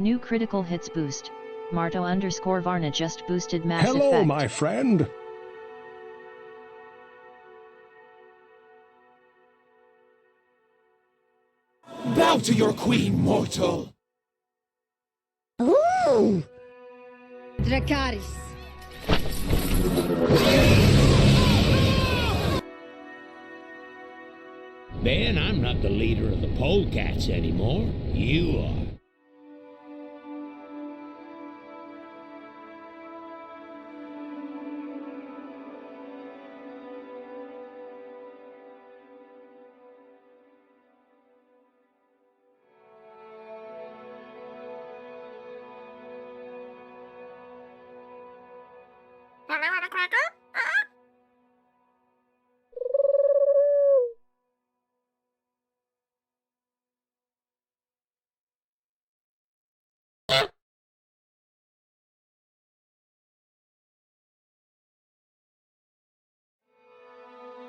New critical hits boost. Marto _ Varna just boosted mass Hello, effect. my friend. Bow to your queen, mortal! Ooh! Dracarys. Ben, I'm not the leader of the polecats anymore. You are.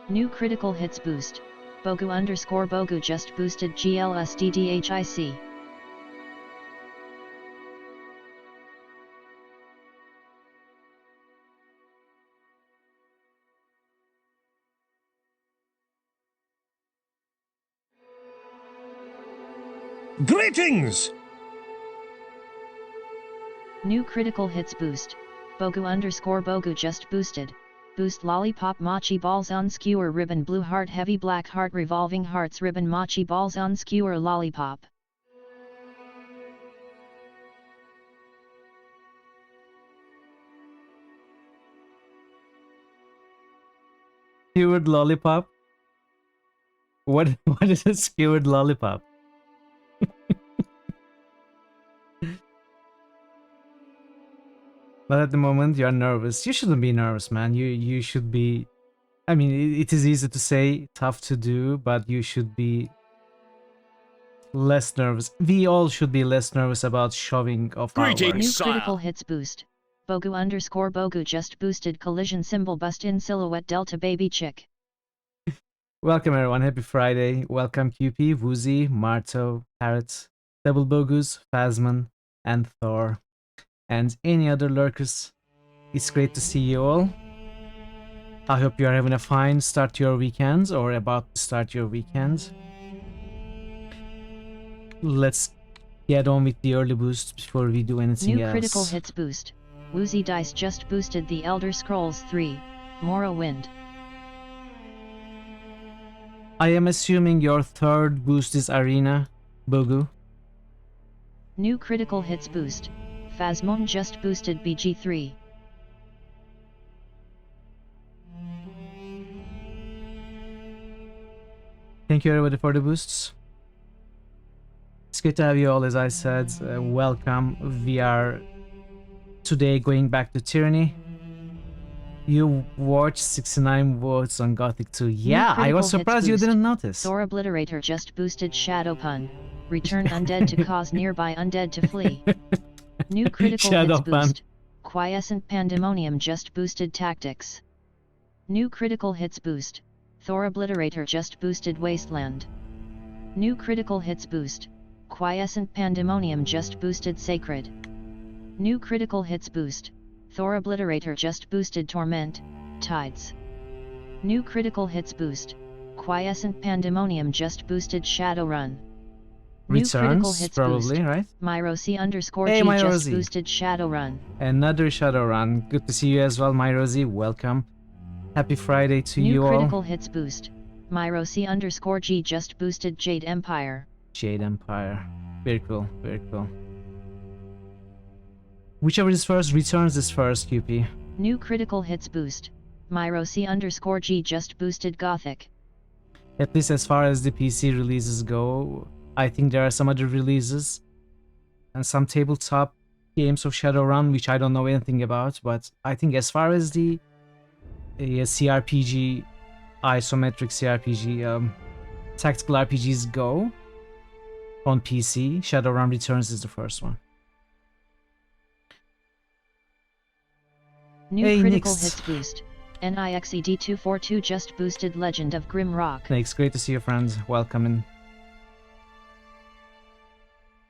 New critical hits boost. Bogu _ Bogu just boosted GLSDDHIC. Greetings! New critical hits boost. Bogu _ Bogu just boosted. Boost lollipop mochi balls on skewer ribbon blue heart heavy black heart revolving hearts ribbon mochi balls on skewer lollipop. Skewered lollipop? What is a skewered lollipop? But at the moment you're nervous. You shouldn't be nervous, man. You should be. I mean, it is easy to say, tough to do, but you should be less nervous. We all should be less nervous about shoving off our work. New critical hits boost. Bogu _ Bogu just boosted collision symbol bust in silhouette delta baby chick. Welcome everyone, happy Friday. Welcome QP, Woozy, Marto, Parrot, Double Bogus, Phasman, and Thor. And any other lurkers. It's great to see you all. I hope you are having a fine start to your weekend or about to start your weekend. Let's get on with the early boosts before we do anything else. New critical hits boost. Woozy Dice just boosted the Elder Scrolls 3, Morrowind. I am assuming your third boost is Arena, Bogu. New critical hits boost. Phasmon just boosted BG3. Thank you everybody for the boosts. It's good to have you all, as I said. Welcome. We are today going back to Tyranny. You watched 69 votes on Gothic 2. Yeah, I was surprised you didn't notice. Thor Obliterator just boosted Shadow Pun. Return undead to cause nearby undead to flee. New critical hits boost. Quiescent Pandemonium just boosted Tactics. New critical hits boost. Thor Obliterator just boosted Wasteland. New critical hits boost. Quiescent Pandemonium just boosted Sacred. New critical hits boost. Thor Obliterator just boosted Torment, Tides. New critical hits boost. Quiescent Pandemonium just boosted Shadowrun. New critical hits probably, boost. right? Myrosi _ G just boosted Shadowrun. Another Shadowrun. Good to see you as well, Myrosi. Welcome. Happy Friday to you all. New critical hits boost. Myrosi _ G just boosted Jade Empire. Jade Empire. Very cool, very cool. Whichever is first, returns is first, QP. New critical hits boost. Myrosi _ G just boosted Gothic. At least as far as the PC releases go, I think there are some other releases and some tabletop games of Shadowrun which I don't know anything about, but I think as far as the CRPG, isometric CRPG, tactical RPGs go on PC, Shadowrun Returns is the first one. New critical hits boost. NIXED242 just boosted Legend of Grim Rock. Thanks, great to see you friends. Welcome in.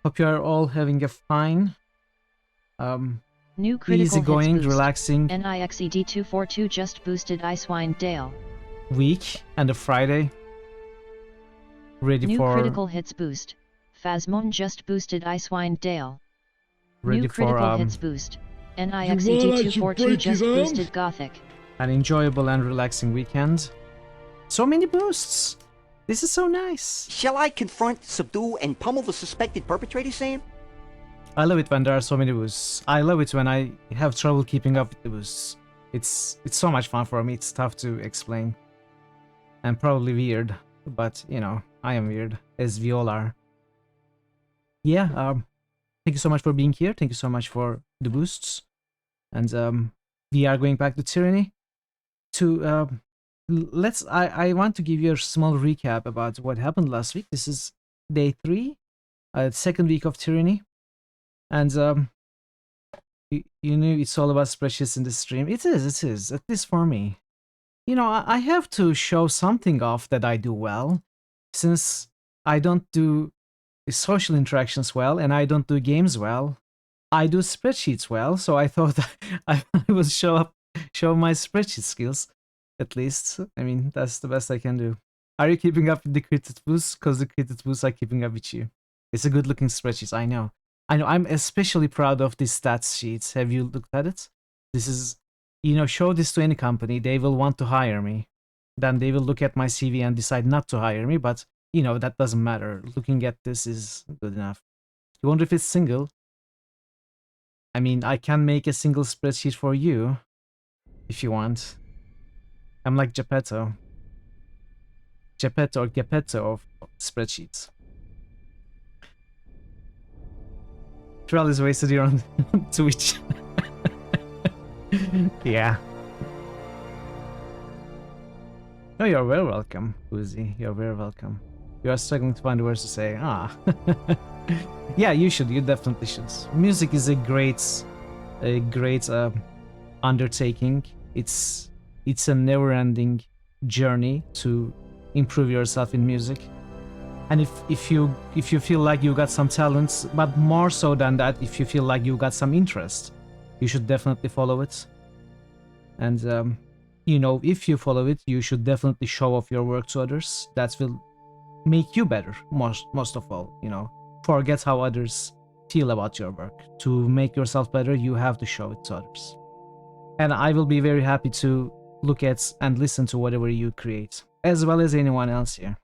Hope you are all having a fine, New critical hits easygoing, boost. relaxing NIXED242 just boosted Icewind Dale. week and a Friday. Ready New for critical hits boost. Phasmon just boosted Icewind Dale. ready New for critical hits boost. You NIXED242 break just his arm? boosted Gothic. an enjoyable and relaxing weekend. So many boosts. This is so nice. Shall I confront, subdue, and pummel the suspected perpetrator, Sam? I love it when there are so many boosts. I love it when I have trouble keeping up with the boosts. It's so much fun for me. It's tough to explain. And probably weird, but you know, I am weird, as we all are. Yeah, thank you so much for being here. Thank you so much for the boosts. And we are going back to Tyranny. I want to give you a small recap about what happened last week. This is day 3, second week of Tyranny. And you knew it's all about spreadsheets in the stream. It is, at least for me. You know, I have to show something off that I do well, since I don't do social interactions well, and I don't do games well. I do spreadsheets well, so I thought I would show my spreadsheet skills, at least. I mean, that's the best I can do. Are you keeping up with the credit boosts? Because the credit boosts are keeping up with you. It's a good-looking spreadsheet, I know. I'm especially proud of these stats sheets. Have you looked at it? This is, you know, show this to any company, they will want to hire me. Then they will look at my CV and decide not to hire me, but, you know, that doesn't matter. Looking at this is good enough. You wonder if it's single? I mean, I can make a single spreadsheet for you, if you want. I'm like Geppetto. Geppetto or Geppetto of spreadsheets. Trell is wasted here on Twitch. Yeah. Oh, you're very welcome, Uzi. You're very welcome. You are struggling to find words to say. Ah. Yeah, you should. You definitely should. Music is a great undertaking. It's a never-ending journey to improve yourself in music. And if you feel like you got some talents, but more so than that, if you feel like you got some interest, you should definitely follow it. And you know, if you follow it, you should definitely show off your work to others. That will make you better, most of all. You know, forget how others feel about your work. To make yourself better, you have to show it to others. And I will be very happy to look at and listen to whatever you create, as well as anyone else here.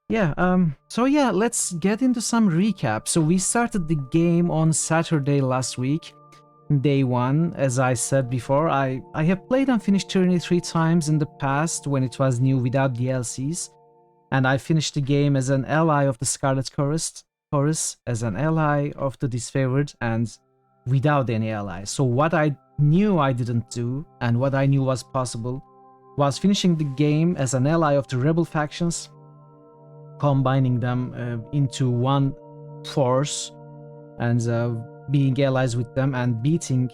Yeah, so yeah, let's get into some recap. So we started the game on Saturday last week, day 1. As I said before, I have played and finished Tyranny 3 times in the past when it was new without DLCs, and I finished the game as an ally of the Scarlet Chorus, as an ally of the Disfavored, and without any allies. So what I knew I didn't do, and what I knew was possible, was finishing the game as an ally of the Rebel factions, combining them into one force, and being allies with them and beating,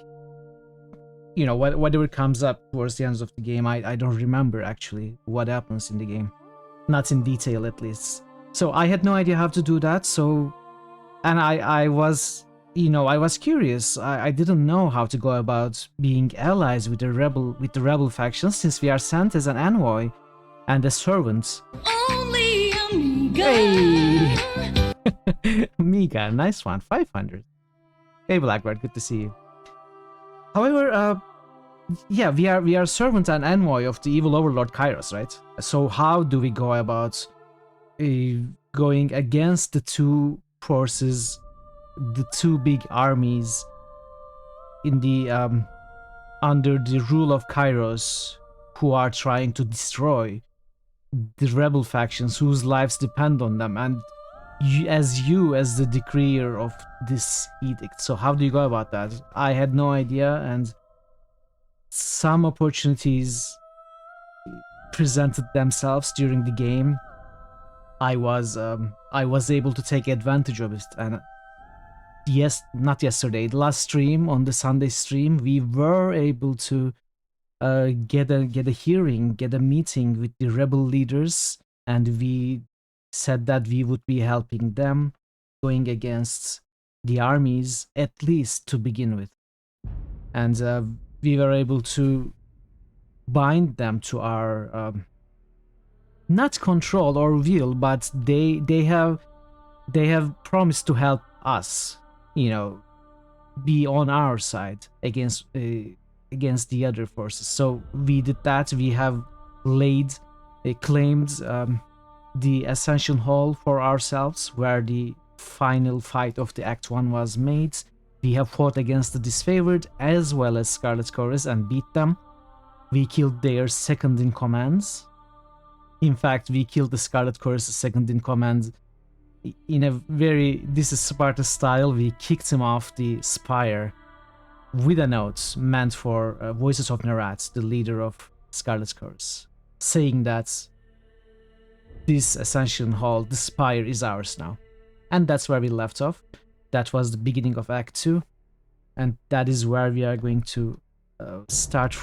you know, whatever comes up towards the end of the game. I don't remember actually what happens in the game, not in detail at least. So I had no idea how to do that. So, and I was, you know, I was curious. I didn't know how to go about being allies with the rebel faction, since we are sent as an envoy and a servant. Only amiga. Hey! Amiga, nice one. 500. Hey, Blackbird, good to see you. However, yeah, we are servant and envoy of the evil overlord Kairos, right? So how do we go about going against the two forces, the two big armies in the under the rule of Kairos, who are trying to destroy the rebel factions whose lives depend on them, and you as the decreer of this edict? So how do you go about that? I had no idea, and some opportunities presented themselves during the game. I was able to take advantage of it, and yes, not yesterday, the last stream, on the Sunday stream, we were able to get a hearing, get a meeting with the rebel leaders, and we said that we would be helping them, going against the armies, at least to begin with. And we were able to bind them to our not control or will, but they have promised to help us, you know, be on our side against the other forces. So we did that. We have claimed the Ascension Hall for ourselves, where the final fight of the Act 1 was made. We have fought against the Disfavored as well as Scarlet Chorus and beat them. We killed their second in commands. In fact, we killed the Scarlet Chorus second in command in a very, this is Sparta style. We kicked him off the spire with a note meant for Voices of Nerat, the leader of Scarlet Chorus, saying that this Ascension Hall, the spire, is ours now. And that's where we left off. That was the beginning of Act 2, and that is where we are going to start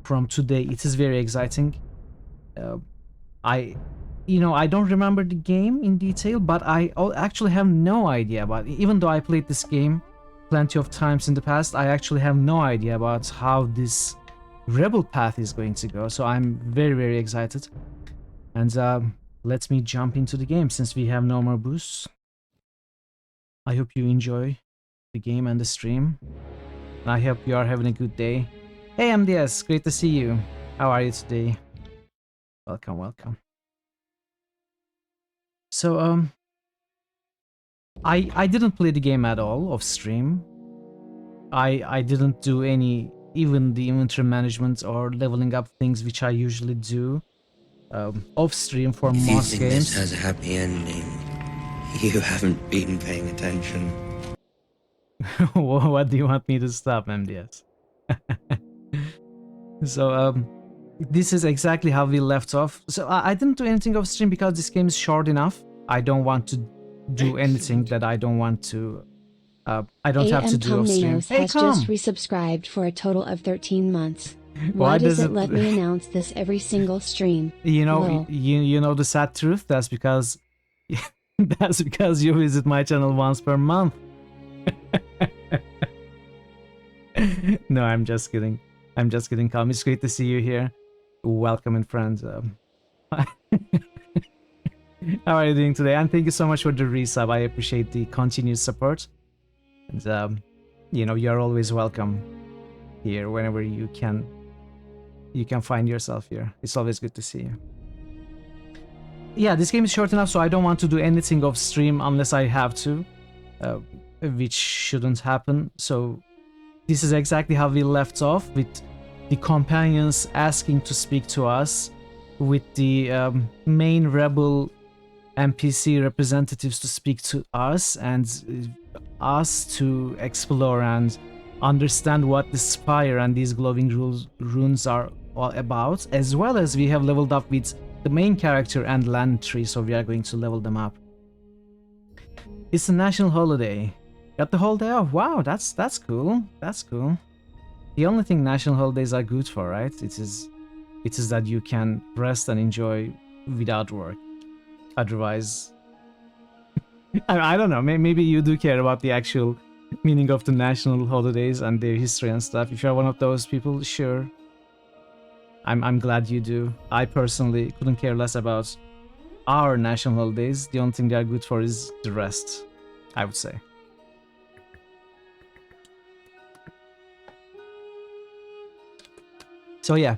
from today. It is very exciting. I don't remember the game in detail, but I actually have no idea about it. Even though I played this game plenty of times in the past, I actually have no idea about how this rebel path is going to go. So I'm very, very excited. And let me jump into the game since we have no more boosts. I hope you enjoy the game and the stream. And I hope you are having a good day. Hey MDS, great to see you. How are you today? Welcome, welcome. So I didn't play the game at all off stream. I didn't do any, even the inventory management or leveling up things which I usually do off stream for most games. This has a happy ending. You haven't been paying attention. What do you want me to stop, MDS? So this is exactly how we left off. So I didn't do anything off stream because this game is short enough. I don't want to do anything that I don't want to. I don't have to do off stream. Hey, has just resubscribed for a total of 13 months. Why does it let me announce this every single stream? You know, you know the sad truth. That's because you visit my channel once per month. No, I'm just kidding. I'm just kidding, Calm. It's great to see you here. Welcome and friends. How are you doing today? And thank you so much for the resub. I appreciate the continued support. And you know, you're always welcome here whenever you can find yourself here. It's always good to see you. Yeah, this game is short enough, so I don't want to do anything off stream unless I have to, which shouldn't happen. So this is exactly how we left off, with the companions asking to speak to us, with the main rebel NPC representatives to speak to us, and us to explore and understand what the spire and these glowing runes are all about, as well as we have leveled up with the main character and land tree, so we are going to level them up. It's a national holiday. Got the whole day off. Wow, that's cool. That's cool. The only thing national holidays are good for, right? It is that you can rest and enjoy without work. Otherwise, I don't know. Maybe you do care about the actual meaning of the national holidays and their history and stuff. If you're one of those people, sure. I'm glad you do. I personally couldn't care less about our national holidays. The only thing they are good for is the rest, I would say. So yeah,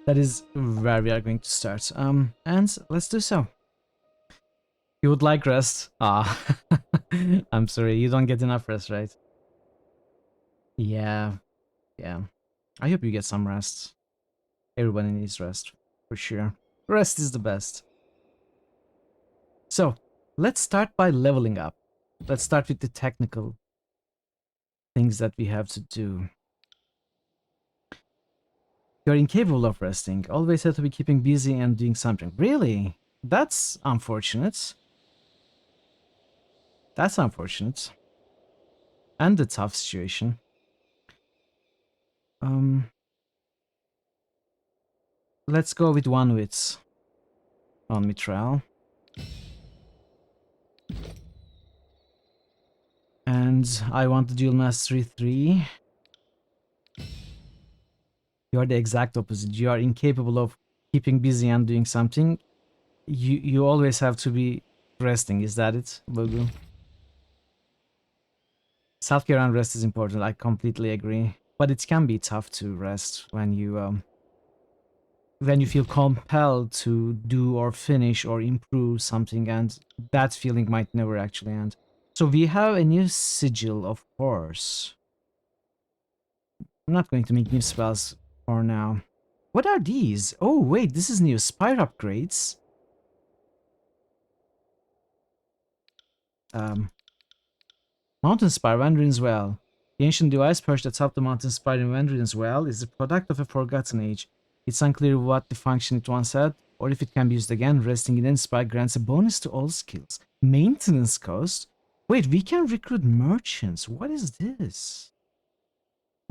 that is where we are going to start. And let's do so. You would like rest? Ah, I'm sorry, you don't get enough rest, right? Yeah. I hope you get some rest. Everybody needs rest, for sure. Rest is the best. So, let's start by leveling up. Let's start with the technical things that we have to do. You're incapable of resting. Always have to be keeping busy and doing something. Really? That's unfortunate. That's unfortunate. And a tough situation. let's go with one wits on Mitral. And I want the dual mastery 3. You are the exact opposite. You are incapable of keeping busy and doing something. You always have to be resting. Is that it, Bogu? Self-care and rest is important. I completely agree. But it can be tough to rest when you feel compelled to do or finish or improve something, and that feeling might never actually end. So we have a new sigil, of course. I'm not going to make new spells for now. What are these? Oh, wait, this is new. Spire upgrades. Mountain Spire, Vandrin's Well. The ancient device perched atop the mountain spire in Vandrin's Well is the product of a forgotten age. It's unclear what the function it once had, or if it can be used again. Resting in any spire grants a bonus to all skills. Maintenance cost? Wait, we can recruit merchants. What is this?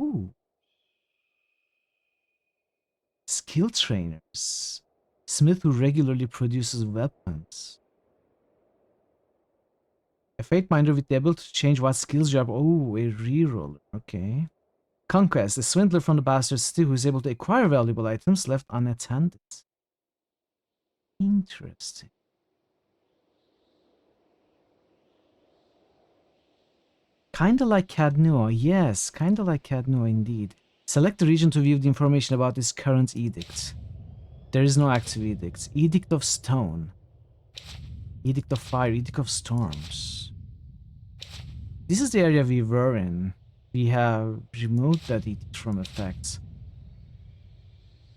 Ooh. Skill trainers. Smith who regularly produces weapons. A fate minder with the ability to change what skills you have. Oh, a reroller. Okay. Conquest, a swindler from the bastard city who is able to acquire valuable items left unattended. Interesting. Kinda like Cadnua, yes, kinda like Cadnua indeed. Select the region to view the information about this current edict. There is no active edict. Edict of Stone. Edict of Fire, Edict of Storms. This is the area we were in. We have removed that edict from effect.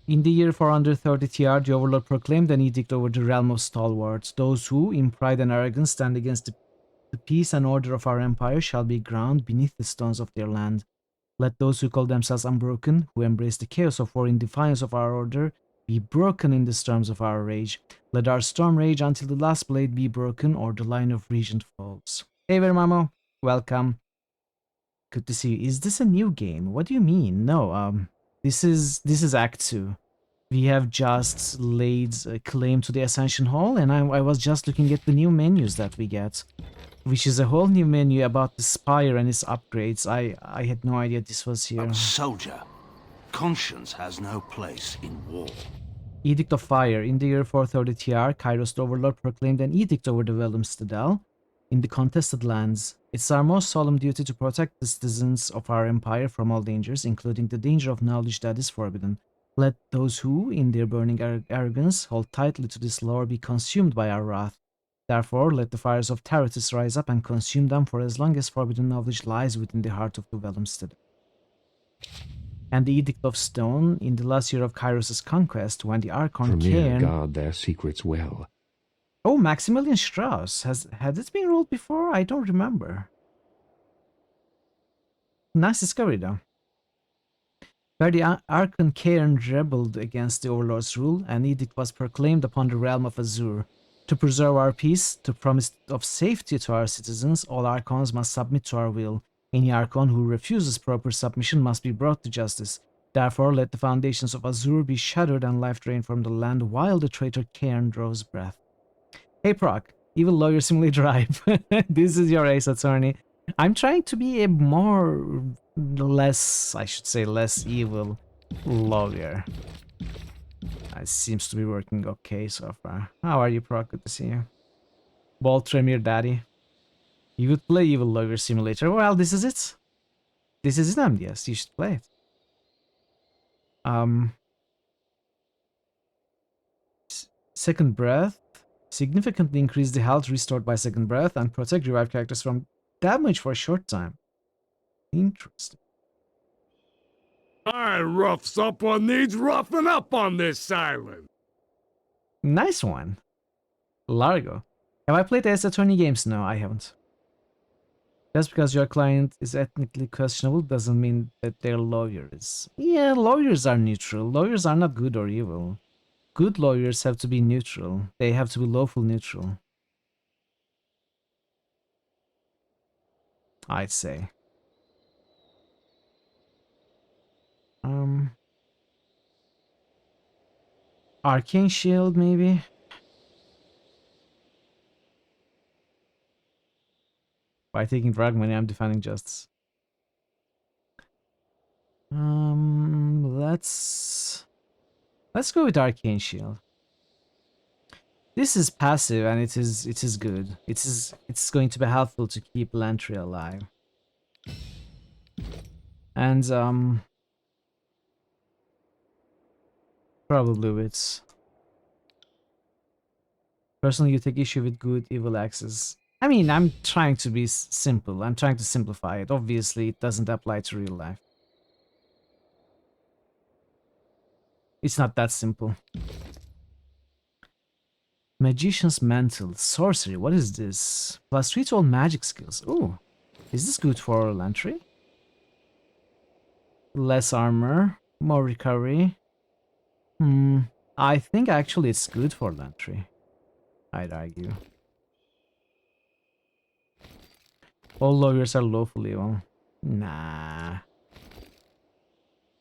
In the year 430 TR, the Overlord proclaimed an edict over the realm of stalwarts. Those who, in pride and arrogance, stand against the peace and order of our empire shall be ground beneath the stones of their land. Let those who call themselves unbroken, who embrace the chaos of war in defiance of our order, be broken in the storms of our rage. Let our storm rage until the last blade be broken or the line of regent falls. Hey there, Mamo. Welcome. Good to see you. Is this a new game? What do you mean? No, this is Act 2. We have just laid a claim to the Ascension Hall, and I was just looking at the new menus that we get, which is a whole new menu about the Spire and its upgrades. I had no idea this was here. Soldier, conscience has no place in war. Edict of Fire. In the year 430 TR, Kairos the Overlord proclaimed an edict over the Vellum Citadel in the contested lands. It's our most solemn duty to protect the citizens of our empire from all dangers, including the danger of knowledge that is forbidden. Let those who, in their burning arrogance, hold tightly to this law be consumed by our wrath. Therefore, let the fires of Taratus rise up and consume them for as long as forbidden knowledge lies within the heart of the Vellum Citadel. And the Edict of Stone, in the last year of Kairos' conquest, when the Archon Cairn... guard their secrets well. Oh, Maximilian Strauss. Had it been rolled before? I don't remember. Nice discovery, though. Where the Archon Cairn rebelled against the Overlord's rule, an edict was proclaimed upon the realm of Azure. To preserve our peace, to promise of safety to our citizens, all Archons must submit to our will. Any Archon who refuses proper submission must be brought to justice. Therefore, let the foundations of Azure be shattered and life drained from the land while the traitor Cairn draws breath. Hey Proc, Evil Lawyer Simulator Hype. This is your ace attorney. I'm trying to be a I should say less evil lawyer. It seems to be working okay so far. How are you, Proc? Good to see you. Ball Tremere Daddy. You would play Evil Lawyer Simulator. Well, this is it. This is it, yes, you should play it. Second Breath. Significantly increase the health restored by Second Breath and protect revived characters from damage for a short time. Interesting. Alright, rough someone needs roughing up on this island. Nice one. Largo. Have I played Ace Attorney games? No, I haven't. Just because your client is ethnically questionable doesn't mean that their lawyer is. Yeah, lawyers are neutral. Lawyers are not good or evil. Good lawyers have to be neutral. They have to be lawful neutral. I'd say. Arcane Shield, maybe? By taking drug money, I'm defending justice. Let's go with Arcane Shield. This is passive and it is good. It's going to be helpful to keep Lantry alive. And probably with personally you take issue with good evil axes. I mean, I'm trying to be simple. I'm trying to simplify it. Obviously, it doesn't apply to real life. It's not that simple. Magician's Mantle. Sorcery. What is this? +3 to all magic skills. Ooh. Is this good for Lantry? Less armor. More recovery. I think actually it's good for Lantry. I'd argue. All lawyers are lawful evil. Nah.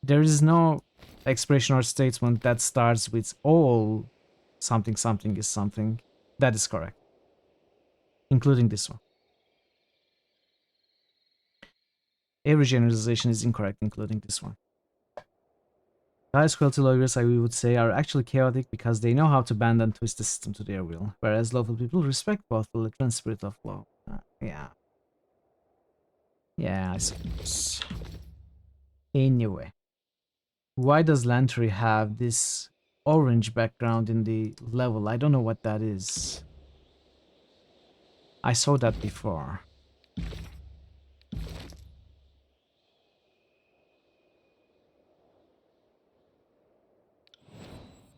There is no expression or statement that starts with all something something is something. That is correct. Including this one. Every generalization is incorrect, including this one. Highest quality lawyers, I would say, are actually chaotic because they know how to bend and twist the system to their will, whereas lawful people respect both the letter and spirit of law. Yeah. Yeah, I suppose. Anyway. Why does Lantry have this orange background in the level? I don't know what that is. I saw that before.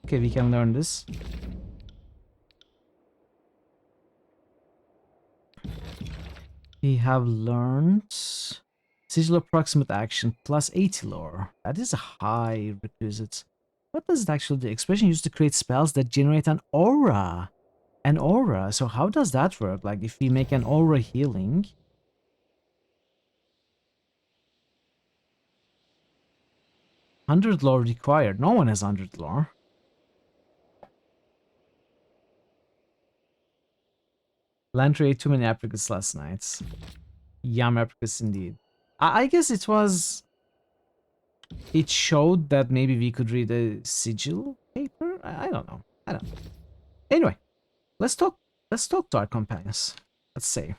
Okay, we can learn this. We have learned Sigil Approximate Action plus 80 lore. That is a high requisite. What does it actually do? Expression used to create spells that generate an aura. An aura. So how does that work? Like if we make an aura healing. $100 lore required. No one has 100 lore. Lantry ate too many apricots last night. Yum apricots indeed. I guess it was... It showed that maybe we could read a sigil paper? I don't know. I don't know. Anyway, let's talk to our companions. Let's say.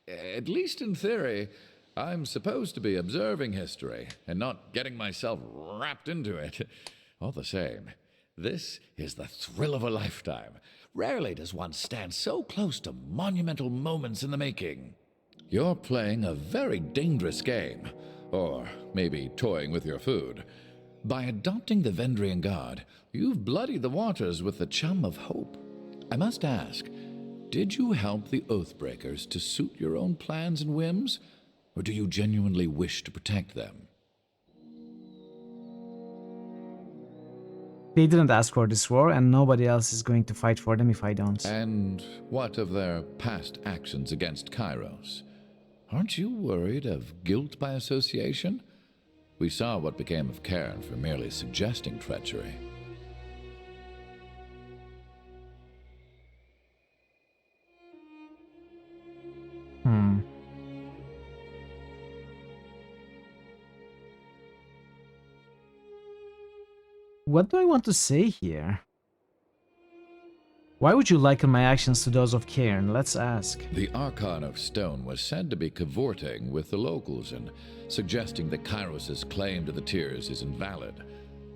At least in theory, I'm supposed to be observing history and not getting myself wrapped into it. All the same, this is the thrill of a lifetime. Rarely does one stand so close to monumental moments in the making. You're playing a very dangerous game, or maybe toying with your food. By adopting the Vendrian God, you've bloodied the waters with the chum of hope. I must ask, did you help the Oathbreakers to suit your own plans and whims, or do you genuinely wish to protect them? They didn't ask for this war, and nobody else is going to fight for them if I don't. And what of their past actions against Kairos? Aren't you worried of guilt by association? We saw what became of Cairn for merely suggesting treachery. What do I want to say here? Why would you liken my actions to those of Cairn? Let's ask. The Archon of Stone was said to be cavorting with the locals and suggesting that Kairos' claim to the Tears is invalid.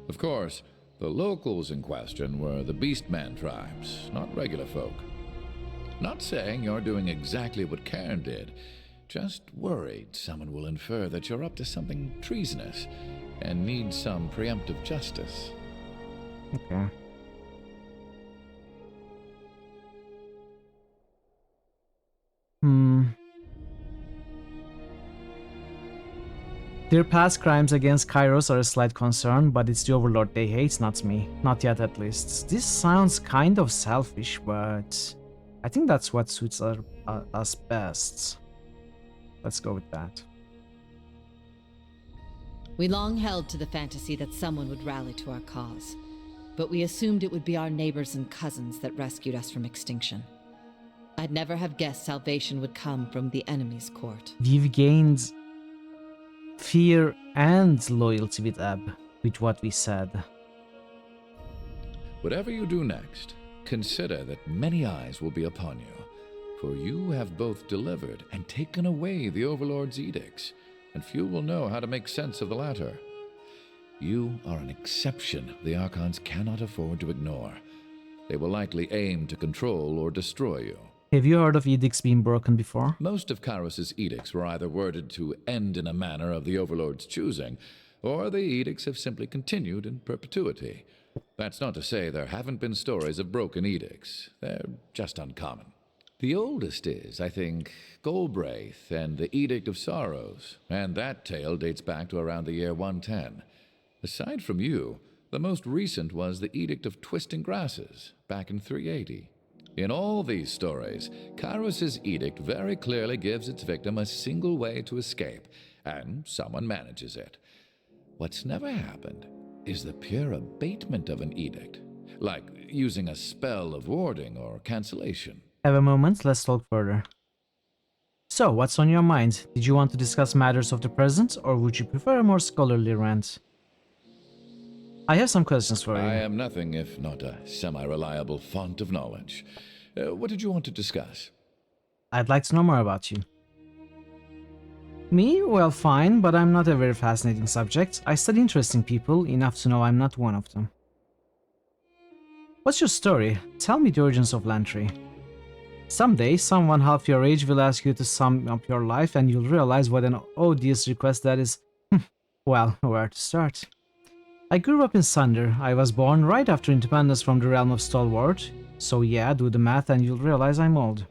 Of course, the locals in question were the Beastman tribes, not regular folk. Not saying you're doing exactly what Cairn did, just worried someone will infer that you're up to something treasonous and need some preemptive justice. Okay. Their past crimes against Kairos are a slight concern, but it's the Overlord they hate, not me. Not yet, at least. This sounds kind of selfish, but I think that's what suits us best. Let's go with that. We long held to the fantasy that someone would rally to our cause. but we assumed it would be our neighbors and cousins that rescued us from extinction. I'd never have guessed salvation would come from the enemy's court. We've gained fear and loyalty with Ab, with what we said. Whatever you do next, consider that many eyes will be upon you, for you have both delivered and taken away the Overlord's edicts, and few will know how to make sense of the latter. You are an exception the Archons cannot afford to ignore. They will likely aim to control or destroy you. Have you heard of edicts being broken before? Most of Kairos' edicts were either worded to end in a manner of the Overlord's choosing, or the edicts have simply continued in perpetuity. That's not to say there haven't been stories of broken edicts. They're just uncommon. The oldest is, I think, Golbraith and the Edict of Sorrows, and that tale dates back to around the year 110. Aside from you, the most recent was the Edict of Twisting Grasses, back in 380. In all these stories, Kairos' edict very clearly gives its victim a single way to escape, and someone manages it. What's never happened is the pure abatement of an edict, like using a spell of warding or cancellation. Have a moment, let's talk further. So, what's on your mind? Did you want to discuss matters of the present, or would you prefer a more scholarly rant? I have some questions for you. I am nothing if not a semi-reliable font of knowledge. What did you want to discuss? I'd like to know more about you. Me? Well, fine, but I'm not a very fascinating subject. I study interesting people, enough to know I'm not one of them. What's your story? Tell me the origins of Lantry. Someday, someone half your age will ask you to sum up your life and you'll realize what an odious request that is. Well, where to start? I grew up in Sunder. I was born right after independence from the realm of Stalwart. So yeah, do the math and you'll realize I'm old.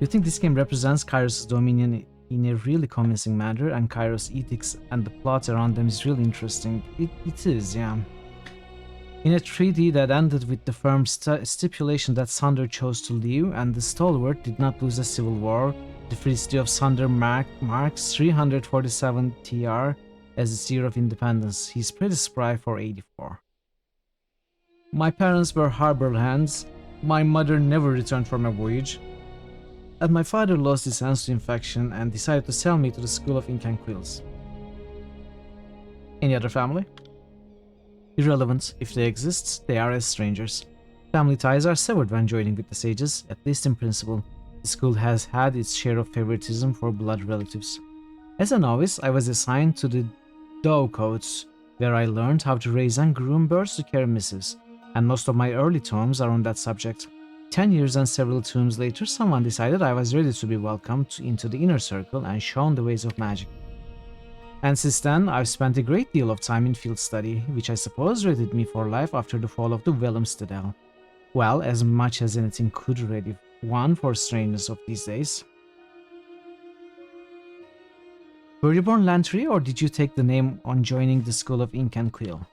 You think this game represents Kairos' dominion in a really convincing manner, and Kairos' edicts and the plot around them is really interesting? It is, yeah. In a treaty that ended with the firm stipulation that Sunder chose to leave and the Stalwart did not lose a civil war, the Free City of Sunder marks 347 TR as its year of independence. He's pretty spry for 84. My parents were harbor hands, my mother never returned from a voyage, and my father lost his hands to infection and decided to sell me to the School of Ink and Quills. Any other family? Irrelevant. If they exist, they are as strangers. Family ties are severed when joining with the sages, at least in principle. The school has had its share of favoritism for blood relatives. As a novice, I was assigned to the Dove Coats, where I learned how to raise and groom birds to carry missives, and most of my early tomes are on that subject. 10 years and several tomes later, someone decided I was ready to be welcomed into the inner circle and shown the ways of magic. And since then, I've spent a great deal of time in field study, which I suppose rated me for life after the fall of the Vellum Citadel. Well, as much as anything could ready one for strangeness of these days. Were you born Lantry, or did you take the name on joining the School of Ink and Quill?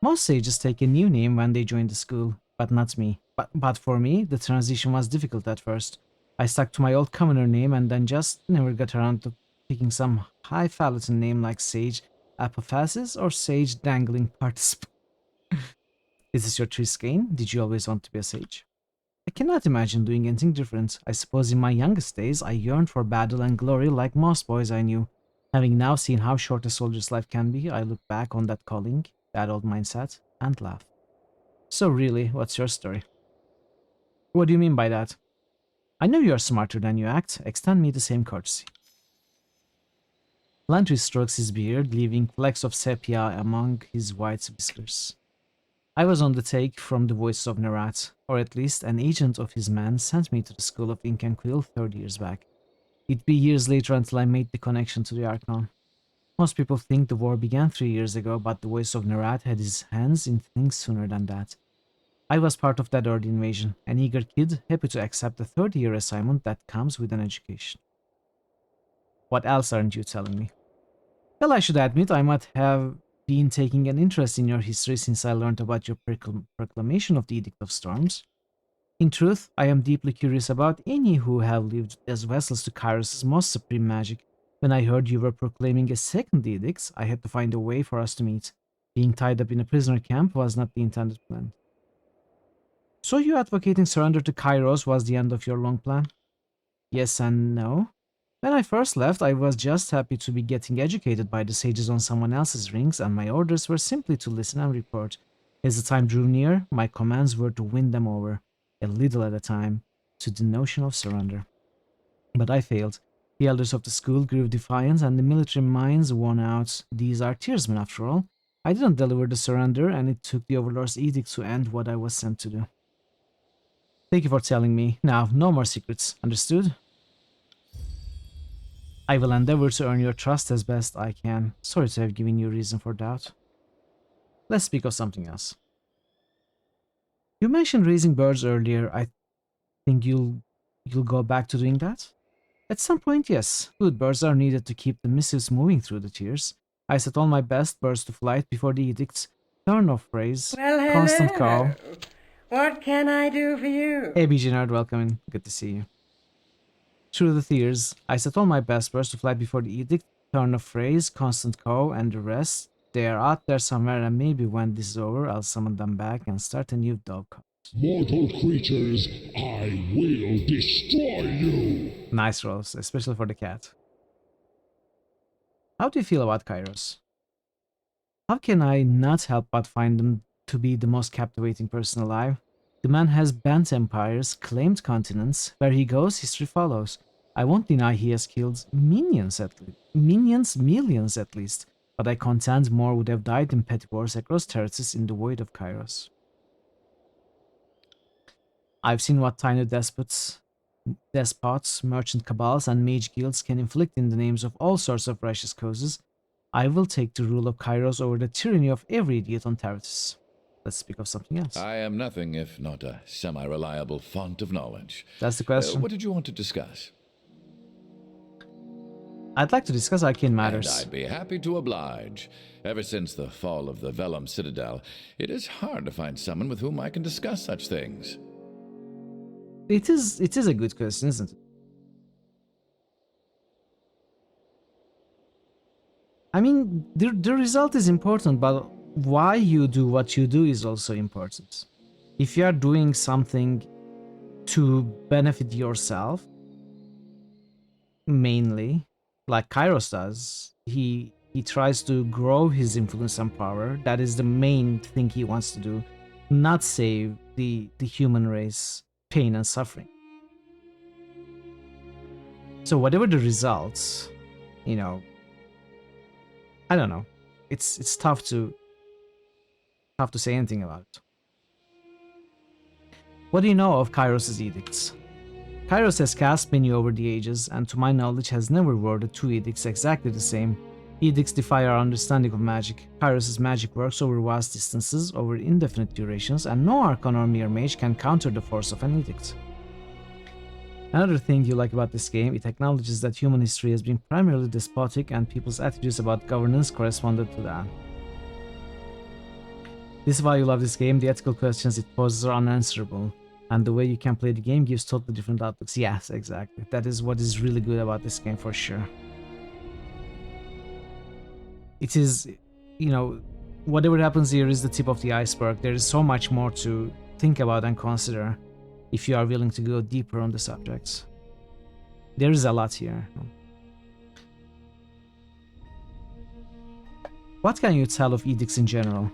Most sages take a new name when they join the school, but not me. But for me, the transition was difficult at first. I stuck to my old commoner name and then just never got around to picking some highfalutin name like Sage Apophasis or Sage Dangling Participant. Is this your Triskane? Did you always want to be a sage? I cannot imagine doing anything different. I suppose in my youngest days I yearned for battle and glory like most boys I knew. Having now seen how short a soldier's life can be, I look back on that calling, that old mindset, and laugh. So really, what's your story? What do you mean by that? I know you are smarter than you act. Extend me the same courtesy. Lantry strokes his beard, leaving flecks of sepia among his white whiskers. I was on the take from the voice of Nerat, or at least an agent of his man sent me to the School of Ink and Quill 30 years back. It'd be years later until I made the connection to the Archon. Most people think the war began 3 years ago, but the voice of Nerat had his hands in things sooner than that. I was part of that early invasion, an eager kid, happy to accept the 30-year assignment that comes with an education. What else aren't you telling me? Well, I should admit I might have been taking an interest in your history since I learned about your proclamation of the Edict of Storms. In truth, I am deeply curious about any who have lived as vessels to Kairos' most supreme magic. When I heard you were proclaiming a second edict, I had to find a way for us to meet. Being tied up in a prisoner camp was not the intended plan. So you advocating surrender to Kairos was the end of your long plan? Yes and no. When I first left, I was just happy to be getting educated by the sages on someone else's rings, and my orders were simply to listen and report. As the time drew near, my commands were to win them over, a little at a time, to the notion of surrender. But I failed. The elders of the school grew defiant, and the military minds worn out. These are tearsmen, after all. I didn't deliver the surrender, and it took the Overlord's edict to end what I was sent to do. Thank you for telling me. Now, no more secrets. Understood? I will endeavor to earn your trust as best I can. Sorry to have given you reason for doubt. Let's speak of something else. You mentioned raising birds earlier. I think you'll go back to doing that? At some point, yes. Good birds are needed to keep the missives moving through the tiers. I set all my best birds to flight before the edict's turn of phrase. Well, Constant hello. call. What can I do for you? Hey, BG Nerd, welcome in. Good to see you. Through the tiers, I set all my best birds to fly before the edict, turn of phrase, constant call, and the rest. They are out there somewhere, and maybe when this is over, I'll summon them back and start a new dog call. Mortal creatures, I will destroy you! Nice rolls, especially for the cat. How do you feel about Kairos? How can I not help but find him to be the most captivating person alive? The man has bent empires, claimed continents. Where he goes, history follows. I won't deny he has killed millions at least. But I contend more would have died in petty wars across terraces in the void of Kairos. I've seen what tiny despots, merchant cabals, and mage guilds can inflict in the names of all sorts of righteous causes. I will take the rule of Kairos over the tyranny of every idiot on Terratus. Let's speak of something else. I am nothing if not a semi-reliable font of knowledge. That's the question. What did you want to discuss? I'd like to discuss arcane matters. And I'd be happy to oblige. Ever since the fall of the Vellum Citadel, it is hard to find someone with whom I can discuss such things. It is a good question, isn't it? I mean, the result is important, but why you do what you do is also important. If you are doing something to benefit yourself, mainly, like Kairos does, he tries to grow his influence and power. That is the main thing he wants to do, not save the human race pain and suffering. So whatever the results, you know, I don't know. It's tough to say anything about it. What do you know of Kairos' edicts? Kairos has cast many over the ages, and to my knowledge has never worded two edicts exactly the same. Edicts defy our understanding of magic. Kairos' magic works over vast distances, over indefinite durations, and no archon or mere mage can counter the force of an edict. Another thing you like about this game, it acknowledges that human history has been primarily despotic and people's attitudes about governance corresponded to that. This is why you love this game, the ethical questions it poses are unanswerable, and the way you can play the game gives totally different outlooks. Yes, exactly. That is what is really good about this game for sure. It is, you know, whatever happens here is the tip of the iceberg. There is so much more to think about and consider if you are willing to go deeper on the subjects. There is a lot here. What can you tell of edicts in general?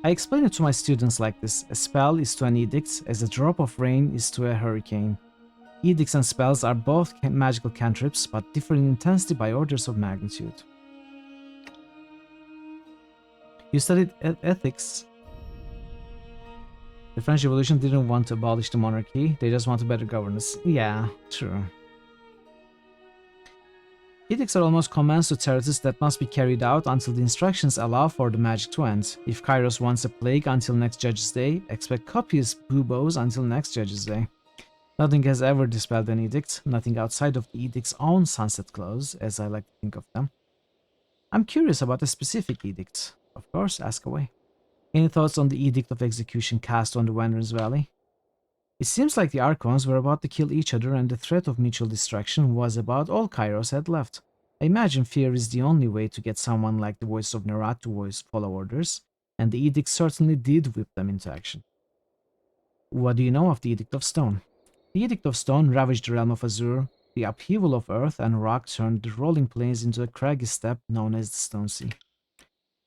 I explain it to my students like this. A spell is to an edict as a drop of rain is to a hurricane. Edicts and spells are both magical cantrips, but differ in intensity by orders of magnitude. You studied ethics. The French Revolution didn't want to abolish the monarchy, they just wanted better governance. Yeah, true. Edicts are almost commands to Terratus that must be carried out until the instructions allow for the magic to end. If Kairos wants a plague until next Judge's Day, expect copious buboes until next Judge's Day. Nothing has ever dispelled an edict, nothing outside of the edict's own sunset clause, as I like to think of them. I'm curious about a specific edict. Of course, ask away. Any thoughts on the Edict of Execution cast on the Wanderer's Valley? It seems like the Archons were about to kill each other and the threat of mutual destruction was about all Kairos had left. I imagine fear is the only way to get someone like the Voice of Nerat to follow orders. and the edict certainly did whip them into action. What do you know of the Edict of Stone? The Edict of Stone ravaged the realm of Azure. The upheaval of earth and rock turned the rolling plains into a craggy steppe known as the Stone Sea.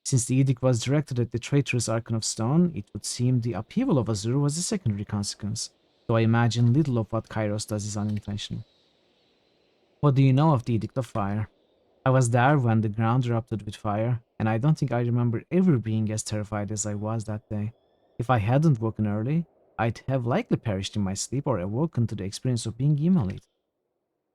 Since the edict was directed at the traitorous Archon of Stone, it would seem the upheaval of Azure was a secondary consequence, though I imagine little of what Kairos does is unintentional. What do you know of the Edict of Fire? I was there when the ground erupted with fire, and I don't think I remember ever being as terrified as I was that day. If I hadn't woken early, I'd have likely perished in my sleep or awoken to the experience of being immolated.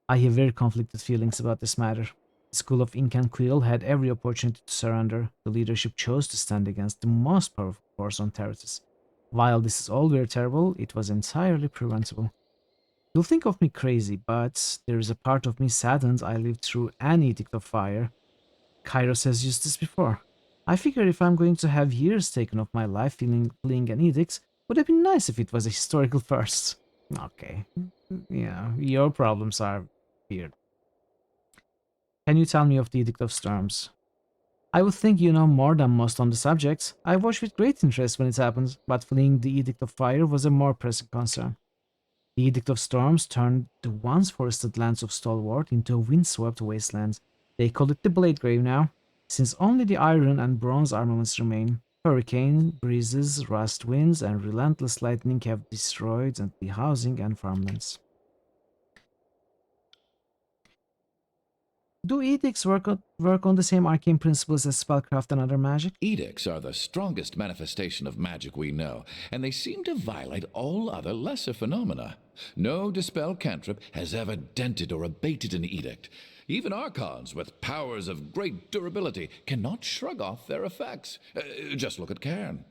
I have very conflicted feelings about this matter. The school of Ink and Quill had every opportunity to surrender. The leadership chose to stand against the most powerful force on Terratus. While this is all very terrible, it was entirely preventable. You'll think of me crazy, but there is a part of me saddened I lived through an Edict of Fire. Kairos has used this before. I figure if I'm going to have years taken off my life fleeing an edict, would it be nice if it was a historical first? Okay. Yeah, your problems are weird. Can you tell me of the Edict of Storms? I would think you know more than most on the subject. I watched with great interest when it happened, but fleeing the Edict of Fire was a more pressing concern. The Edict of Storms turned the once forested lands of Stalwart into a windswept wasteland. They call it the Blade Grave now, since only the iron and bronze armaments remain. Hurricane, breezes, rust winds, and relentless lightning have destroyed the housing and farmlands. Do edicts work on the same arcane principles as spellcraft and other magic? Edicts are the strongest manifestation of magic we know, and they seem to violate all other lesser phenomena. No dispel cantrip has ever dented or abated an edict. Even archons with powers of great durability cannot shrug off their effects. Just look at Cairn.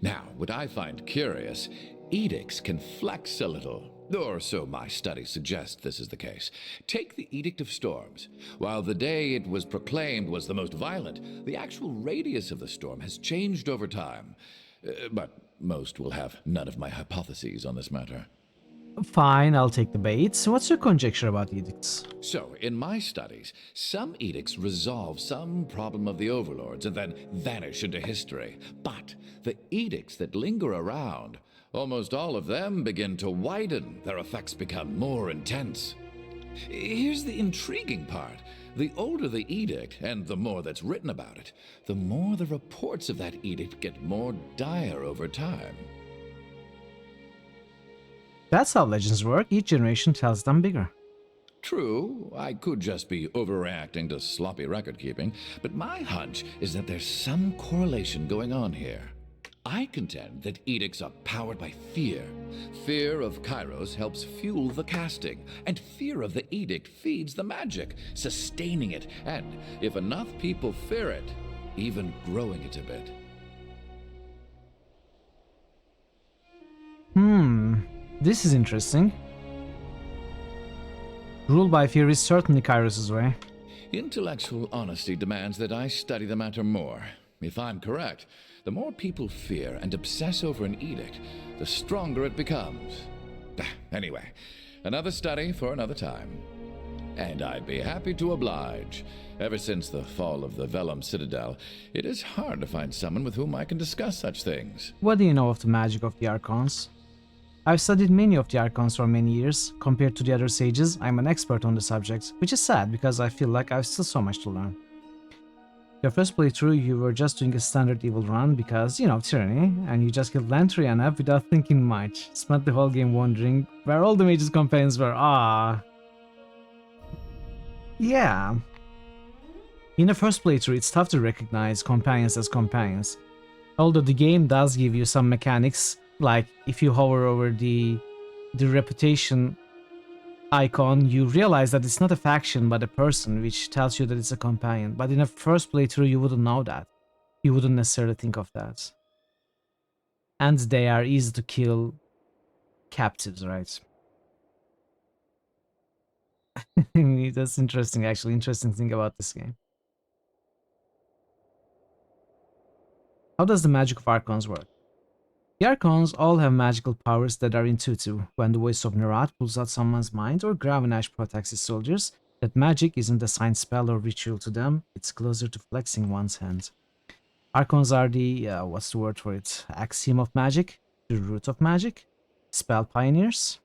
Now, what I find curious, edicts can flex a little. Or so my studies suggest this is the case. Take the Edict of Storms. While the day it was proclaimed was the most violent, the actual radius of the storm has changed over time. But most will have none of my hypotheses on this matter. Fine, I'll take the bait. What's your conjecture about edicts? So, in my studies, some edicts resolve some problem of the overlords and then vanish into history. But the edicts that linger around, almost all of them begin to widen. Their effects become more intense. Here's the intriguing part. The older the edict, and the more that's written about it, the more the reports of that edict get more dire over time. That's how legends work. Each generation tells them bigger. True, I could just be overreacting to sloppy record-keeping, but my hunch is that there's some correlation going on here. I contend that edicts are powered by fear. Fear of Kairos helps fuel the casting, and fear of the edict feeds the magic, sustaining it, and, if enough people fear it, even growing it a bit. This is interesting. Rule by fear is certainly Kairos' way. Intellectual honesty demands that I study the matter more. If I'm correct, the more people fear and obsess over an edict, the stronger it becomes. Anyway, another study for another time. And I'd be happy to oblige. Ever since the fall of the Vellum Citadel, it is hard to find someone with whom I can discuss such things. What do you know of the magic of the Archons? I've studied many of the Archons for many years. Compared to the other sages, I'm an expert on the subject, which is sad because I feel like I've still so much to learn. Your first playthrough, you were just doing a standard evil run because, you know, Tyranny, and you just killed Lantry and F without thinking much. Spent the whole game wondering where all the mage's companions were. Yeah. In the first playthrough, it's tough to recognize companions as companions. Although the game does give you some mechanics, like if you hover over the reputation icon, you realize that it's not a faction but a person, which tells you that it's a companion. But in a first playthrough, you wouldn't know that. You wouldn't necessarily think of that. And they are easy to kill captives, right? That's interesting, actually. Interesting thing about this game. How does the magic of Archons work? The Archons all have magical powers that are intuitive. When the voice of Nerat pulls out someone's mind or Gravinash protects his soldiers, that magic isn't a signed spell or ritual to them, it's closer to flexing one's hand. Archons are the, what's the word for it? Axiom of magic, the root of magic, spell pioneers.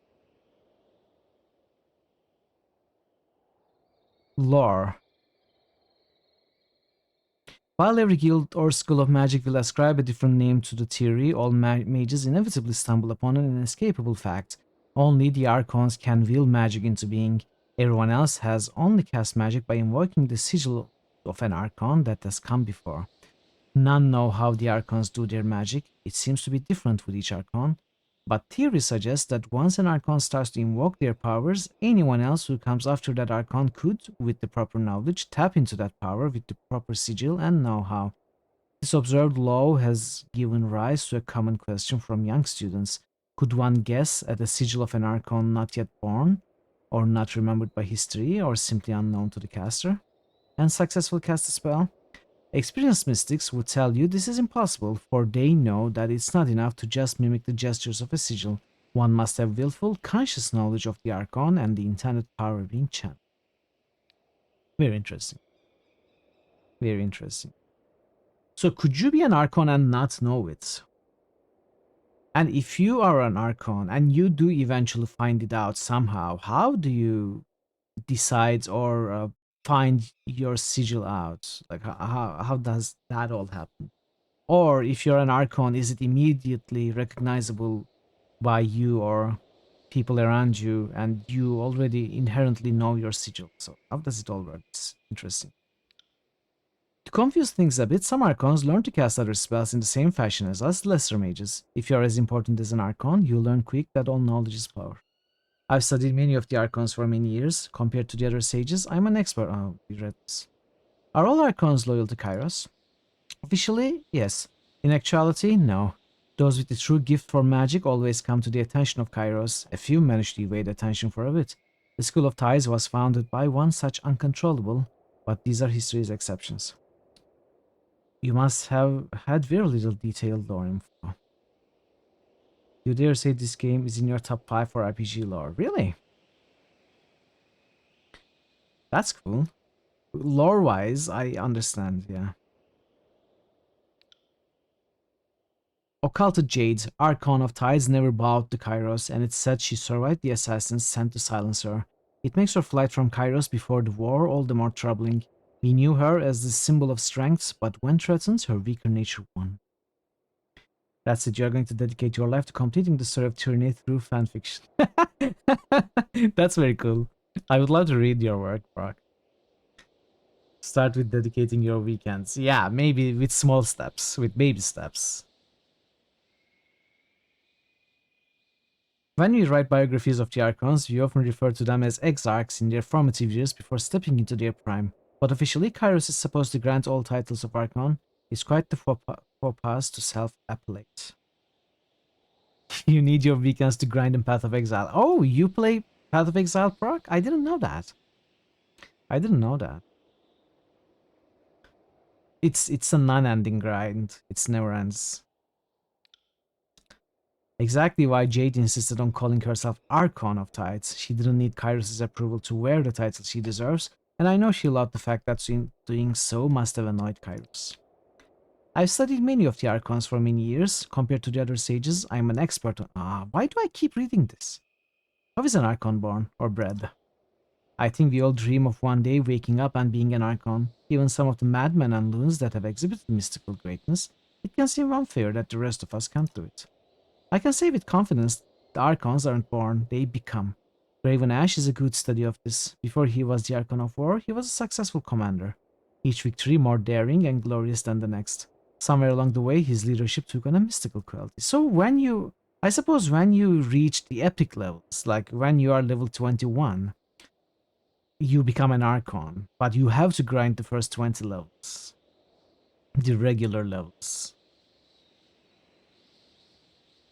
Lore. While every guild or school of magic will ascribe a different name to the theory, all mages inevitably stumble upon an inescapable fact. Only the Archons can will magic into being. Everyone else has only cast magic by invoking the sigil of an Archon that has come before. None know how the Archons do their magic. It seems to be different with each Archon. But theory suggests that once an Archon starts to invoke their powers, anyone else who comes after that Archon could, with the proper knowledge, tap into that power with the proper sigil and know-how. This observed law has given rise to a common question from young students. Could one guess at the sigil of an Archon not yet born, or not remembered by history, or simply unknown to the caster, and successfully cast a spell? Experienced mystics would tell you this is impossible, for they know that it's not enough to just mimic the gestures of a sigil. One must have willful, conscious knowledge of the Archon and the intended power being channeled. Very interesting. Very interesting. So could you be an Archon and not know it? And if you are an Archon and you do eventually find it out somehow, how do you decide or find your sigil out? Like how does that all happen? Or if you're an Archon, is it immediately recognizable by you or people around you and you already inherently know your sigil? So how does it all work? It's interesting. To confuse things a bit, some Archons learn to cast other spells in the same fashion as us lesser mages. If you're as important as an Archon, you'll learn quick that all knowledge is power. I've studied many of the Archons for many years. Compared to the other sages, I'm an expert. Oh, we read this. Are all Archons loyal to Kairos? Officially, yes. In actuality, no. Those with the true gift for magic always come to the attention of Kairos. A few manage to evade attention for a bit. The School of Ties was founded by one such uncontrollable, but these are history's exceptions. You must have had very little detailed lore info. You dare say this game is in your top 5 for RPG lore? Really? That's cool. Lore-wise, I understand, yeah. Occulted Jade, Archon of Tides, never bowed to Kairos, and it's said she survived the assassins sent to silence her. It makes her flight from Kairos before the war all the more troubling. We knew her as the symbol of strength, but when threatened, her weaker nature won. That's it, you're going to dedicate your life to completing the story of Tyranny through fanfiction. That's very cool. I would love to read your work, Brock. Start with dedicating your weekends. Yeah, maybe with small steps, with baby steps. When we write biographies of the Archons, we often refer to them as exarchs in their formative years before stepping into their prime. But officially, Kairos is supposed to grant all titles of Archon. It's quite the faux pas to self-appellate. You need your weekends to grind in Path of Exile. Oh, you play Path of Exile, Brock? I didn't know that. I didn't know that. It's a non-ending grind. It never ends. Exactly why Jade insisted on calling herself Archon of Tides. She didn't need Kairos' approval to wear the title she deserves, and I know she loved the fact that doing so must have annoyed Kairos. I've studied many of the Archons for many years. Compared to the other sages, I'm an expert on... why do I keep reading this? How is an Archon born or bred? I think we all dream of one day waking up and being an Archon. Even some of the madmen and loons that have exhibited mystical greatness, it can seem unfair that the rest of us can't do it. I can say with confidence, the Archons aren't born, they become. Graven Ash is a good study of this. Before he was the Archon of War, he was a successful commander. Each victory more daring and glorious than the next. Somewhere along the way, his leadership took on a mystical quality. So I suppose when you reach the epic levels, like when you are level 21, you become an Archon, but you have to grind the first 20 levels. The regular levels.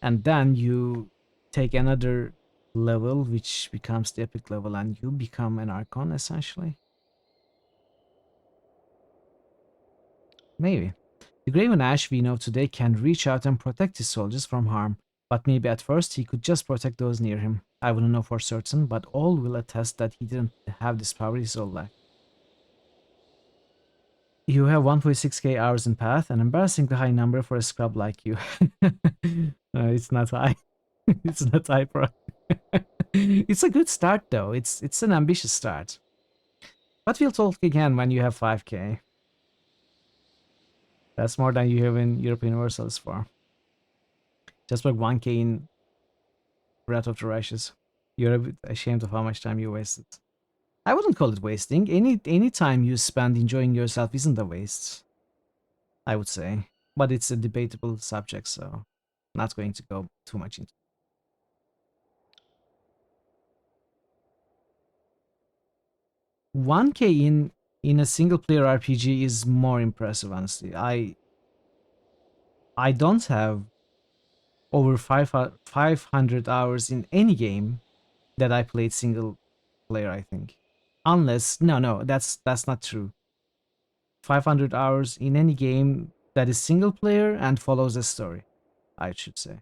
And then you take another level, which becomes the epic level, and you become an Archon, essentially. Maybe. The Graven Ash we know today can reach out and protect his soldiers from harm, but maybe at first he could just protect those near him. I wouldn't know for certain, but all will attest that he didn't have this power his whole life. You have 1.6k hours in Path, an embarrassingly high number for a scrub like you. It's not high. It's not high, bro. It's a good start, though. It's an ambitious start. But we'll talk again when you have 5k. That's more than you have in European Universals for. Just like 1k in Wrath of the Righteous. You're a bit ashamed of how much time you wasted. I wouldn't call it wasting. Any time you spend enjoying yourself isn't a waste, I would say. But it's a debatable subject, so I'm not going to go too much into it. 1k in a single player RPG is more impressive, honestly. I don't have over 500 hours in any game that I played single player, I think. Unless no, that's not true. 500 hours in any game that is single player and follows a story, I should say.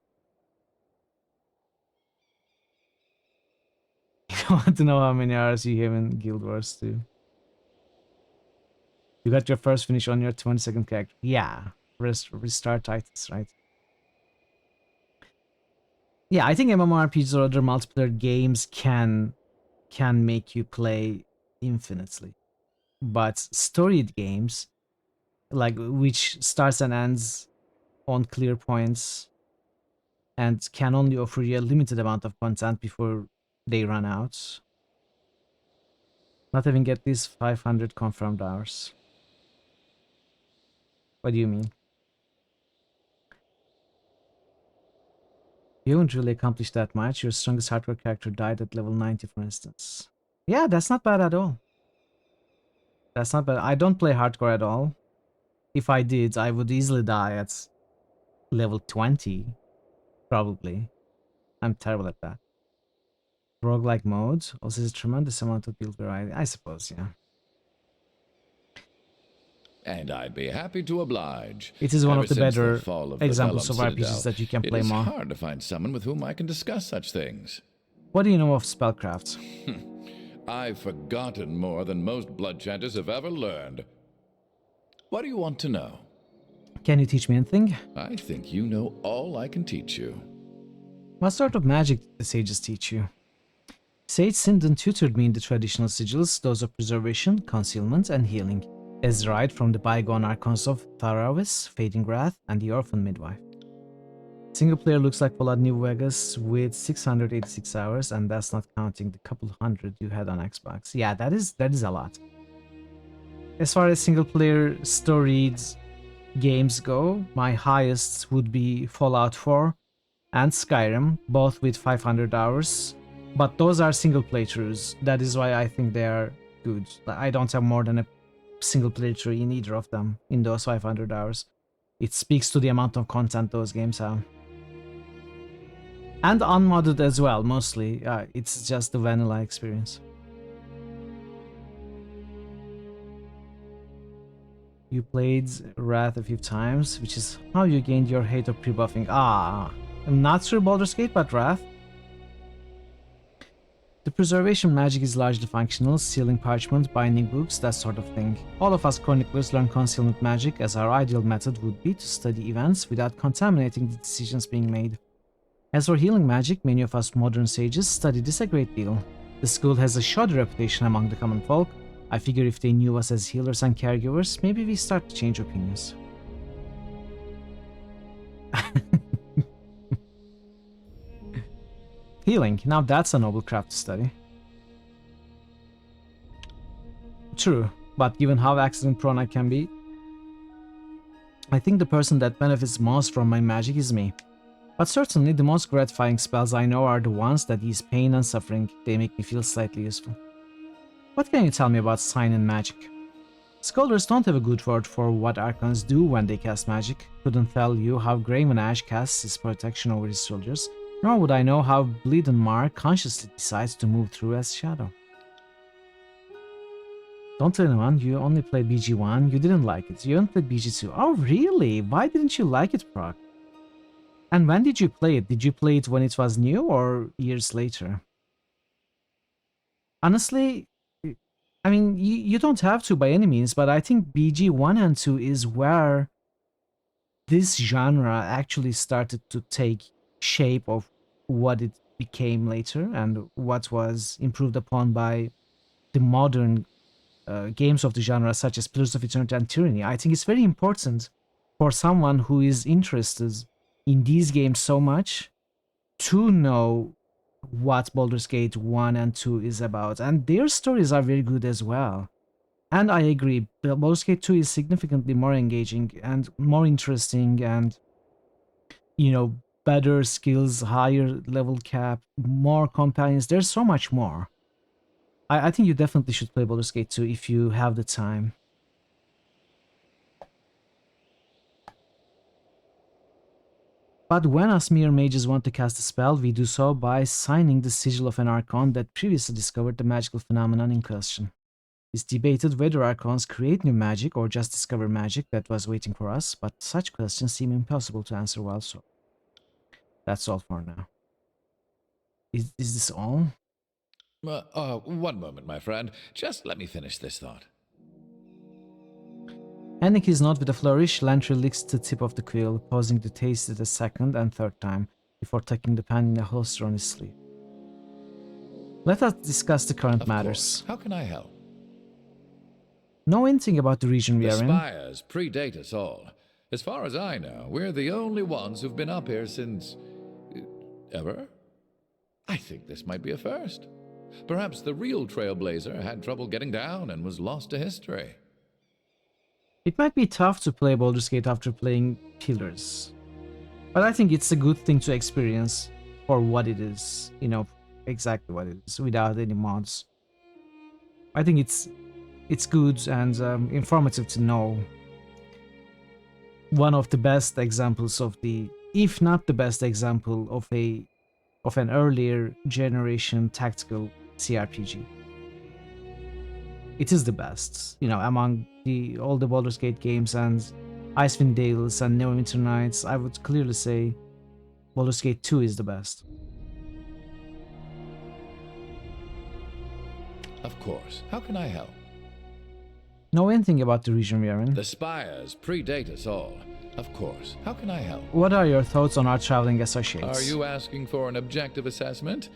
You want to know how many hours you have in Guild Wars 2? You got your first finish on your 22nd character. Yeah, restart Titans, right? Yeah, I think MMORPGs or other multiplayer games can make you play infinitely. But storied games, like which starts and ends on clear points and can only offer you a limited amount of content before they run out. Not even get these 500 confirmed hours. What do you mean? You haven't really accomplished that much. Your strongest hardcore character died at level 90, for instance. Yeah, that's not bad at all. That's not bad. I don't play hardcore at all. If I did, I would easily die at level 20. Probably. I'm terrible at that. Roguelike mode also is a tremendous amount of build variety. I suppose, yeah. And I'd be happy to oblige. It is one Ever of the since better fall of examples of Vellum RPGs Citadel, that you can play It is more. hard to find someone with whom I can discuss such things. What do you know of spellcraft? I've forgotten more than most blood chanters have ever learned. What do you want to know? Can you teach me anything? I think you know all I can teach you. What sort of magic did the sages teach you? Sage Sindon tutored me in the traditional sigils, those of preservation, concealment, and healing, as right from the bygone archons of Tharavis, Fading Wrath, and the Orphan Midwife. Single player looks like Fallout New Vegas with 686 hours, and that's not counting the couple hundred you had on Xbox. Yeah, that is a lot. As far as single player storied games go, my highest would be Fallout 4 and Skyrim, both with 500 hours. But those are single playthroughs. That is why I think they are good. I don't have more than a single playthrough in either of them in those 500 hours. It speaks to the amount of content those games have. And unmodded as well, mostly. It's just the vanilla experience. You played Wrath a few times, which is how you gained your hate of pre-buffing. Not through Baldur's Gate, but Wrath. The preservation magic is largely functional, sealing parchment, binding books, that sort of thing. All of us chroniclers learn concealment magic, as our ideal method would be to study events without contaminating the decisions being made. As for healing magic, many of us modern sages study this a great deal. The school has a shoddy reputation among the common folk. I figure if they knew us as healers and caregivers, maybe we start to change opinions. Healing, now that's a noble craft to study. True, but given how accident prone I can be, I think the person that benefits most from my magic is me. But certainly the most gratifying spells I know are the ones that ease pain and suffering. They make me feel slightly useful. What can you tell me about sign and magic? Scholars don't have a good word for what archons do when they cast magic. Couldn't tell you how Graven Ash casts his protection over his soldiers, nor would I know how Bleed and Mar consciously decides to move through as Shadow. Don't tell anyone, you only played BG1, you didn't like it. You only played BG2. Oh really? Why didn't you like it, Proc? And when did you play it? Did you play it when it was new or years later? Honestly, I mean, you don't have to by any means, but I think BG 1 and 2 is where this genre actually started to take shape of what it became later and what was improved upon by the modern games of the genre, such as Pillars of Eternity and Tyranny. I think it's very important for someone who is interested in these games so much to know what Baldur's Gate 1 and 2 is about. And their stories are very good as well. And I agree, Baldur's Gate 2 is significantly more engaging and more interesting and, better skills, higher level cap, more companions. There's so much more. I think you definitely should play Baldur's Gate 2 if you have the time. But when us mere mages want to cast a spell, we do so by signing the sigil of an archon that previously discovered the magical phenomenon in question. It's debated whether archons create new magic or just discover magic that was waiting for us, but such questions seem impossible to answer while so. That's all for now. Is this all? One moment, my friend. Just let me finish this thought. Ending his note with a flourish, Lantry licks the tip of the quill, pausing to taste it a second and third time, before tucking the pen in a holster on his sleeve. Let us discuss the current matters. How can I help? Know anything about the region we are in? The spires predate us all. As far as I know, we're the only ones who've been up here since... ever? I think this might be a first. Perhaps the real Trailblazer had trouble getting down and was lost to history. It might be tough to play Baldur's Gate after playing Pillars, but I think it's a good thing to experience for what it is, exactly what it is, without any mods. I think it's good and informative to know. One of the best examples of if not the best example of an earlier generation tactical CRPG. It is the best, among all the Baldur's Gate games and Icewind Dales and Neverwinter Nights. I would clearly say Baldur's Gate 2 is the best. Of course. How can I help? Know anything about the region we are in? The spires predate us all. Of course. How can I help? What are your thoughts on our traveling associates? Are you asking for an objective assessment?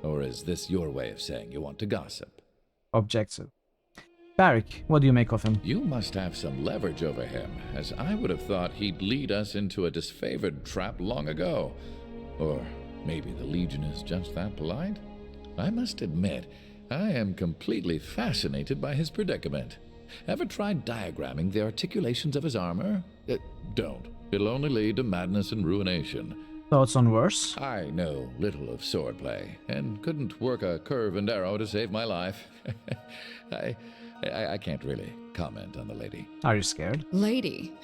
Or is this your way of saying you want to gossip? Objective. Barik, what do you make of him? You must have some leverage over him, as I would have thought he'd lead us into a disfavored trap long ago. Or maybe the Legion is just that polite? I must admit, I am completely fascinated by his predicament. Ever tried diagramming the articulations of his armor? Don't. It'll only lead to madness and ruination. Thoughts on worse? I know little of swordplay, and couldn't work a curve and arrow to save my life. I can't really comment on the lady. Are you scared? Lady?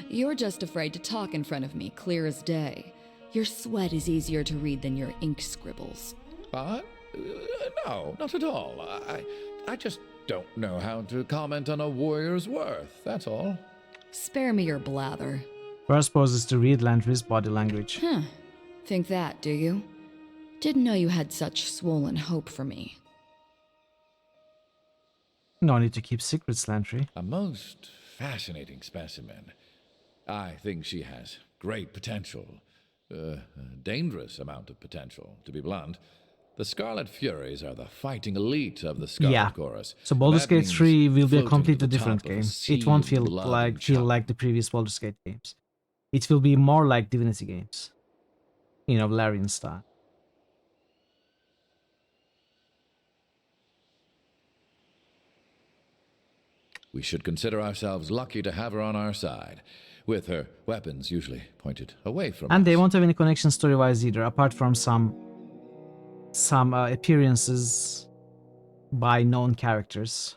You're just afraid to talk in front of me, clear as day. Your sweat is easier to read than your ink scribbles. What? No, not at all. I just don't know how to comment on a warrior's worth, that's all. Spare me your blather. Worst pose is to read Landry's body language. Think that, do you? Didn't know you had such swollen hope for me. No need to keep secrets, Landry. A most fascinating specimen. I think she has great potential. A dangerous amount of potential, to be blunt. The Scarlet Furies are the fighting elite of the Scarlet Chorus. So Baldur's Gate 3 will be a completely different game. It won't feel like the previous Baldur's Gate games. It will be more like Divinity games. Larian style. We should consider ourselves lucky to have her on our side, with her weapons usually pointed away from us. And they won't have any connection story-wise either, apart from some appearances by known characters.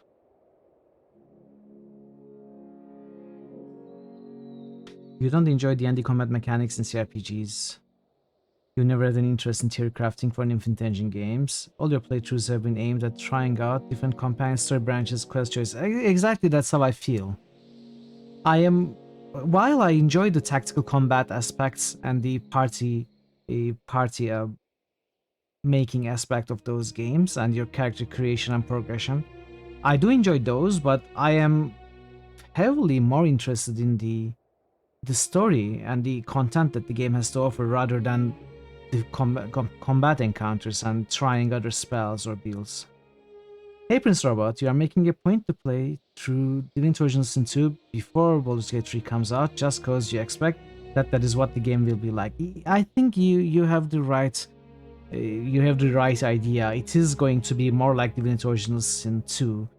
You don't enjoy the anti-combat mechanics in CRPGs. You never had an interest in tier crafting for Infinite Engine games. All your playthroughs have been aimed at trying out different companion story branches, quest choices. Exactly, that's how I feel. While I enjoy the tactical combat aspects and the party making aspect of those games and your character creation and progression, I do enjoy those, but I am heavily more interested in the story and the content that the game has to offer rather than the combat encounters and trying other spells or builds. Hey Prince Robot, you are making a point to play through Divinity Original Sin 2 before Baldur's Gate 3 comes out just cause you expect that is what the game will be like. I think you have the right idea. It is going to be more like Divinity Original Sin 2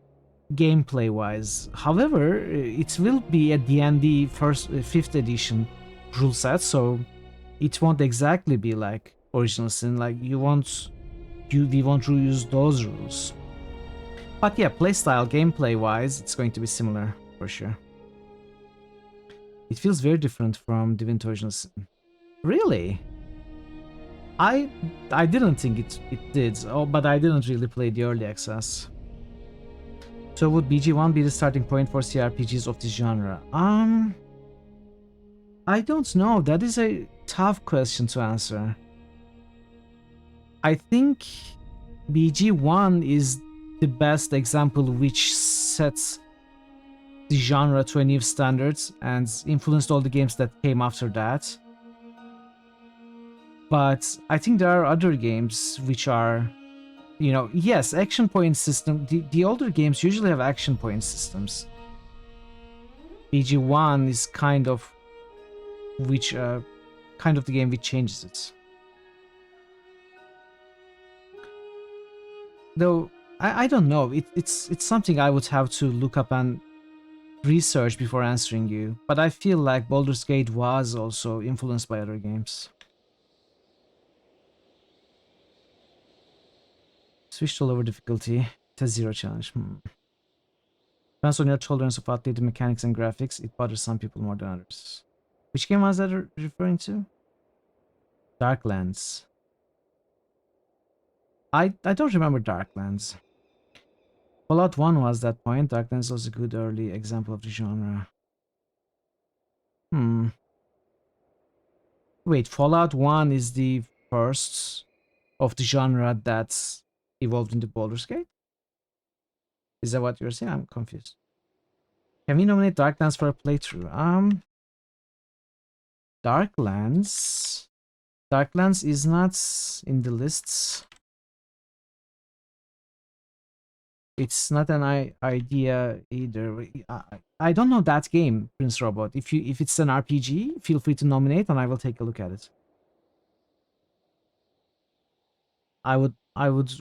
gameplay wise. However, it will be a D&D 5th edition rule set, so it won't exactly be like Original Sin. Like we won't reuse those rules. But yeah, playstyle, gameplay wise, it's going to be similar for sure. It feels very different from Divinity Original Sin. Really? I didn't think it did. Oh, but I didn't really play the early access. So would BG1 be the starting point for CRPGs of this genre? I don't know. That is a tough question to answer. I think BG1 is the best example which sets the genre to a new standards and influenced all the games that came after that. But I think there are other games which are, you know, yes, action point system. The older games usually have action point systems. BG1 is kind of the game which changes it. Though I don't know. It's something I would have to look up and research before answering you. But I feel like Baldur's Gate was also influenced by other games. Switched all over difficulty. It has 0 challenge. Depends on your tolerance of outdated mechanics and graphics. It bothers some people more than others. Which game was that referring to? Darklands. I don't remember Darklands. Fallout 1 was that point. Darklands was a good early example of the genre. Wait, Fallout 1 is the first of the genre that's evolved into Baldur's Gate? Is that what you're saying? I'm confused. Can we nominate Darklands for a playthrough? Darklands is not in the lists. It's not an idea either. I don't know that game, Prince Robot. If it's an RPG, feel free to nominate and I will take a look at it. I would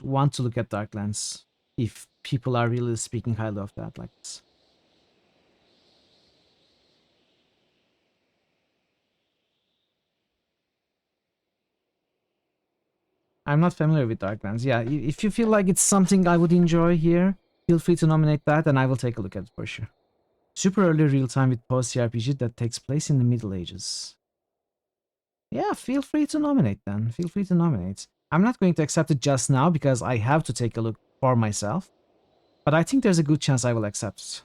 want to look at Darklands if people are really speaking highly of that like this. I'm not familiar with Darklands. Yeah, if you feel like it's something I would enjoy here, feel free to nominate that and I will take a look at it for sure. Super early real-time with post-CRPG that takes place in the Middle Ages. Yeah, feel free to nominate then. Feel free to nominate. I'm not going to accept it just now because I have to take a look for myself. But I think there's a good chance I will accept it.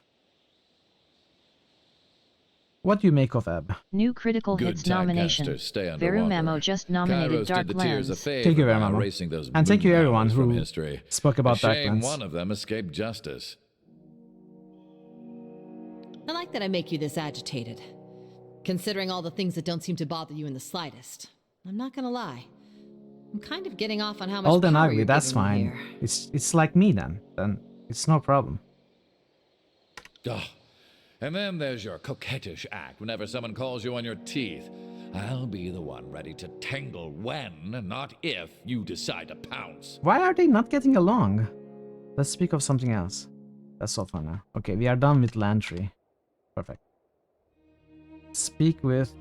What do you make of Ebb? New critical hits nomination. Verumamo just nominated Darklands. Thank you, Verumamo. And thank you everyone who spoke about Darklands. One of them escaped justice. I like that I make you this agitated. Considering all the things that don't seem to bother you in the slightest. I'm not gonna lie. I'm kind of getting off on how much Old and power ugly, you're that's giving me fine. here. It's like me then. Then it's no problem. Oh, and then there's your coquettish act whenever someone calls you on your teeth. I'll be the one ready to tangle when, not if, you decide to pounce. Why are they not getting along? Let's speak of something else. That's all for now. Okay, we are done with Lantry. Perfect. Speak with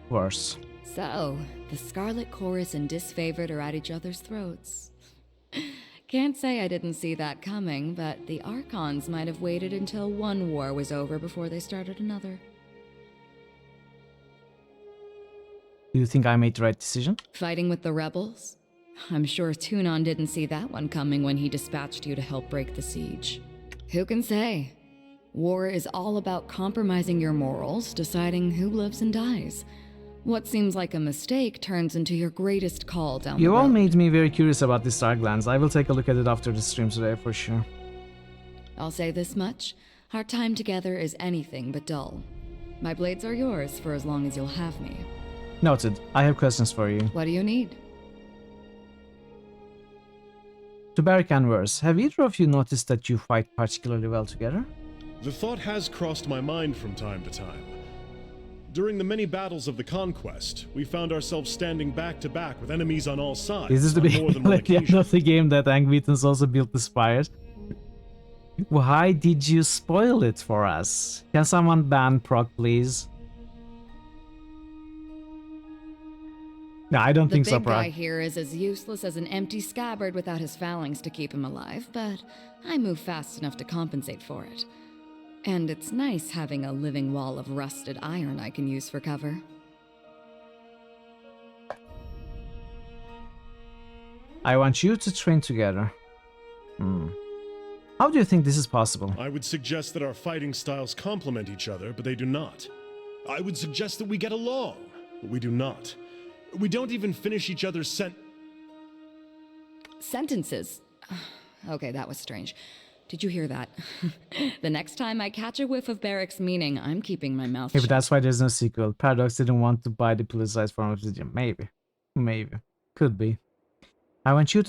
Verse. So, the Scarlet Chorus and Disfavored are at each other's throats. Can't say I didn't see that coming, but the Archons might have waited until one war was over before they started another. Do you think I made the right decision? Fighting with the rebels? I'm sure Tunon didn't see that one coming when he dispatched you to help break the siege. Who can say? War is all about compromising your morals, deciding who lives and dies. What seems like a mistake turns into your greatest call down the road. You all made me very curious about this Darklands. I will take a look at it after the stream today for sure. I'll say this much. Our time together is anything but dull. My blades are yours for as long as you'll have me. Noted. I have questions for you. What do you need? To Barrick and Verse, have either of you noticed that you fight particularly well together? The thought has crossed my mind from time to time. During the many battles of the Conquest, we found ourselves standing back to back with enemies on all sides. Is this the beginning of the game that Angbeatons also built the spires? Why did you spoil it for us? Can someone ban Proc, please? No, I don't think so, The big Proc. guy here is as useless as an empty scabbard without his phalanx to keep him alive, but I move fast enough to compensate for it. And it's nice having a living wall of rusted iron I can use for cover. I want you to train together. How do you think this is possible? I would suggest that our fighting styles complement each other, but they do not. I would suggest that we get along, but we do not. We don't even finish each other's sentences. Okay, that was strange. Did you hear that? The next time I catch a whiff of Barrick's meaning, I'm keeping my mouth Maybe shut. that's why there's no sequel. Paradox didn't want to buy the politicized form of Obsidian. Maybe. Maybe. Could be. I want you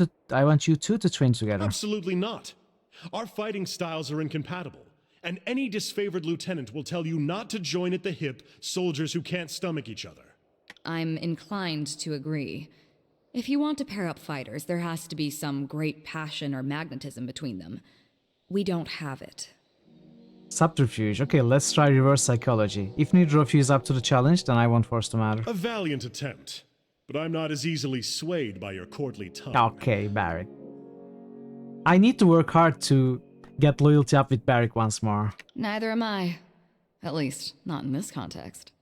two to train together. Absolutely not. Our fighting styles are incompatible, and any disfavored lieutenant will tell you not to join at the hip soldiers who can't stomach each other. I'm inclined to agree. If you want to pair up fighters, there has to be some great passion or magnetism between them. We don't have it. Subterfuge. Okay, let's try reverse psychology. If neither of you is up to the challenge, then I won't force the matter. A valiant attempt, but I'm not as easily swayed by your courtly tongue. Okay, Barrick. I need to work hard to get loyalty up with Barrick once more. Neither am I. At least, not in this context.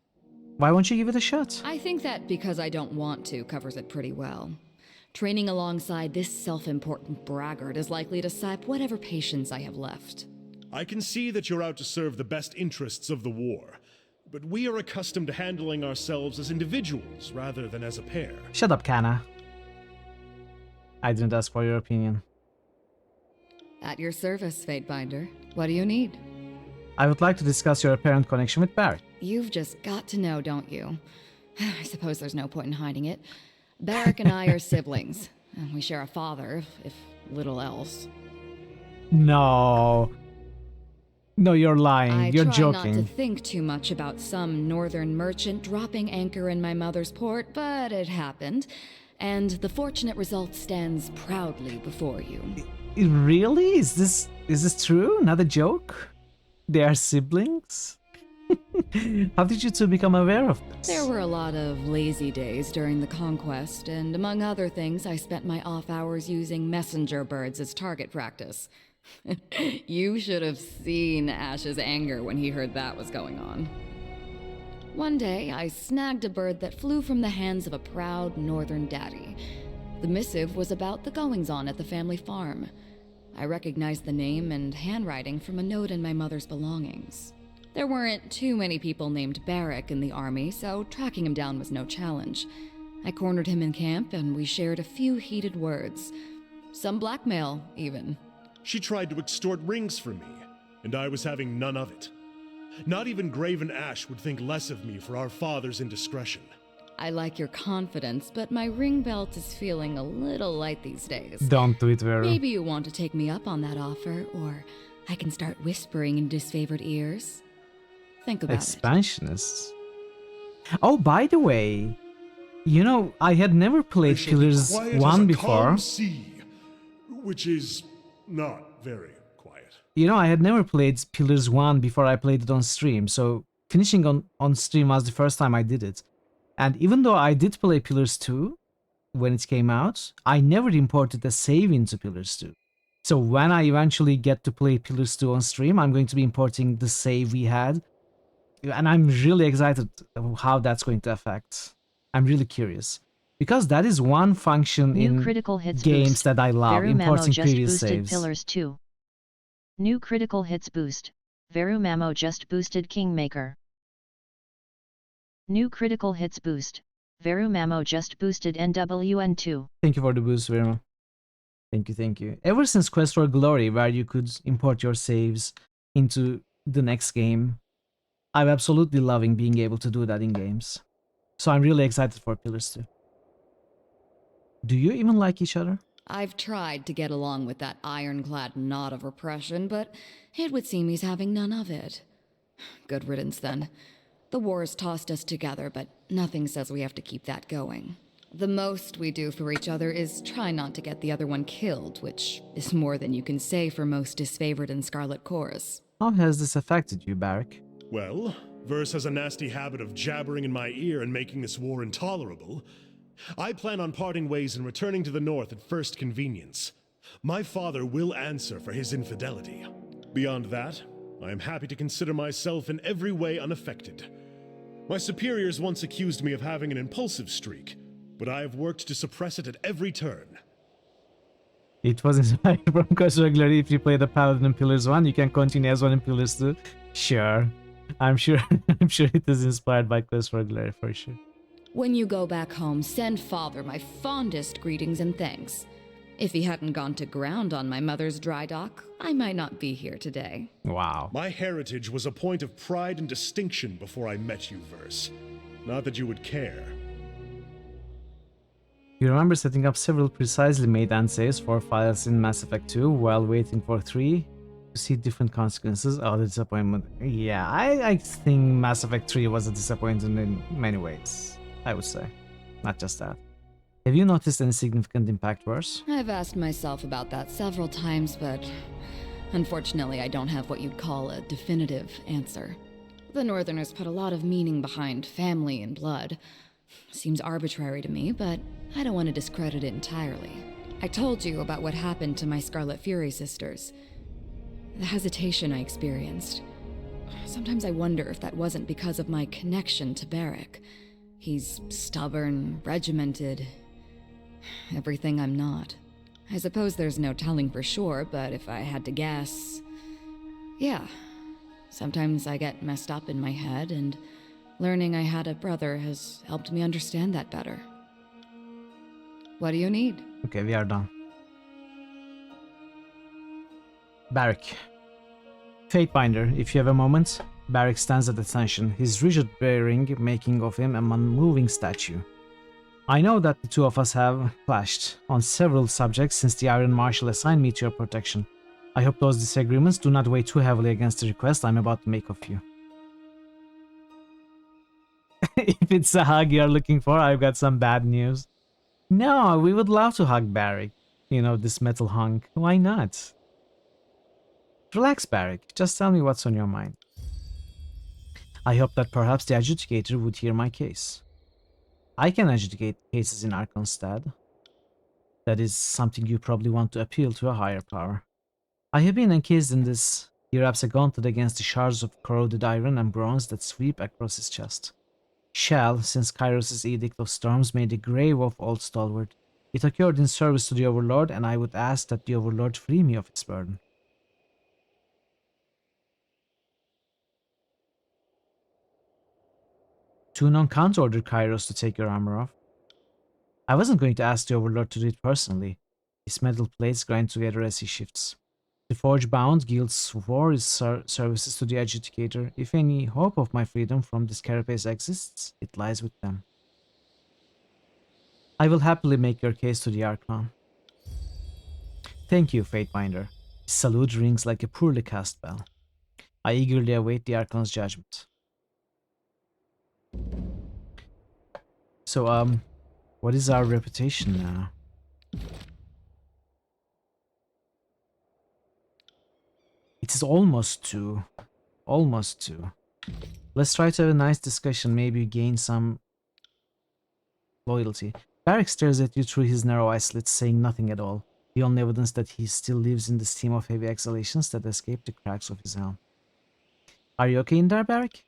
Why won't you give it a shot? I think that because I don't want to covers it pretty well. Training alongside this self-important braggart is likely to sap whatever patience I have left. I can see that you're out to serve the best interests of the war, but we are accustomed to handling ourselves as individuals rather than as a pair. Shut up, Kana. I didn't ask for your opinion. At your service, Fatebinder. What do you need? I would like to discuss your apparent connection with Barrick. You've just got to know, don't you? I suppose there's no point in hiding it. Barrick and I are siblings. And we share a father, if little else. No. No, you're lying. You're joking. I try not to think too much about some northern merchant dropping anchor in my mother's port, but it happened. And the fortunate result stands proudly before you. Really? Is this true? Not a joke? They are siblings? How did you two become aware of this? There were a lot of lazy days during the conquest, and among other things, I spent my off hours using messenger birds as target practice. You should have seen Ash's anger when he heard that was going on. One day, I snagged a bird that flew from the hands of a proud northern daddy. The missive was about the goings-on at the family farm. I recognized the name and handwriting from a note in my mother's belongings. There weren't too many people named Barrick in the army, so tracking him down was no challenge. I cornered him in camp, and we shared a few heated words. Some blackmail, even. She tried to extort rings from me, and I was having none of it. Not even Graven Ash would think less of me for our father's indiscretion. I like your confidence, but my ring belt is feeling a little light these days. Don't do it, Vera. Maybe you want to take me up on that offer, or I can start whispering in disfavored ears. Think about Expansionists. Oh, by the way, you know, I had never played Pillars 1 before. Sea, which is not very quiet. You know, I had never played Pillars 1 before I played it on stream, so finishing on stream was the first time I did it. And even though I did play Pillars 2 when it came out, I never imported a save into Pillars 2. So when I eventually get to play Pillars 2 on stream, I'm going to be importing the save we had. And I'm really excited how that's going to affect. I'm really curious. Because that is one function New in critical hits games boost. that I love, Veru importing Mamo just previous boosted saves. Pillars 2. New critical hits boost. Veru Mamo just boosted Kingmaker. New critical hits boost. Veru Mamo just boosted NWN2. Thank you for the boost, Verma. Thank you, thank you. Ever since Quest for Glory, where you could import your saves into the next game, I'm absolutely loving being able to do that in games. So I'm really excited for Pillars 2. Do you even like each other? I've tried to get along with that ironclad knot of repression, but it would seem he's having none of it. Good riddance, then. The war has tossed us together, but nothing says we have to keep that going. The most we do for each other is try not to get the other one killed, which is more than you can say for most disfavored and Scarlet Chorus. How has this affected you, Barak? Well, Verse has a nasty habit of jabbering in my ear and making this war intolerable. I plan on parting ways and returning to the north at first convenience. My father will answer for his infidelity. Beyond that, I am happy to consider myself in every way unaffected. My superiors once accused me of having an impulsive streak, but I have worked to suppress it at every turn. It was inspired from Quest for Glory. If you play the Paladin in Pillars 1, you can continue as one in Pillars 2. Sure. I'm sure it is inspired by Quest for Glory for sure. When you go back home, send Father my fondest greetings and thanks. If he hadn't gone to ground on my mother's dry dock, I might not be here today. Wow. My heritage was a point of pride and distinction before I met you, Verse. Not that you would care. You remember setting up several precisely made end saves for files in Mass Effect 2 while waiting for 3 to see different consequences. Oh, the disappointment. Yeah, I think Mass Effect 3 was a disappointment in many ways, I would say. Not just that. Have you noticed any significant impact, Verse? I've asked myself about that several times, but unfortunately I don't have what you'd call a definitive answer. The Northerners put a lot of meaning behind family and blood. Seems arbitrary to me, but I don't want to discredit it entirely. I told you about what happened to my Scarlet Fury sisters. The hesitation I experienced. Sometimes I wonder if that wasn't because of my connection to Barak. He's stubborn, regimented, everything I'm not. I suppose there's no telling for sure, but if I had to guess... Yeah. Sometimes I get messed up in my head, and learning I had a brother has helped me understand that better. What do you need? Okay, we are done. Barak. Fatebinder, if you have a moment. Barak stands at attention, his rigid bearing making of him a moving statue. I know that the two of us have clashed on several subjects since the Iron Marshal assigned me to your protection. I hope those disagreements do not weigh too heavily against the request I'm about to make of you. If it's a hug you're looking for, I've got some bad news. No, we would love to hug Barak. You know, this metal hunk. Why not? Relax, Barak. Just tell me what's on your mind. I hope that perhaps the adjudicator would hear my case. I can adjudicate cases in Arkonstad. That is something you probably want to appeal to a higher power. I have been encased in this. He wraps a gauntlet against the shards of corroded iron and bronze that sweep across his chest. Shall, since Kairos' Edict of Storms made a grave of Old Stalwart, it occurred in service to the Overlord, and I would ask that the Overlord free me of its burden. Tunon can't order Kairos to take your armor off. I wasn't going to ask the Overlord to do it personally. His metal plates grind together as he shifts. The Forge-bound guild swore his services to the Adjudicator. If any hope of my freedom from this carapace exists, it lies with them. I will happily make your case to the Archon. Thank you, Fatebinder. His salute rings like a poorly cast bell. I eagerly await the Archon's judgment. So, what is our reputation now? It is almost 2. Almost 2. Let's try to have a nice discussion, maybe gain some loyalty. Barak stares at you through his narrow eye slits, saying nothing at all. The only evidence that he still lives in the steam of heavy exhalations that escape the cracks of his helm. Are you okay in there, Barak?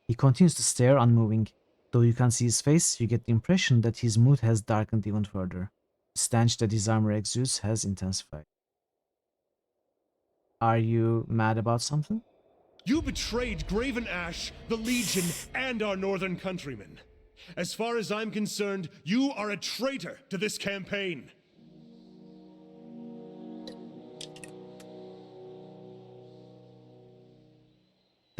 He continues to stare, unmoving. Though you can't see his face, you get the impression that his mood has darkened even further. The stench that his armor exudes has intensified. Are you mad about something? You betrayed Graven Ash, the Legion, and our northern countrymen. As far as I'm concerned, you are a traitor to this campaign.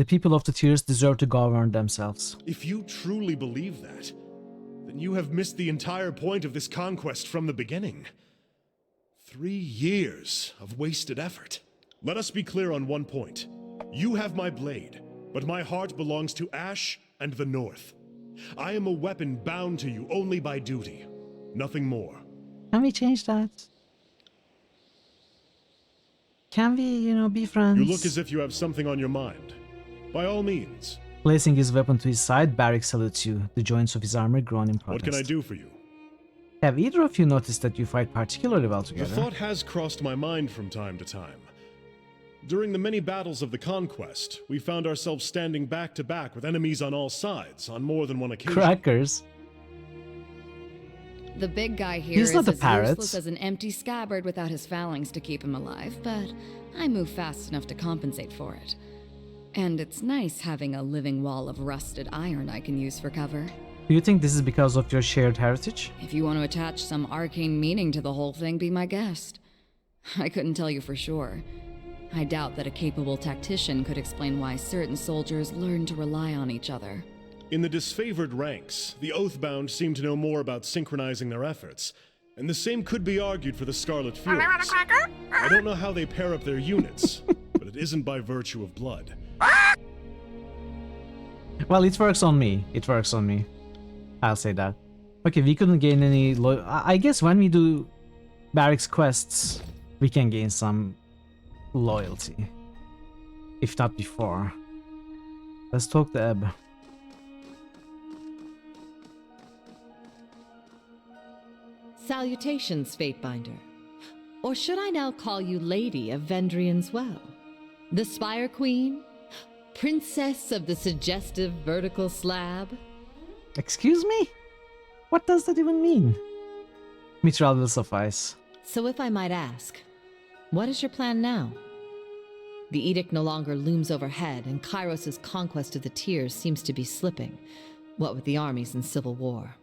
The people of the Tears deserve to govern themselves. If you truly believe that, then you have missed the entire point of this conquest from the beginning. 3 years of wasted effort. Let us be clear on one point. You have my blade, but my heart belongs to Ash and the North. I am a weapon bound to you only by duty. Nothing more. Can we change that? Can we, you know, be friends? You look as if you have something on your mind. By all means. Placing his weapon to his side, Barrick salutes you, the joints of his armor grown in protest. What can I do for you? Have either of you noticed that you fight particularly well together? The thought has crossed my mind from time to time. During the many battles of the conquest, we found ourselves standing back to back with enemies on all sides on more than one occasion. Crackers. The big guy here He's is not a as parrot. useless as an empty scabbard without his phalanx to keep him alive, but I move fast enough to compensate for it. And it's nice having a living wall of rusted iron I can use for cover. Do you think this is because of your shared heritage? If you want to attach some arcane meaning to the whole thing, be my guest. I couldn't tell you for sure. I doubt that a capable tactician could explain why certain soldiers learn to rely on each other. In the disfavored ranks, the Oathbound seem to know more about synchronizing their efforts, and the same could be argued for the Scarlet Furies. I don't know how they pair up their units, but it isn't by virtue of blood. Well, it works on me. It works on me. I'll say that. Okay, we couldn't gain any... I guess when we do Barrick's quests, we can gain some loyalty. If not before. Let's talk to Ebb. Salutations, Fatebinder. Or should I now call you Lady of Vendrian's Well? The Spire Queen? Princess of the suggestive vertical slab? Excuse me? What does that even mean? Mithril will suffice. So if I might ask, what is your plan now? The edict no longer looms overhead, and Kairos' conquest of the Tears seems to be slipping, what with the armies in civil war.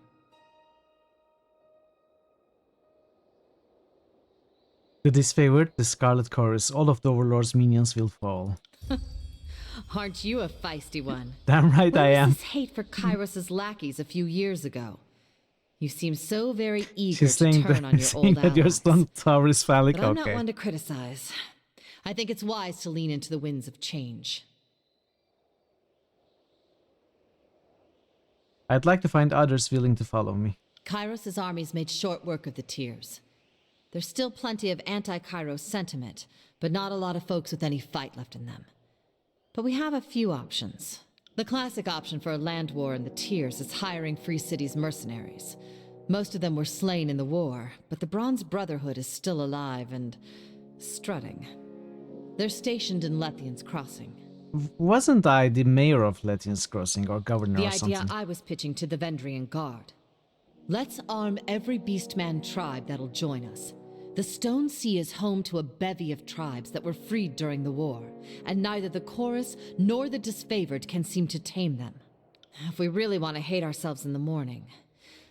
The disfavored, the Scarlet Chorus, all of the Overlord's minions will fall. Aren't you a feisty one? Damn right I am. What was this hate for Kairos' lackeys a few years ago? You seem so very eager She's to saying turn on your saying old that your allies. stone tower is phallic. But I'm not Okay. one to criticize. I think it's wise to lean into the winds of change. I'd like to find others willing to follow me. Kairos' armies made short work of the Tears. There's still plenty of anti-Kairos sentiment, but not a lot of folks with any fight left in them. But we have a few options. The classic option for a land war in the Tears is hiring Free City's mercenaries. Most of them were slain in the war, but the Bronze Brotherhood is still alive and strutting. They're stationed in Lethian's Crossing. Wasn't I the mayor of Lethian's Crossing or governor The or something? idea I was pitching to the Vendrian Guard. Let's arm every Beastman tribe that'll join us. The Stone Sea is home to a bevy of tribes that were freed during the war, and neither the Chorus nor the Disfavored can seem to tame them. If we really want to hate ourselves in the morning.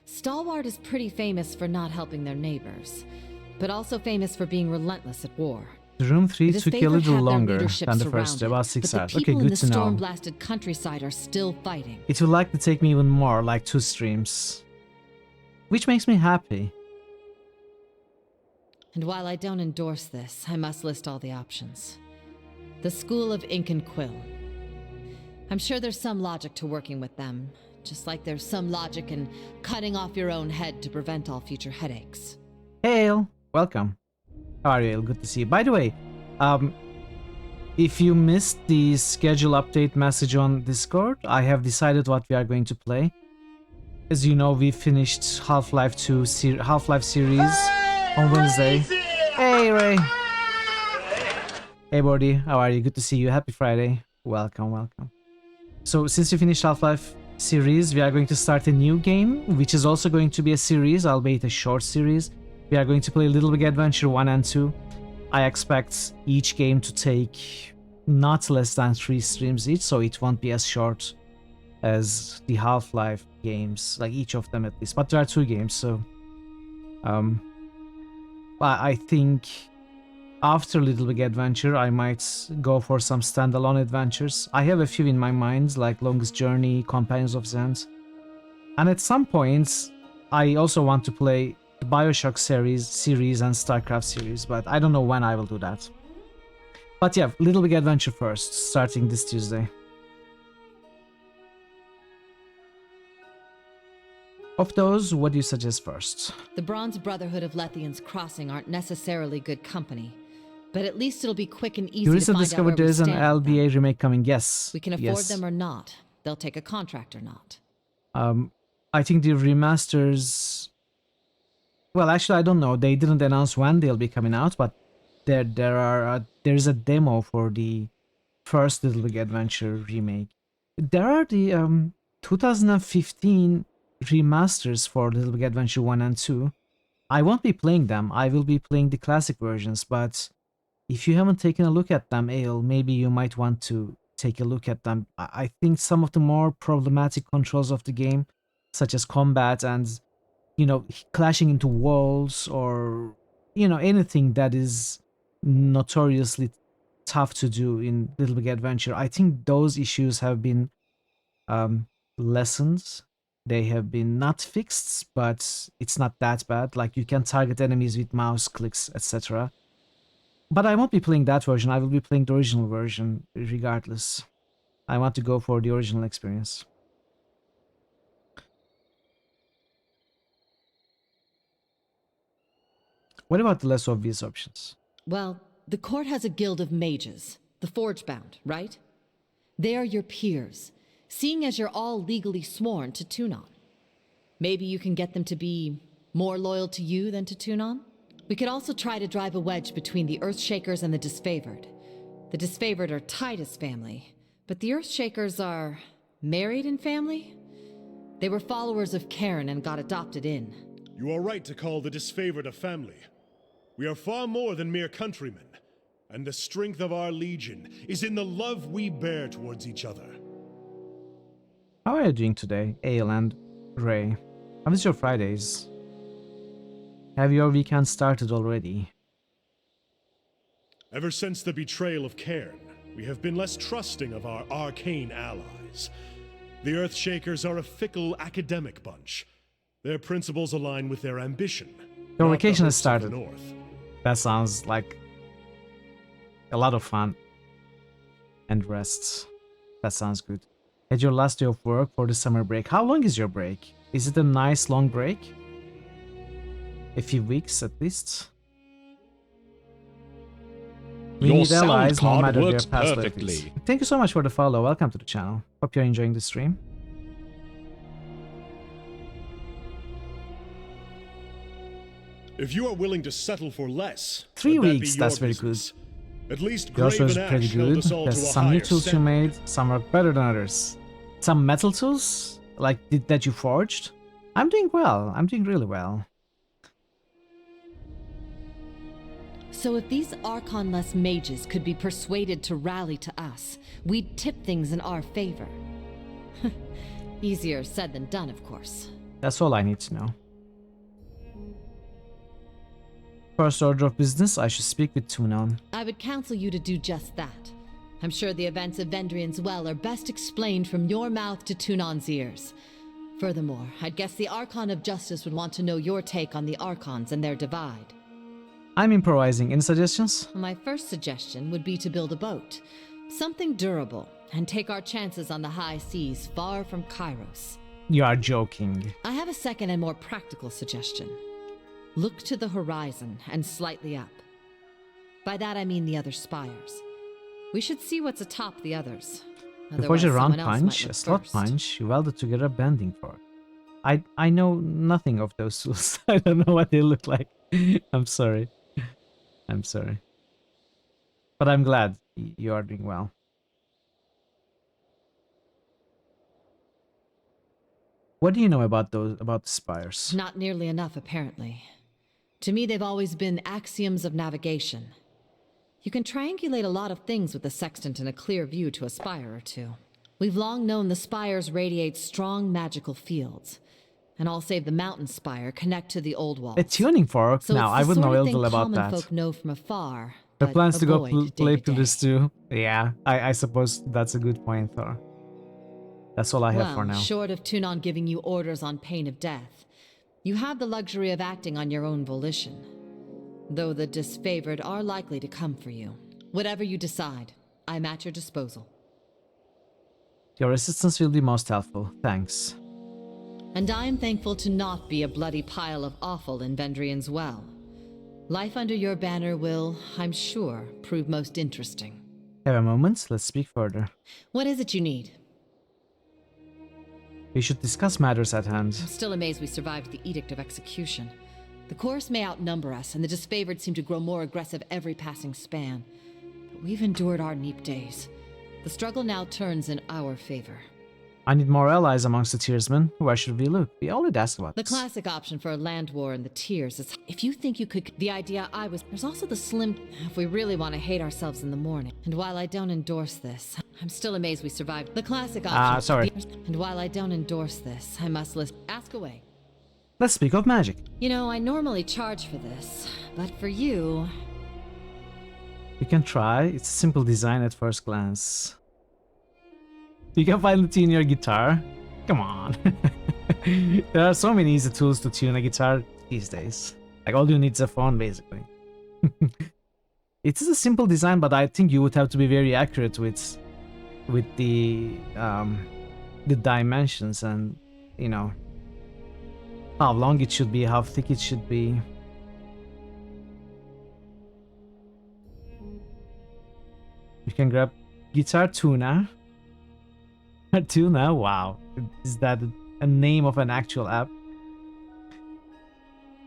Stalwart is pretty famous for not helping their neighbors, but also famous for being relentless at war. The room 3 The took a Disfavored little have their longer leadership than the first, surrounded, about 6 but hours. the Okay, people in good the to know. storm-blasted countryside are still fighting. It will likely take me even more, like 2 streams. Which makes me happy. And while I don't endorse this, I must list all the options. The School of Ink and Quill. I'm sure there's some logic to working with them, just like there's some logic in cutting off your own head to prevent all future headaches. Hey, Ale. Welcome. How are you, Ale? Good to see you. By the way, if you missed the schedule update message on Discord, I have decided what we are going to play. As you know, we finished Half-Life 2 Half-Life series on Wednesday. Hey, Ray. Hey, Bordy. How are you? Good to see you. Happy Friday. Welcome, welcome. So, since we finished Half-Life series, we are going to start a new game, which is also going to be a series, albeit a short series. We are going to play Little Big Adventure 1 and 2. I expect each game to take not less than 3 streams each, so it won't be as short as the Half-Life games, like each of them at least. But there are 2 games, so I think after Little Big Adventure, I might go for some standalone adventures. I have a few in my mind, like Longest Journey, Companions of Zend. And at some points, I also want to play the Bioshock series and StarCraft series, but I don't know when I will do that. But yeah, Little Big Adventure first, starting this Tuesday. Of those, what do you suggest first? The Bronze Brotherhood of Lethian's Crossing aren't necessarily good company, but at least it'll be quick and easy to Eureka find out discovered where we there's an stand with them. LBA remake coming. Yes. We can afford yes. them or not. They'll take a contract or not. I think the remasters... Well, actually, I don't know. They didn't announce when they'll be coming out, but there's a demo for the first Little Big Adventure remake. There are the 2015 remasters for Little Big Adventure 1 and 2. I won't be playing them. I will be playing the classic versions, but if you haven't taken a look at them, Ale, maybe you might want to take a look at them. I think some of the more problematic controls of the game, such as combat and, you know, clashing into walls or, you know, anything that is notoriously tough to do in Little Big Adventure, I think those issues have been lessened. They have been not fixed, but it's not that bad. Like, you can target enemies with mouse clicks, etc. But I won't be playing that version. I will be playing the original version regardless. I want to go for the original experience. What about the less obvious options? Well, the court has a guild of mages, the Forgebound, right? They are your peers, seeing as you're all legally sworn to Tunon. Maybe you can get them to be more loyal to you than to Tunon? We could also try to drive a wedge between the Earthshakers and the Disfavored. The Disfavored are Titus family, but the Earthshakers are married in family? They were followers of Cairn and got adopted in. You are right to call the Disfavored a family. We are far more than mere countrymen, and the strength of our legion is in the love we bear towards each other. How are you doing today, Ale and Ray? How was your Fridays? Have your weekend started already? Ever since the betrayal of Cairn, we have been less trusting of our arcane allies. The Earthshakers are a fickle academic bunch. Their principles align with their ambition. Your vacation has started. That sounds like a lot of fun. And rest. That sounds good. Had your last day of work for the summer break. How long is your break? Is it a nice long break? A few weeks at least? We need allies no matter their past lives. Thank you so much for the follow. Welcome to the channel. Hope you're enjoying the stream. If you are willing to settle for less, 3 weeks, that's very good. At least Yours was pretty good. There's some new tools you made, some are better than others. Some metal tools, like that you forged. I'm doing well. I'm doing really well. So if these Archon-less mages could be persuaded to rally to us, we'd tip things in our favor. Easier said than done, of course. That's all I need to know. First order of business, I should speak with Tunon. I would counsel you to do just that. I'm sure the events of Vendrian's Well are best explained from your mouth to Tunon's ears. Furthermore, I'd guess the Archon of Justice would want to know your take on the Archons and their divide. I'm improvising. Any suggestions? My first suggestion would be to build a boat. Something durable, and take our chances on the high seas far from Kairos. You are joking. I have a second and more practical suggestion. Look to the horizon and slightly up. By that I mean the other spires. We should see what's atop the others. You forge a round punch, a slot punch, you welded together a bending fork. I know nothing of those tools. I don't know what they look like. I'm sorry. I'm sorry. But I'm glad you are doing well. What do you know about the spires? Not nearly enough, apparently. To me, they've always been axioms of navigation. You can triangulate a lot of things with the sextant and a clear view to a spire or two. We've long known the spires radiate strong magical fields, and all save the mountain spire connect to the old walls. A tuning fork? So now, I would know a little about that. Common folk know from afar, The but plans to go avoid play day-to-day. Pillars too. Yeah, I suppose that's a good point, Thor. That's all I have for Well, now. short of Tunon giving you orders on pain of death, you have the luxury of acting on your own volition. Though the disfavored are likely to come for you. Whatever you decide, I'm at your disposal. Your assistance will be most helpful. Thanks. And I am thankful to not be a bloody pile of offal in Vendrian's well. Life under your banner will, I'm sure, prove most interesting. Have a moment, let's speak further. What is it you need? We should discuss matters at hand. I'm still amazed we survived the Edict of Execution. The Chorus may outnumber us, and the disfavored seem to grow more aggressive every passing span. But we've endured our neap days. The struggle now turns in our favor. I need more allies amongst the Tearsmen. Where should we look? We already asked about The this. classic option for a land war in the Tears is if you think you could. The idea I was. There's also the slim. If we really want to hate ourselves in the morning. And while I don't endorse this, I'm still amazed we survived. The classic option. Sorry. And while I don't endorse this, I must list. Ask away. Let's speak of magic. You know, I normally charge for this, but for you. You can try. It's a simple design at first glance. You can finally tune your guitar. Come on. There are so many easy tools to tune a guitar these days. Like all you need is a phone, basically. It is a simple design, but I think you would have to be very accurate with the dimensions and, you know, how long it should be, how thick it should be. You can grab Guitar Tuna. Tuna? Wow. Is that a name of an actual app?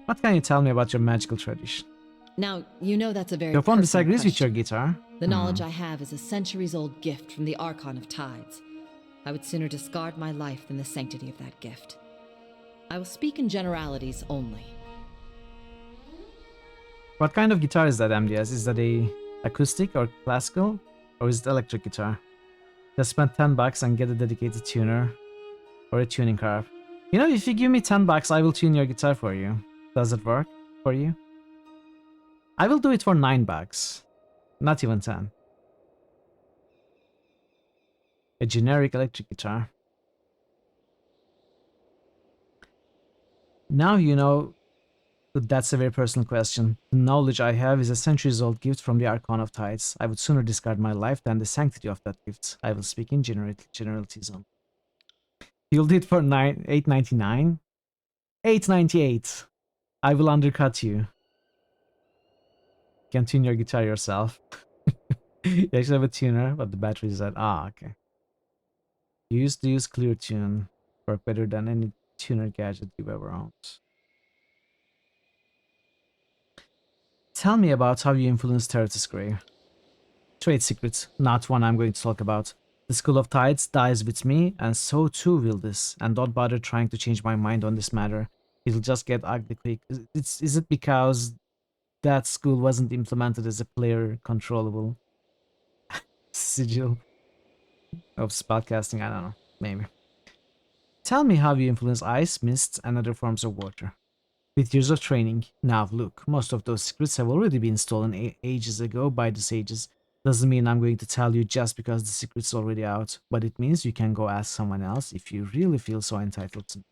What can you tell me about your magical tradition? Now, you know that's a very Your phone personal disagrees with your question. guitar. The knowledge I have is a centuries-old gift from the Archon of Tides. I would sooner discard my life than the sanctity of that gift. I will speak in generalities only. What kind of guitar is that, MDS? Is that a acoustic or classical? Or is it electric guitar? Just spend $10 and get a dedicated tuner or a tuning carb. You know, if you give me $10, I will tune your guitar for you. Does it work for you? I will do it for $9. Not even 10. A generic electric guitar. Now you know that's a very personal question. The knowledge I have is a centuries-old gift from the Archon of Tides. I would sooner discard my life than the sanctity of that gift. I will speak in generalities only. You'll do it for $8.99? $8.98. I will undercut you. You can tune your guitar yourself. You actually have a tuner, but the battery is at... Ah, okay. You used to use ClearTune. Work better than any tuner gadget you've ever owned. Tell me about how you influenced Terratus Grey. Trade secret, not one I'm going to talk about. The School of Tides dies with me, and so too will this. And don't bother trying to change my mind on this matter. It'll just get ugly quick. Is it because that school wasn't implemented as a player-controllable sigil of spellcasting? I don't know. Maybe. Tell me how you influence ice, mists, and other forms of water. With years of training, now look, most of those secrets have already been stolen ages ago by the sages. Doesn't mean I'm going to tell you just because the secret's already out, but it means you can go ask someone else if you really feel so entitled to.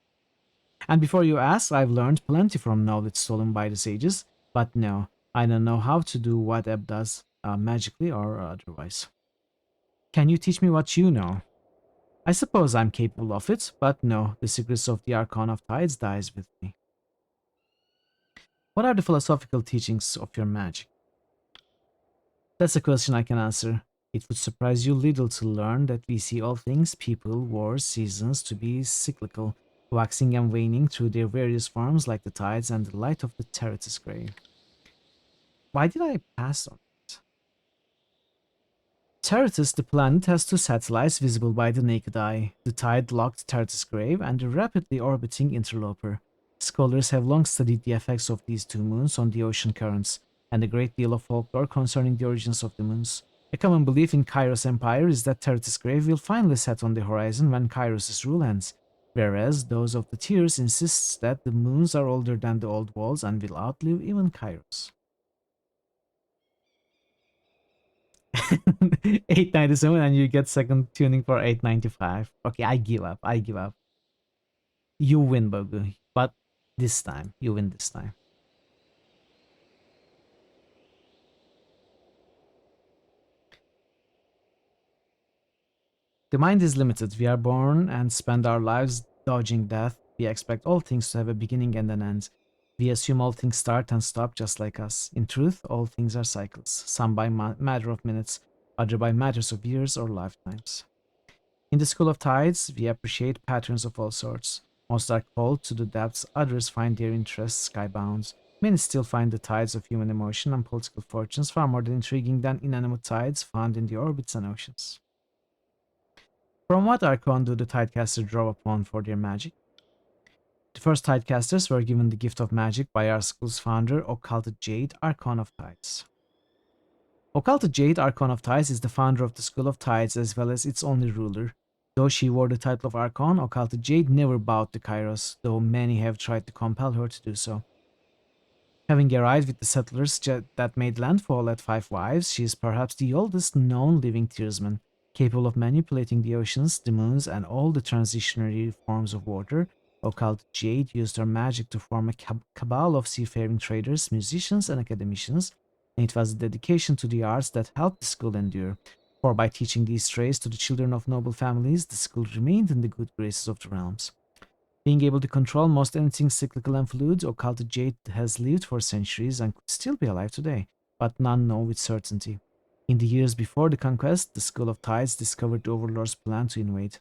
And before you ask, I've learned plenty from knowledge stolen by the sages, but no, I don't know how to do what Ebb does, magically or otherwise. Can you teach me what you know? I suppose I'm capable of it, but no, the secrets of the Archon of Tides dies with me. What are the philosophical teachings of your magic? That's a question I can answer. It would surprise you little to learn that we see all things, people, wars, seasons to be cyclical, waxing and waning through their various forms like the tides and the light of the Terratus Grey. Why did I pass on it? Terratus, the planet, has two satellites visible by the naked eye, the tide-locked Terratus Grey and the rapidly orbiting Interloper. Scholars have long studied the effects of these two moons on the ocean currents, and a great deal of folklore concerning the origins of the moons. A common belief in Kairos Empire is that Terratus Grey will finally set on the horizon when Kairos' rule ends, whereas those of the Tears insists that the moons are older than the old worlds and will outlive even Kairos. 897 and you get second tuning for 895. Okay, I give up. I give up. You win, Bogu. But this time, you win this time. The mind is limited. We are born and spend our lives dodging death. We expect all things to have a beginning and an end. We assume all things start and stop just like us. In truth, all things are cycles, some by matter of minutes, other by matters of years or lifetimes. In the school of tides, we appreciate patterns of all sorts. Most are called to the depths, others find their interests skybound. Many still find the tides of human emotion and political fortunes far more intriguing than inanimate tides found in the orbits and oceans. From what archon do the Tidecasters draw upon for their magic? The first Tidecasters were given the gift of magic by our school's founder, Occulted Jade, Archon of Tides. Occulted Jade, Archon of Tides, is the founder of the School of Tides as well as its only ruler. Though she wore the title of Archon, Occulted Jade never bowed to Kairos, though many have tried to compel her to do so. Having arrived with the settlers that made landfall at Five Wives, she is perhaps the oldest known living tearsman. Capable of manipulating the oceans, the moons, and all the transitionary forms of water, Occulted Jade used her magic to form a cabal of seafaring traders, musicians, and academicians, and it was the dedication to the arts that helped the school endure. For by teaching these trades to the children of noble families, the school remained in the good graces of the realms. Being able to control most anything cyclical and fluid, Occulted Jade has lived for centuries and could still be alive today, but none know with certainty. In the years before the conquest, the School of Tides discovered the Overlord's plan to invade.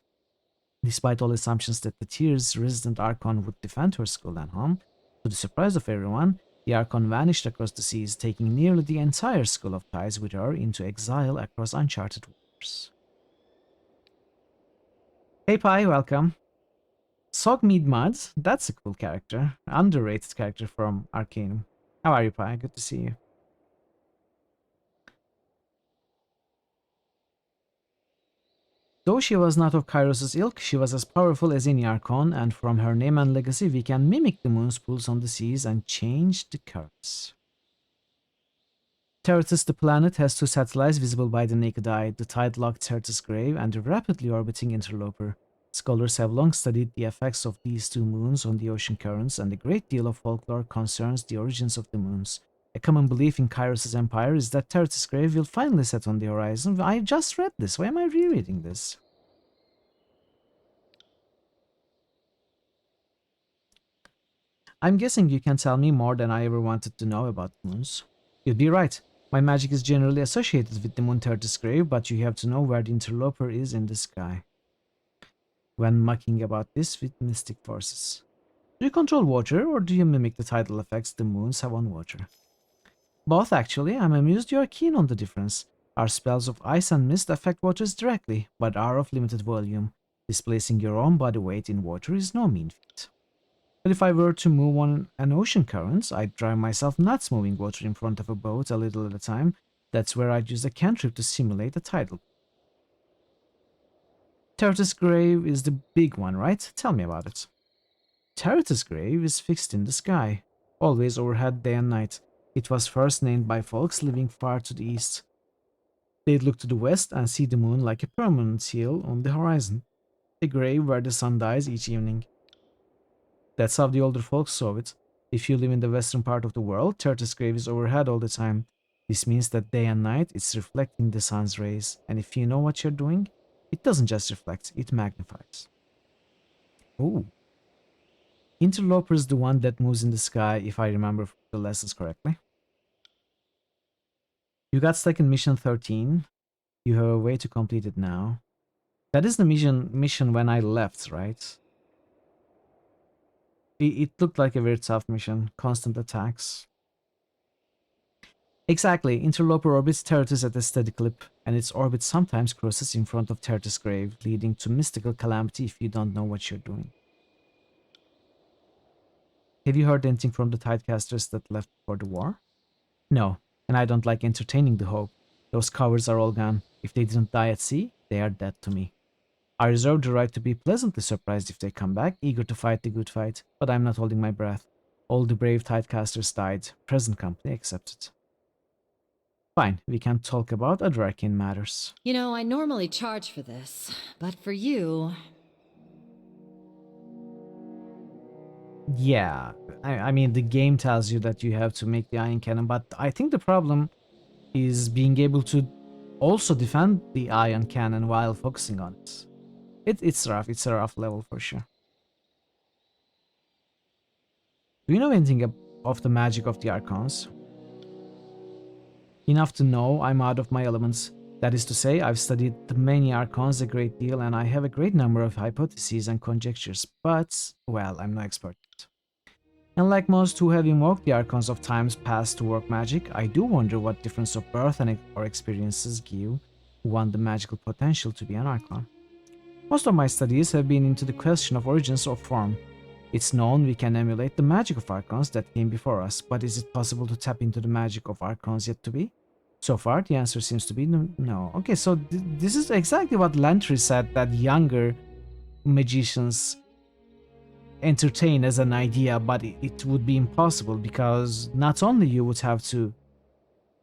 Despite all assumptions that the Tears' resident Archon would defend her school and home, to the surprise of everyone, the Archon vanished across the seas, taking nearly the entire School of Tides with her into exile across uncharted waters. Hey Pi, welcome. Sogmead Mud, that's a cool character. Underrated character from Arcanum. How are you, Pi? Good to see you. Though she was not of Kairos' ilk, she was as powerful as any Archon, and from her name and legacy we can mimic the moon's pulse on the seas and change the currents. Terratus the planet has two satellites visible by the naked eye, the tide-locked Terratus Grave and the rapidly orbiting Interloper. Scholars have long studied the effects of these two moons on the ocean currents, and a great deal of folklore concerns the origins of the moons. A common belief in Kairos' empire is that Terratus Grave will finally set on the horizon. I just read this. Why am I rereading this? I'm guessing you can tell me more than I ever wanted to know about moons. You'd be right. My magic is generally associated with the moon Terratus Grave, but you have to know where the interloper is in the sky. When mucking about this with mystic forces. Do you control water, or do you mimic the tidal effects the moons have on water? Both, actually. I'm amused you are keen on the difference. Our spells of ice and mist affect waters directly, but are of limited volume. Displacing your own body weight in water is no mean feat. But if I were to move on an ocean current, I'd drive myself nuts moving water in front of a boat a little at a time. That's where I'd use a cantrip to simulate a tidal. Terratus Grave is the big one, right? Tell me about it. Terratus Grave is fixed in the sky, always overhead day and night. It was first named by folks living far to the east. They'd look to the west and see the moon like a permanent seal on the horizon, a grave where the sun dies each evening. That's how the older folks saw it. If you live in the western part of the world, Terratus Grave is overhead all the time. This means that day and night it's reflecting the sun's rays, and if you know what you're doing, it doesn't just reflect, it magnifies. Ooh. Interloper is the one that moves in the sky, if I remember the lessons correctly. You got stuck in mission 13. You have a way to complete it now. That is the mission when I left, right? It looked like a very tough mission. Constant attacks. Exactly. Interloper orbits Terratus at a steady clip, and its orbit sometimes crosses in front of Terratus Grave, leading to mystical calamity if you don't know what you're doing. Have you heard anything from the Tidecasters that left before the war? No, and I don't like entertaining the hope. Those cowards are all gone. If they didn't die at sea, they are dead to me. I reserve the right to be pleasantly surprised if they come back, eager to fight the good fight, but I'm not holding my breath. All the brave Tidecasters died, present company excepted. Fine, we can talk about other arcane matters. You know, I normally charge for this, but for you... Yeah, I mean, the game tells you that you have to make the iron cannon, but I think the problem is being able to also defend the iron cannon while focusing on it. It's rough, it's a rough level for sure. Do you know anything of the magic of the Archons? Enough to know I'm out of my elements. That is to say, I've studied the many Archons a great deal and I have a great number of hypotheses and conjectures, but, well, I'm no expert. And like most who have invoked the Archons of times past to work magic, I do wonder what difference of birth or experiences give one the magical potential to be an Archon. Most of my studies have been into the question of origins of form. It's known we can emulate the magic of Archons that came before us, but is it possible to tap into the magic of Archons yet to be? So far, the answer seems to be no. Okay, so this is exactly what Lantry said, that younger magicians entertain as an idea, but it would be impossible because not only you would have to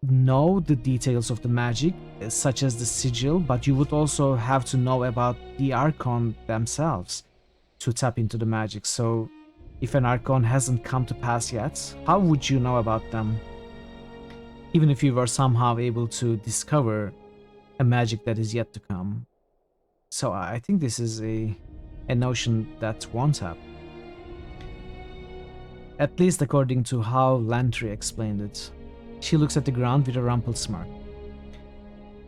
know the details of the magic, such as the sigil, but you would also have to know about the Archon themselves to tap into the magic. So if an Archon hasn't come to pass yet, how would you know about them? Even if you were somehow able to discover a magic that is yet to come. So I think this is a notion that won't happen. At least according to how Lantry explained it. She looks at the ground with a rumpled smirk.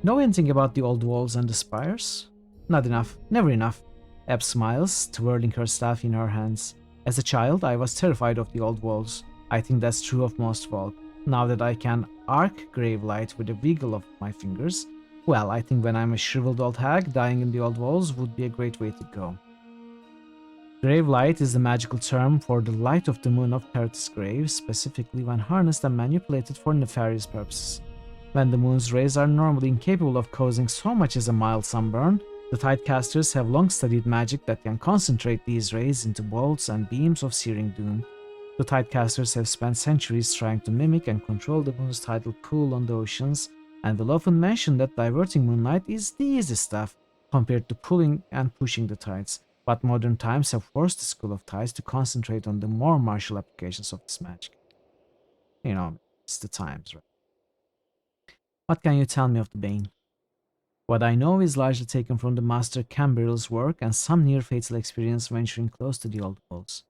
Know anything about the old walls and the spires? Not enough, never enough. Ebb smiles, twirling her staff in her hands. As a child, I was terrified of the old walls. I think that's true of most folk. Now that I can arc grave light with a wiggle of my fingers, well, I think when I'm a shriveled old hag, dying in the old walls would be a great way to go. Grave light is the magical term for the light of the moon of Perth's grave, specifically when harnessed and manipulated for nefarious purposes. When the moon's rays are normally incapable of causing so much as a mild sunburn, the Tidecasters have long studied magic that can concentrate these rays into bolts and beams of searing doom. The Tidecasters have spent centuries trying to mimic and control the moon's tidal pool on the oceans, and will often mention that diverting moonlight is the easy stuff compared to pulling and pushing the tides. But modern times have forced the School of Tides to concentrate on the more martial applications of this magic. You know, it's the times, right? What can you tell me of the Bane? What I know is largely taken from the Master Cambryl's work and some near-fatal experience venturing close to the old walls.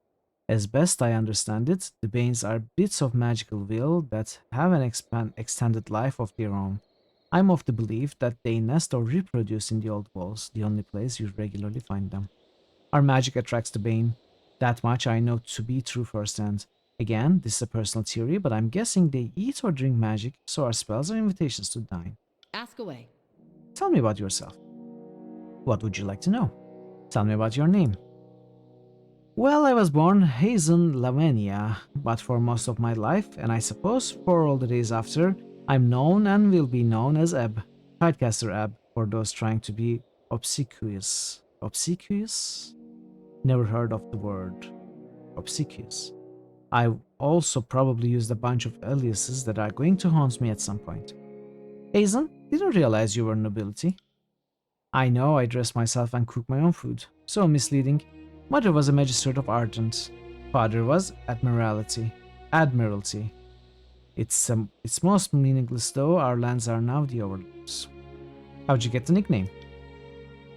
As best I understand it, the Banes are bits of magical will that have an extended life of their own. I'm of the belief that they nest or reproduce in the old walls, the only place you regularly find them. Our magic attracts the Bane. That much I know to be true firsthand. Again, this is a personal theory, but I'm guessing they eat or drink magic, so our spells are invitations to dine. Ask away. Tell me about yourself. What would you like to know? Tell me about your name. Well, I was born Hazen Lavinia, but for most of my life, and I suppose for all the days after, I'm known and will be known as Ebb. Tidecaster Ebb, for those trying to be obsequious. Obsequious? Never heard of the word. Obsequious. I also probably used a bunch of aliases that are going to haunt me at some point. Hazen, didn't realize you were nobility. I know I dress myself and cook my own food. So misleading. Mother was a magistrate of Ardent. Father was Admiralty. It's most meaningless though, our lands are now the overlords. How'd you get the nickname?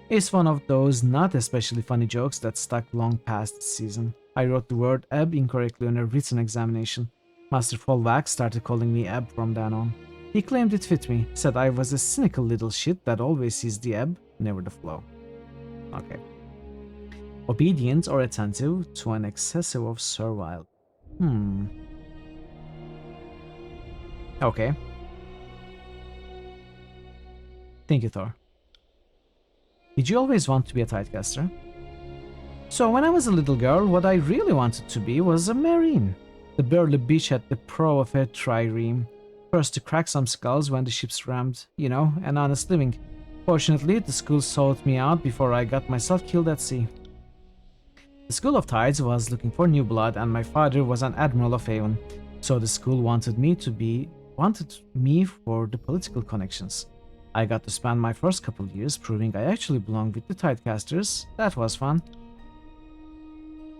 It's one of those not especially funny jokes that stuck long past the season. I wrote the word Ebb incorrectly on a written examination. Master Folvax started calling me Ebb from then on. He claimed it fit me, said I was a cynical little shit that always sees the ebb, never the flow. Okay. Obedient or attentive to an excessive of servile. Okay. Thank you, Thor. Did you always want to be a Tidecaster? So when I was a little girl, what I really wanted to be was a marine. The burly bitch at the prow of a trireme. First to crack some skulls when the ships rammed, you know, an honest living. Fortunately, the school sought me out before I got myself killed at sea. The School of Tides was looking for new blood and my father was an Admiral of Avon, so the school wanted me to be wanted me for the political connections. I got to spend my first couple years proving I actually belonged with the Tidecasters. That was fun.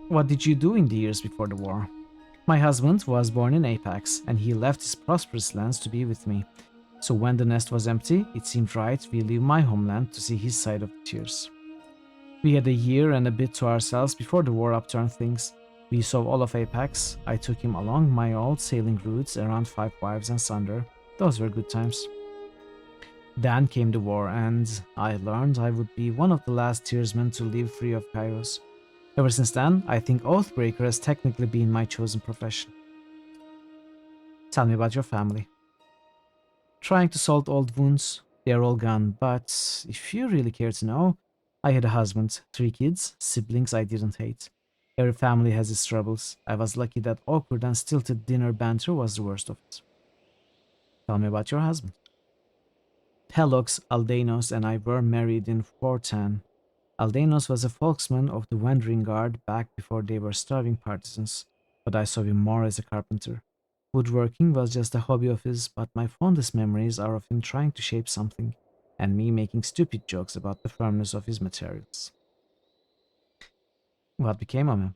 What did you do in the years before the war? My husband was born in Apex, and he left his prosperous lands to be with me. So when the nest was empty, it seemed right we leave my homeland to see his side of the tears. We had a year and a bit to ourselves before the war upturned things. We saw all of Apex. I took him along my old sailing routes around Five Wives and Sunder. Those were good times. Then came the war, and I learned I would be one of the last tearsmen to live free of Kairos. Ever since then, I think Oathbreaker has technically been my chosen profession. Tell me about your family. Trying to salt old wounds, they are all gone, but if you really care to know, I had a husband, 3 kids, siblings I didn't hate. Every family has its troubles. I was lucky that awkward and stilted dinner banter was the worst of it. Tell me about your husband. Pelox, Aldenos, and I were married in 410. Aldenos was a folksman of the Wandering Guard back before they were starving partisans, but I saw him more as a carpenter. Woodworking was just a hobby of his, but my fondest memories are of him trying to shape something, and me making stupid jokes about the firmness of his materials. What became of him?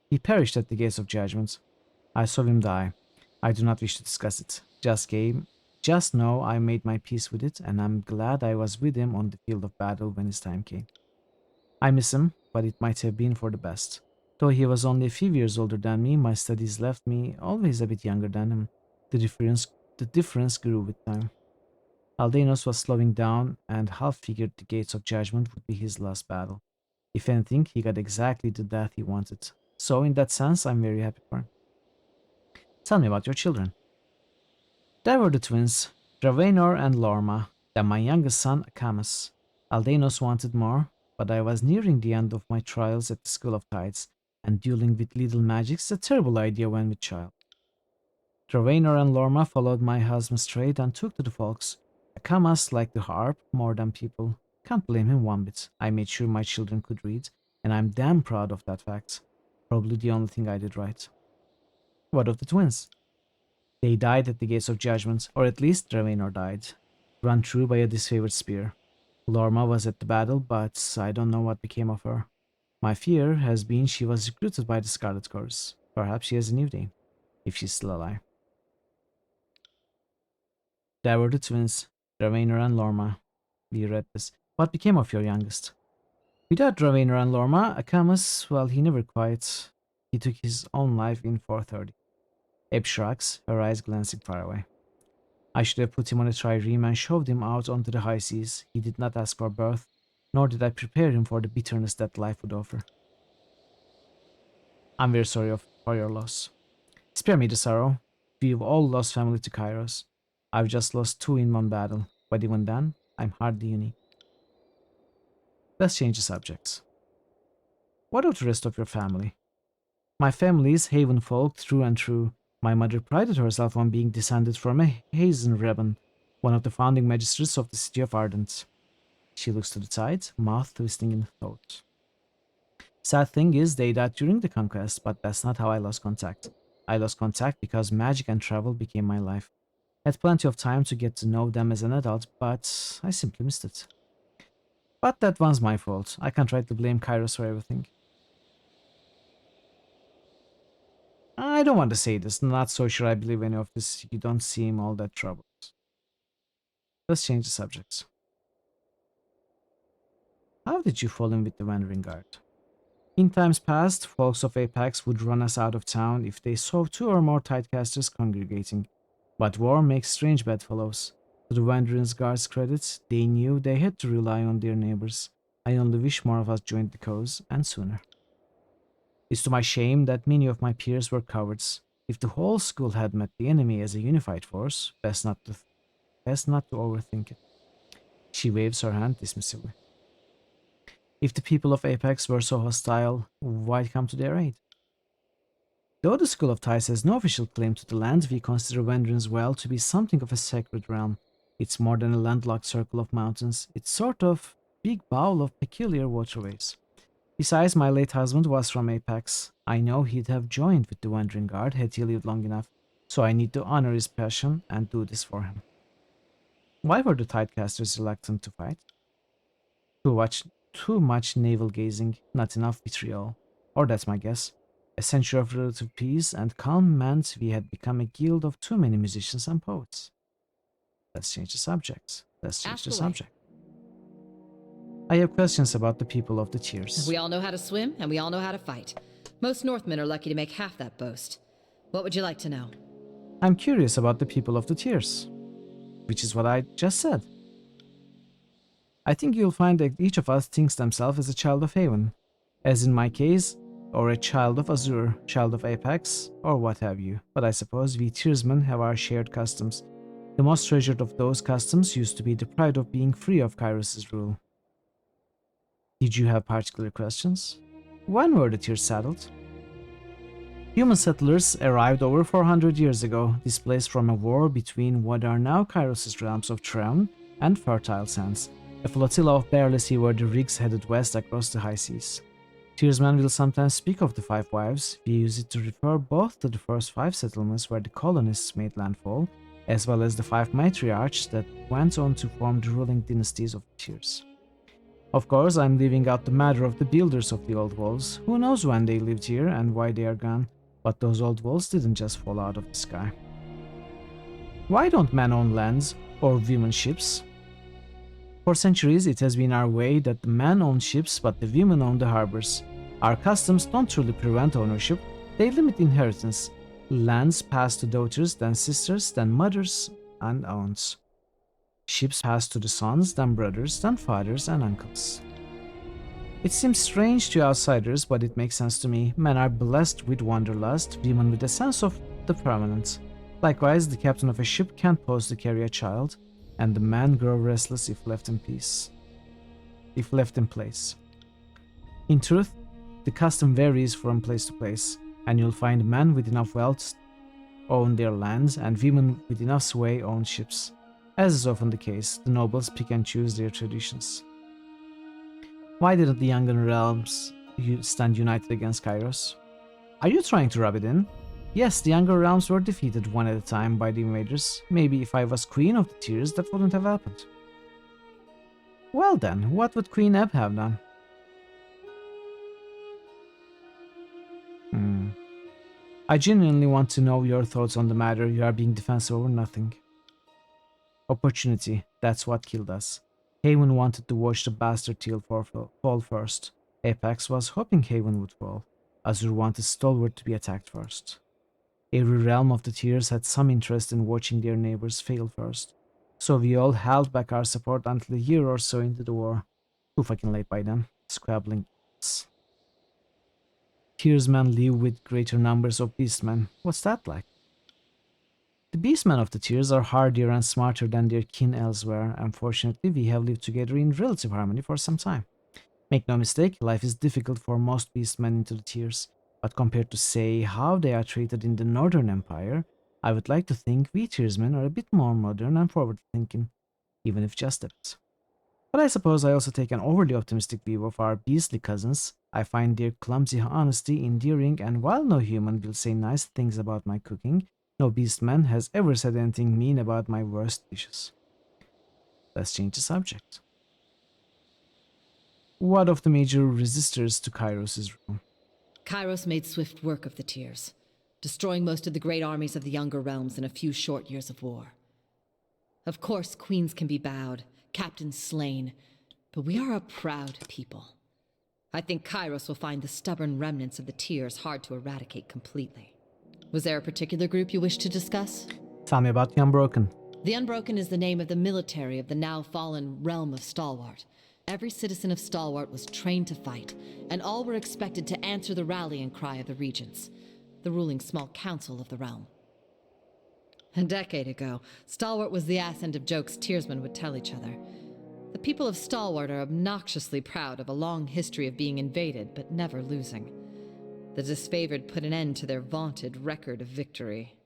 He perished at the gates of judgment. I saw him die. I do not wish to discuss it. Just know I made my peace with it, and I'm glad I was with him on the field of battle when his time came. I miss him, but it might have been for the best. Though he was only a few years older than me, my studies left me always a bit younger than him. The difference grew with time. Aldenos was slowing down, and half figured the gates of judgment would be his last battle. If anything, he got exactly the death he wanted. So in that sense, I'm very happy for him. Tell me about your children. There were the twins, Dravenor and Lorma, then my youngest son, Akamas. Aldenos wanted more, but I was nearing the end of my trials at the School of Tides, and dueling with lethal magic is a terrible idea when with child. Dravenor and Lorma followed my husband's trade and took to the folks. Akamas liked the harp more than people. Can't blame him one bit. I made sure my children could read, and I'm damn proud of that fact. Probably the only thing I did right. What of the twins? They died at the gates of judgment, or at least Dravenor died, run through by a disfavored spear. Lorma was at the battle, but I don't know what became of her. My fear has been she was recruited by the Scarlet Corps. Perhaps she has a new name, if she's still alive. There were the twins, Dravenor and Lorma. We read this. What became of your youngest? Without Dravenor and Lorma, Akamas, well, he never quite. He took his own life in 430. Abe shrugs, her eyes glancing far away. I should have put him on a trireme and shoved him out onto the high seas. He did not ask for birth, nor did I prepare him for the bitterness that life would offer. I'm very sorry for your loss. Spare me the sorrow. We've all lost family to Kairos. I've just lost 2 in one battle, but even then, I'm hardly unique. Let's change the subjects. What of the rest of your family? My family is Haven folk through and through. My mother prided herself on being descended from a Hazen Rebben, one of the founding magistrates of the city of Ardent. She looks to the side, mouth twisting in thought. Sad thing is, they died during the conquest, but that's not how I lost contact. I lost contact because magic and travel became my life. I had plenty of time to get to know them as an adult, but I simply missed it. But that one's my fault. I can't try to blame Kairos for everything. I don't want to say this, not so sure I believe any of this. You don't seem all that troubled. Let's change the subjects. How did you fall in with the Wandering Guard? In times past, folks of Apex would run us out of town if they saw 2 or more Tidecasters congregating. But war makes strange bedfellows. To the Wandering Guard's credit, they knew they had to rely on their neighbors. I only wish more of us joined the cause, and sooner. It's to my shame that many of my peers were cowards. If the whole school had met the enemy as a unified force, best not to overthink it. She waves her hand dismissively. If the people of Apex were so hostile, why come to their aid? Though the School of Ties has no official claim to the land, we consider Wendrin's Well to be something of a sacred realm. It's more than a landlocked circle of mountains. It's sort of big bowl of peculiar waterways. Besides, my late husband was from Apex. I know he'd have joined with the Wandering Guard had he lived long enough. so I need to honor his passion and do this for him. Why were the Tidecasters reluctant to fight? Too much navel-gazing, not enough vitriol. Or that's my guess. A century of relative peace and calm meant we had become a guild of too many musicians and poets. Let's change the subject. I have questions about the people of the Tears. We all know how to swim, and we all know how to fight. Most Northmen are lucky to make half that boast. What would you like to know? I'm curious about the people of the Tears, which is what I just said. I think you'll find that each of us thinks themselves as a child of Haven, as in my case, or a child of Azure, child of Apex, or what have you. But I suppose we Tearsmen have our shared customs. The most treasured of those customs used to be the pride of being free of Kairos' rule. Did you have particular questions? When were the Tears settled? Human settlers arrived over 400 years ago, displaced from a war between what are now Kairos' realms of Traun and Fertile Sands, a flotilla of barely seaworthy rigs headed west across the high seas. Tearsmen will sometimes speak of the Five Wives. We use it to refer both to the first 5 settlements where the colonists made landfall, as well as the 5 matriarchs that went on to form the ruling dynasties of the Tears. Of course, I'm leaving out the matter of the builders of the old walls. Who knows when they lived here and why they are gone, but those old walls didn't just fall out of the sky. Why don't men own lands or women ships? For centuries, it has been our way that the men own ships but the women own the harbors. Our customs don't truly prevent ownership, they limit inheritance. Lands pass to daughters, then sisters, then mothers and aunts. Ships pass to the sons, then brothers, then fathers and uncles. It seems strange to outsiders, but it makes sense to me. Men are blessed with wanderlust, women with a sense of the permanent. Likewise, the captain of a ship can't pose to carry a child, and the man grow restless if left in place. In truth, the custom varies from place to place, and you'll find men with enough wealth own their lands and women with enough sway own ships. As is often the case, the nobles pick and choose their traditions. Why didn't the younger realms stand united against Kairos? Are you trying to rub it in? Yes, the younger realms were defeated one at a time by the invaders. Maybe if I was Queen of the Tears, that wouldn't have happened. Well then, what would Queen Ebb have done? I genuinely want to know your thoughts on the matter. You are being defensive over nothing. Opportunity, that's what killed us. Haven wanted to watch the bastard Teal fall first. Apex was hoping Haven would fall. Azure wanted Stalwart to be attacked first. Every realm of the Tears had some interest in watching their neighbors fail first. So we all held back our support until a year or so into the war. Too fucking late by then. Squabbling. Tearsmen live with greater numbers of beastmen. What's that like? The beastmen of the Tears are hardier and smarter than their kin elsewhere. Unfortunately, we have lived together in relative harmony for some time. Make no mistake, life is difficult for most beastmen into the Tears, but compared to, say, how they are treated in the Northern Empire, I would like to think we Tearsmen are a bit more modern and forward-thinking, even if just a bit. But I suppose I also take an overly optimistic view of our beastly cousins. I find their clumsy honesty endearing, and while no human will say nice things about my cooking, no beastman has ever said anything mean about my worst dishes. Let's change the subject. What of the major resistors to Kairos' rule? Kairos made swift work of the Tears, destroying most of the great armies of the Younger Realms in a few short years of war. Of course, queens can be bowed, captains slain, but we are a proud people. I think Kairos will find the stubborn remnants of the Tears hard to eradicate completely. Was there a particular group you wish to discuss? Tell me about the Unbroken. The Unbroken is the name of the military of the now fallen realm of Stalwart. Every citizen of Stalwart was trained to fight, and all were expected to answer the rallying cry of the Regents, the ruling small council of the realm. A decade ago, Stalwart was the ass end of jokes Tearsmen would tell each other. The people of Stalwart are obnoxiously proud of a long history of being invaded, but never losing. The disfavored put an end to their vaunted record of victory.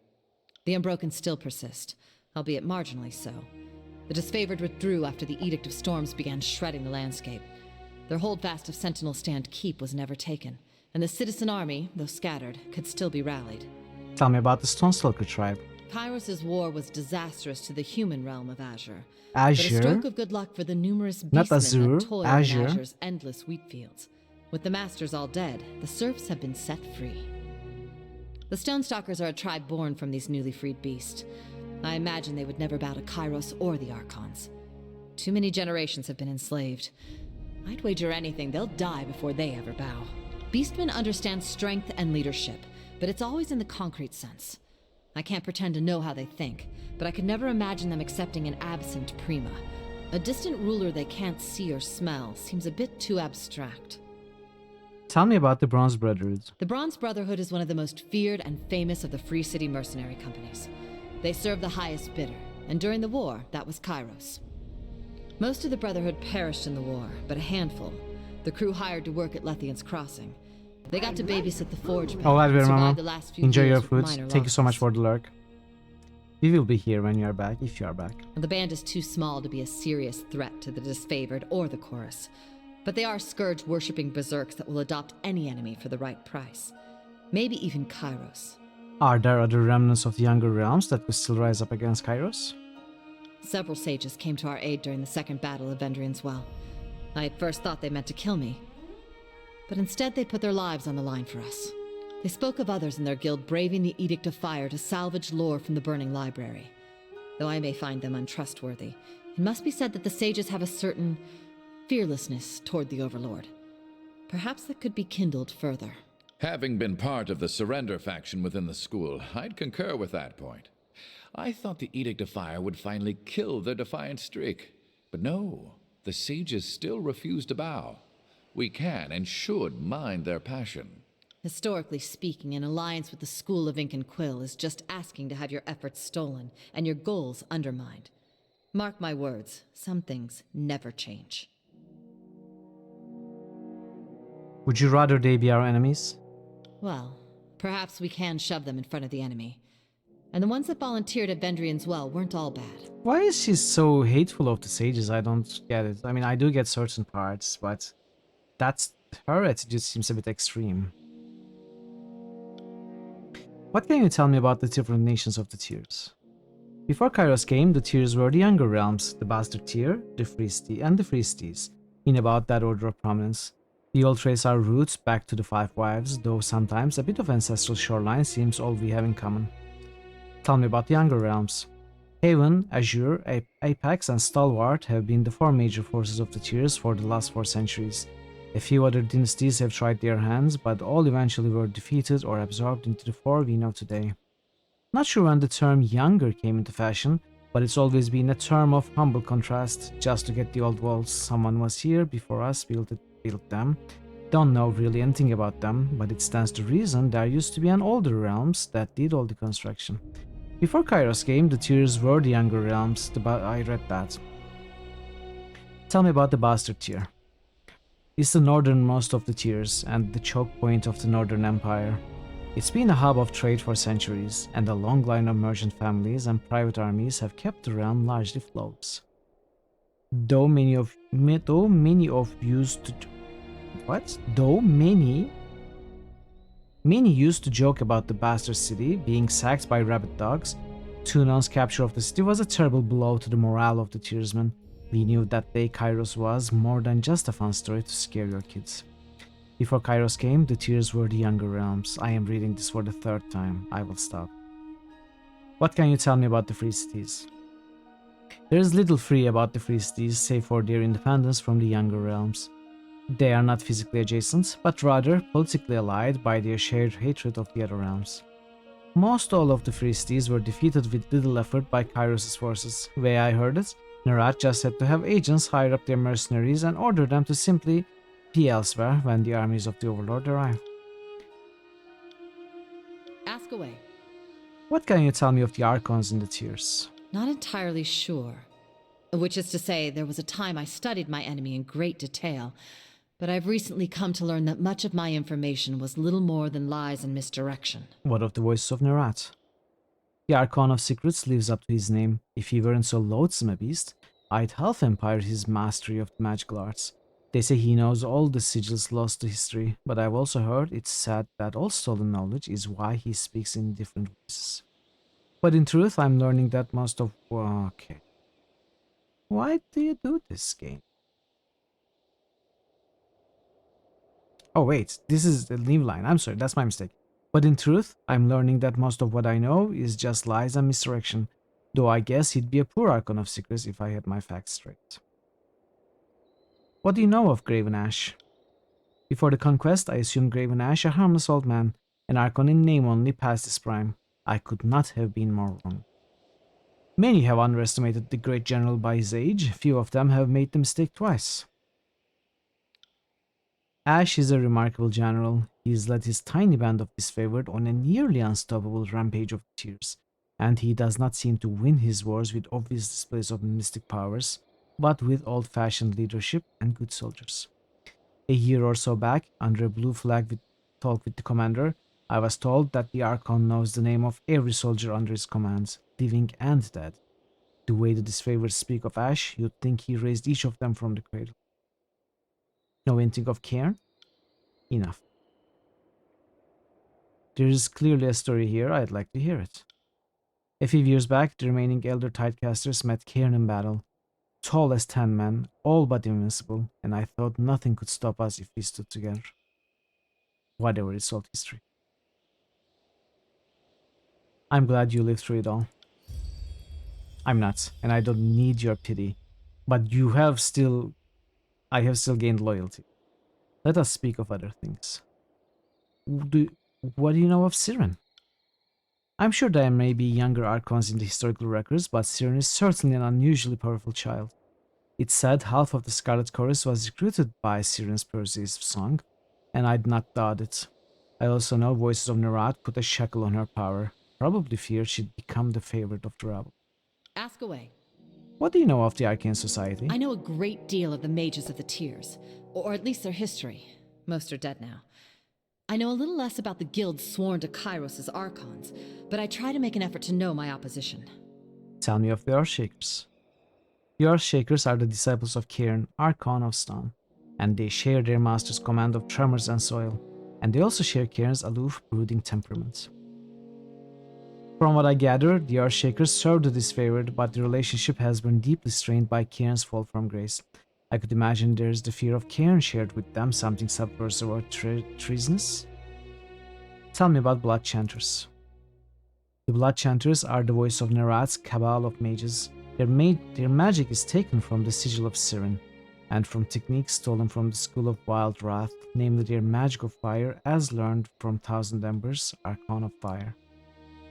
The Unbroken still persist, albeit marginally so. The disfavored withdrew after the Edict of Storms began shredding the landscape. Their holdfast of Sentinel Stand Keep was never taken, and the citizen army, though scattered, could still be rallied. Tell me about the Stonestalker tribe. Kairos' war was disastrous to the human realm of Azure. Azure? But a stroke of good luck for the numerous Not beastmen Azure, that toil Azure. in Azure's endless wheat fields. With the masters all dead, the serfs have been set free. The Stonestalkers are a tribe born from these newly freed beasts. I imagine they would never bow to Kairos or the Archons. Too many generations have been enslaved. I'd wager anything they'll die before they ever bow. Beastmen understand strength and leadership, but it's always in the concrete sense. I can't pretend to know how they think, but I could never imagine them accepting an absent Prima. A distant ruler they can't see or smell seems a bit too abstract. Tell me about the Bronze Brotherhood. The Bronze Brotherhood is one of the most feared and famous of the Free City mercenary companies. They serve the highest bidder, and during the war, that was Kairos. Most of the Brotherhood perished in the war, but a handful, the crew hired to work at Lethian's Crossing. They got to babysit the forge Oh, and Mama. survived the last few Enjoy years your with food. minor Thank you so much losses. for the lurk. We will be here when you are back, if you are back. The band is too small to be a serious threat to the disfavored or the chorus. But they are scourge-worshipping berserks that will adopt any enemy for the right price. Maybe even Kairos. Are there other remnants of the younger realms that could still rise up against Kairos? Several sages came to our aid during the Second Battle of Vendrian's Well. I at first thought they meant to kill me. But instead they put their lives on the line for us. They spoke of others in their guild braving the Edict of Fire to salvage lore from the burning library. Though I may find them untrustworthy, it must be said that the sages have a certain fearlessness toward the Overlord. Perhaps that could be kindled further. Having been part of the surrender faction within the school, I'd concur with that point. I thought the Edict of Fire would finally kill their defiant streak. But no, the sages still refuse to bow. We can and should mind their passion. Historically speaking, an alliance with the School of Ink and Quill is just asking to have your efforts stolen and your goals undermined. Mark my words, some things never change. Would you rather they be our enemies? Well, perhaps we can shove them in front of the enemy. And the ones that volunteered at Vendrian's Well weren't all bad. Why is she so hateful of the sages? I don't get it. I mean, I do get certain parts, but her attitude seems a bit extreme. What can you tell me about the different nations of the tiers? Before Kairos came, the tiers were the younger realms, the Bastard tier, the Freestie, and the Freesties, in about that order of prominence. We all trace our roots back to the Five Wives, though sometimes a bit of ancestral shoreline seems all we have in common. Tell me about the younger realms. Haven, Azure, Apex, and Stalwart have been the four major forces of the tiers for the last 4 centuries. A few other dynasties have tried their hands, but all eventually were defeated or absorbed into the 4 we know today. Not sure when the term younger came into fashion, but it's always been a term of humble contrast, just to get the old walls. Someone was here before us, built them. Don't know really anything about them, but it stands to reason there used to be an older realms that did all the construction. Before Kairos came, the tiers were the younger realms, I read that. Tell me about the Bastard tier. It's the northernmost of the tiers and the choke point of the Northern Empire. It's been a hub of trade for centuries, and a long line of merchant families and private armies have kept the realm largely afloat. Though many used to joke about the Bastard city being sacked by rabid dogs, Tunon's capture of the city was a terrible blow to the morale of the tiersmen. We knew that day Kairos was more than just a fun story to scare your kids. Before Kairos came, the tiers were the younger realms. I am reading this for the 3rd time. I will stop. What can you tell me about the Free Cities? There is little free about the Free Cities, save for their independence from the younger realms. They are not physically adjacent, but rather politically allied by their shared hatred of the other realms. Most all of the Free Cities were defeated with little effort by Kairos' forces. Way I heard it, Nerat just had to have agents hire up their mercenaries and order them to simply be elsewhere when the armies of the Overlord arrive. Ask away. What can you tell me of the Archons in the tiers? Not entirely sure. Which is to say, there was a time I studied my enemy in great detail, but I've recently come to learn that much of my information was little more than lies and misdirection. What of the voices of Nerat? The Archon of Secrets lives up to his name. If he weren't so loathsome a beast, I'd half empire his mastery of the magical arts. They say he knows all the sigils lost to history, but I've also heard it's said that all stolen knowledge is why he speaks in different voices. But in truth, I'm learning that most of... Okay. Why do you do this game? Oh wait, this is the leave line. I'm sorry, that's my mistake. But in truth, I'm learning that most of what I know is just lies and misdirection, though I guess he'd be a poor Archon of Secrets if I had my facts straight. What do you know of Graven Ash? Before the conquest, I assumed Graven Ash a harmless old man, an Archon in name only past his prime. I could not have been more wrong. Many have underestimated the great general by his age, few of them have made the mistake twice. Ash is a remarkable general. He has led his tiny band of disfavored on a nearly unstoppable rampage of tears, and he does not seem to win his wars with obvious displays of mystic powers, but with old-fashioned leadership and good soldiers. A year or so back, under a blue flag talk with the commander, I was told that the Archon knows the name of every soldier under his command, living and dead. The way the disfavored speak of Ash, you'd think he raised each of them from the cradle. Know anything of Cairn? Enough. There is clearly a story here, I'd like to hear it. A few years back, the remaining Elder Tidecasters met Cairn in battle, tall as 10 men, all but invincible, and I thought nothing could stop us if we stood together. Whatever its old history. I'm glad you lived through it all. I'm not, and I don't need your pity, but I have still gained loyalty. Let us speak of other things. What do you know of Siren? I'm sure there may be younger Archons in the historical records, but Siren is certainly an unusually powerful child. It's said half of the Scarlet Chorus was recruited by Siren's persuasive song, and I'd not doubt it. I also know Voices of Nerat put a shackle on her power, probably feared she'd become the favorite of the rabble. Ask away. What do you know of the Arcane Society? I know a great deal of the mages of the Tears, or at least their history. Most are dead now. I know a little less about the guilds sworn to Kairos' Archons, but I try to make an effort to know my opposition. Tell me of the Earthshakers. The Earthshakers are the disciples of Cairn, Archon of Stone, and they share their master's command of tremors and soil, and they also share Cairn's aloof, brooding temperament. From what I gather, the Earthshakers serve the disfavored, but the relationship has been deeply strained by Cairn's fall from grace. I could imagine there's the fear of Cairn shared with them, something subversive or treasonous. Tell me about Blood Chanters. The Blood Chanters are the voice of Nerat's cabal of mages. Their magic is taken from the sigil of Siren, and from techniques stolen from the School of Wild Wrath, namely their magic of fire as learned from Thousand Embers, Archon of Fire.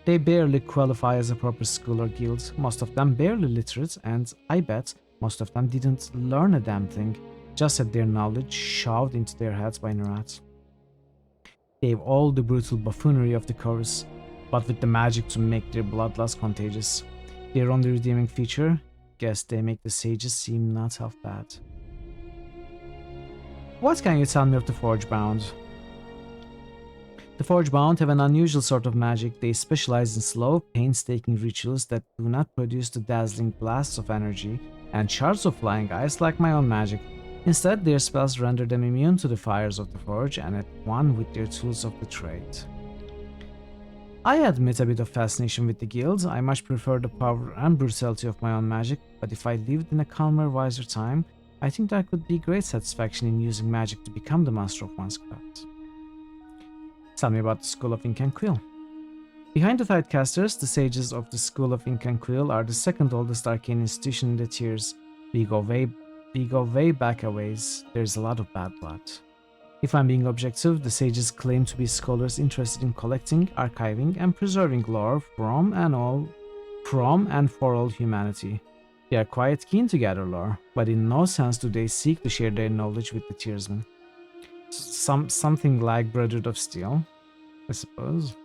They barely qualify as a proper school or guild, most of them barely literate, and I bet most of them didn't learn a damn thing, just had their knowledge shoved into their heads by Nerat. They have all the brutal buffoonery of the chorus, but with the magic to make their bloodlust contagious. Their only redeeming feature, guess they make the sages seem not half bad. What can you tell me of the Forgebound? The Forgebound have an unusual sort of magic. They specialize in slow, painstaking rituals that do not produce the dazzling blasts of energy and shards of flying ice like my own magic. Instead, their spells render them immune to the fires of the forge and at one with their tools of the trade. I admit a bit of fascination with the guilds. I much prefer the power and brutality of my own magic, but if I lived in a calmer, wiser time, I think there could be great satisfaction in using magic to become the master of one's craft. Tell me about the School of Ink and Quill. Behind the Tidecasters, the sages of the School of Ink and Quill are the second oldest arcane institution in the Tiers. We go way back a ways. There's a lot of bad blood. If I'm being objective, the sages claim to be scholars interested in collecting, archiving, and preserving lore from and for all humanity. They are quite keen to gather lore, but in no sense do they seek to share their knowledge with the Tiersmen. Something like Brotherhood of Steel, I suppose.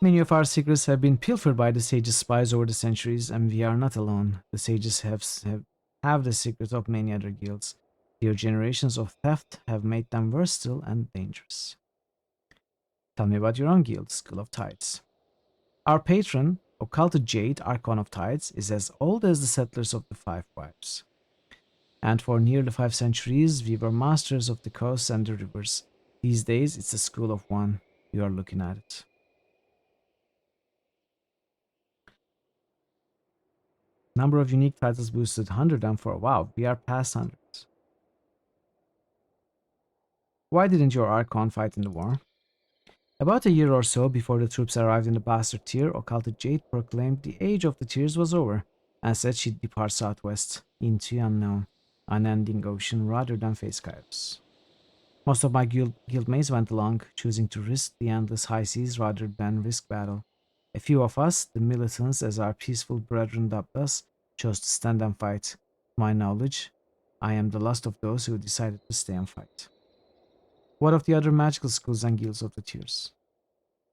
Many of our secrets have been pilfered by the sages' spies over the centuries, and we are not alone. The sages have the secret of many other guilds. Their generations of theft have made them versatile and dangerous. Tell me about your own guild, School of Tides. Our patron, Occulted Jade, Archon of Tides, is as old as the settlers of the Five Wives. And for nearly 5 centuries, we were masters of the coasts and the rivers. These days, it's a school of one. You are looking at it. Number of unique titles boosted 104. Wow, we are past 100. Why didn't your Archon fight in the war? About a year or so before the troops arrived in the Bastard Tier, Occulted Jade proclaimed the age of the Tiers was over, and said she'd depart southwest, into the unknown, unending ocean, rather than face Kairos. Most of my guildmates went along, choosing to risk the endless high seas rather than risk battle. A few of us, the militants as our peaceful brethren dubbed us, chose to stand and fight. To my knowledge, I am the last of those who decided to stay and fight. What of the other magical schools and guilds of the Tiers?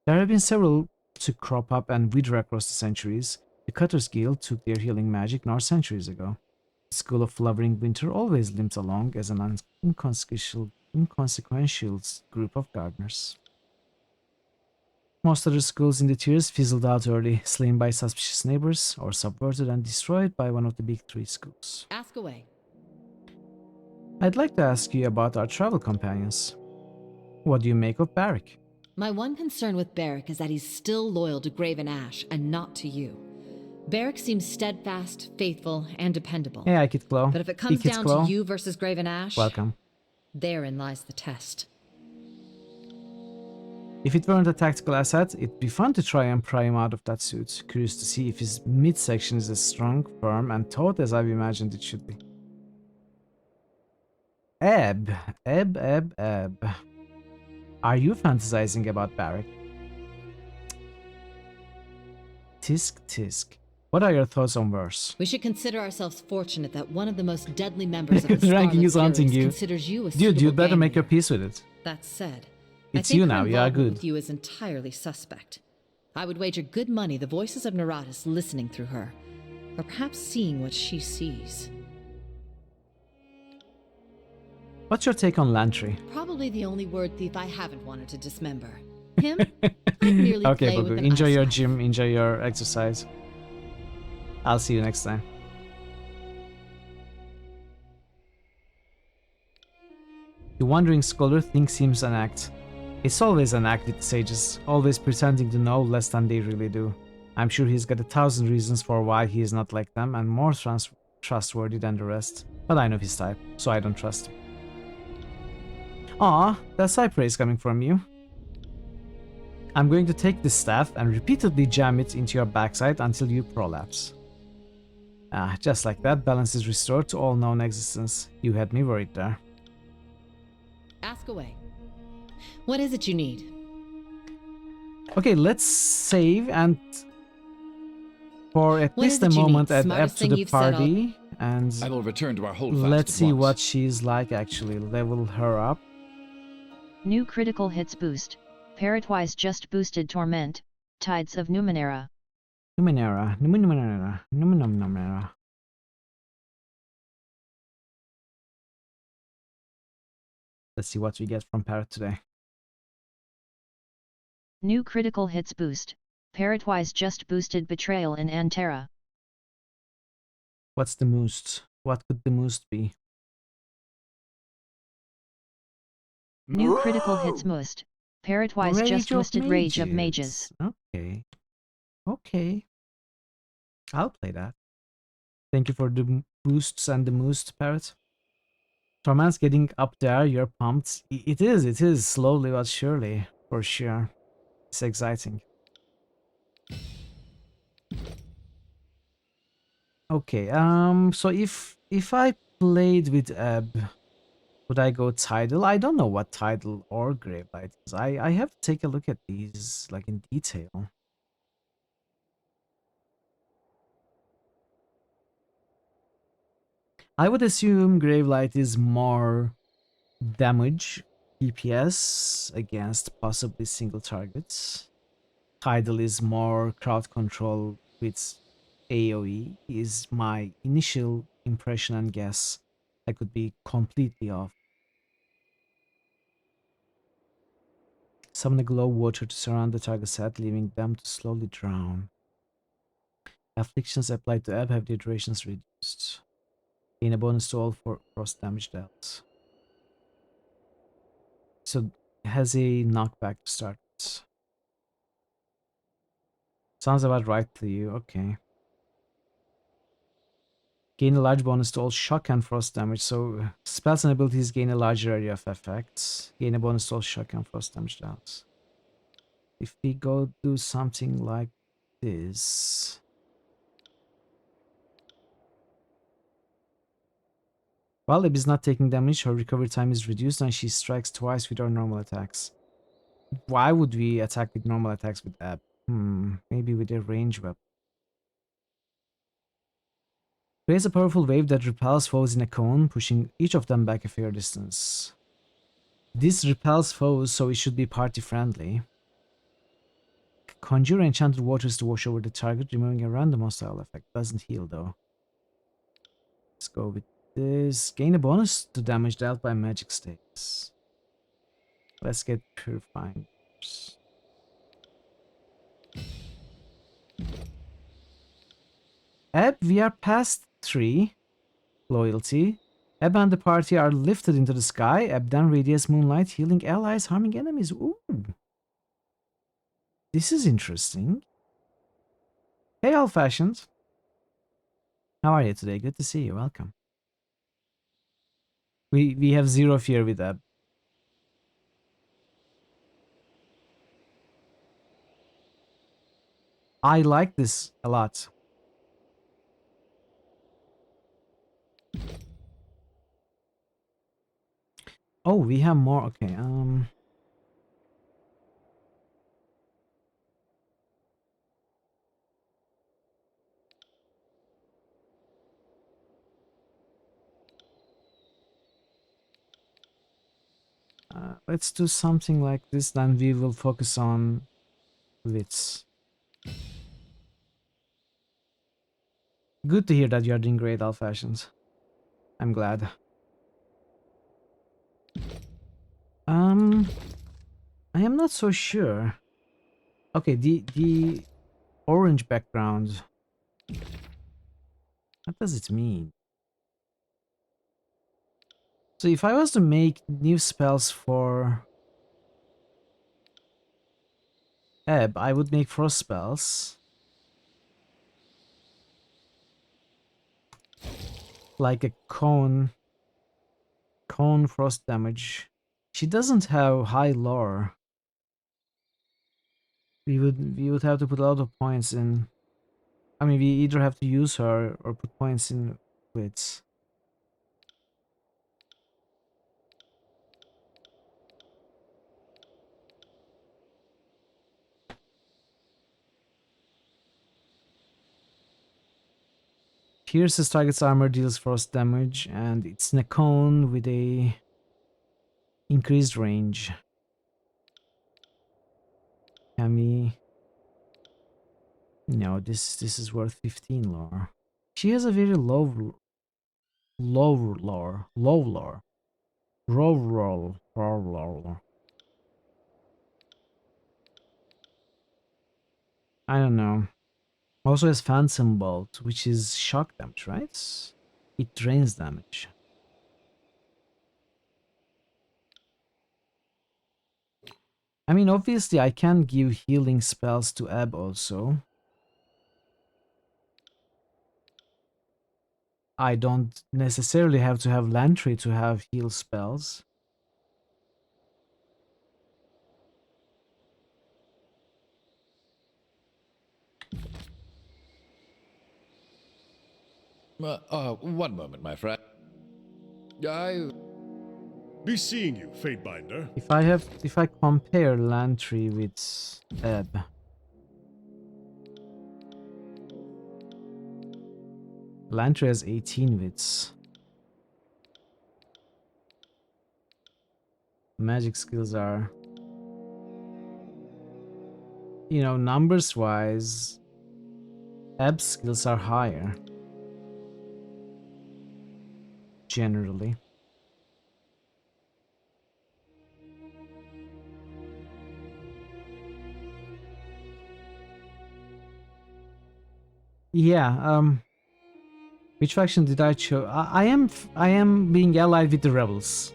There have been several to crop up and wither across the centuries. The Cutter's Guild took their healing magic north centuries ago. The School of Flowering Winter always limped along as an inconsequential group of gardeners. Most other schools in the Tiers fizzled out early, slain by suspicious neighbors, or subverted and destroyed by one of the big 3 schools. Ask away. I'd like to ask you about our travel companions. What do you make of Barrick? My one concern with Barrick is that he's still loyal to Graven Ash and not to you. Barrick seems steadfast, faithful, and dependable. Hey, Kid Claw. But if it comes down to you versus Graven Ash, welcome. Therein lies the test. If it weren't a tactical asset, it'd be fun to try and pry him out of that suit. Curious to see if his midsection is as strong, firm, and taut as I've imagined it should be. Ebb. Are you fantasizing about Barrick? Tisk. What are your thoughts on verse? We should consider ourselves fortunate that one of the most deadly members of the The ranking is haunting you. considers you a Dude, you'd better game make your leader. peace with it. That said, It's I think you her now, you are involvement good. with you is entirely suspect. I would wager good money the voices of Neratis listening through her, or perhaps seeing what she sees. What's your take on Lantry? Probably the only word thief I haven't wanted to dismember. Him? I'd merely Okay, play with Bogu, an enjoy ice your knife. gym, enjoy your exercise. I'll see you next time. The Wandering Scholar thinks seems an act. It's always an act with the sages, always pretending to know less than they really do. I'm sure he's got 1,000 reasons for why he is not like them and more trustworthy than the rest, but I know his type, so I don't trust him. Aw, that's high praise coming from you. I'm going to take this staff and repeatedly jam it into your backside until you prolapse. Ah, just like that, balance is restored to all known existence. You had me worried there. Ask away. What is it you need? Okay, let's save and for at What least is a it you moment need? add Smartest to thing the you've said all- party and I will return to our holdfast let's at see once. what she's like actually. Level her up. New critical hits boost. Parrotwise just boosted Torment. Tides of Numenera. Numenera. Let's see what we get from Parrot today. New critical hits boost. Parrotwise just boosted Betrayal in Antera. What's the most? What could the most be? New critical hits most. Parrotwise just boosted Rage of Mages. Okay. Okay. I'll play that. Thank you for the boosts and the most, Parrot. Torment's getting up there, you're pumped. It is, slowly but surely, for sure. It's exciting. Okay, so if I played with Ebb, would I go Tidal? I don't know what Tidal or Gravelight is. I have to take a look at these, like, in detail. I would assume Gravelight is more damage, DPS against possibly single targets. Tidal is more crowd control with AoE, is my initial impression and guess. I could be completely off. Summon a glow water to surround the target set, leaving them to slowly drown. Afflictions applied to Ebb have their durations reduced. Gain a bonus to all for frost damage dealt. So it has a knockback to start. Sounds about right to you, okay. Gain a large bonus to all shock and frost damage. So spells and abilities gain a larger area of effects. Gain a bonus to all shock and frost damage dealt. If we go do something like this. While Eb is not taking damage, her recovery time is reduced and she strikes twice with her normal attacks. Why would we attack with normal attacks with Eb? Maybe with a range weapon. Creates a powerful wave that repels foes in a cone, pushing each of them back a fair distance. This repels foes, so it should be party friendly. Conjure enchanted waters to wash over the target, removing a random hostile effect. Doesn't heal though. Let's go with this. Gain a bonus to damage dealt by magic stakes. Let's get purifying. Eb, we are past 3. Loyalty. Eb and the party are lifted into the sky. Eb then radiates moonlight, healing allies, harming enemies. Ooh. This is interesting. Hey, old fashioned. How are you today? Good to see you. Welcome. We have zero fear with Eb. I like this a lot. Oh, we have more. Okay. Let's do something like this. Then we will focus on wits. Good to hear that you are doing great, old fashions. I'm glad. I am not so sure. Okay, the orange background. What does it mean? So if I was to make new spells for Eb, I would make frost spells. Like a cone frost damage. She doesn't have high lore. We would have to put a lot of points in. I mean, we either have to use her or put points in wits. Pierces target's armor, deals frost damage, and it's in a cone with a increased range. Can we? No, this is worth 15 lore. She has a very low lore. Roll. I don't know. Also has Phantom Bolt, which is shock damage, right? It drains damage. I mean, obviously I can give healing spells to Eb also. I don't necessarily have to have Lantry to have heal spells. One moment, my friend. Be seeing you, Fatebinder. If I compare Lantry with Eb. Lantry has 18 wits. Magic skills are, you know, numbers wise, Eb's skills are higher. Generally. Yeah, Which faction did I choose? I am being allied with the rebels.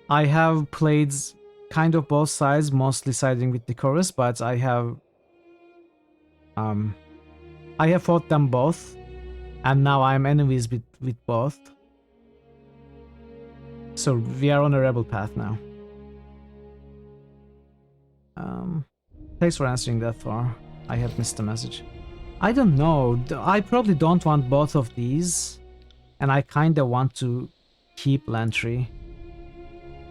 I have played kind of both sides, mostly siding with the chorus, but I have fought them both, and now I'm enemies with both. So we are on a rebel path now. Thanks for answering that, Thor. I have missed the message. I don't know. I probably don't want both of these, and I kinda want to keep Lantry.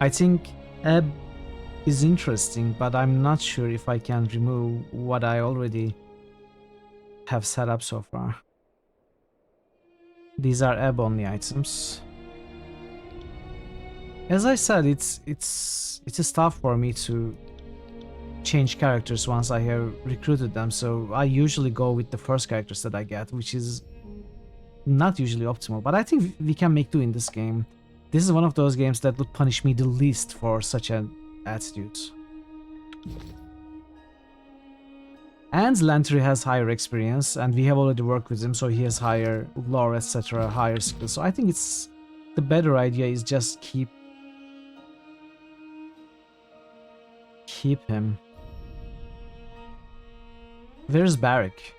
I think Ebb is interesting, but I'm not sure if I can remove what I already have set up so far. These are Ebb only items. As I said, it's tough for me to change characters once I have recruited them, so I usually go with the first characters that I get, which is not usually optimal, but I think we can make do in this game. This is one of those games that would punish me the least for such an attitude. And Lantry has higher experience, and we have already worked with him, so he has higher lore, etc., higher skills. So I think it's the better idea is just keep him. Where's Barrick?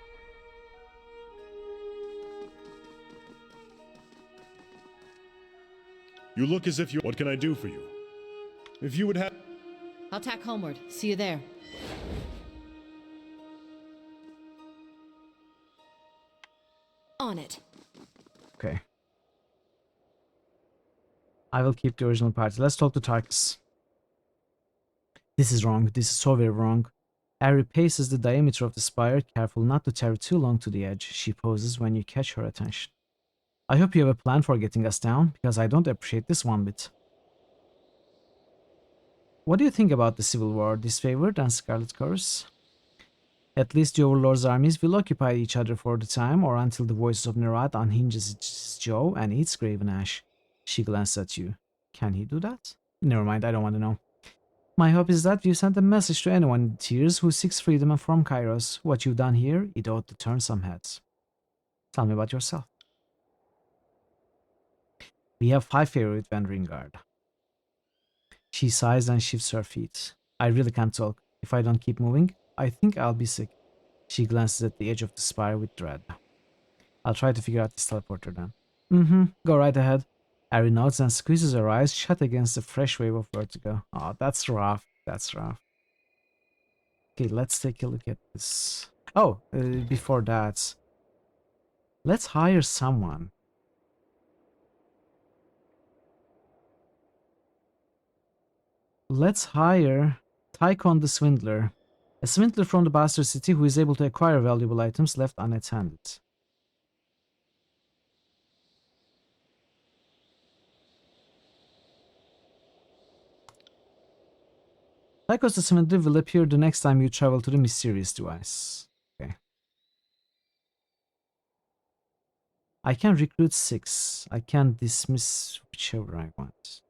You look as if you... What can I do for you? If you would have... I'll tack homeward. See you there. On it. Okay. I will keep the original party. Let's talk to Tarkus. This is wrong. This is so very wrong. Ari paces the diameter of the spire, careful not to tear too long to the edge. She poses when you catch her attention. I hope you have a plan for getting us down, because I don't appreciate this one bit. What do you think about the Civil War, Disfavored and Scarlet Chorus? At least the Overlord's armies will occupy each other for the time, or until the voices of Nerat unhinges its jaw and eats Graven Ash. She glances at you. Can he do that? Never mind, I don't want to know. My hope is that you sent a message to anyone in tears who seeks freedom from Kairos. What you've done here, it ought to turn some heads. Tell me about yourself. We have 5 favorite Wandering Guard. She sighs and shifts her feet. I really can't talk. If I don't keep moving, I think I'll be sick. She glances at the edge of the spire with dread. I'll try to figure out this teleporter then. Go right ahead. Ari nods and squeezes her eyes shut against a fresh wave of vertigo. Oh, that's rough. That's rough. Okay, let's take a look at this. Oh, before that, let's hire someone. Let's hire Tychon the Swindler, a swindler from the Bastard City who is able to acquire valuable items left unattended. Tychon the Swindler will appear the next time you travel to the mysterious device. Okay. I can recruit 6. I can dismiss whichever I want.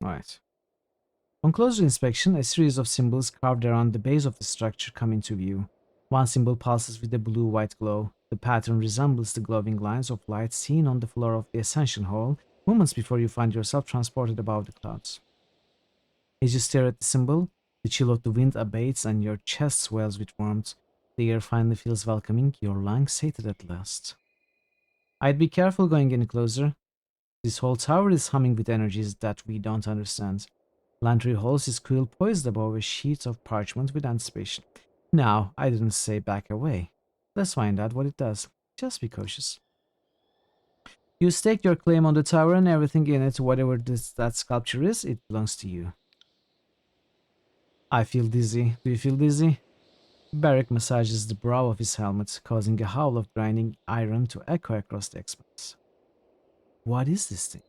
Alright. On closer inspection, a series of symbols carved around the base of the structure come into view. One symbol pulses with a blue-white glow. The pattern resembles the glowing lines of light seen on the floor of the Ascension Hall moments before you find yourself transported above the clouds. As you stare at the symbol, the chill of the wind abates and your chest swells with warmth. The air finally feels welcoming, your lungs sated at last. I'd be careful going any closer. This whole tower is humming with energies that we don't understand. Lantry holds his quill poised above a sheet of parchment with anticipation. Now, I didn't say back away. Let's find out what it does. Just be cautious. You stake your claim on the tower and everything in it, whatever that sculpture is, it belongs to you. I feel dizzy. Do you feel dizzy? Barrick massages the brow of his helmet, causing a howl of grinding iron to echo across the expanse. What is this thing?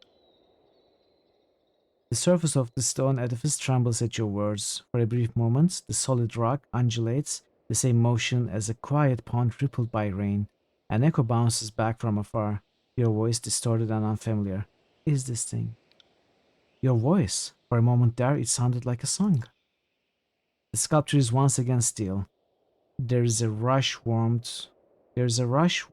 The surface of the stone edifice trembles at your words. For a brief moment, the solid rock undulates, the same motion as a quiet pond rippled by rain. An echo bounces back from afar, your voice distorted and unfamiliar. Is this thing? Your voice. For a moment there, it sounded like a song. The sculpture is once again still. There's a rush warmth. There's a rush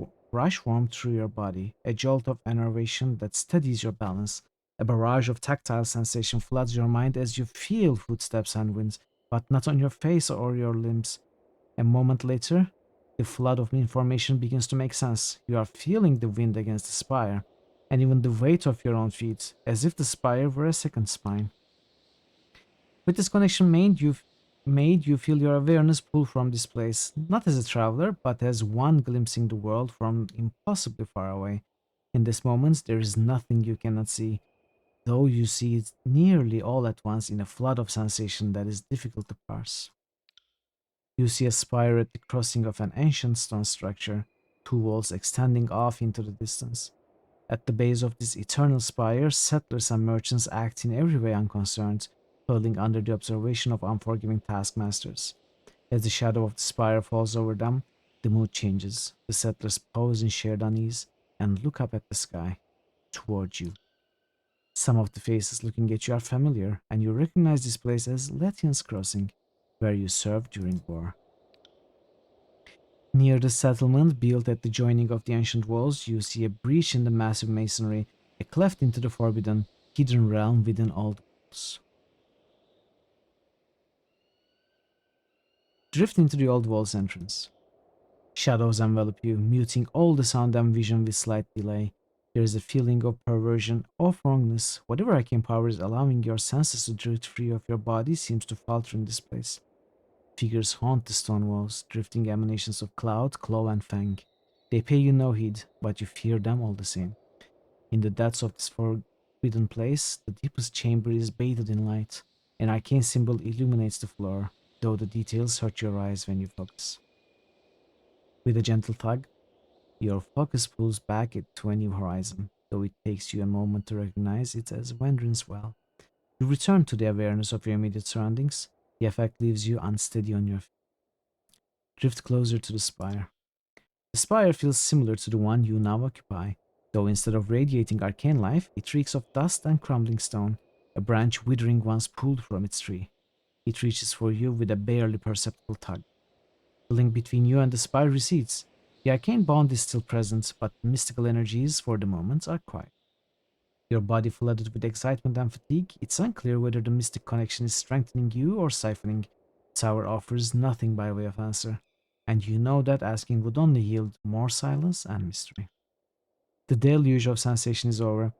warmth through your body, a jolt of enervation that steadies your balance. A barrage of tactile sensation floods your mind as you feel footsteps and winds, but not on your face or your limbs. A moment later, the flood of information begins to make sense. You are feeling the wind against the spire, and even the weight of your own feet, as if the spire were a second spine. With this connection made you feel your awareness pull from this place, not as a traveler, but as one glimpsing the world from impossibly far away. In this moment, there is nothing you cannot see, though you see it nearly all at once in a flood of sensation that is difficult to parse. You see a spire at the crossing of an ancient stone structure, two walls extending off into the distance. At the base of this eternal spire, settlers and merchants act in every way unconcerned, toiling under the observation of unforgiving taskmasters. As the shadow of the spire falls over them, the mood changes. The settlers pause in shared unease and look up at the sky, toward you. Some of the faces looking at you are familiar, and you recognize this place as Letian's Crossing, where you served during war. Near the settlement, built at the joining of the ancient walls, you see a breach in the massive masonry, a cleft into the forbidden, hidden realm within all the walls. Drift into the old wall's entrance. Shadows envelop you, muting all the sound and vision with slight delay. There is a feeling of perversion, of wrongness. Whatever arcane power is allowing your senses to drift free of your body seems to falter in this place. Figures haunt the stone walls, drifting emanations of cloud, claw, and fang. They pay you no heed, but you fear them all the same. In the depths of this forbidden place, the deepest chamber is bathed in light. An arcane symbol illuminates the floor, though the details hurt your eyes when you focus. With a gentle tug, your focus pulls back to a new horizon, though it takes you a moment to recognize it as Wendrin's Well. You return to the awareness of your immediate surroundings. The effect leaves you unsteady on your feet. Drift closer to the spire. The spire feels similar to the one you now occupy, though instead of radiating arcane life, it reeks of dust and crumbling stone, a branch withering once pulled from its tree. It reaches for you with a barely perceptible tug. The link between you and the spire recedes. The arcane bond is still present, but the mystical energies, for the moment, are quiet. Your body flooded with excitement and fatigue, it's unclear whether the mystic connection is strengthening you or siphoning. The tower offers nothing by way of answer, and you know that asking would only yield more silence and mystery. The deluge of sensation is over,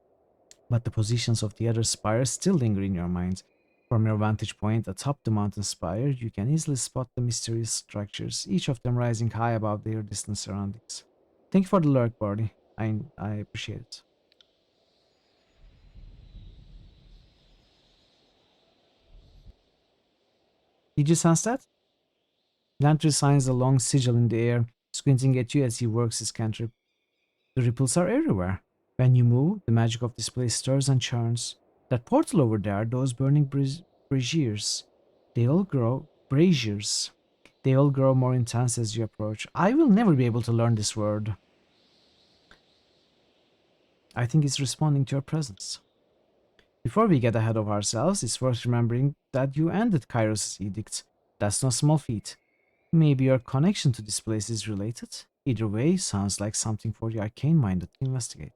but the positions of the other spires still linger in your mind. From your vantage point atop the mountain spire, you can easily spot the mysterious structures, each of them rising high above their distant surroundings. Thank you for the lurk, Barty. I appreciate it. Did you sense that? Lantry signs a long sigil in the air, squinting at you as he works his cantrip. The ripples are everywhere. When you move, the magic of this place stirs and churns. That portal over there, those burning braziers, they all grow braziers. They all grow more intense as you approach. I will never be able to learn this word. I think it's responding to your presence. Before we get ahead of ourselves, it's worth remembering that you ended Kairos' edict. That's no small feat. Maybe your connection to this place is related? Either way, sounds like something for the arcane-minded to investigate.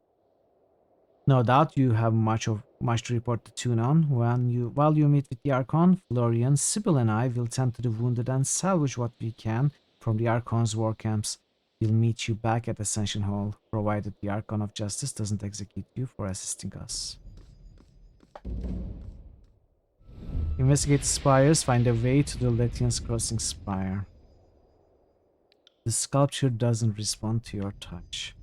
No doubt you have much to report to Tune on. While you meet with the Archon, Florian, Sybil and I will tend to the wounded and salvage what we can from the Archon's war camps. We'll meet you back at Ascension Hall, provided the Archon of Justice doesn't execute you for assisting us. Investigate the spires, find a way to the Letian's Crossing spire. The sculpture doesn't respond to your touch.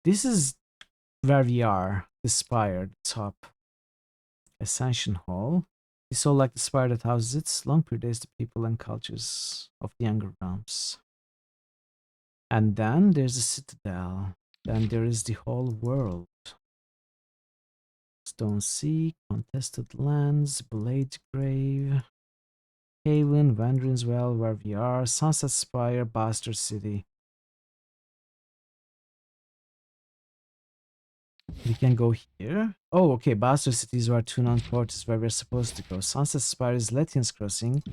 This is where we are, the spire, the top. Ascension Hall. It's all like the spire that houses it, long predates the people and cultures of the younger realms. And then there's the citadel. Then there is the whole world. Stone Sea, Contested Lands, Blade Grave, Haven, Wanderin's Well, where we are, Sunset Spire, Bastard City. We can go here. Oh, okay. Bastard Cities where Tunon Port is where we're supposed to go. Sunset Spire is Lethian's Crossing,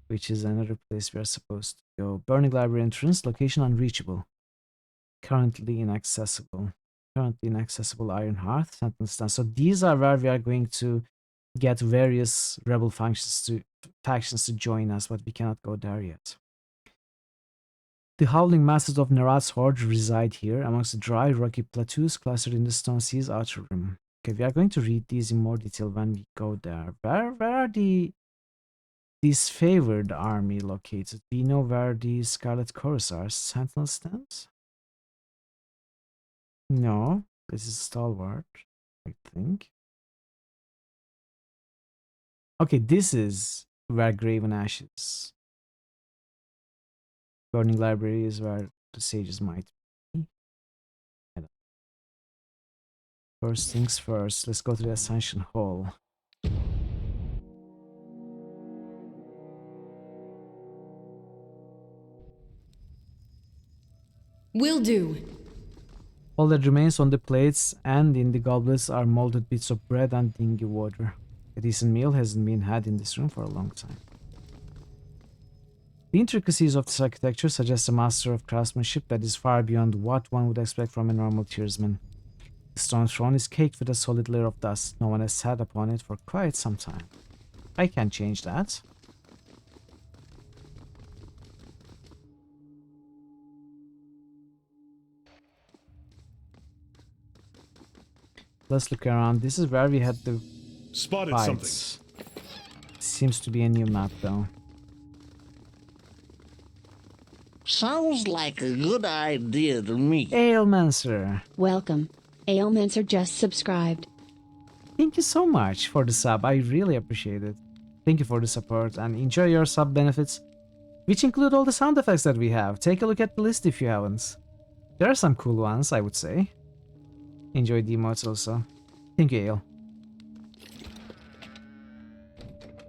which is another place we're supposed to go. Burning Library entrance, location unreachable. Currently inaccessible. Currently inaccessible Iron Hearth, Sentinel Stand. So these are where we are going to get various rebel factions to join us, but we cannot go there yet. The howling masses of Nerat's horde reside here, amongst the dry, rocky plateaus clustered in the Stone Sea's outer rim. Okay, we are going to read these in more detail when we go there. Where are the disfavored army located? We know where the Scarlet Chorus are. Sentinel stands? No, this is Stalwart, I think. Okay, this is where Graven Ash is. Burning Library is where the sages might be. First things first, let's go to the Ascension Hall. Will do. All that remains on the plates and in the goblets are molded bits of bread and dingy water. A decent meal hasn't been had in this room for a long time. The intricacies of this architecture suggest a master of craftsmanship that is far beyond what one would expect from a normal tiersman. The stone throne is caked with a solid layer of dust. No one has sat upon it for quite some time. I can change that. Let's look around. This is where we had the Spotted fights. something. Seems to be a new map though. Sounds like a good idea to me. Ailmancer. Welcome. Ailmancer just subscribed. Thank you so much for the sub. I really appreciate it. Thank you for the support and enjoy your sub benefits, which include all the sound effects that we have. Take a look at the list if you haven't. There are some cool ones, I would say. Enjoy the emotes also. Thank you, Ale.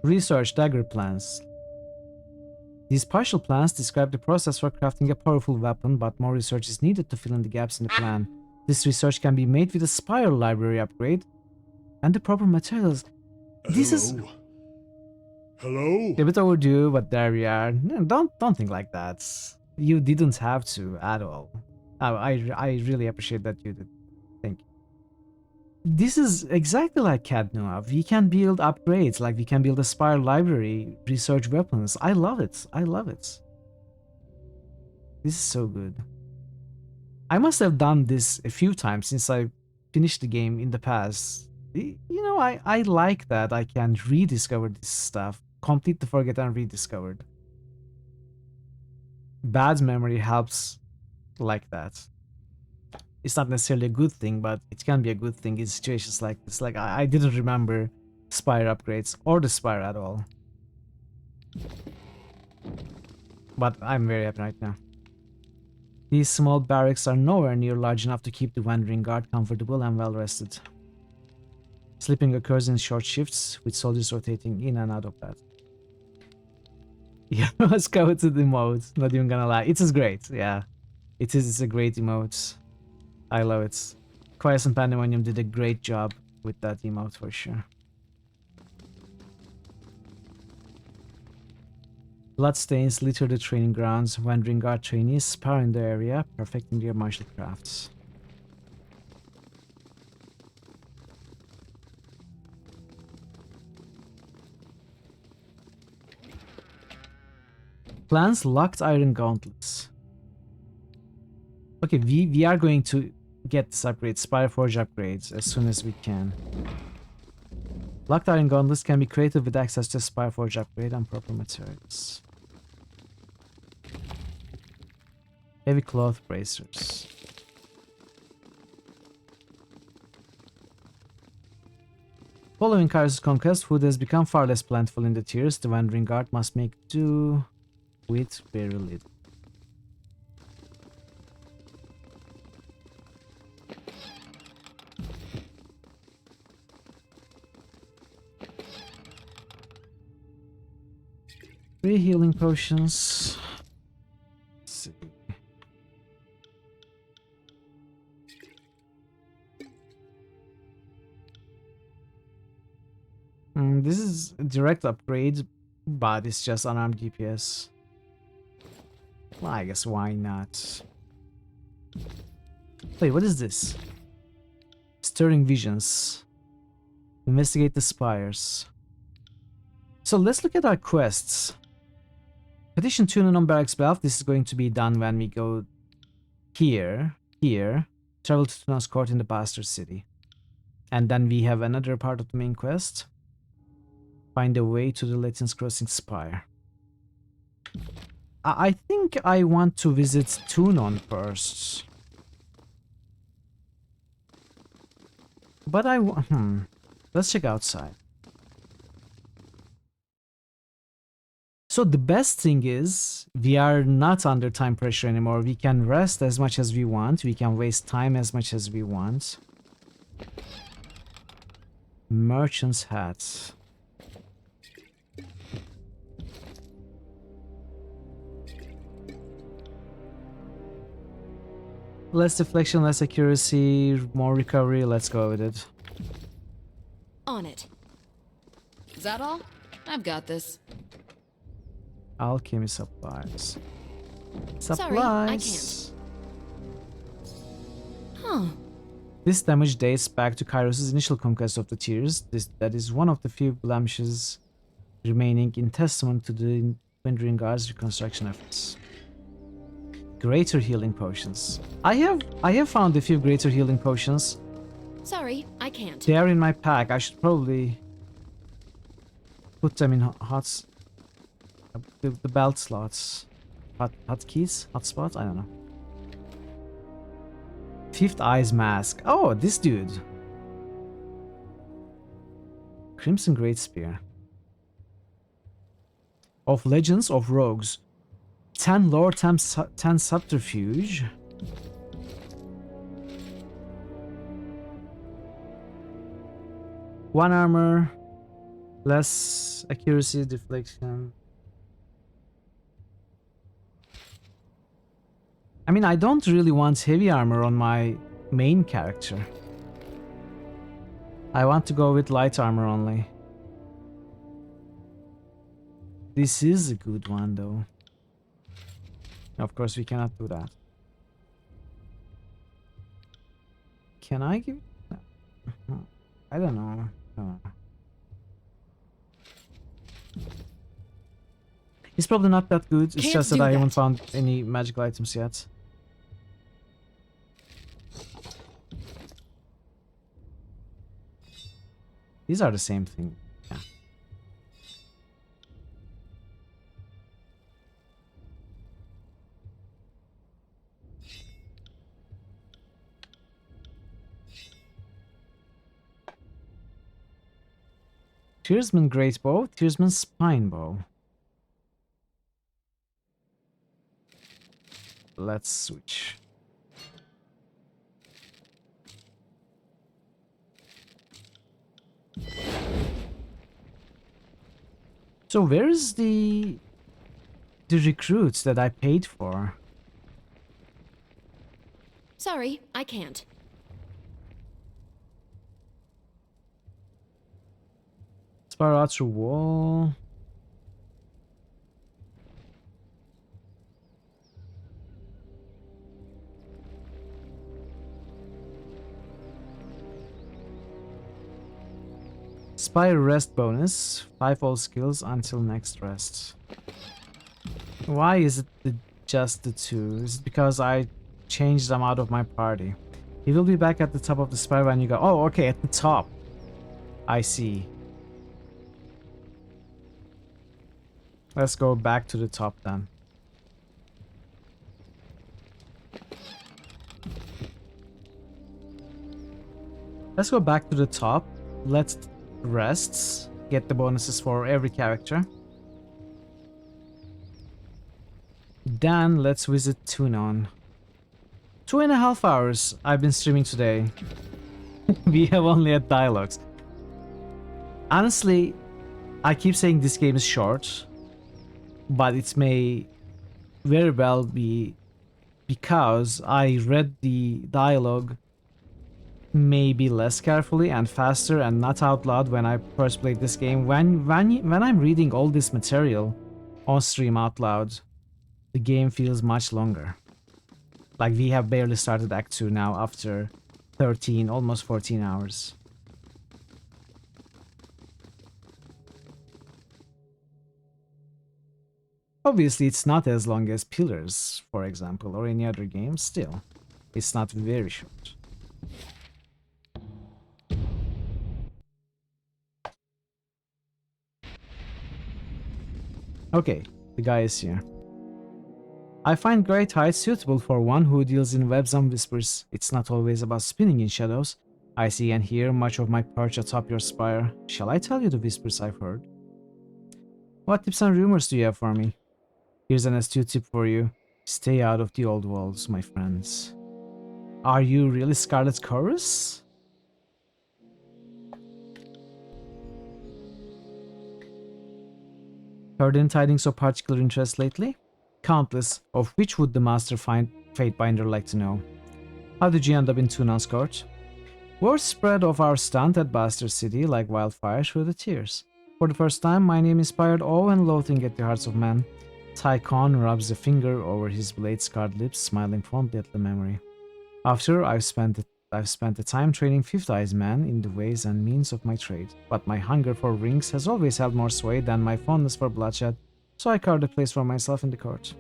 Research dagger plans. These partial plans describe the process for crafting a powerful weapon, but more research is needed to fill in the gaps in the plan. This research can be made with a spiral library upgrade and the proper materials. This is Hello? a bit overdue, but there we are. No, don't think like that. You didn't have to at all. I really appreciate that you did. Thank you. This is exactly like Cadnoa. We can build upgrades, like we can build a spiral library, research weapons. I love it. I love it. This is so good. I must have done this a few times since I finished the game in the past. You know, I like that I can rediscover this stuff. Completely forget and rediscovered. Bad memory helps like that. It's not necessarily a good thing, but it can be a good thing in situations like this. Like, I didn't remember Spire upgrades or the Spire at all. But I'm very happy right now. These small barracks are nowhere near large enough to keep the Wandering Guard comfortable and well rested. Sleeping occurs in short shifts, with soldiers rotating in and out of bed. Yeah, let's go to the emote, not even gonna lie. It is great, yeah. It is, it's a great emote. I love it. Quiescent Pandemonium did a great job with that emote for sure. Bloodstains litter the training grounds. Wandering Guard trainees spar in the area, perfecting their martial crafts. Plans locked iron gauntlets. Okay, we are going to get this upgrade, Spireforge upgrades, as soon as we can. Locked iron gauntlets can be created with access to Spireforge upgrade and proper materials. Heavy cloth bracers. Following Kairos' conquest, food has become far less plentiful in the tiers. The Wandering Guard must make do with very little. Three healing potions. Let's see. This is a direct upgrade, but it's just unarmed DPS. Well, I guess why not? Wait, what is this? Stirring visions. Investigate the spires. So let's look at our quests. Petition Tunon on Barracks Bluff. This is going to be done when we go here. Travel to Tunon's court in the Bastard City. And then we have another part of the main quest. Find a way to the Latins Crossing Spire. I think I want to visit Tunon first. But let's check outside. So the best thing is we are not under time pressure anymore. We can rest as much as we want. We can waste time as much as we want. Merchant's hat. Less deflection, less accuracy, more recovery. Let's go with it. On it. Is that all? I've got this. Alchemy supplies. Sorry, I can't. Huh. This damage dates back to Kairos' initial conquest of the Tears. That is one of the few blemishes remaining in testament to the Wandering Guard's reconstruction efforts. Greater healing potions. I have found a few greater healing potions. Sorry, I can't. They are in my pack. I should probably put them in the belt slots. Hotkeys? Hotspots? I don't know. Fifth Eyes Mask. Oh, this dude. Crimson Great Spear. Of Legends of Rogues. 10 lore, 10 subterfuge. One armor. Less accuracy, deflection. I mean, I don't really want heavy armor on my main character. I want to go with light armor only. This is a good one, though. Of course, we cannot do that. Can I give... I don't know. It's probably not that good. It's just that I haven't found any magical items yet. These are the same thing. Yeah. Tearsman Great Bow, Tearsman Spine Bow. Let's switch. So where is the recruits that I paid for? Sorry, I can't. Spiral out through wall. Spire rest bonus. 5 all skills until next rest. Why is it just the 2? Is it because I changed them out of my party? He will be back at the top of the spire when you go. Oh, okay, at the top. I see. Let's go back to the top then. Let's go back to the top. Let's rest. Get the bonuses for every character. Then let's visit Tunon. 2.5 hours I've been streaming today. We have only had dialogues. Honestly, I keep saying this game is short, but it may very well be because I read the dialogue maybe less carefully and faster and not out loud when I first played this game. When I'm reading all this material on stream out loud, the game feels much longer. Like we have barely started Act 2 now after 13, almost 14 hours. Obviously, it's not as long as Pillars, for example, or any other game. Still, it's not very short. Okay, the guy is here. I find great height suitable for one who deals in webs and whispers. It's not always about spinning in shadows. I see and hear much of my perch atop your spire. Shall I tell you the whispers I've heard? What tips and rumors do you have for me? Here's an astute tip for you. Stay out of the old walls, my friends. Are you really Scarlet Chorus? Heard any tidings of particular interest lately? Countless, of which would the Master Fatebinder like to know? How did you end up in Tunan's court? Word spread of our stunt at Bastard City like wildfire through the tears. For the first time, my name inspired awe and loathing at the hearts of men. Tycon rubs a finger over his blade-scarred lips, smiling fondly at the memory. After I've spent the time training Fifth Eyes Man in the ways and means of my trade, but my hunger for rings has always held more sway than my fondness for bloodshed, so I carved a place for myself in the court.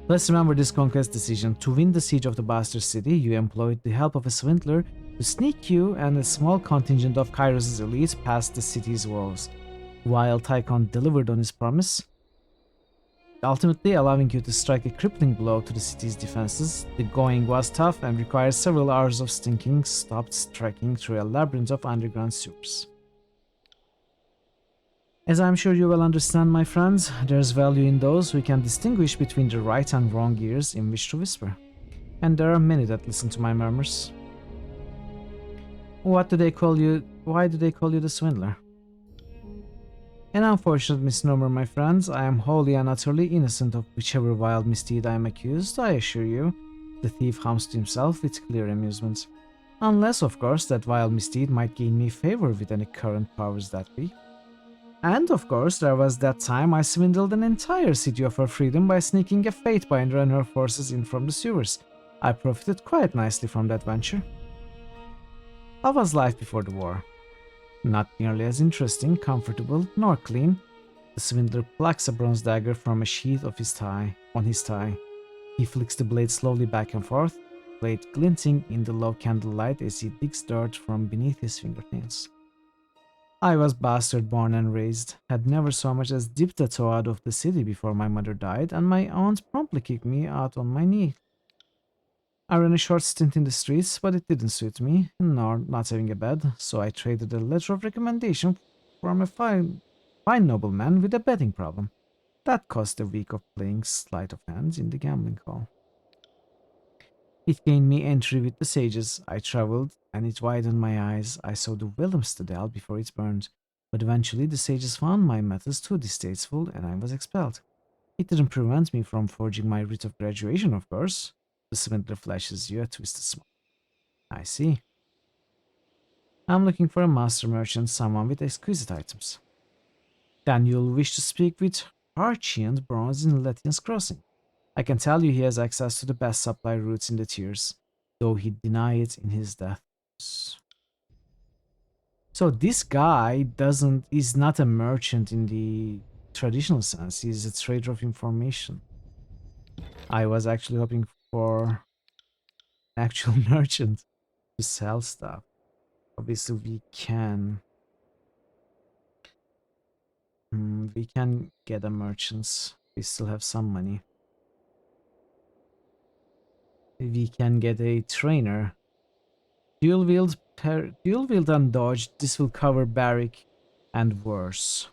Let's remember this conquest decision. To win the siege of the Bastard City, you employed the help of a swindler to sneak you and a small contingent of Kairos' elite past the city's walls. While Tycon delivered on his promise, ultimately allowing you to strike a crippling blow to the city's defenses, the going was tough and required several hours of stinking, stopped trekking through a labyrinth of underground sewers. As I'm sure you will understand, my friends, there's value in those who can distinguish between the right and wrong ears in which to whisper. And there are many that listen to my murmurs. What do they call you? Why do they call you the swindler? An unfortunate misnomer, my friends. I am wholly and utterly innocent of whichever wild misdeed I am accused, I assure you. The thief hums to himself with clear amusement. Unless, of course, that wild misdeed might gain me favor with any current powers that be. And, of course, there was that time I swindled an entire city of her freedom by sneaking a Fatebinder and her forces in from the sewers. I profited quite nicely from that venture. How was life before the war? Not nearly as interesting, comfortable, nor clean. The swindler plucks a bronze dagger from a sheath of on his thigh. He flicks the blade slowly back and forth, blade glinting in the low candlelight as he digs dirt from beneath his fingernails. I was bastard born and raised, had never so much as dipped a toe out of the city before my mother died, and my aunt promptly kicked me out on my knee. I ran a short stint in the streets, but it didn't suit me, nor not having a bed, so I traded a letter of recommendation from a fine nobleman with a betting problem. That cost a week of playing sleight of hand in the gambling hall. It gained me entry with the sages. I traveled, and it widened my eyes. I saw the Willemstadel before it burned, but eventually the sages found my methods too distasteful, and I was expelled. It didn't prevent me from forging my writ of graduation, of course. The swindler flashes you a twisted smile. I see. I'm looking for a master merchant, someone with exquisite items. Then you'll wish to speak with Archient Bronze in Lettian's Crossing. I can tell you he has access to the best supply routes in the tiers, though he'd deny it in his death. So this guy is not a merchant in the traditional sense. He's a trader of information. I was actually hoping for an actual merchant to sell stuff. Obviously we can get a merchant. We still have some money. We can get a trainer. Dual wield and dodge. This will cover barrack and worse.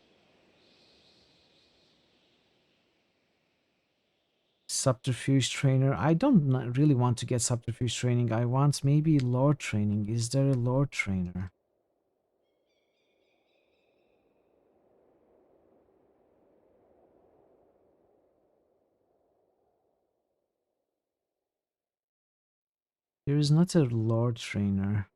Subterfuge trainer. I don't really want to get subterfuge training. I want maybe lore training. Is there a lore trainer? There is not a lord trainer.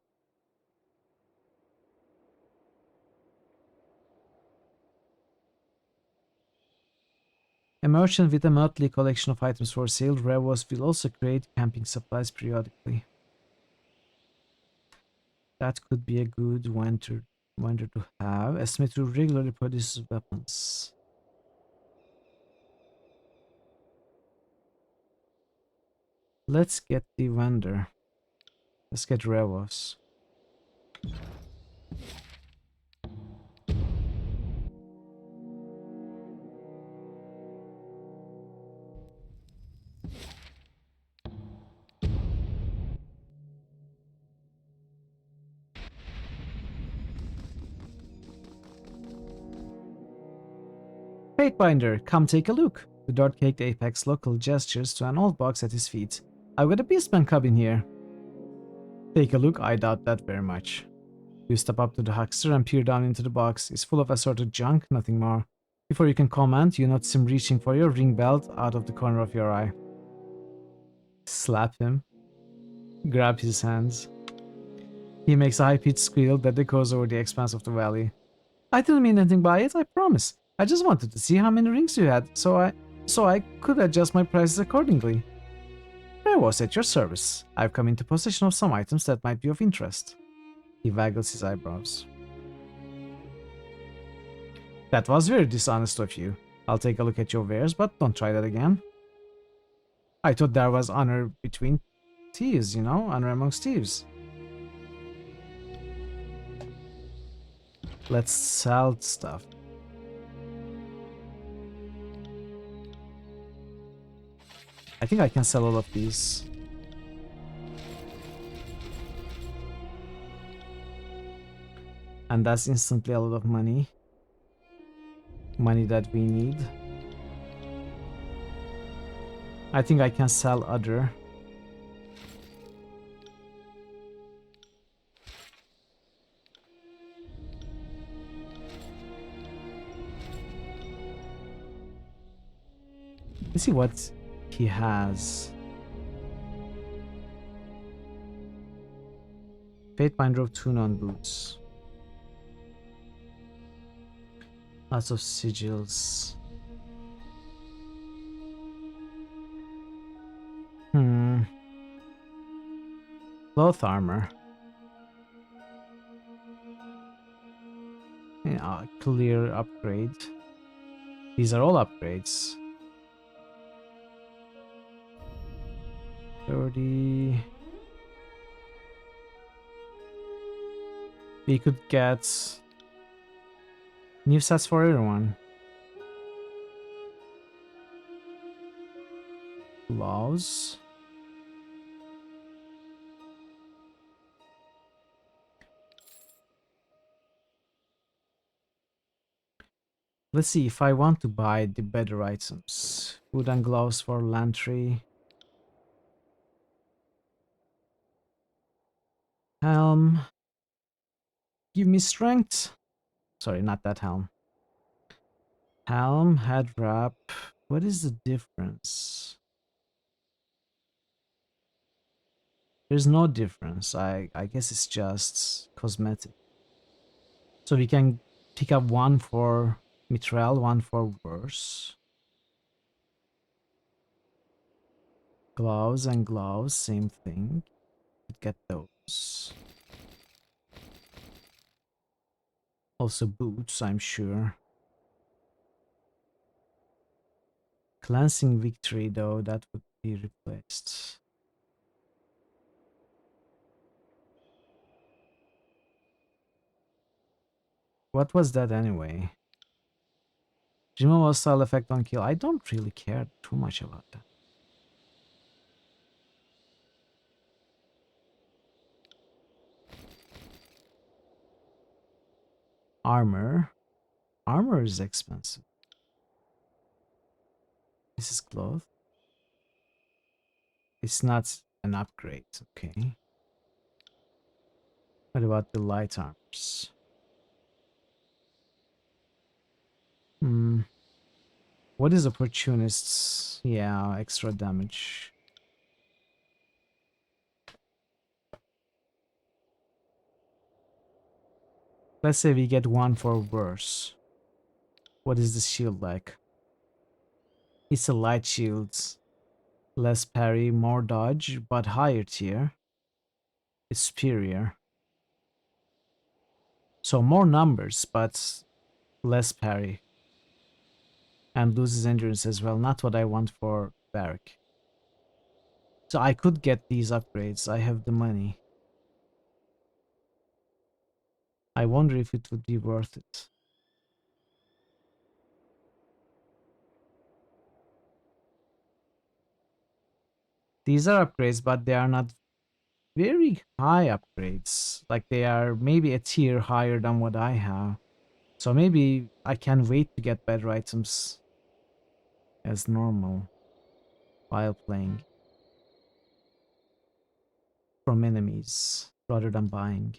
A merchant with a motley collection of items for sale, Revos will also create camping supplies periodically. That could be a good vendor to have. A smith who regularly produces weapons. Let's get the vendor. Let's get Revos. Fatebinder, come take a look. The dark-caked apex local gestures to an old box at his feet. I've got a beastman cub in here. Take a look? I doubt that very much. You step up to the huckster and peer down into the box. It's full of assorted junk, nothing more. Before you can comment, you notice him reaching for your ring belt out of the corner of your eye. Slap him. Grab his hands. He makes a high-pitched squeal that echoes over the expanse of the valley. I didn't mean anything by it, I promise. I just wanted to see how many rings you had, so I could adjust my prices accordingly. I was at your service. I've come into possession of some items that might be of interest. He waggles his eyebrows. That was very dishonest of you. I'll take a look at your wares, but don't try that again. I thought there was honor between thieves, you know, honor amongst thieves. Let's sell stuff. I think I can sell all of these. And that's instantly a lot of money. Money that we need. I think I can sell other. Let's see what he has. Fatebinder of Tunon boots. Lots of sigils. Cloth armor. Yeah, clear upgrade. These are all upgrades. 30. We could get new sets for everyone. Gloves. Let's see if I want to buy the better items. Food and gloves for Lantry. Helm. Give me strength. Sorry, not that helm. Helm, head wrap. What is the difference? There's no difference. I guess it's just cosmetic. So we can pick up one for Mithril, one for worse. Gloves and gloves, same thing. Get those. Also boots, I'm sure. Cleansing victory, though, that would be replaced. What was that anyway? Removal style effect on kill. I don't really care too much about that. Armor. Armor is expensive. This is cloth. It's not an upgrade, okay. What about the light armors? What is opportunists? Yeah, extra damage. Let's say we get one for worse. What is this shield like? It's a light shield. Less parry, more dodge, but higher tier. It's superior. So more numbers, but less parry. And loses endurance as well. Not what I want for Barrack. So I could get these upgrades. I have the money. I wonder if it would be worth it. These are upgrades, but they are not very high upgrades. Like they are maybe a tier higher than what I have. So maybe I can wait to get better items as normal while playing from enemies rather than buying.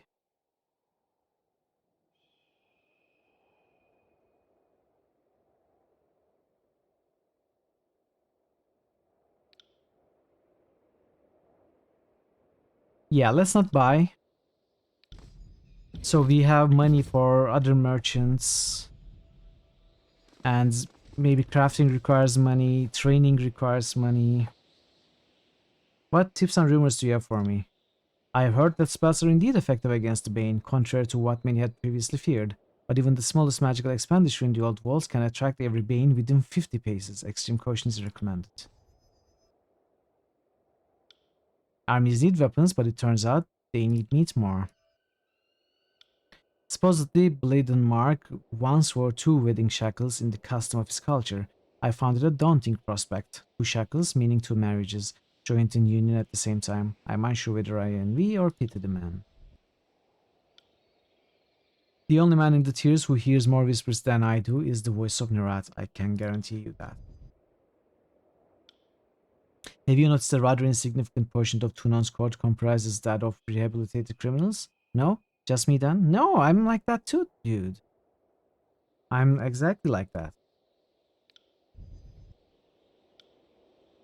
Yeah, let's not buy. So we have money for other merchants. And maybe crafting requires money, training requires money. What tips and rumors do you have for me? I have heard that spells are indeed effective against the Bane, contrary to what many had previously feared. But even the smallest magical expenditure in the old walls can attract every Bane within 50 paces. Extreme caution is recommended. Armies need weapons, but it turns out they need meat more. Supposedly, Blade and Mark once wore 2 wedding shackles in the custom of his culture. I found it a daunting prospect. 2 shackles, meaning 2 marriages, joined in union at the same time. I'm unsure whether I envy or pity the man. The only man in the tiers who hears more whispers than I do is the voice of Nerat. I can guarantee you that. Have you noticed a rather insignificant portion of Tunon's court comprises that of rehabilitated criminals? No? Just me then? No, I'm like that too, dude. I'm exactly like that.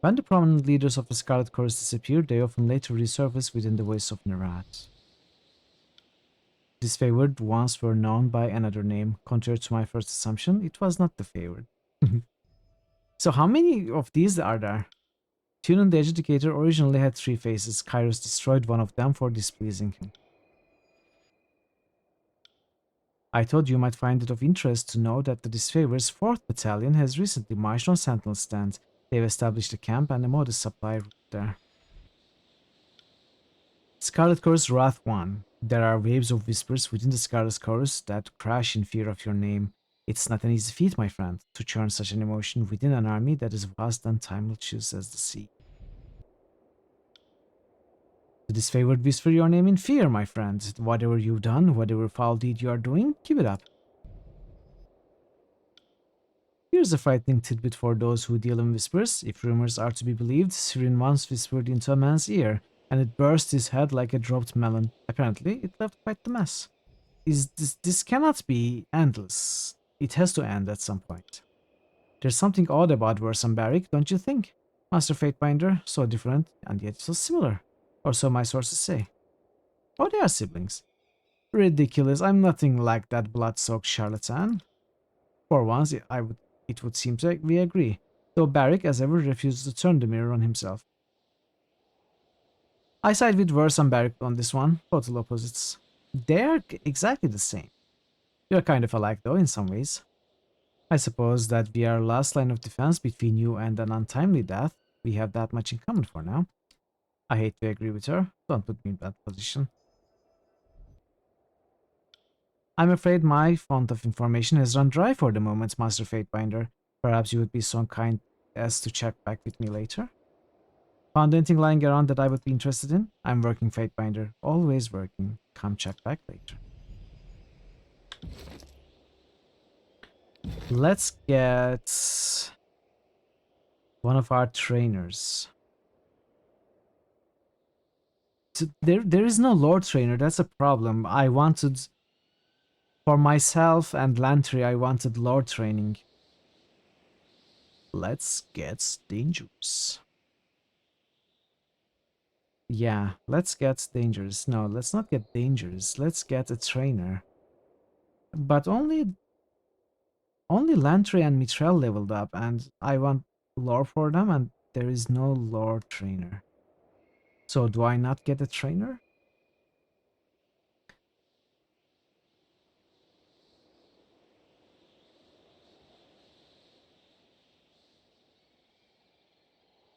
When the prominent leaders of the Scarlet Chorus disappear, they often later resurface within the voice of Nerat. Disfavored ones were known by another name. Contrary to my first assumption, it was not the favored. So how many of these are there? Tunon the Adjudicator originally had 3 faces. Kairos destroyed one of them for displeasing him. I thought you might find it of interest to know that the Disfavor's 4th Battalion has recently marched on Sentinel Stand. They've established a camp and a modest supply route there. Scarlet Chorus Wrath 1. There are waves of whispers within the Scarlet Chorus that crash in fear of your name. It's not an easy feat, my friend, to churn such an emotion within an army that is vast and tumultuous as the sea. The disfavored whisper your name in fear, my friend. Whatever you've done, whatever foul deed you are doing, keep it up. Here's a frightening tidbit for those who deal in whispers. If rumors are to be believed, Sirin once whispered into a man's ear, and it burst his head like a dropped melon. Apparently, it left quite the mess. This cannot be endless. It has to end at some point. There's something odd about Verse and Barrick, don't you think? Master Fatebinder, so different, and yet so similar. Or so my sources say. Oh, they are siblings. Ridiculous, I'm nothing like that blood-soaked charlatan. For once, it would seem to we agree, though Barrick, as ever, refuses to turn the mirror on himself. I side with Verse and Barrick on this one, total opposites. They're exactly the same. You're kind of alike, though, in some ways. I suppose that we are last line of defense between you and an untimely death. We have that much in common for now. I hate to agree with her. Don't put me in that position. I'm afraid my font of information has run dry for the moment, Master Fatebinder. Perhaps you would be so kind as to check back with me later? Found anything lying around that I would be interested in? I'm working, Fatebinder. Always working. Come check back later. Let's get one of our trainers. So there is no Lord Trainer, that's a problem. I wanted, for myself and Lantry, I wanted Lord Training. Let's get dangerous. Yeah, let's get dangerous. No, let's not get dangerous. Let's get a trainer. but only Lantry and Mitrel leveled up, and I want lore for them, and there is no lore trainer. So do I not get a trainer?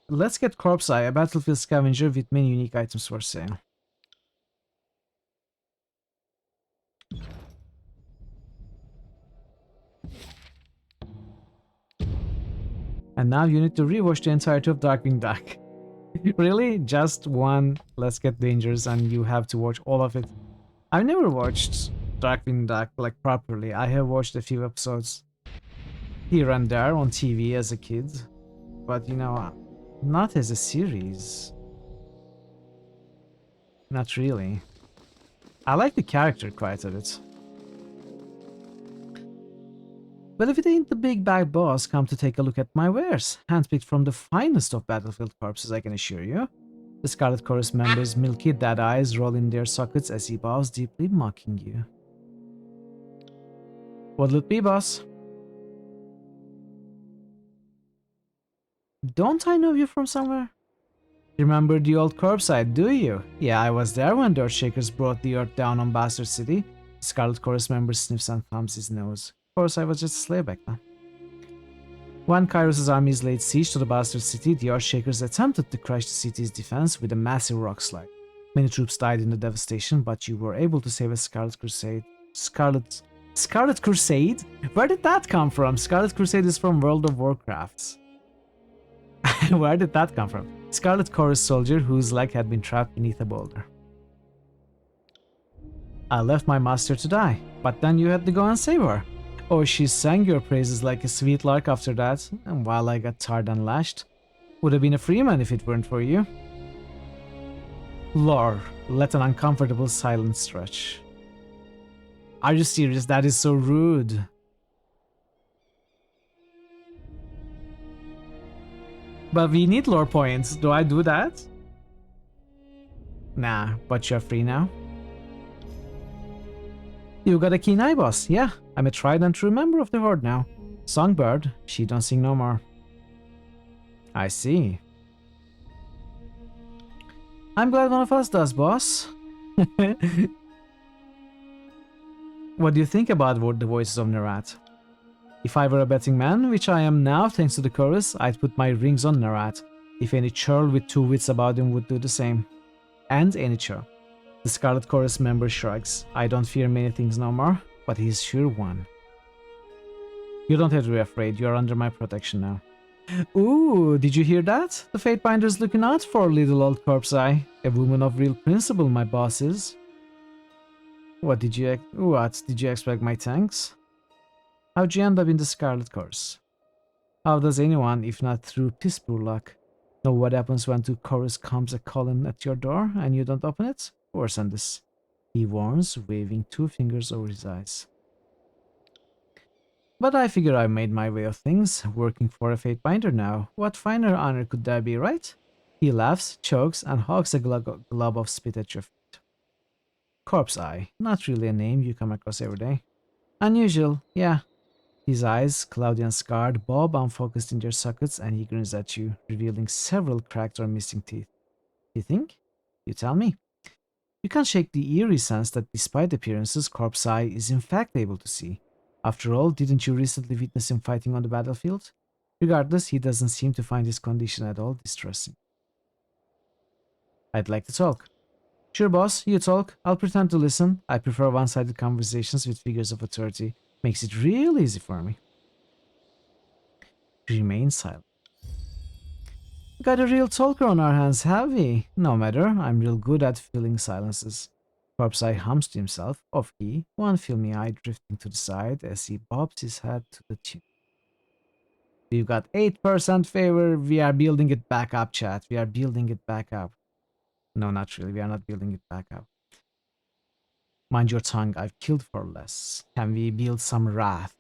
Let's get Corpse Eye, a battlefield scavenger with many unique items for sale. And now you need to rewatch the entirety of Darkwing Duck. Really? Just one Let's Get Dangerous and you have to watch all of it? I've never watched Darkwing Duck like properly. I have watched a few episodes here and there on TV as a kid, but you know, not as a series. Not really. I like the character quite a bit. But if it ain't the big bad boss, come to take a look at my wares, handpicked from the finest of battlefield corpses, I can assure you. The Scarlet Chorus members' milky dead eyes roll in their sockets as he bows deeply, mocking you. What'll it be, boss? Don't I know you from somewhere? Remember the old corpse side, do you? Yeah, I was there when the Earthshakers brought the earth down on Bastard City. The Scarlet Chorus member sniffs and thumbs his nose. Of course, I was just a slave back then. When Kairos' armies laid siege to the Bastard City, the Earthshakers attempted to crush the city's defense with a massive rock slide. Many troops died in the devastation, but you were able to save a Scarlet Crusade. Scarlet Crusade? Where did that come from? Scarlet Crusade is from World of Warcraft. Where did that come from? Scarlet Chorus soldier whose leg had been trapped beneath a boulder. I left my master to die, but then you had to go and save her. Oh, she sang your praises like a sweet lark after that, and while I got tarred and lashed. Would have been a freeman if it weren't for you. Lore, let an uncomfortable silence stretch. Are you serious? That is so rude. But we need lore points. Do I do that? Nah, but you're free now. You got a keen eye, boss. Yeah, I'm a tried and true member of the Horde now. Songbird, she don't sing no more. I see. I'm glad one of us does, boss. What do you think about the voices of Nerat? If I were a betting man, which I am now thanks to the chorus, I'd put my rings on Nerat. If any churl with two wits about him would do the same. And any churl. The Scarlet Chorus member shrugs. I don't fear many things no more, but he's sure one. You don't have to be afraid, you're under my protection now. Ooh, did you hear that? The Fatebinder's looking out for little old Corpse Eye. A woman of real principle, my boss is. What did you expect, my tanks? How'd you end up in the Scarlet Chorus? How does anyone, if not through piss poor luck, know what happens when two chorus comes a-calling at your door and you don't open it? Worse than this. He warns, waving two fingers over his eyes. But I figure I've made my way of things, working for a Fatebinder now. What finer honor could there be, right? He laughs, chokes, and hogs a glob of spit at your feet. Corpse Eye, not really a name you come across every day. Unusual, yeah. His eyes, cloudy and scarred, bob unfocused in their sockets, and he grins at you, revealing several cracked or missing teeth. You think? You tell me. You can't shake the eerie sense that despite appearances, Corpse Eye is in fact able to see. After all, didn't you recently witness him fighting on the battlefield? Regardless, he doesn't seem to find his condition at all distressing. I'd like to talk. Sure, boss, you talk. I'll pretend to listen. I prefer one-sided conversations with figures of authority. Makes it real easy for me. Remain silent. Got a real talker on our hands, have we? No matter, I'm real good at filling silences. Corpse Eye hums to himself, off-key, one filmy eye drifting to the side as he bobs his head to the tune. We've got 8% favor. We are building it back up, chat. We are building it back up. No, not really. We are not building it back up. Mind your tongue. I've killed for less. Can we build some wrath?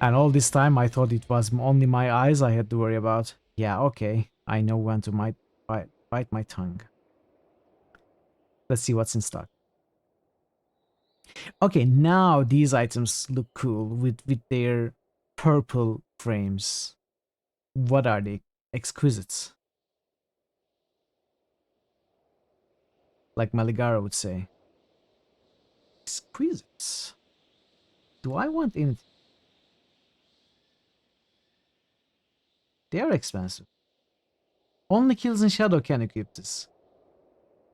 And all this time, I thought it was only my eyes I had to worry about. Yeah, okay. I know when to bite my tongue. Let's see what's in stock. Okay, now these items look cool with their purple frames. What are they? Exquisites. Like Maligara would say. Exquisites. Do I want anything? They are expensive. Only Kills in Shadow can equip this.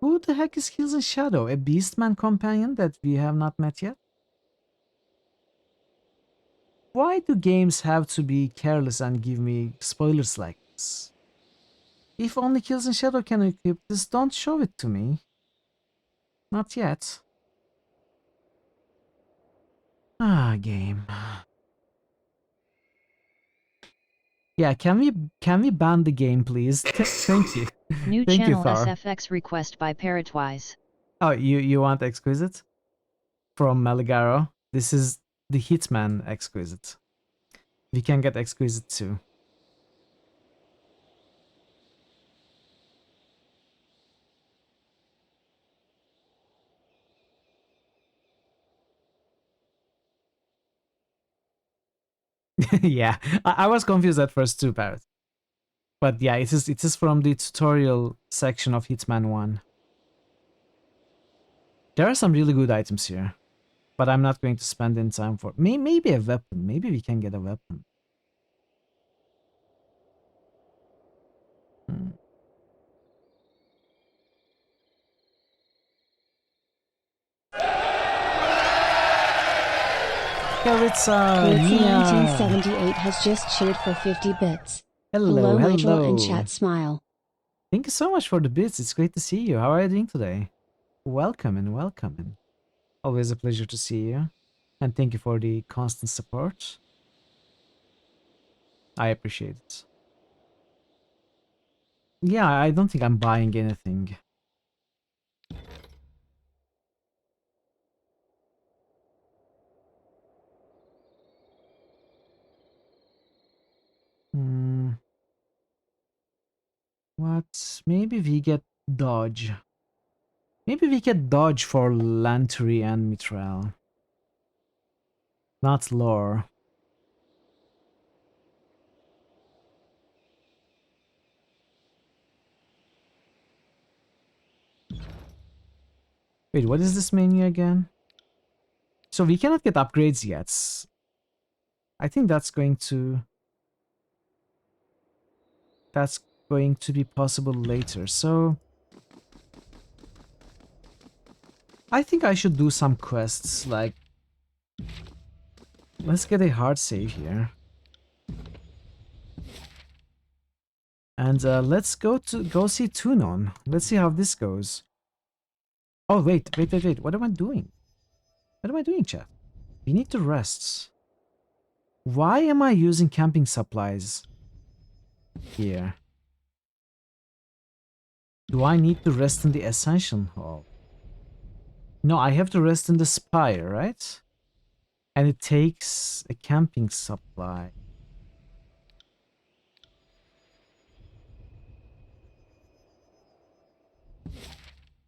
Who the heck is Kills in Shadow? A Beastman companion that we have not met yet? Why do games have to be careless and give me spoilers like this? If only Kills in Shadow can equip this, don't show it to me. Not yet. Ah, game. Yeah, can we ban the game, please? Thank you. New Thank you, channel Thor. SFX request by Parrotwise. Oh, you want Exquisite? From Maligaro. This is the Hitman Exquisite. We can get Exquisite too. Yeah, I was confused at first too, Parrot. But yeah, it is from the tutorial section of Hitman 1. There are some really good items here, but I'm not going to spend any time for... Maybe a weapon. Maybe we can get a weapon. Karitsa, Nia. 1978 has just cheered for 50 bits. Hello, Nitro and hello. chat smile. Thank you so much for the bits. It's great to see you. How are you doing today? Welcome and welcome. Always a pleasure to see you. And thank you for the constant support. I appreciate it. Yeah, I don't think I'm buying anything. What? Maybe we get dodge. Maybe we get dodge for Lantry and Mithril. Not lore. Wait, what is this menu again? So we cannot get upgrades yet. I think that's going to be possible later. So I think I should do some quests, like let's get a hard save here. And let's go see Tunon. Let's see how this goes. Oh wait. What am I doing? What am I doing, chat? We need to rest. Why am I using camping supplies here? Do I need to rest in the Ascension Hall? No, I have to rest in the Spire, right? And it takes a camping supply.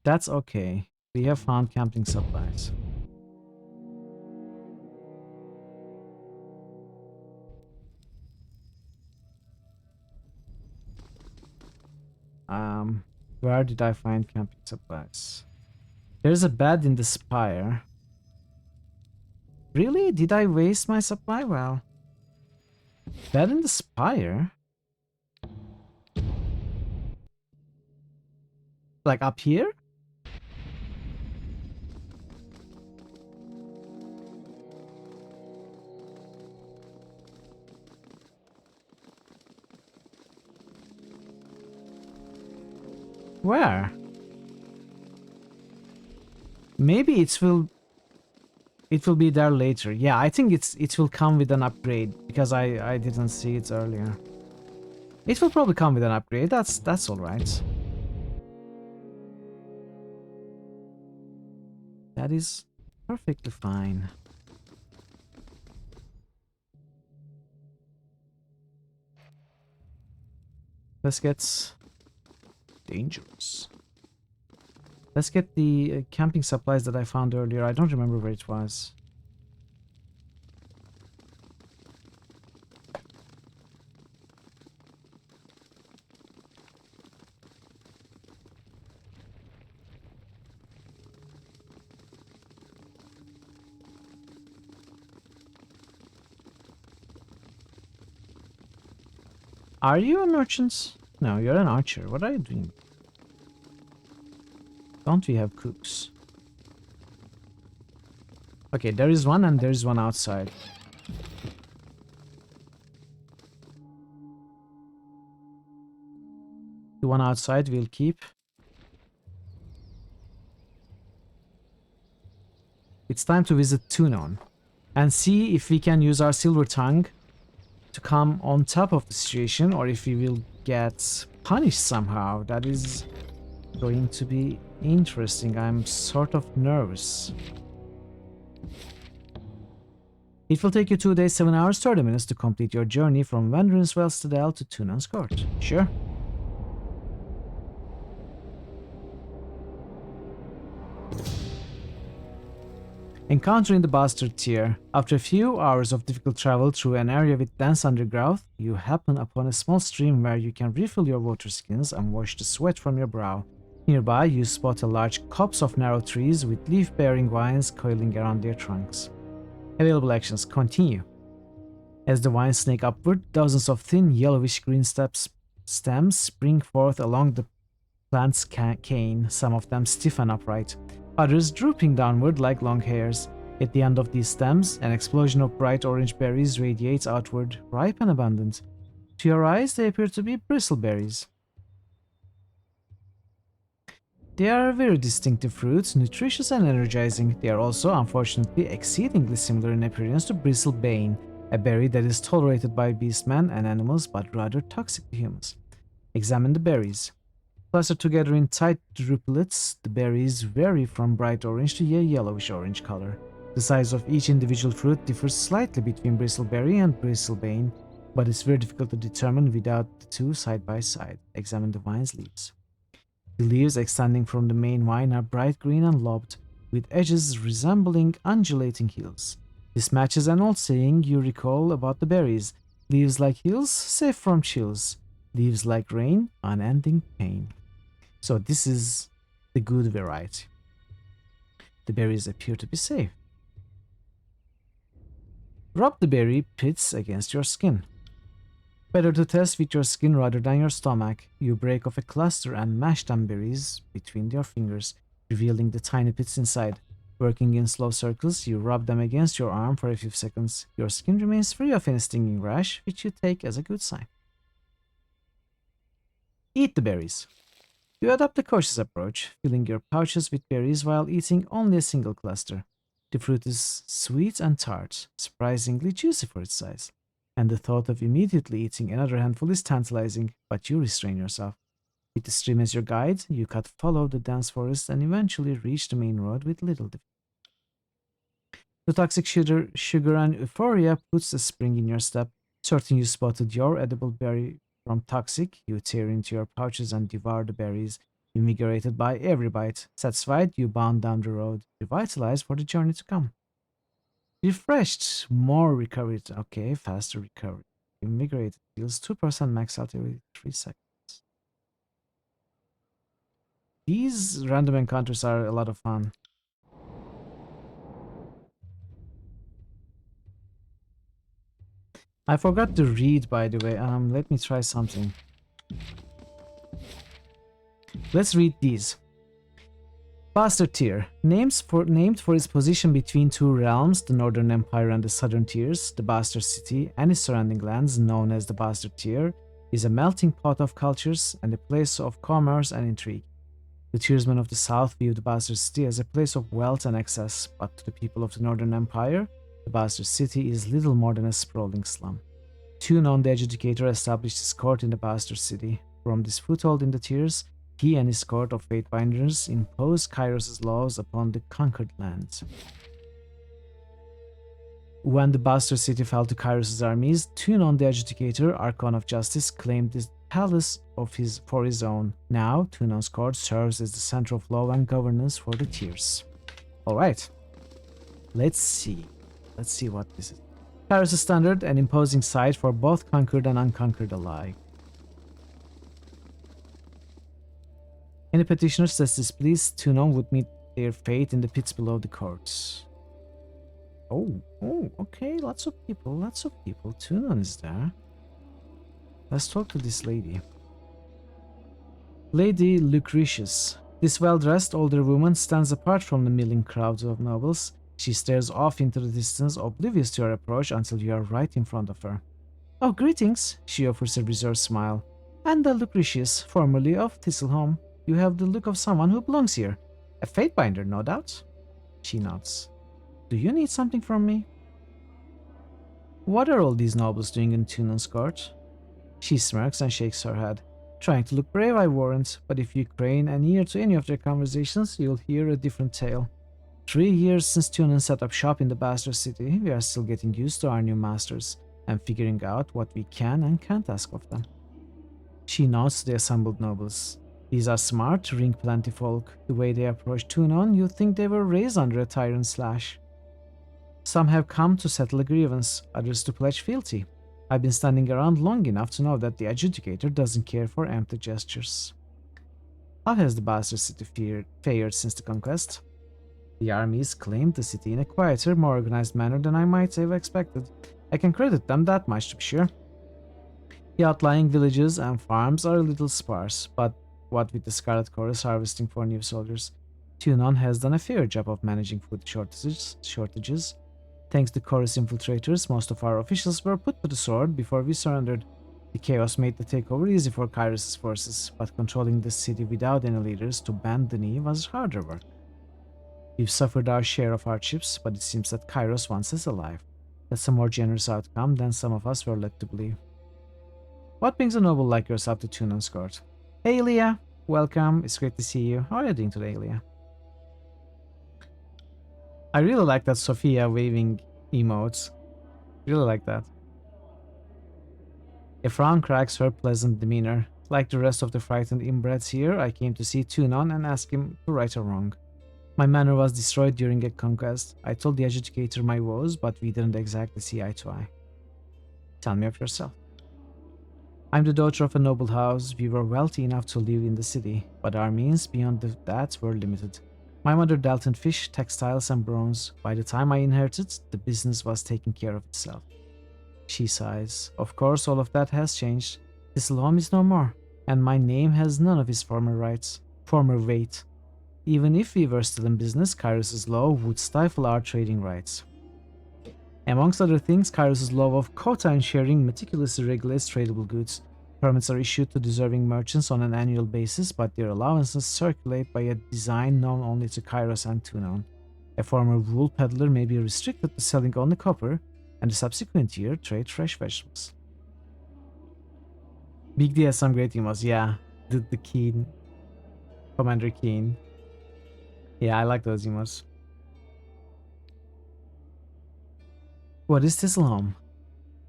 That's okay. We have found camping supplies. Where did I find camping supplies? There's a bed in the Spire. Really? Did I waste my supply? Well, bed in the Spire? Like up here? Where? Maybe it will be there later. Yeah, I think it will come with an upgrade because I didn't see it earlier. It will probably come with an upgrade. That's all right. That is perfectly fine. Let's get dangerous. Let's get the camping supplies that I found earlier. I don't remember where it was. Are you a merchant? No, you're an archer. What are you doing? Don't we have cooks? Okay, there is one and there is one outside. The one outside we'll keep. It's time to visit Tunon and see if we can use our silver tongue to come on top of the situation, or if we will get punished somehow. That is going to be interesting. I'm sort of nervous. It will take you 2 days, 7 hours, 30 minutes to complete your journey from Vandrinswell Citadel to Tunan's Court. Sure. Encountering the Bastard Tier. After a few hours of difficult travel through an area with dense undergrowth, you happen upon a small stream where you can refill your water skins and wash the sweat from your brow. Nearby, you spot a large copse of narrow trees with leaf-bearing vines coiling around their trunks. Available actions continue. As the vines snake upward, dozens of thin yellowish-green stems spring forth along the plant's cane, some of them stiff and upright, others drooping downward like long hairs. At the end of these stems, an explosion of bright orange berries radiates outward, ripe and abundant. To your eyes, they appear to be bristleberries. They are very distinctive fruits, nutritious and energizing. They are also, unfortunately, exceedingly similar in appearance to bristlebane, a berry that is tolerated by beastmen and animals but rather toxic to humans. Examine the berries. Clustered together in tight drupelets, the berries vary from bright orange to a yellowish-orange color. The size of each individual fruit differs slightly between bristleberry and bristlebane, but it's very difficult to determine without the two side by side. Examine the vine's leaves. The leaves extending from the main vine are bright green and lobed, with edges resembling undulating hills. This matches an old saying you recall about the berries: leaves like hills, safe from chills. Leaves like rain, unending pain. So this is the good variety. The berries appear to be safe. Rub the berry pits against your skin. Better to test with your skin rather than your stomach. You break off a cluster and mash them berries between your fingers, revealing the tiny pits inside. Working in slow circles, you rub them against your arm for a few seconds. Your skin remains free of any stinging rash, which you take as a good sign. Eat the berries. You adopt a cautious approach, filling your pouches with berries while eating only a single cluster. The fruit is sweet and tart, surprisingly juicy for its size, and the thought of immediately eating another handful is tantalizing, but you restrain yourself. With the stream as your guide, you follow the dense forest and eventually reach the main road with little difficulty. The toxic sugar and euphoria puts a spring in your step. Certain you spotted your edible berry from toxic, you tear into your pouches and devour the berries, invigorated by every bite. Satisfied, you bound down the road, revitalized for the journey to come. Refreshed, more recovery. Okay, faster recovery. Invigorated deals 2% max health every 3 seconds. These random encounters are a lot of fun. I forgot to read, by the way. Let me try something. Let's read these. Bastard Tier. Named for its position between two realms, the Northern Empire and the Southern Tiers, the Bastard City and its surrounding lands, known as the Bastard Tier, is a melting pot of cultures and a place of commerce and intrigue. The Tiersmen of the South view the Bastard City as a place of wealth and excess, but to the people of the Northern Empire, the Bastard City is little more than a sprawling slum. Tunon the Adjudicator established his court in the Bastard City. From this foothold in the Tiers, he and his court of Fatebinders imposed Kairos' laws upon the conquered lands. When the Bastard City fell to Kairos' armies, Tunon the Adjudicator, Archon of Justice, claimed palace for his own. Now, Tunon's court serves as the center of law and governance for the tiers. Alright. Let's see. Let's see what this is. Kairos' standard, an imposing sight for both conquered and unconquered alike. Any petitioners thus displeased, Tunon would meet their fate in the pits below the courts. Oh, okay, lots of people. Tunon is there. Let's talk to this lady. Lady Lucretius. This well-dressed older woman stands apart from the milling crowds of nobles. She stares off into the distance, oblivious to your approach until you are right in front of her. Oh, greetings, she offers a reserved smile. Anda Lucretius, formerly of Thistleholm. You have the look of someone who belongs here. A fatebinder, no doubt? She nods. Do you need something from me? What are all these nobles doing in Tunon's court? She smirks and shakes her head. Trying to look brave, I warrant, but if you crane an ear to any of their conversations, you'll hear a different tale. 3 years since Tunon set up shop in the Bastard City, we are still getting used to our new masters and figuring out what we can and can't ask of them. She nods to the assembled nobles. These are smart, ring-plenty folk. The way they approach Tunon, you'd think they were raised under a tyrant's lash. Some have come to settle a grievance, others to pledge fealty. I've been standing around long enough to know that the adjudicator doesn't care for empty gestures. How has the Bastard City fared since the conquest? The armies claimed the city in a quieter, more organized manner than I might have expected. I can credit them that much, to be sure. The outlying villages and farms are a little sparse, but what with the Scarlet Chorus harvesting for new soldiers, Tunon has done a fair job of managing food shortages. Thanks to Chorus infiltrators, most of our officials were put to the sword before we surrendered. The chaos made the takeover easy for Kairos' forces, but controlling the city without any leaders to bend the knee was harder work. We've suffered our share of hardships, but it seems that Kairos wants us alive. That's a more generous outcome than some of us were led to believe. What brings a noble like yourself to Tunon's court? Hey Leah, welcome, it's great to see you. How are you doing today, Leah? I really like that Sophia waving emotes. Really like that. A frown cracks her pleasant demeanor. Like the rest of the frightened inbreds here, I came to see Tunon and ask him to right a wrong. My manor was destroyed during a conquest. I told the adjudicator my woes, but we didn't exactly see eye to eye. Tell me of yourself. I'm the daughter of a noble house. We were wealthy enough to live in the city, but our means beyond that were limited. My mother dealt in fish, textiles, and bronze. By the time I inherited, the business was taking care of itself. She sighs. Of course, all of that has changed. Thistleholm is no more, and my name has none of its former weight. Even if we were still in business, Kairos' law would stifle our trading rights. Amongst other things, Kairos' law of quota and sharing meticulously regulates tradable goods. Permits are issued to deserving merchants on an annual basis, but their allowances circulate by a design known only to Kairos and Tunon. A former wool peddler may be restricted to selling only copper, and the subsequent year trade fresh vegetables. Big D has some great emos, yeah. The Keen. Commander Keen. Yeah, I like those emos. What is Thistleholm?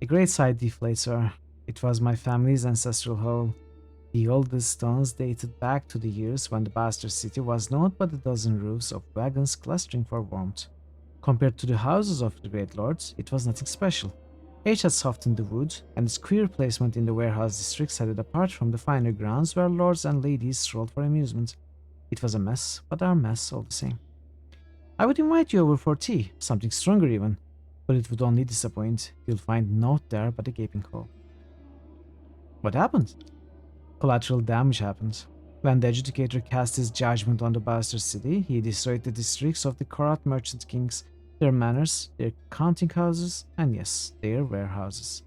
A great sight deflates her. It was my family's ancestral home. The oldest stones dated back to the years when the Bastard City was known but a dozen roofs of wagons clustering for warmth. Compared to the houses of the great lords, it was nothing special. Age had softened the wood, and its queer placement in the warehouse district set it apart from the finer grounds where lords and ladies strolled for amusement. It was a mess, but our mess all the same. I would invite you over for tea, something stronger even, but it would only disappoint. You'll find naught there but a gaping hole. What happened? Collateral damage happened. When the adjudicator cast his judgment on the Bastard City, he destroyed the districts of the corrupt merchant kings, their manors, their counting houses, and yes, their warehouses.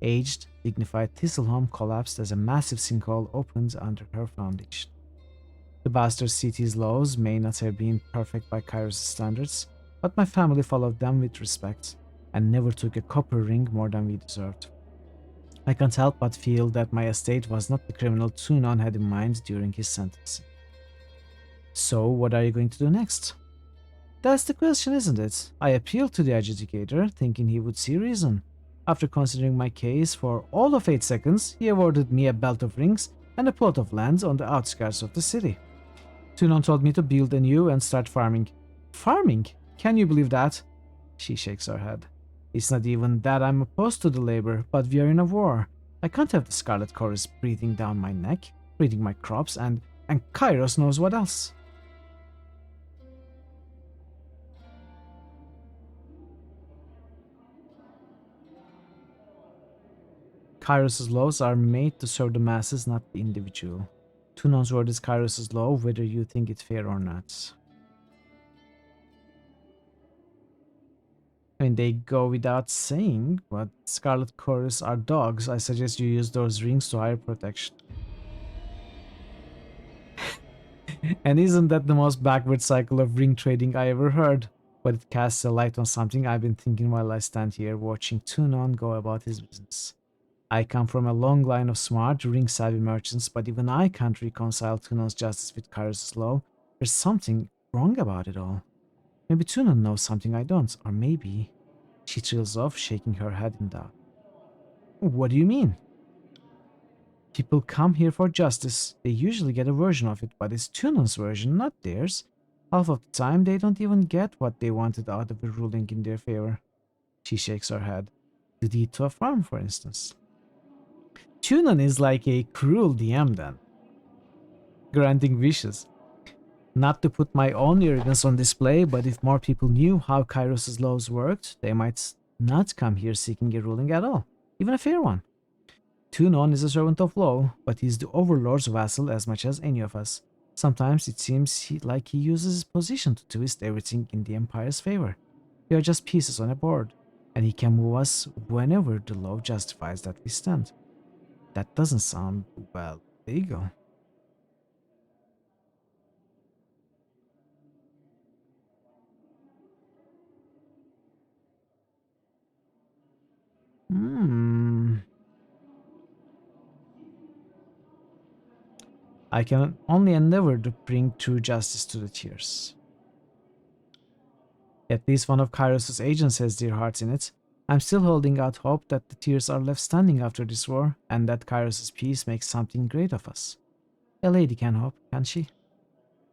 Aged, dignified Thistleholm collapsed as a massive sinkhole opened under her foundation. The Bastard City's laws may not have been perfect by Kairos' standards, but my family followed them with respect, and never took a copper ring more than we deserved. I can't help but feel that my estate was not the criminal Tunon had in mind during his sentencing. So, what are you going to do next? That's the question, isn't it? I appealed to the adjudicator, thinking he would see reason. After considering my case for all of 8 seconds, he awarded me a belt of rings and a plot of land on the outskirts of the city. Tunon told me to build anew and start farming. Farming? Can you believe that? She shakes her head. It's not even that I'm opposed to the labor, but we are in a war. I can't have the Scarlet Chorus breathing down my neck, breeding my crops, and Kairos knows what else. Kairos' laws are made to serve the masses, not the individual. Tunon's word is Kairos' law, whether you think it fair or not. I mean, they go without saying, but Scarlet Chorus are dogs. I suggest you use those rings to higher protection. And isn't that the most backward cycle of ring trading I ever heard? But it casts a light on something I've been thinking while I stand here watching Tunon go about his business. I come from a long line of smart, ring-savvy merchants, but even I can't reconcile Tunon's justice with Kairos' law. There's something wrong about it all. Maybe Tunon knows something I don't, or maybe... She trails off, shaking her head in doubt. What do you mean? People come here for justice. They usually get a version of it, but it's Tunon's version, not theirs. Half of the time, they don't even get what they wanted out of a ruling in their favor. She shakes her head. The deed to a farm, for instance. Tunon is like a cruel DM then. Granting wishes. Not to put my own arrogance on display, but if more people knew how Kairos' laws worked, they might not come here seeking a ruling at all, even a fair one. Tunon is a servant of law, but he's the overlord's vassal as much as any of us. Sometimes it seems like he uses his position to twist everything in the Empire's favor. We are just pieces on a board, and he can move us whenever the law justifies that we stand. That doesn't sound, well, legal. I can only endeavor to bring true justice to the tears. At least one of Kairos' agents has their hearts in it. I'm still holding out hope that the tears are left standing after this war, and that Kairos' peace makes something great of us. A lady can hope, can't she?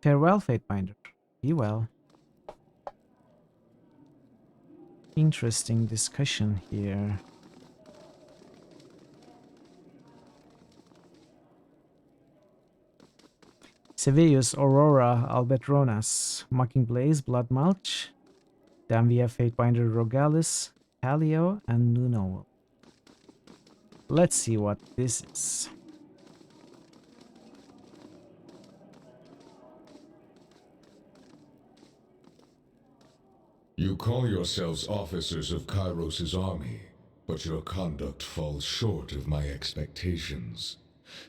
Farewell, Fatebinder. Be well. Interesting discussion here. Seveus, Aurora, Albetronas, Mocking Blaze, Blood Mulch. Then we have Fatebinder, Rogalis, Palio, and Nuno. Let's see what this is. You call yourselves officers of Kairos' army, but your conduct falls short of my expectations.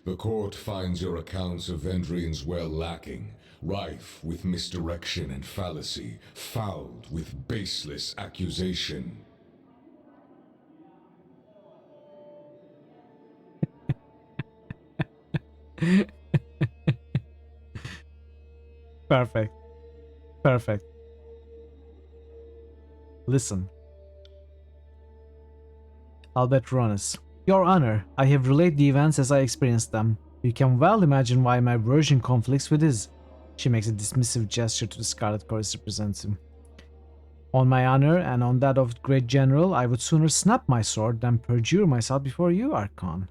The court finds your accounts of Vendrian's well lacking, rife with misdirection and fallacy, fouled with baseless accusation. Perfect. Perfect. Listen. Albetronas. Your Honor, I have relayed the events as I experienced them. You can well imagine why my version conflicts with his. She makes a dismissive gesture to the Scarlet Chorus representative. On my honor and on that of the Great General, I would sooner snap my sword than perjure myself before you, Archon.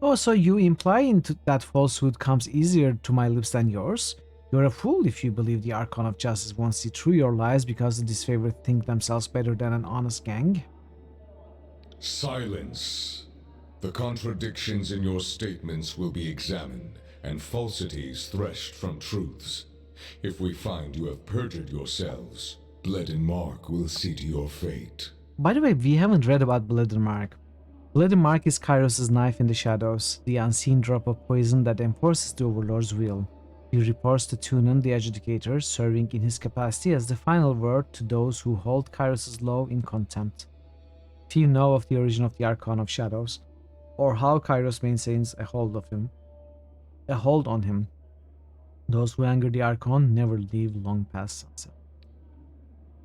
Oh, so you imply that falsehood comes easier to my lips than yours? You're a fool if you believe the Archon of Justice won't see through your lies because the disfavored think themselves better than an honest gang. Silence. The contradictions in your statements will be examined, and falsities threshed from truths. If we find you have perjured yourselves, Bledenmark will see to your fate. By the way, we haven't read about Bledenmark. Bledenmark is Kairos' knife in the shadows, the unseen drop of poison that enforces the Overlord's will. He reports to Tunon, the adjudicator, serving in his capacity as the final word to those who hold Kairos' law in contempt. Few know of the origin of the Archon of Shadows, or how Kairos maintains a hold on him. Those who anger the Archon never leave long past sunset.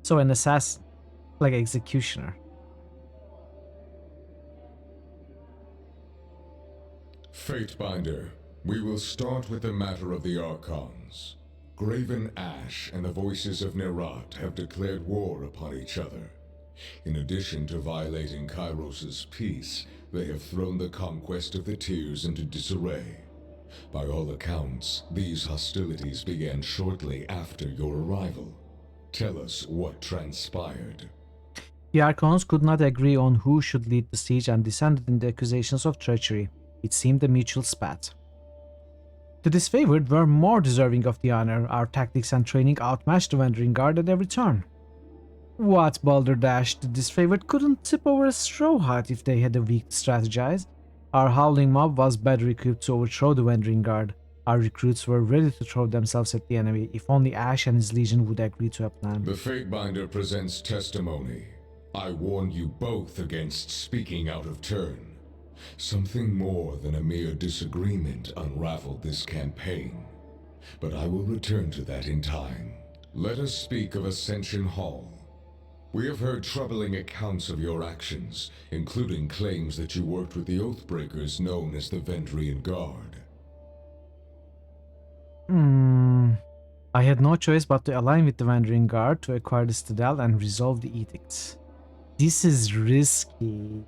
So an assassin, like executioner. Fatebinder, we will start with the matter of the Archons. Graven Ash and the Voices of Nerat have declared war upon each other. In addition to violating Kairos' peace, they have thrown the conquest of the Tears into disarray. By all accounts, these hostilities began shortly after your arrival. Tell us what transpired. The Archons could not agree on who should lead the siege and descended in the accusations of treachery. It seemed a mutual spat. The disfavored were more deserving of the honor. Our tactics and training outmatched the Wandering Guard at every turn. What balderdash, the disfavored couldn't tip over a straw hat if they had a week to strategize. Our howling mob was better equipped to overthrow the Wandering Guard. Our recruits were ready to throw themselves at the enemy if only Ash and his legion would agree to a plan. The Fatebinder presents testimony. I warn you both against speaking out of turn. Something more than a mere disagreement unraveled this campaign. But I will return to that in time. Let us speak of Ascension Hall. We have heard troubling accounts of your actions, including claims that you worked with the Oathbreakers known as the Vendrian Guard. I had no choice but to align with the Wandering Guard to acquire the Citadel and resolve the edicts. This is risky.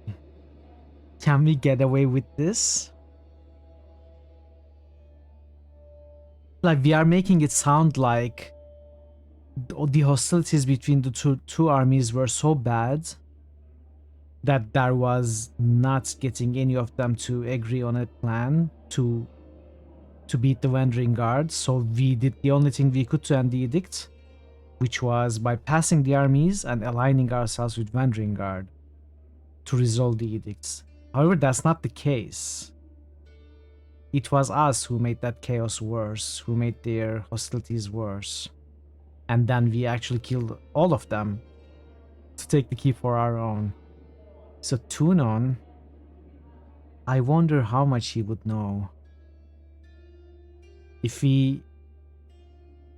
Can we get away with this? Like, we are making it sound like the hostilities between the two armies were so bad that there was not getting any of them to agree on a plan to beat the Wandering Guard, so we did the only thing we could to end the edict, which was by passing the armies and aligning ourselves with Wandering Guard to resolve the edicts. However, that's not the case. It was us who made that chaos worse, who made their hostilities worse. And then we actually killed all of them to take the key for our own. So Tunon, I wonder how much he would know. If we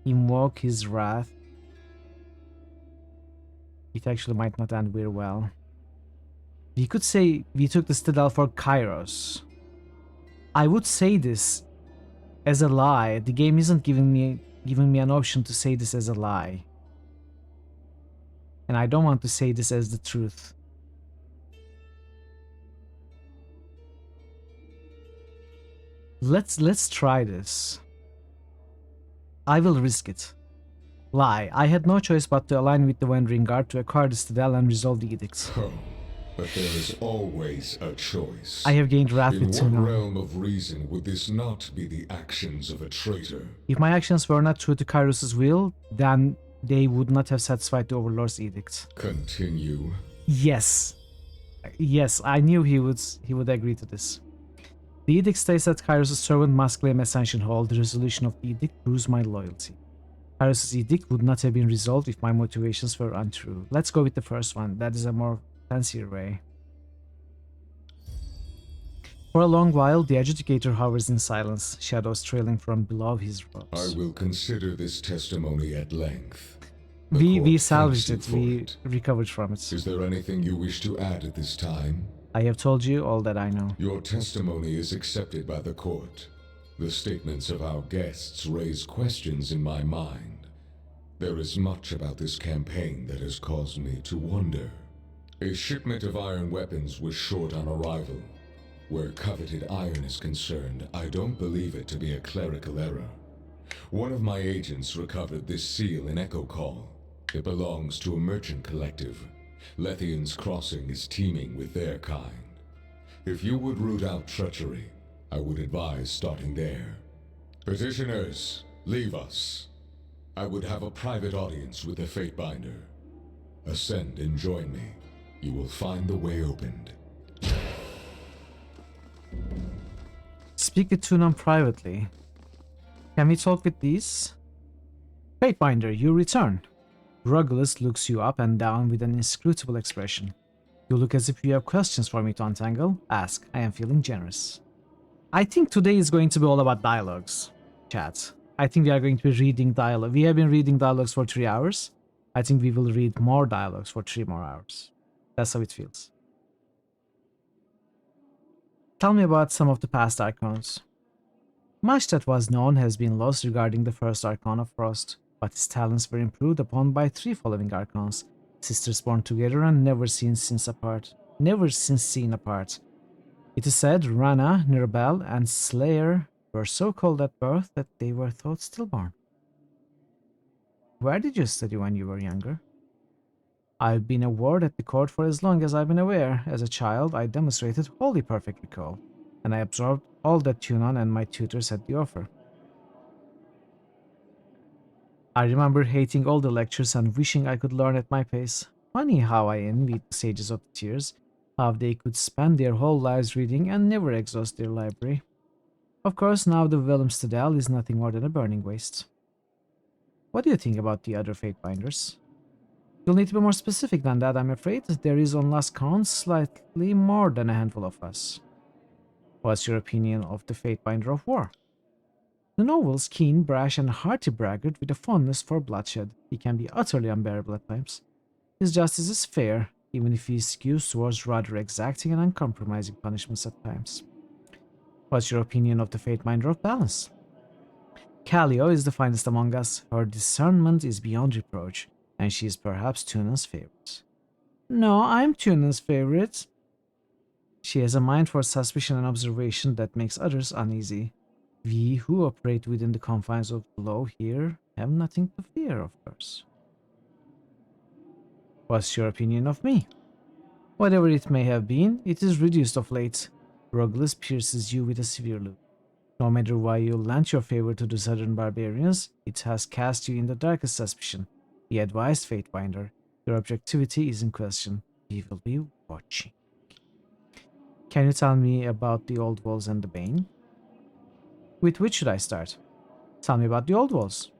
invoke his wrath, it actually might not end very well. We could say we took the Citadel for Kairos. I would say this as a lie. The game isn't giving me an option to say this as a lie. And I don't want to say this as the truth. Let's try this. I will risk it. Lie. I had no choice but to align with the Wandering Guard to acquire the Citadel and resolve the edicts. Oh, but there is always a choice. I have gained wrath with In what Tunon. realm of reason would this not be the actions of a traitor? If my actions were not true to Kairos' will, then they would not have satisfied the Overlord's edict. Continue. Yes. Yes, I knew he would agree to this. The edict states that Kairos' servant must claim Ascension Hall. The resolution of the edict proves my loyalty. Kairos' edict would not have been resolved if my motivations were untrue. Let's go with the first one. That is a more fancier way. For a long while, the adjudicator hovers in silence, shadows trailing from below his robes. I will consider this testimony at length. We salvaged it. We recovered from it. Is there anything you wish to add at this time? I have told you all that I know. Your testimony is accepted by the court. The statements of our guests raise questions in my mind. There is much about this campaign that has caused me to wonder. A shipment of iron weapons was short on arrival. Where coveted iron is concerned, I don't believe it to be a clerical error. One of my agents recovered this seal in Echo Call. It belongs to a merchant collective. Lethian's Crossing is teeming with their kind. If you would root out treachery, I would advise starting there. Petitioners, leave us. I would have a private audience with the Fatebinder. Ascend and join me. You will find the way opened. Speak with Tunon privately. Can we talk with these? Fatebinder, you return. Ruggles looks you up and down with an inscrutable expression. You look as if you have questions for me to untangle. Ask. I am feeling generous. I think today is going to be all about dialogues, chat. I think we are going to be reading dialogue. We have been reading dialogues for 3 hours. I think we will read more dialogues for 3 more hours. That's how it feels. Tell me about some of the past Archons. Much that was known has been lost regarding the first Archon of Frost, but his talents were improved upon by 3 following Archons, sisters born together and never since seen apart. It is said Rana, Nirbel, and Slayer were so called at birth that they were thought stillborn. Where did you study when you were younger? I've been a ward at the court for as long as I've been aware. As a child, I demonstrated wholly perfect recall, and I absorbed all that Tunon and my tutors had to offer. I remember hating all the lectures and wishing I could learn at my pace. Funny how I envied the sages of the Tears, how they could spend their whole lives reading and never exhaust their library. Of course, now the Willemstadel is nothing more than a burning waste. What do you think about the other Fatebinders? You'll need to be more specific than that, I'm afraid. There is on last count slightly more than a handful of us. What's your opinion of the Fatebinder of War? The noble's keen, brash, and hearty braggart with a fondness for bloodshed. He can be utterly unbearable at times. His justice is fair, even if he skews towards rather exacting and uncompromising punishments at times. What's your opinion of the Fateminder of Balance? Callio is the finest among us. Her discernment is beyond reproach, and she is perhaps Tunan's favorite. No, I'm Tunan's favorite. She has a mind for suspicion and observation that makes others uneasy. We who operate within the confines of the law here have nothing to fear, of course. What's your opinion of me? Whatever it may have been, it is reduced of late. Ruggless pierces you with a severe look. No matter why you lent your favor to the southern barbarians, it has cast you in the darkest suspicion. Be advised, Fatebinder. Your objectivity is in question. We will be watching. Can you tell me about the old walls and the Bane? With which should I start? Tell me about the old walls.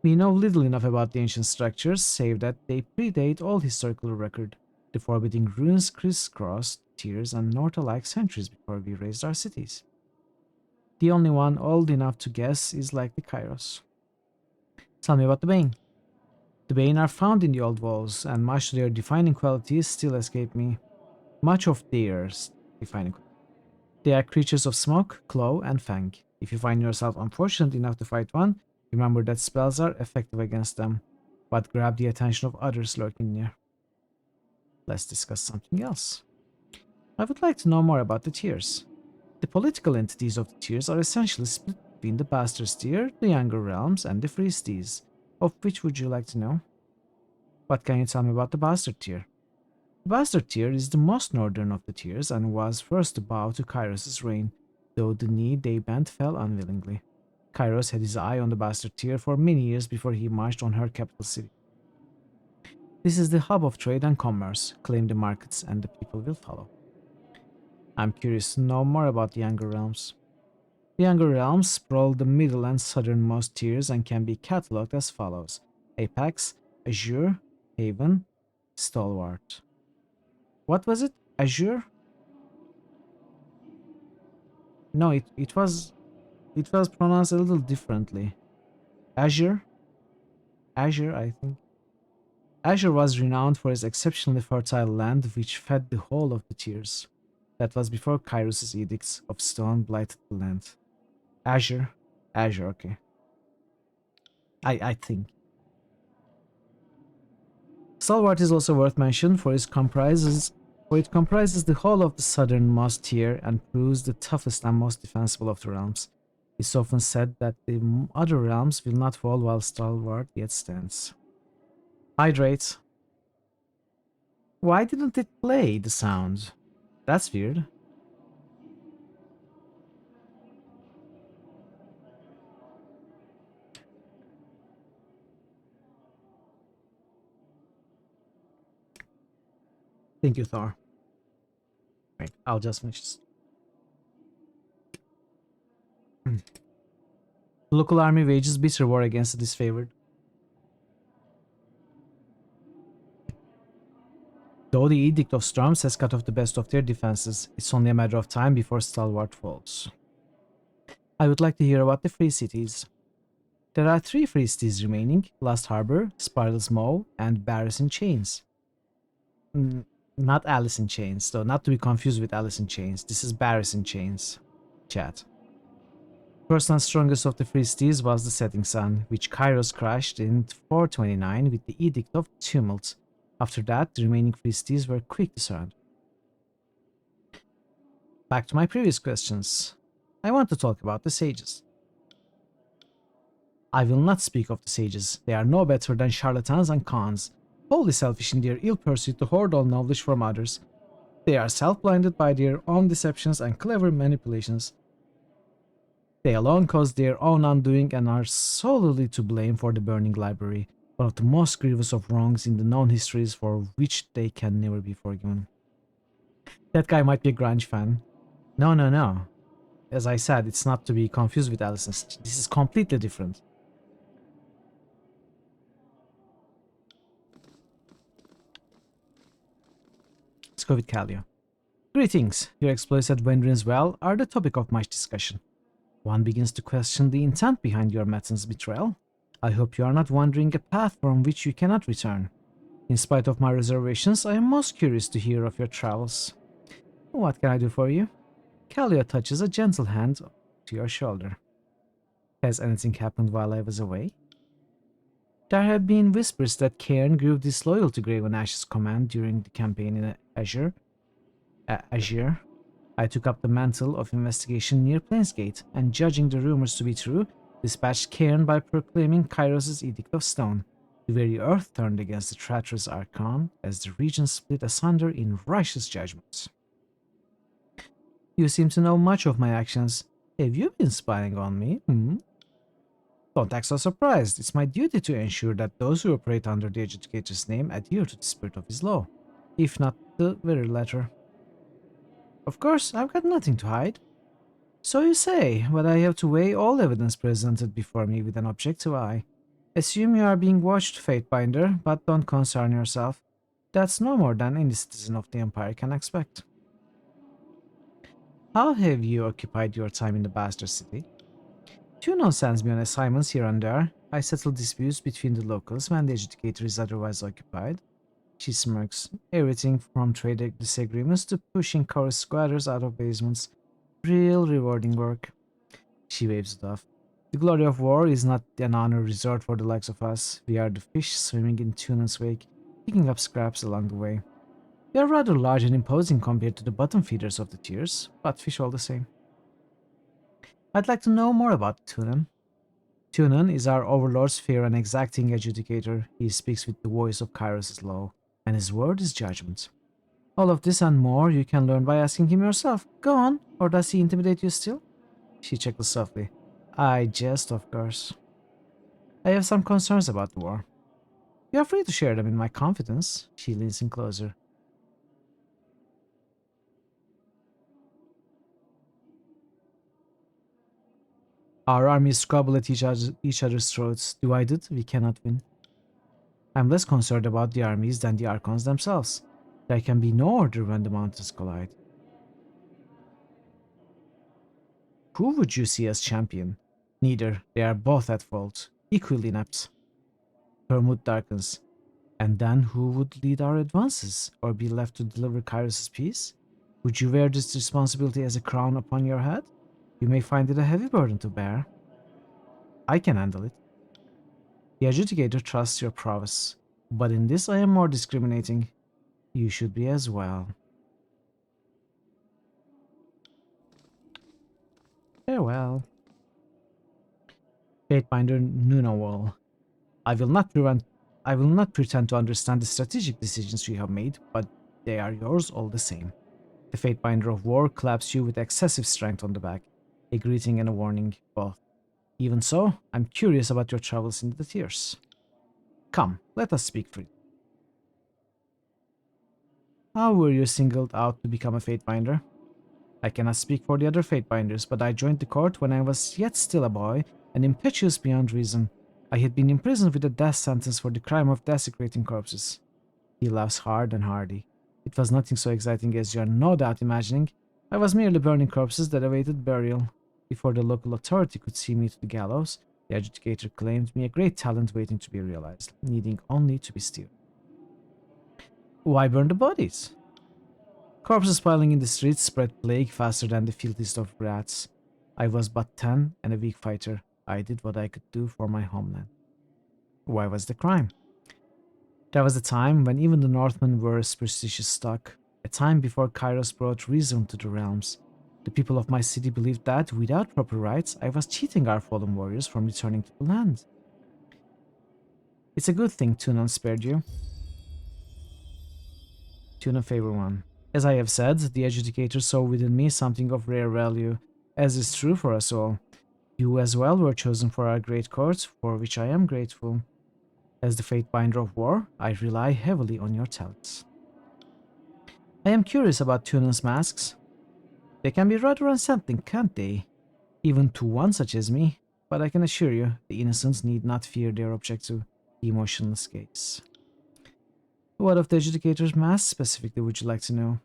We know little enough about the ancient structures, save that they predate all historical record. The forbidding ruins crisscrossed Tears and North alike centuries before we raised our cities. The only one old enough to guess is like the Kairos. Tell me about the Bane. The Bane are found in the old walls, and much of their defining qualities still escape me. Much of theirs defining qualities. They are creatures of smoke, claw, and fang. If you find yourself unfortunate enough to fight one, remember that spells are effective against them, but grab the attention of others lurking near. Let's discuss something else. I would like to know more about the Tears. The political entities of the Tears are essentially split between the Bastard Tier, the Younger Realms, and the Freesties. Of which would you like to know? What can you tell me about the Bastard Tier? The Bastard Tier is the most northern of the Tiers and was first to bow to Kairos' reign, though the knee they bent fell unwillingly. Kairos had his eye on the Bastard Tier for many years before he marched on her capital city. This is the hub of trade and commerce. Claim the markets and the people will follow. I'm curious to know more about the Younger Realms. The Younger Realms sprawl the middle and southernmost tiers and can be catalogued as follows: Apex, Azure, Haven, Stalwart. What was it? Azure? No, it was pronounced a little differently. Azure? Azure, I think. Azure was renowned for its exceptionally fertile land which fed the whole of the tiers. That was before Kairos' edicts of stone blighted the land. Azure, okay. I think. Stalwart is also worth mention for it comprises the whole of the southernmost tier and proves the toughest and most defensible of the realms. It's often said that the other realms will not fall while Stalwart yet stands. Hydrate. Why didn't it play the sound? That's weird. Thank you, Thor. Right, I'll just finish this. The local army wages bitter war against the disfavored. Though the Edict of Storms has cut off the best of their defenses, it's only a matter of time before Stalwart falls. I would like to hear about the free cities. There are 3 free cities remaining: Lost Harbor, Spiral's Mow, and Barris in Chains. Not Alice in Chains, though, not to be confused with Alice in Chains. This is Barris in Chains. Chat. First and strongest of the Philistines was the setting sun, which Kairos crashed in 429 with the Edict of Tumult. After that, the remaining Philistines were quick to surrender. Back to my previous questions. I want to talk about the sages. I will not speak of the sages. They are no better than charlatans and cons, wholly selfish in their ill pursuit to hoard all knowledge from others. They are self-blinded by their own deceptions and clever manipulations. They alone caused their own undoing and are solely to blame for the burning library, one of the most grievous of wrongs in the known histories for which they can never be forgiven. That guy might be a grunge fan. No, no, no. As I said, it's not to be confused with Alison's. This is completely different. Let's go with Kalia. Greetings. Your exploits at Wendrin's Well are the topic of much discussion. One begins to question the intent behind your Matten's betrayal. I hope you are not wandering a path from which you cannot return. In spite of my reservations, I am most curious to hear of your travels. What can I do for you? Kalia touches a gentle hand to your shoulder. Has anything happened while I was away? There have been whispers that Cairn grew disloyal to Graven Ash's command during the campaign in Azure. I took up the mantle of investigation near Plainsgate, and judging the rumors to be true, dispatched Cairn by proclaiming Kairos' Edict of Stone. The very earth turned against the treacherous Archon as the region split asunder in righteous judgments. You seem to know much of my actions. Have you been spying on me? Don't act so surprised. It's my duty to ensure that those who operate under the Adjudicator's name adhere to the spirit of his law, if not the very letter. Of course, I've got nothing to hide. So you say, but I have to weigh all evidence presented before me with an objective eye. Assume you are being watched, Fatebinder, but don't concern yourself. That's no more than any citizen of the Empire can expect. How have you occupied your time in the Bastard City? Tunon sends me on assignments here and there. I settle disputes between the locals when the Adjudicator is otherwise occupied. She smirks. Everything from trade disagreements to pushing chorus squatters out of basements. Real rewarding work. She waves it off. The glory of war is not an honor reserved for the likes of us. We are the fish swimming in Tunan's wake, picking up scraps along the way. We are rather large and imposing compared to the bottom feeders of the tiers, but fish all the same. I'd like to know more about Tunan. Tunan is our overlord's fair and exacting adjudicator. He speaks with the voice of Kairos' law, and his word is judgment. All of this and more you can learn by asking him yourself. Go on, or does he intimidate you still? She chuckles softly. I jest, of course. I have some concerns about the war. You are free to share them in my confidence. She leans in closer. Our armies squabble at each other's throats. Divided, we cannot win. I'm less concerned about the armies than the Archons themselves. There can be no order when the mountains collide. Who would you see as champion? Neither. They are both at fault, equally inept. Her mood darkens. And then who would lead our advances, or be left to deliver Kairos' peace? Would you wear this responsibility as a crown upon your head? You may find it a heavy burden to bear. I can handle it. The Adjudicator trusts your prowess, but in this I am more discriminating. You should be as well. Farewell. Fatebinder Nunawal. I will not pretend to understand the strategic decisions you have made, but they are yours all the same. The Fatebinder of War claps you with excessive strength on the back, a greeting and a warning, both. Even so, I'm curious about your travels into the tiers. Come, let us speak freely. How were you singled out to become a Fatebinder? I cannot speak for the other Fatebinders, but I joined the court when I was yet still a boy, and impetuous beyond reason. I had been imprisoned with a death sentence for the crime of desecrating corpses. He laughs hard and hearty. It was nothing so exciting as you are no doubt imagining. I was merely burning corpses that awaited burial. Before the local authority could see me to the gallows, the Adjudicator claimed me a great talent waiting to be realized, needing only to be steered. Why burn the bodies? Corpses piling in the streets spread plague faster than the filthiest of rats. I was but 10 and a weak fighter. I did what I could do for my homeland. Why was the crime? There was a time when even the Northmen were a superstitious stock, a time before Kairos brought reason to the realms. The people of my city believed that, without proper rites, I was cheating our fallen warriors from returning to the land. It's a good thing Tunon spared you. Tunon favor 1. As I have said, the adjudicator saw within me something of rare value, as is true for us all. You as well were chosen for our great court, for which I am grateful. As the Fatebinder of War, I rely heavily on your talents. I am curious about Tunan's masks. They can be rather unsettling, can't they? Even to one such as me, but I can assure you, the innocents need not fear their objective, the emotionless gaze. What of the adjudicator's mask specifically would you like to know?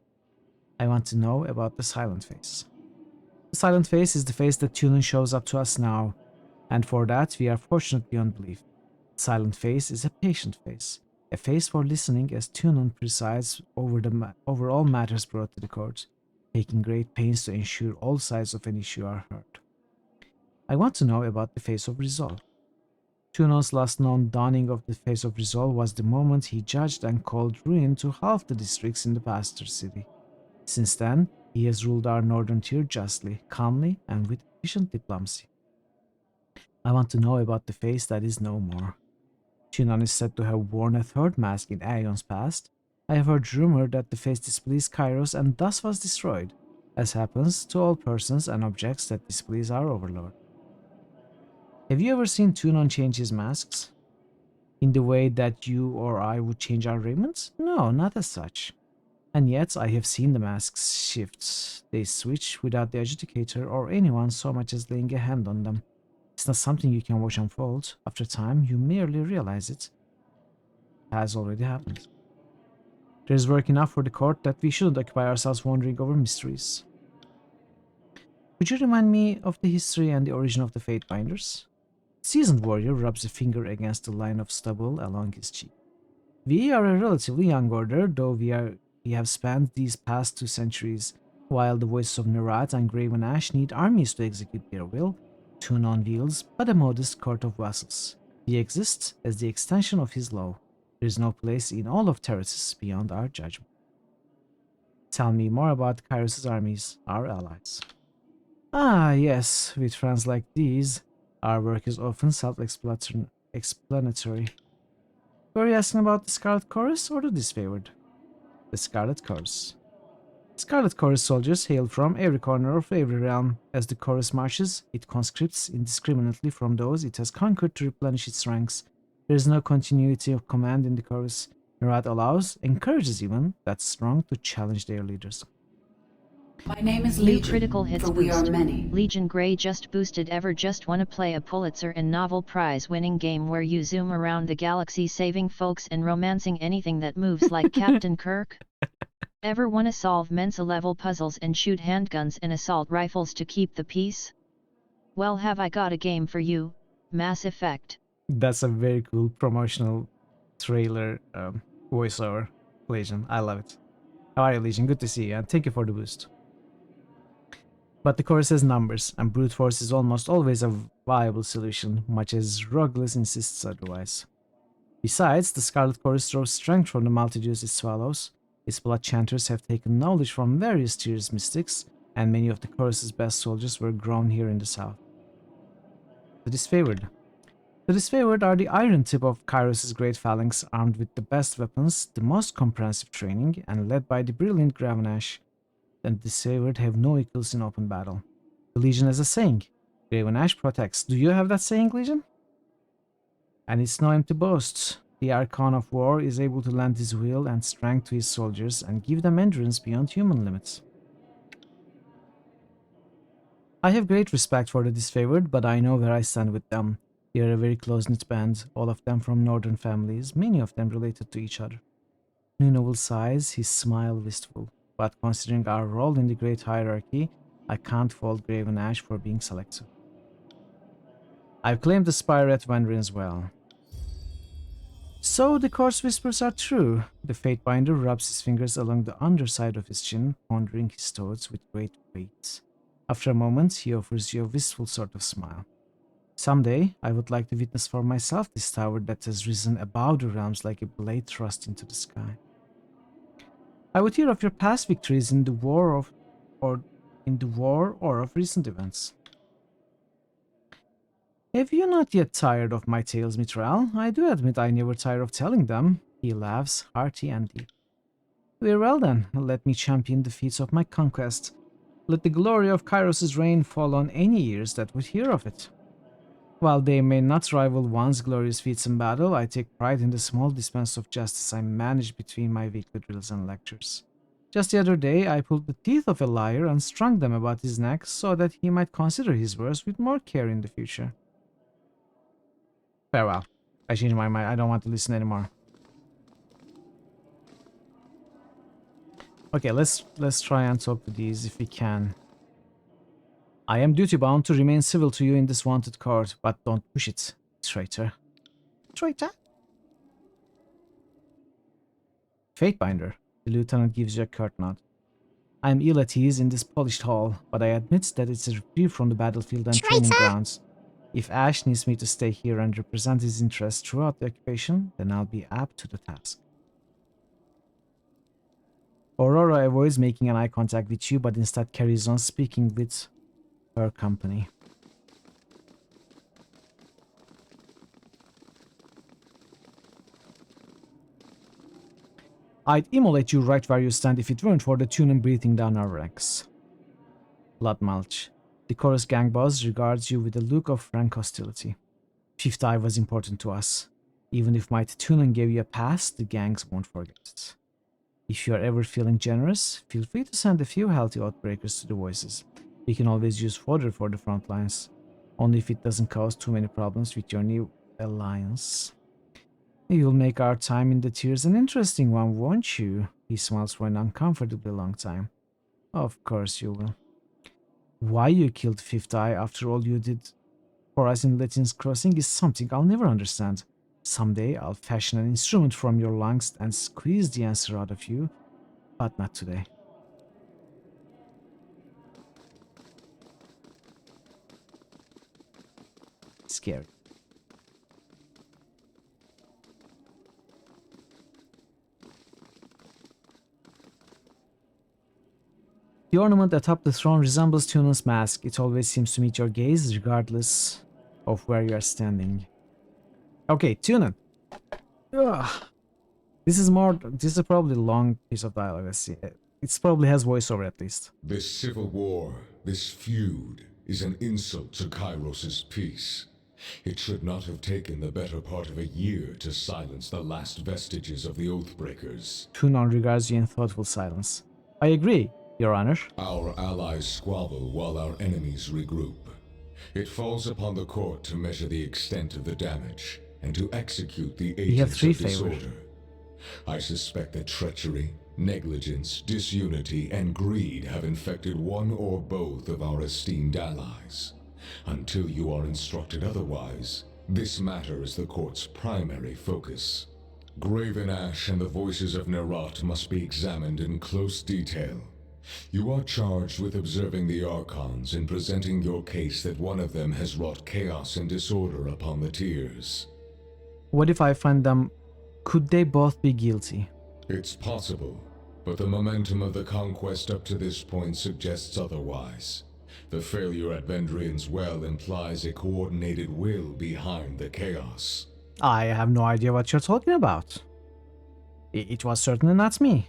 I want to know about the silent face. The silent face is the face that Tunan shows up to us now, and for that we are fortunate beyond belief. The silent face is a patient face, a face for listening as Tunan presides over all matters brought to the court, taking great pains to ensure all sides of an issue are heard. I want to know about the face of resolve. Tunan's last known dawning of the face of resolve was the moment he judged and called ruin to half the districts in the Pastor City. Since then, he has ruled our northern tier justly, calmly, and with efficient diplomacy. I want to know about the face that is no more. Tunan is said to have worn a third mask in aeons past. I have heard rumor that the face displeased Kairos and thus was destroyed, as happens to all persons and objects that displease our overlord. Have you ever seen Tunan change his masks? In the way that you or I would change our raiments? No, not as such. And yet I have seen the masks shift. They switch without the adjudicator or anyone so much as laying a hand on them. It's not something you can watch unfold. After time, you merely realize it has already happened. There is work enough for the court that we shouldn't occupy ourselves wondering over mysteries. Could you remind me of the history and the origin of the Fatebinders? Seasoned warrior rubs a finger against the line of stubble along his cheek. We are a relatively young order, though we have spanned these past 2 centuries. While the voices of Nerat and Graven Ash need armies to execute their will, Tunon wields but a modest court of vassals. He exists as the extension of his law. There is no place in all of Terraces beyond our judgment. Tell me more about Kairos' armies, our allies. Ah, yes, with friends like these, our work is often self-explanatory. Were you asking about the Scarlet Chorus or the Disfavored? The Scarlet Chorus. Scarlet Chorus soldiers hail from every corner of every realm. As the chorus marches, it conscripts indiscriminately from those it has conquered to replenish its ranks. There is no continuity of command in the chorus. Nerat allows, encourages even, that strong to challenge their leaders. My name is New Legion, critical hits for we boost. are many. Legion Grey just boosted. Ever just wanna play a Pulitzer and novel prize winning game where you zoom around the galaxy saving folks and romancing anything that moves like Captain Kirk? Ever wanna solve Mensa level puzzles and shoot handguns and assault rifles to keep the peace? Well, have I got a game for you, Mass Effect. That's a very cool promotional trailer voiceover, Legion. I love it. How are you, Legion? Good to see you, and thank you for the boost. But the chorus has numbers, and brute force is almost always a viable solution, much as Rogueless insists otherwise. Besides, the Scarlet Chorus draws strength from the multitudes it swallows. Its blood chanters have taken knowledge from various tiers mystics, and many of the chorus's best soldiers were grown here in the south. The Disfavored. The Disfavored are the iron tip of Kairos' great phalanx, armed with the best weapons, the most comprehensive training, and led by the brilliant Gravanash. The Disfavored have no equals in open battle. The Legion has a saying, Gravanash protects. Do you have that saying, Legion? And it's no empty boast. The Archon of War is able to lend his will and strength to his soldiers and give them endurance beyond human limits. I have great respect for the Disfavored, but I know where I stand with them. They are a very close-knit band, all of them from northern families, many of them related to each other. Nuno will sighs, his smile wistful, but considering our role in the great hierarchy, I can't fault Graven Ash for being selective. I've claimed the Spire at Vendry as well. So the course whispers are true. The Fatebinder rubs his fingers along the underside of his chin, pondering his thoughts with great weight. After a moment, he offers you a wistful sort of smile. Someday, I would like to witness for myself this tower that has risen above the realms like a blade thrust into the sky. I would hear of your past victories in the war or of recent events. Have you not yet tired of my tales, Mithril? I do admit I never tire of telling them. He laughs, hearty and deep. Very well then, let me champion the feats of my conquest. Let the glory of Kairos' reign fall on any ears that would hear of it. While they may not rival one's glorious feats in battle, I take pride in the small dispense of justice I manage between my weekly drills and lectures. Just the other day, I pulled the teeth of a liar and strung them about his neck so that he might consider his words with more care in the future. Farewell. I changed my mind. I don't want to listen anymore. Okay, let's try and talk to these if we can. I am duty-bound to remain civil to you in this wanted court, but don't push it, traitor. Traitor? Fatebinder. The lieutenant gives you a curt nod. I am ill at ease in this polished hall, but I admit that it's a reprieve from the battlefield and training grounds. If Ash needs me to stay here and represent his interests throughout the occupation, then I'll be apt to the task. Aurora avoids making an eye contact with you, but instead carries on speaking with her company. I'd immolate you right where you stand if it weren't for the Tunen breathing down our ranks. Bloodmulch. The chorus gang boss regards you with a look of frank hostility. Fifth Eye was important to us. Even if Mighty Tunen gave you a pass, the gangs won't forget it. If you are ever feeling generous, feel free to send a few healthy outbreakers to the voices. We can always use fodder for the front lines, only if it doesn't cause too many problems with your new alliance. You'll make our time in the tiers an interesting one, won't you? He smiles for an uncomfortably long time. Of course you will. Why you killed Fifth Eye after all you did for us in Latin's Crossing is something I'll never understand. Someday I'll fashion an instrument from your lungs and squeeze the answer out of you, but not today. Scary. The ornament atop the throne resembles Tunen's mask. It always seems to meet your gaze, regardless of where you are standing. Okay, Tunen. This is probably a long piece of dialogue. Let's see. It probably has voiceover at least. This civil war, this feud, is an insult to Kairos' peace. It should not have taken the better part of a year to silence the last vestiges of the Oathbreakers. Tunen regards you in thoughtful silence. I agree, Your Honor. Our allies squabble while our enemies regroup. It falls upon the court to measure the extent of the damage and to execute the agents of disorder. I suspect that treachery, negligence, disunity, and greed have infected one or both of our esteemed allies. Until you are instructed otherwise, this matter is the court's primary focus. Graven Ash and the voices of Nerat must be examined in close detail. You are charged with observing the Archons and presenting your case that one of them has wrought chaos and disorder upon the tiers. What if I find them? Could they both be guilty? It's possible, but the momentum of the conquest up to this point suggests otherwise. The failure at Vendrian's Well implies a coordinated will behind the chaos. I have no idea what you're talking about. It was certainly not me.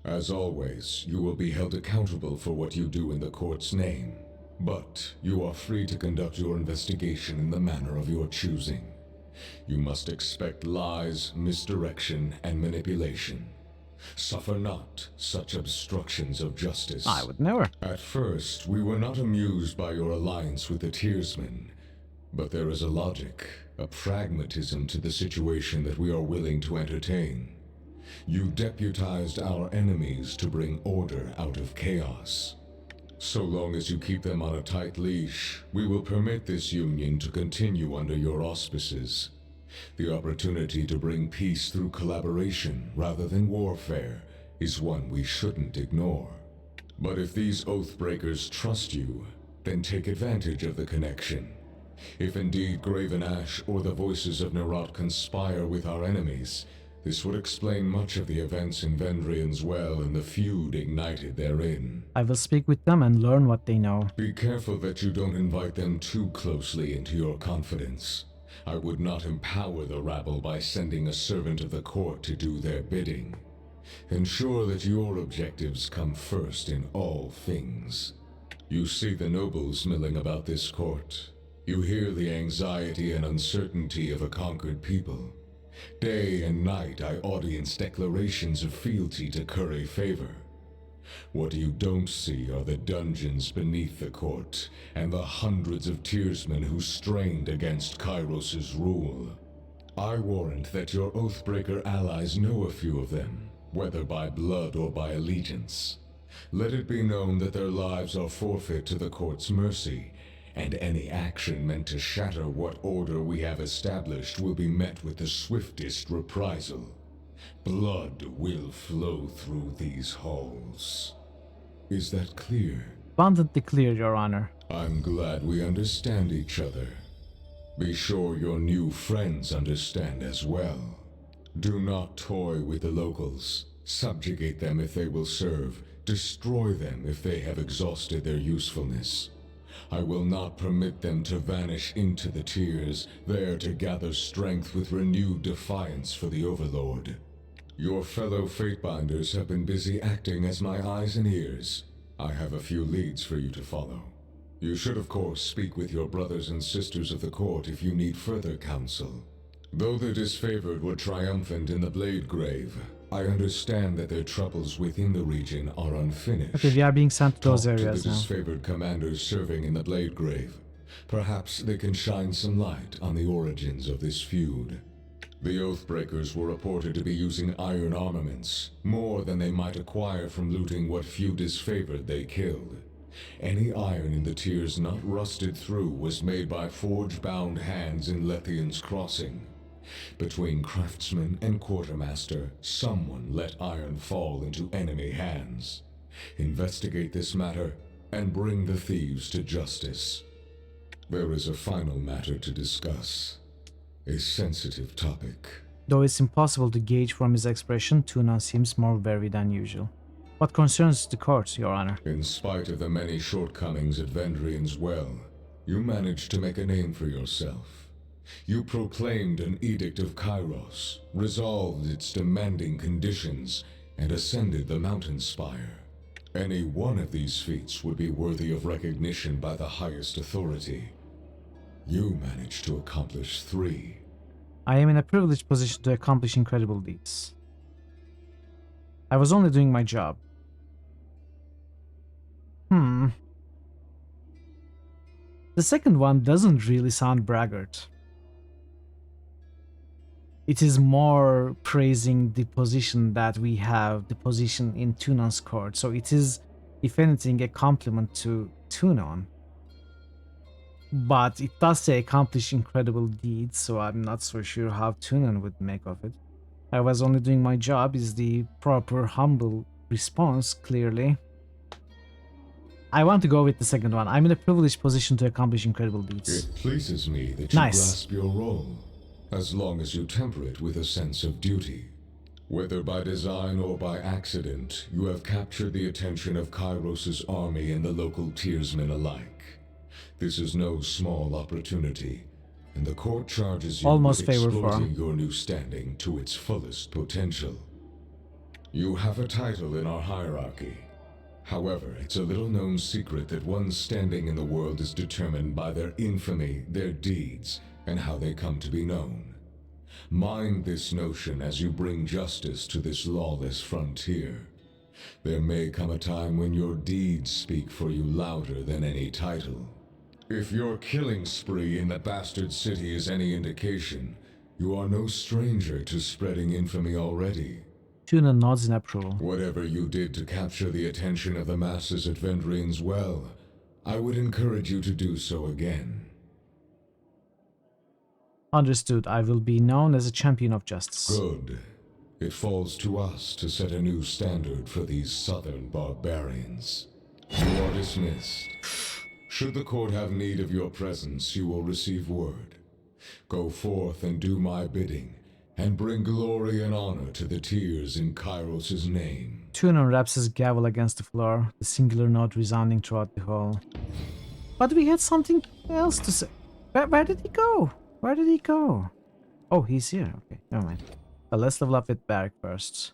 As always, you will be held accountable for what you do in the court's name, but you are free to conduct your investigation in the manner of your choosing. You must expect lies, misdirection, and manipulation. Suffer not such obstructions of justice. I would never. At first, we were not amused by your alliance with the Tiersmen, but there is a logic, a pragmatism to the situation that we are willing to entertain. You deputized our enemies to bring order out of chaos. So long as you keep them on a tight leash, we will permit this union to continue under your auspices. The opportunity to bring peace through collaboration rather than warfare is one we shouldn't ignore. But if these Oathbreakers trust you, then take advantage of the connection. If indeed Graven Ash or the voices of Nerot conspire with our enemies, this would explain much of the events in Vendrian's Well and the feud ignited therein. I will speak with them and learn what they know. Be careful that you don't invite them too closely into your confidence. I would not empower the rabble by sending a servant of the court to do their bidding. Ensure that your objectives come first in all things. You see the nobles milling about this court. You hear the anxiety and uncertainty of a conquered people. Day and night I audience declarations of fealty to curry favor. What you don't see are the dungeons beneath the court, and the hundreds of tearsmen who strained against Kairos' rule. I warrant that your Oathbreaker allies know a few of them, whether by blood or by allegiance. Let it be known that their lives are forfeit to the court's mercy, and any action meant to shatter what order we have established will be met with the swiftest reprisal. Blood will flow through these halls. Is that clear? Abundantly clear, Your Honor. I'm glad we understand each other. Be sure your new friends understand as well. Do not toy with the locals. Subjugate them if they will serve. Destroy them if they have exhausted their usefulness. I will not permit them to vanish into the tears, there to gather strength with renewed defiance for the Overlord. Your fellow Fatebinders have been busy acting as my eyes and ears. I have a few leads for you to follow. You should, of course, speak with your brothers and sisters of the court if you need further counsel. Though the disfavored were triumphant in the Blade Grave, I understand that their troubles within the region are unfinished. Okay, we are being sent to those Talk areas to the now. disfavored commanders serving in the Blade Grave. Perhaps they can shine some light on the origins of this feud. The Oathbreakers were reported to be using iron armaments, more than they might acquire from looting what few disfavored they killed. Any iron in the tiers not rusted through was made by forge-bound hands in Lethian's Crossing. Between craftsman and quartermaster, someone let iron fall into enemy hands. Investigate this matter and bring the thieves to justice. There is a final matter to discuss. A sensitive topic. Though it's impossible to gauge from his expression, Tuna seems more wary than usual. What concerns the court, Your Honor? In spite of the many shortcomings at Vendrian's Well, you managed to make a name for yourself. You proclaimed an Edict of Kairos, resolved its demanding conditions, and ascended the mountain spire. Any one of these feats would be worthy of recognition by the highest authority. You managed to accomplish 3. I am in a privileged position to accomplish incredible deeds. I was only doing my job. The second one doesn't really sound braggart. It is more praising the position that we have, the position in Tunon's court. So it is, if anything, a compliment to Tunon. But it does say accomplish incredible deeds, so I'm not so sure how Tunon would make of it. I was only doing my job is the proper, humble response, clearly. I want to go with the second one. I'm in a privileged position to accomplish incredible deeds. It pleases me that you grasp your role, as long as you temper it with a sense of duty. Whether by design or by accident, you have captured the attention of Kairos' army and the local tiersmen alike. This is no small opportunity, and the court charges you with exploiting your new standing to its fullest potential. You have a title in our hierarchy. However, it's a little-known secret that one's standing in the world is determined by their infamy, their deeds, and how they come to be known. Mind this notion as you bring justice to this lawless frontier. There may come a time when your deeds speak for you louder than any title. If your killing spree in the bastard city is any indication, you are no stranger to spreading infamy already. Tuna nods in approval. Whatever you did to capture the attention of the masses at Vendrian's Well, I would encourage you to do so again. Understood. I will be known as a champion of justice. Good. It falls to us to set a new standard for these southern barbarians. You are dismissed. Should the court have need of your presence, you will receive word. Go forth and do my bidding, and bring glory and honor to the tears in Kairos' name. Tunon raps his gavel against the floor, the singular note resounding throughout the hall. But we had something else to say. Where did he go? Where did he go? Oh, he's here. Okay, never mind. Let's level up with Barrack first.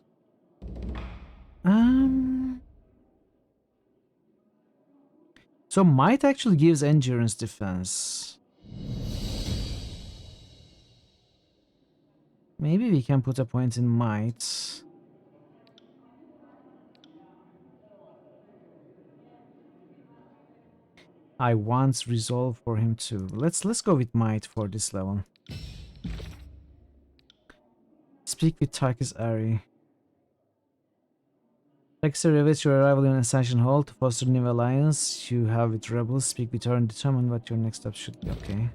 So might actually gives endurance defense. Maybe we can put a point in might. I want resolve for him too. Let's go with might for this level. Speak with Tarkus Ari. Dexter awaits your arrival in Ascension Hall to foster new alliance you have with rebels. Speak with her and determine what your next steps should be. Okay.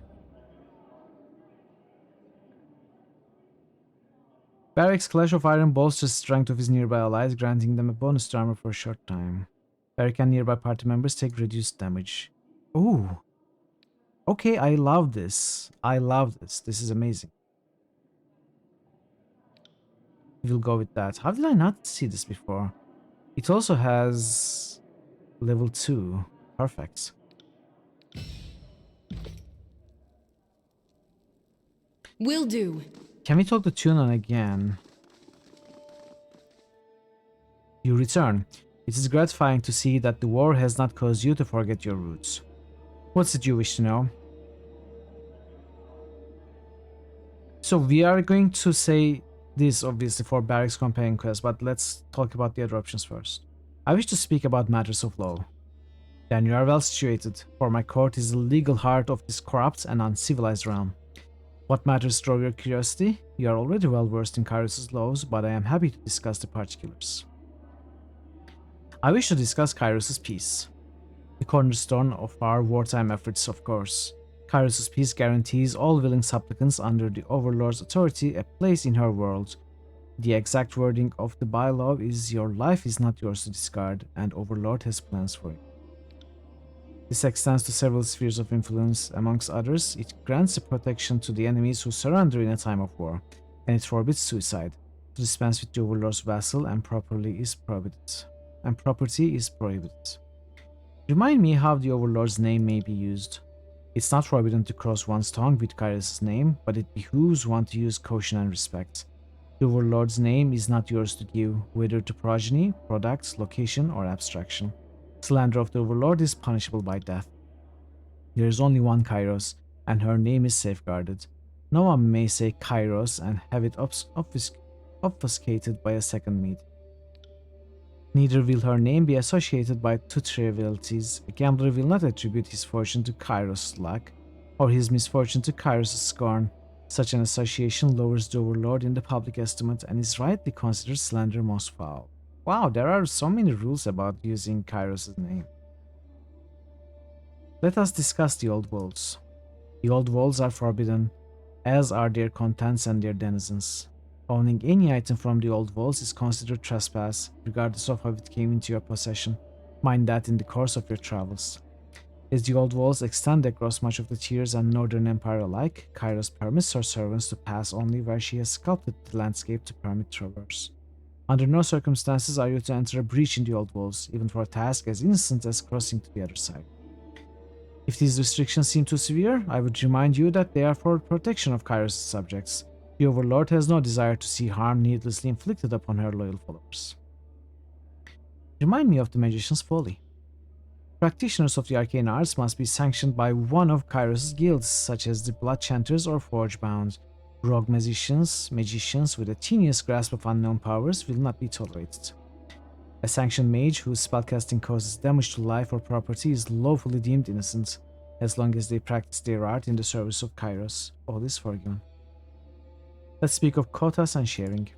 Barrack's Clash of Iron bolsters the strength of his nearby allies, granting them a bonus to armor for a short time. Barrack and nearby party members take reduced damage. Ooh. Okay, I love this. I love this. This is amazing. We'll go with that. How did I not see this before? It also has level 2. Perfect. Will do. Can we talk to Tunon again? You return. It is gratifying to see that the war has not caused you to forget your roots. What's it you wish to know? So we are going to say this obviously for Barrack's companion quest, but let's talk about the other options first. I wish to speak about matters of law. Then you are well situated, for my court is the legal heart of this corrupt and uncivilized realm. What matters draw your curiosity? You are already well versed in Kairos' laws, but I am happy to discuss the particulars. I wish to discuss Kairos' peace. The cornerstone of our wartime efforts, of course. Kairos' peace guarantees all willing supplicants under the Overlord's authority a place in her world. The exact wording of the bylaw is your life is not yours to discard, and Overlord has plans for you. This extends to several spheres of influence. Amongst others, it grants a protection to the enemies who surrender in a time of war, and it forbids suicide. To dispense with the Overlord's vassal and property is prohibited. Remind me how the Overlord's name may be used. It's not forbidden to cross one's tongue with Kairos' name, but it behooves one to use caution and respect. The Overlord's name is not yours to give, whether to progeny, products, location, or abstraction. Slander of the Overlord is punishable by death. There is only one Kairos, and her name is safeguarded. No one may say Kairos and have it obfuscated by a second meaning. Neither will her name be associated by two trivialities. A gambler will not attribute his fortune to Kairos' luck, or his misfortune to Kairos' scorn. Such an association lowers the Overlord in the public estimate and is rightly considered slander most foul. Wow, there are so many rules about using Kairos' name. Let us discuss the old walls. The old walls are forbidden, as are their contents and their denizens. Owning any item from the old walls is considered trespass, regardless of how it came into your possession. Mind that in the course of your travels. As the old walls extend across much of the Tiers and Northern Empire alike, Kairos permits her servants to pass only where she has sculpted the landscape to permit traverse. Under no circumstances are you to enter a breach in the old walls, even for a task as innocent as crossing to the other side. If these restrictions seem too severe, I would remind you that they are for protection of Kairos' subjects. The Overlord has no desire to see harm needlessly inflicted upon her loyal followers. Remind me of the magician's folly. Practitioners of the arcane arts must be sanctioned by one of Kairos' guilds, such as the Blood Chanters or Forgebound. Rogue magicians with a tenuous grasp of unknown powers will not be tolerated. A sanctioned mage whose spellcasting causes damage to life or property is lawfully deemed innocent, as long as they practice their art in the service of Kairos. All is forgiven. Let's speak of quotas and sharing.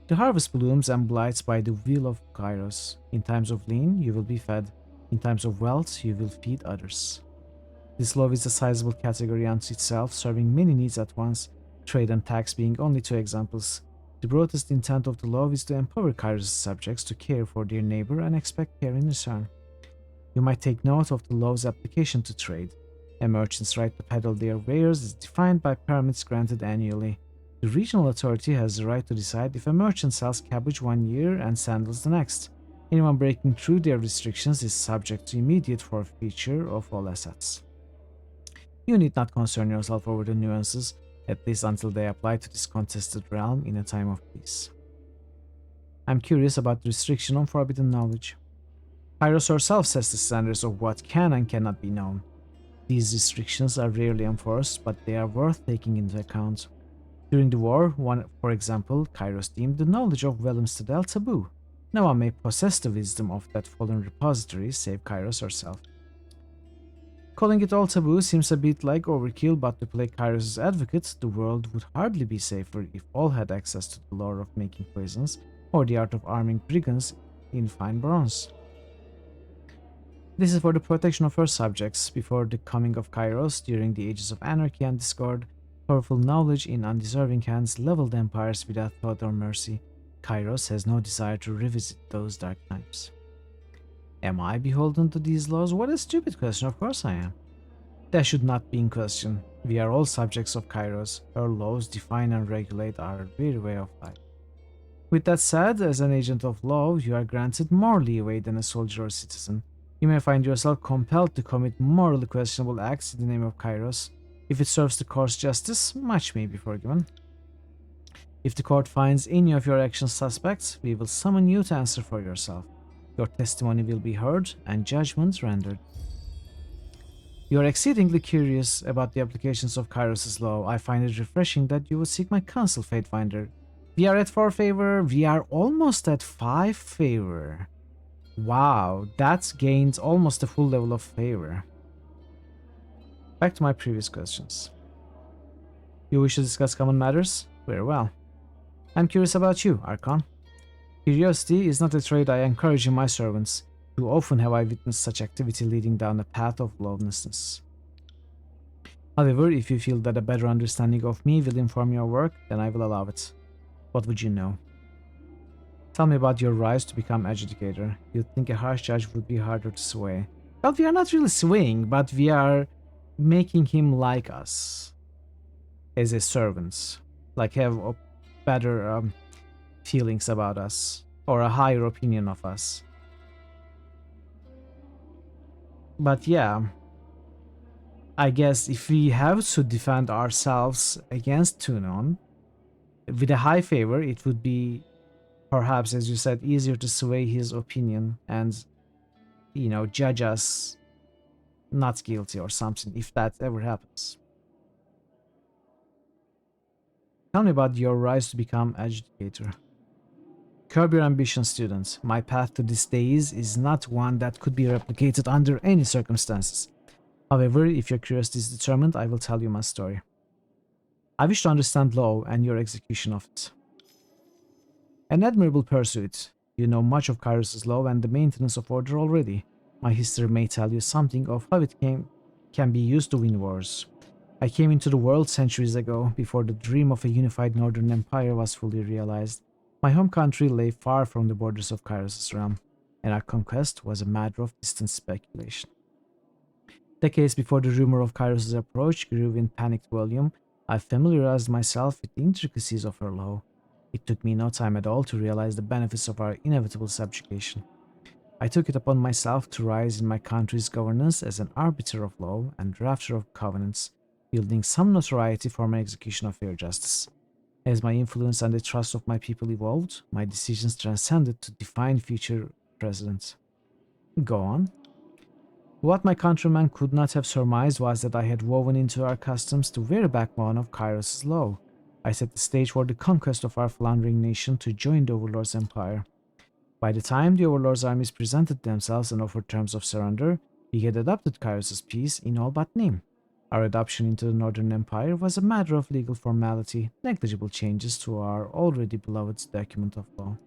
The harvest blooms and blights by the will of Kairos. In times of lean, you will be fed. In times of wealth, you will feed others. This law is a sizable category unto itself, serving many needs at once, trade and tax being only two examples. The broadest intent of the law is to empower Kairos' subjects to care for their neighbor and expect care in return. You might take note of the law's application to trade. A merchant's right to peddle their wares is defined by permits granted annually. The regional authority has the right to decide if a merchant sells cabbage one year and sandals the next. Anyone breaking through their restrictions is subject to immediate forfeiture of all assets. You need not concern yourself over the nuances, at least until they apply to this contested realm in a time of peace. I'm curious about the restriction on forbidden knowledge. Kairos herself sets the standards of what can and cannot be known. These restrictions are rarely enforced, but they are worth taking into account. During the war, for example, Kairos deemed the knowledge of Vellum Citadel taboo. No one may possess the wisdom of that fallen repository save Kairos herself. Calling it all taboo seems a bit like overkill, but to play Kairos' advocate, the world would hardly be safer if all had access to the lore of making poisons or the art of arming brigands in fine bronze. This is for the protection of her subjects. Before the coming of Kairos, during the ages of anarchy and discord, powerful knowledge in undeserving hands leveled empires without thought or mercy. Kairos has no desire to revisit those dark times. Am I beholden to these laws? What a stupid question, of course I am. That should not be in question. We are all subjects of Kairos. Her laws define and regulate our very way of life. With that said, as an agent of law, you are granted more leeway than a soldier or citizen. You may find yourself compelled to commit morally questionable acts in the name of Kairos. If it serves the court's justice, much may be forgiven. If the court finds any of your actions suspect, we will summon you to answer for yourself. Your testimony will be heard and judgment rendered. You are exceedingly curious about the applications of Kairos' law. I find it refreshing that you would seek my counsel, Fatefinder. We are at 4 favor. We are almost at 5 favor. Wow, that's gained almost a full level of favor. Back to my previous questions. You wish to discuss common matters? Very well. I'm curious about you, Archon. Curiosity is not a trait I encourage in my servants. Too often have I witnessed such activity leading down a path of lawlessness. However, if you feel that a better understanding of me will inform your work, then I will allow it. What would you know? Tell me about your rise to become adjudicator. You'd think a harsh judge would be harder to sway. Well, we are not really swaying, but we are making him like us as a servant. Like have a better feelings about us or a higher opinion of us. But yeah, I guess if we have to defend ourselves against Tunon with a high favor, it would be perhaps, as you said, easier to sway his opinion and, you know, judge us not guilty or something, if that ever happens. Tell me about your rise to become adjudicator. Curb your ambition, students. My path to this days is not one that could be replicated under any circumstances. However, if your curiosity is determined, I will tell you my story. I wish to understand law and your execution of it. An admirable pursuit. You know much of Kairos' law and the maintenance of order already. My history may tell you something of how it can be used to win wars. I came into the world centuries ago, before the dream of a unified northern empire was fully realized. My home country lay far from the borders of Kairos' realm, and our conquest was a matter of distant speculation. Decades before the rumor of Kairos' approach grew in panicked volume, I familiarized myself with the intricacies of her law. It took me no time at all to realize the benefits of our inevitable subjugation. I took it upon myself to rise in my country's governance as an arbiter of law and drafter of covenants, yielding some notoriety for my execution of fair justice. As my influence and the trust of my people evolved, my decisions transcended to define future presidents. Go on. What my countrymen could not have surmised was that I had woven into our customs the very backbone of Kairos' law. I set the stage for the conquest of our floundering nation to join the Overlord's empire. By the time the Overlord's armies presented themselves and offered terms of surrender, we had adopted Kairos' peace in all but name. Our adoption into the Northern Empire was a matter of legal formality, negligible changes to our already beloved document of law.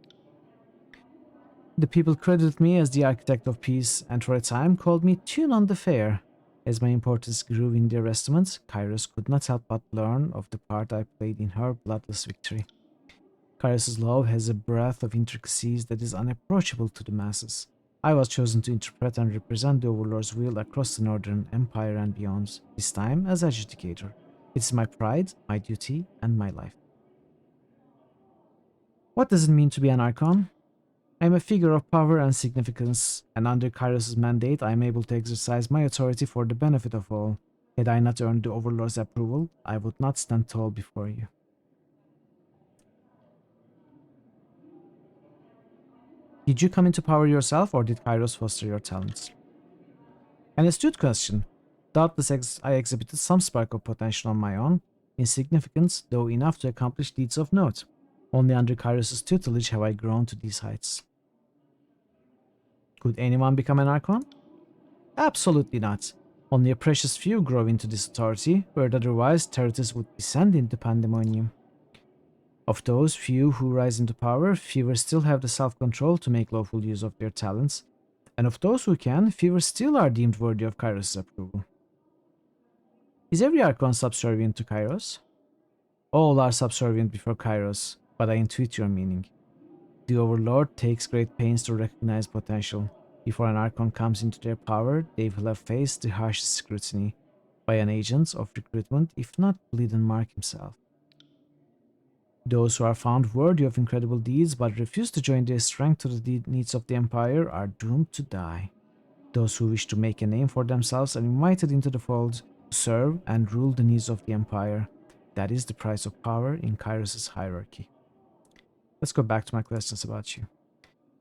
The people credited me as the architect of peace, and for a time called me Tunon the Fair. As my importance grew in their estimates, Kairos could not help but learn of the part I played in her bloodless victory. Kairos' law has a breadth of intricacies that is unapproachable to the masses. I was chosen to interpret and represent the Overlord's will across the Northern Empire and beyond, this time as adjudicator. It is my pride, my duty, and my life. What does it mean to be an Archon? I am a figure of power and significance, and under Kairos' mandate I am able to exercise my authority for the benefit of all. Had I not earned the Overlord's approval, I would not stand tall before you. Did you come into power yourself, or did Kairos foster your talents? An astute question. Doubtless I exhibited some spark of potential on my own, insignificant, though enough to accomplish deeds of note. Only under Kairos' tutelage have I grown to these heights. Could anyone become an Archon? Absolutely not. Only a precious few grow into this authority, where otherwise Terratis would descend into pandemonium. Of those few who rise into power, fewer still have the self-control to make lawful use of their talents, and of those who can, fewer still are deemed worthy of Kairos' approval. Is every Archon subservient to Kairos? All are subservient before Kairos, but I intuit your meaning. The Overlord takes great pains to recognize potential. Before an Archon comes into their power, they will have faced the harshest scrutiny by an agent of recruitment, if not Bleeding Mark himself. Those who are found worthy of incredible deeds but refuse to join their strength to the needs of the Empire are doomed to die. Those who wish to make a name for themselves are invited into the fold to serve and rule the needs of the Empire. That is the price of power in Kairos' hierarchy. Let's go back to my questions about you.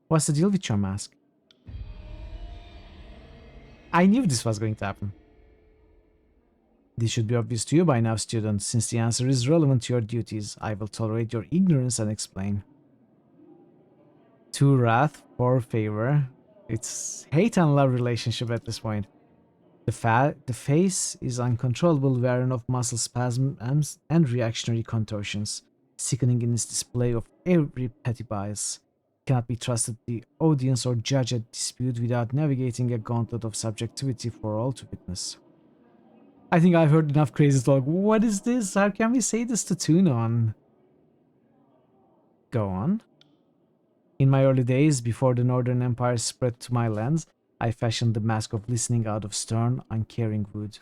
What's the deal with your mask? I knew this was going to happen. This should be obvious to you by now, student. Since the answer is relevant to your duties, I will tolerate your ignorance and explain. 2 wrath, 4 favor. It's hate and love relationship at this point. The face is uncontrollable, wearing of muscle spasms and reactionary contortions, sickening in its display of every petty bias. Cannot be trusted the audience or judge a dispute without navigating a gauntlet of subjectivity for all to witness. I think I've heard enough crazy talk. What is this? How can we say this to Tunon? Go on. In my early days, before the Northern Empire spread to my lands, I fashioned the mask of listening out of stern, uncaring wood.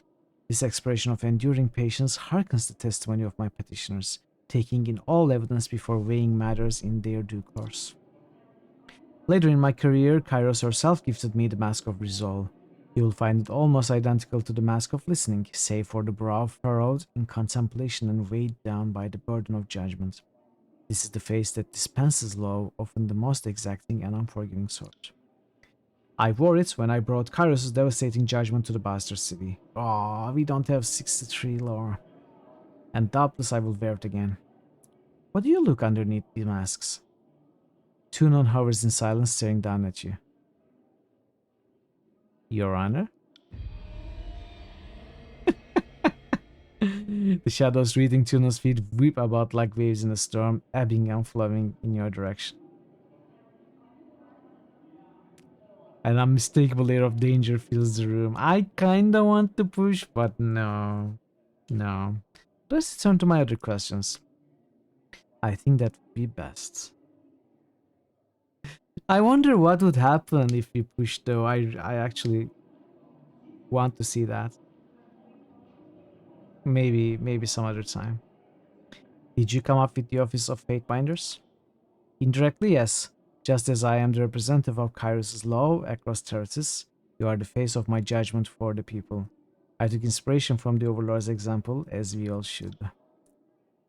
This expression of enduring patience harkens the testimony of my petitioners, taking in all evidence before weighing matters in their due course. Later in my career, Kairos herself gifted me the mask of resolve. You will find it almost identical to the mask of listening, save for the brow furrowed in contemplation and weighed down by the burden of judgment. This is the face that dispenses law, often the most exacting and unforgiving sort. I wore it when I brought Kairos' devastating judgment to the bastard city. Oh, we don't have 63 lore. And doubtless I will wear it again. What do you look underneath the masks? Tunon hovers in silence, staring down at you. Your Honor? The shadows wreathing Tunon's feet whip about like waves in a storm, ebbing and flowing in your direction. An unmistakable air of danger fills the room. I kinda want to push, but no. No. Let's turn to my other questions. I think that would be best. I wonder what would happen if we push, though. I actually want to see that. Maybe some other time. Did you come up with the Office of Fatebinders? Indirectly, yes. Just as I am the representative of Kairos' law across Terratis, you are the face of my judgment for the people. I took inspiration from the Overlord's example, as we all should.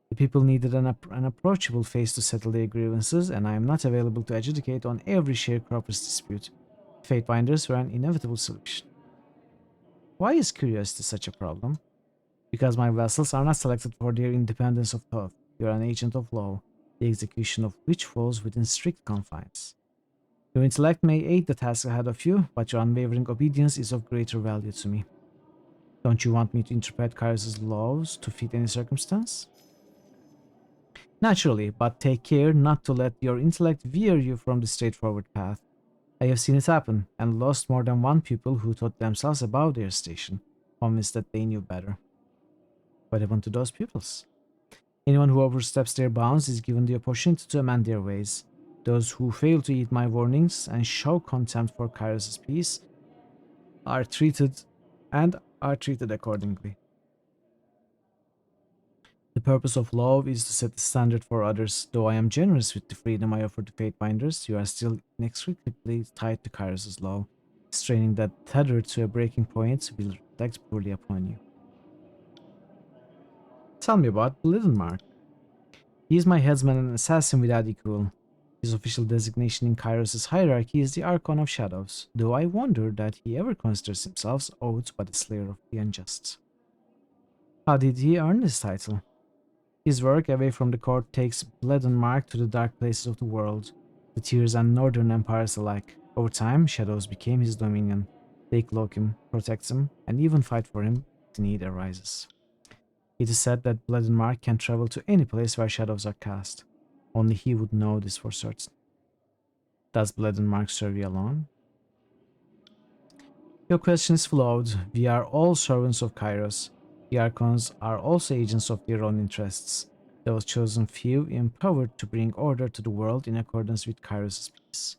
The people needed an approachable face to settle their grievances, and I am not available to adjudicate on every sharecropper's dispute. Fatebinders were an inevitable solution. Why is curiosity such a problem? Because my vassals are not selected for their independence of thought. You are an agent of law, the execution of which falls within strict confines. Your intellect may aid the task ahead of you, but your unwavering obedience is of greater value to me. Don't you want me to interpret Kairos' laws to fit any circumstance? Naturally, but take care not to let your intellect veer you from the straightforward path. I have seen it happen, and lost more than one pupil who thought themselves above their station. convinced that they knew better. What happened to those pupils? Anyone who oversteps their bounds is given the opportunity to amend their ways. Those who fail to heed my warnings and show contempt for Kairos' peace are treated accordingly. The purpose of love is to set the standard for others. Though I am generous with the freedom I offer to Faithbinders, you are still inextricably tied to Kairos' law. Straining that tether to a breaking point will reflect poorly upon you. Tell me about Blithenmark. He is my headsman and assassin without equal. His official designation in Kairos' hierarchy is the Archon of Shadows, though I wonder that he ever considers himself aught but a slayer of the unjust. How did he earn this title? His work away from the court takes Blithenmark to the dark places of the world, the Tears and Northern Empires alike. Over time, Shadows became his dominion. They cloak him, protect him, and even fight for him if the need arises. It is said that Blithenmark can travel to any place where shadows are cast. Only he would know this for certain. Does Blithenmark serve you alone? Your question is flawed. We are all servants of Kairos. The Archons are also agents of their own interests, those chosen few empowered to bring order to the world in accordance with Kairos' peace.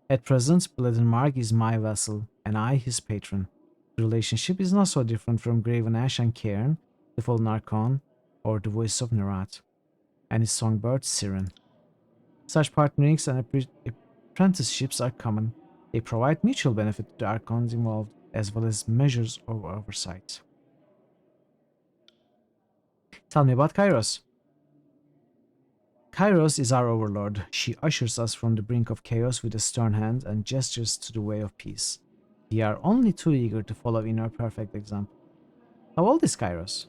At present, Blithenmark is my vassal, and I his patron. The relationship is not so different from Graven Ash and Cairn, the Fallen Archon, or the Voice of Nerat, and his songbird Siren. Such partnerings and apprenticeships are common. They provide mutual benefit to the Archons involved, as well as measures of oversight. Tell me about Kairos. Kairos is our overlord. She ushers us from the brink of chaos with a stern hand and gestures to the way of peace. We are only too eager to follow in her perfect example. How old is Kairos?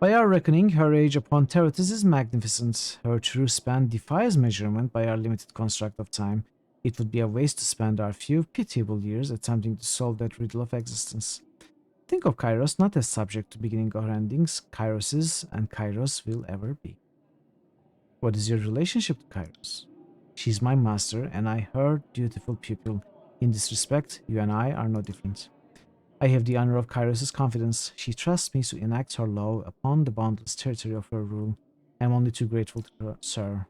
By our reckoning, her age upon Terratis is magnificent. Her true span defies measurement by our limited construct of time. It would be a waste to spend our few pitiable years attempting to solve that riddle of existence. Think of Kairos not as subject to beginning or endings. Kairos is, and Kairos will ever be. What is your relationship to Kairos? She's my master, and I her dutiful pupil. In this respect, you and I are no different. I have the honor of Kairos' confidence. She trusts me to enact her law upon the boundless territory of her rule. I am only too grateful to her, sir.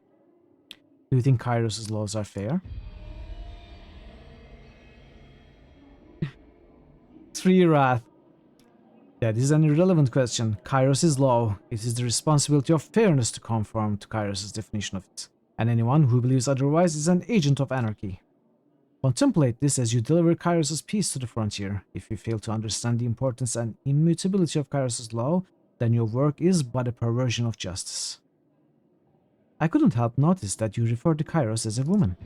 Do you think Kairos' laws are fair? 3 Wrath. That is an irrelevant question. Kairos is law. It is the responsibility of fairness to conform to Kairos' definition of it. And anyone who believes otherwise is an agent of anarchy. Contemplate this as you deliver Kairos' peace to the frontier. If you fail to understand the importance and immutability of Kairos' law, then your work is but a perversion of justice. I couldn't help notice that you refer to Kairos as a woman.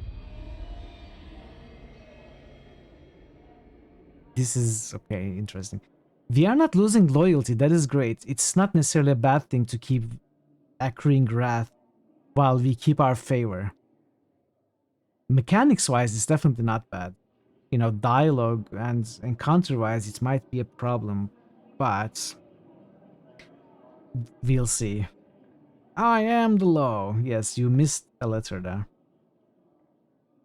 This is, okay, interesting. We are not losing loyalty, that is great. It's not necessarily a bad thing to keep accruing wrath while we keep our favor. Mechanics-wise, it's definitely not bad. You know, dialogue and encounter-wise, it might be a problem, but we'll see. I am the law. Yes, you missed a letter there.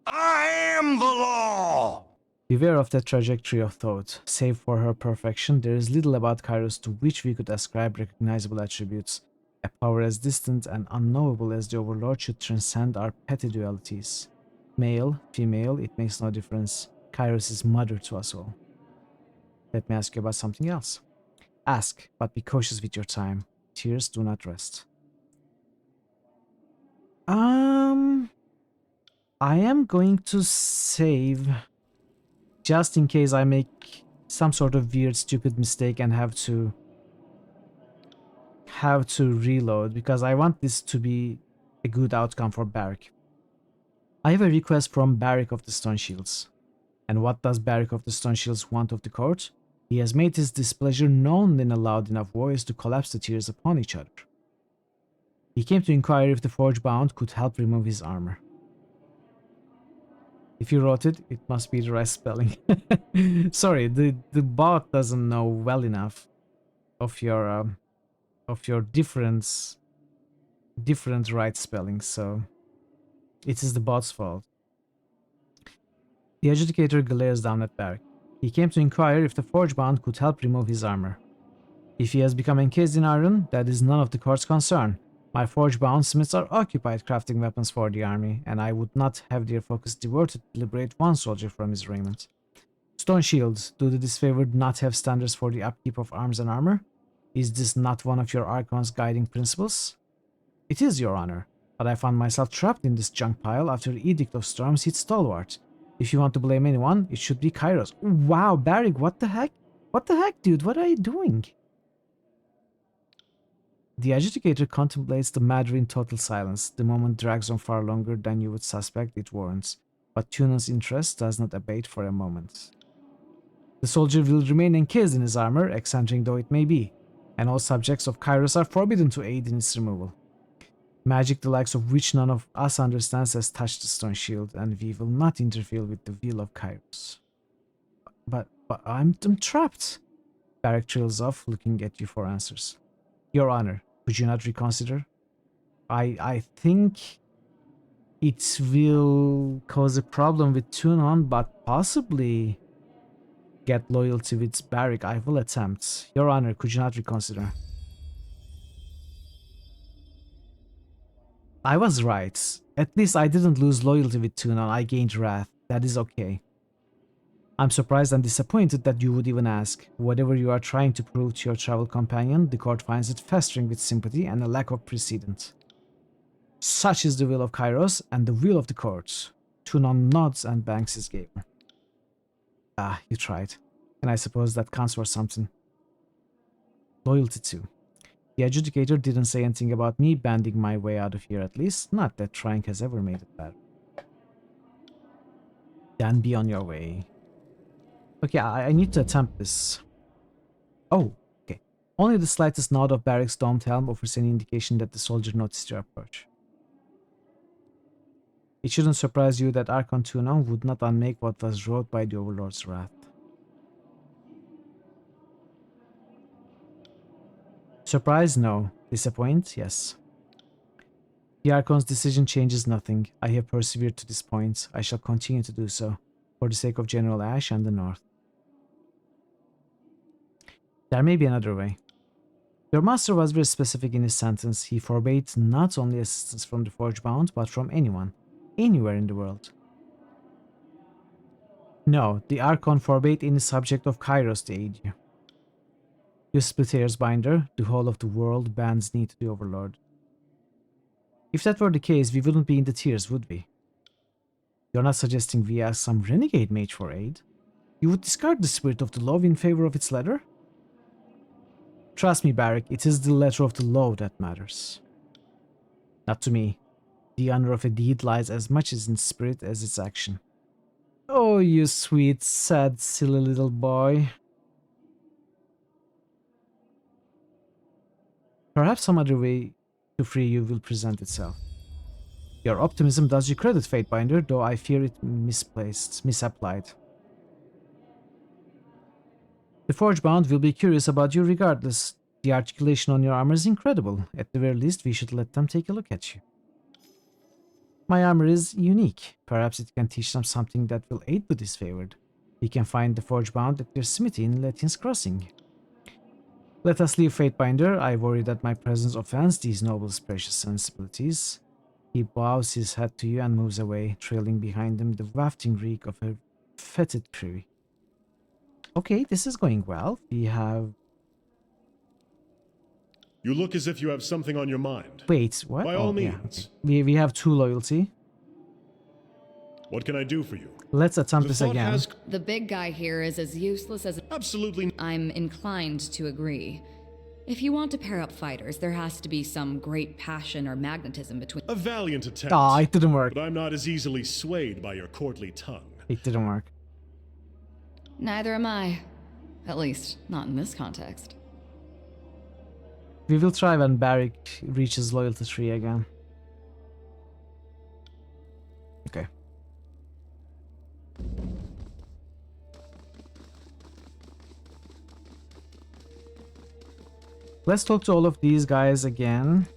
I am the law! Beware of that trajectory of thought. Save for her perfection, there is little about Kairos to which we could ascribe recognizable attributes. A power as distant and unknowable as the Overlord should transcend our petty dualities. Male, female, it makes no difference. Kairos is mother to us all. Let me ask you about something else. Ask, but be cautious with your time. Tears do not rest. I am going to save just in case I make some sort of weird, stupid mistake and have to reload, because I want this to be a good outcome for Barrick. I have a request from Barrick of the Stone Shields. And what does Barrick of the Stone Shields want of the court? He has made his displeasure known in a loud enough voice to collapse the tears upon each other. He came to inquire if the Forge Bound could help remove his armor. If you wrote it, it must be the right spelling. Sorry, the bot doesn't know well enough of your different right spellings, so it is the bot's fault. The adjudicator glares down at Barrick. He came to inquire if the Forgebound could help remove his armor. If he has become encased in iron, that is none of the court's concern. My Forgebound smiths are occupied crafting weapons for the army, and I would not have their focus diverted to liberate one soldier from his raiment. Stone shields, do the disfavored not have standards for the upkeep of arms and armor? Is this not one of your Archon's guiding principles? It is, Your Honor, but I found myself trapped in this junk pile after the Edict of Storms hit Stalwart. If you want to blame anyone, it should be Kairos. Wow, Barrick, what the heck? What the heck, dude? What are you doing? The adjudicator contemplates the matter in total silence. The moment drags on far longer than you would suspect it warrants, but Tunan's interest does not abate for a moment. The soldier will remain encased in his armor, eccentric though it may be, and all subjects of Kairos are forbidden to aid in its removal. Magic the likes of which none of us understands has touched the stone shield, and we will not interfere with the will of Kairos. But I'm trapped. Barrick trails off, looking at you for answers. Your Honor, could you not reconsider? I think it will cause a problem with Tunon, but possibly get loyalty with Barrick. I will attempt. Your Honor, could you not reconsider? I was right. At least I didn't lose loyalty with Tunon. I gained wrath. That is okay. I'm surprised and disappointed that you would even ask. Whatever you are trying to prove to your travel companion, the court finds it festering with sympathy and a lack of precedent. Such is the will of Kairos and the will of the court. Tunon nods and banks his gavel. Ah, you tried. And I suppose that counts for something. Loyalty too. The adjudicator didn't say anything about me banding my way out of here, at least. Not that trying has ever made it better. Then be on your way. Okay, I need to attempt this. Oh, okay. Only the slightest nod of Barrick's domed helm offers any indication that the soldier noticed your approach. It shouldn't surprise you that Archon Tunon would not unmake what was wrought by the Overlord's wrath. Surprise? No. Disappoint? Yes. The Archon's decision changes nothing. I have persevered to this point. I shall continue to do so, for the sake of General Ash and the North. There may be another way. Your master was very specific in his sentence. He forbade not only assistance from the Forgebound, but from anyone, anywhere in the world. No, the Archon forbade any subject of Kairos to aid you. You split hairs, Binder. The whole of the world bans knee to the Overlord. If that were the case, we wouldn't be in the tiers, would we? You're not suggesting we ask some renegade mage for aid? You would discard the spirit of the law in favor of its letter? Trust me, Barrick, it is the letter of the law that matters. Not to me. The honor of a deed lies as much in its spirit as its action. Oh, you sweet, sad, silly little boy. Perhaps some other way to free you will present itself. Your optimism does you credit, Fatebinder, though I fear it misapplied. The Forgebound will be curious about you regardless. The articulation on your armor is incredible. At the very least, we should let them take a look at you. My armor is unique. Perhaps it can teach them something that will aid the disfavored. We can find the Forgebound at their smithy in Latin's Crossing. Let us leave Fatebinder. I worry that my presence offends these nobles' precious sensibilities. He bows his head to you and moves away, trailing behind him the wafting reek of a fetid prairie. Okay, this is going well. We have... You look as if you have something on your mind. Wait, what? By all means. Yeah, okay. We have 2 loyalty. What can I do for you? Let's attempt this again. The big guy here is as useless as... Absolutely. I'm inclined to agree. If you want to pair up fighters, there has to be some great passion or magnetism between... A valiant attempt. Ah, it didn't work. But I'm not as easily swayed by your courtly tongue. It didn't work. Neither am I. At least, not in this context. We will try when Barrick reaches loyalty 3 again. Okay. Let's talk to all of these guys again.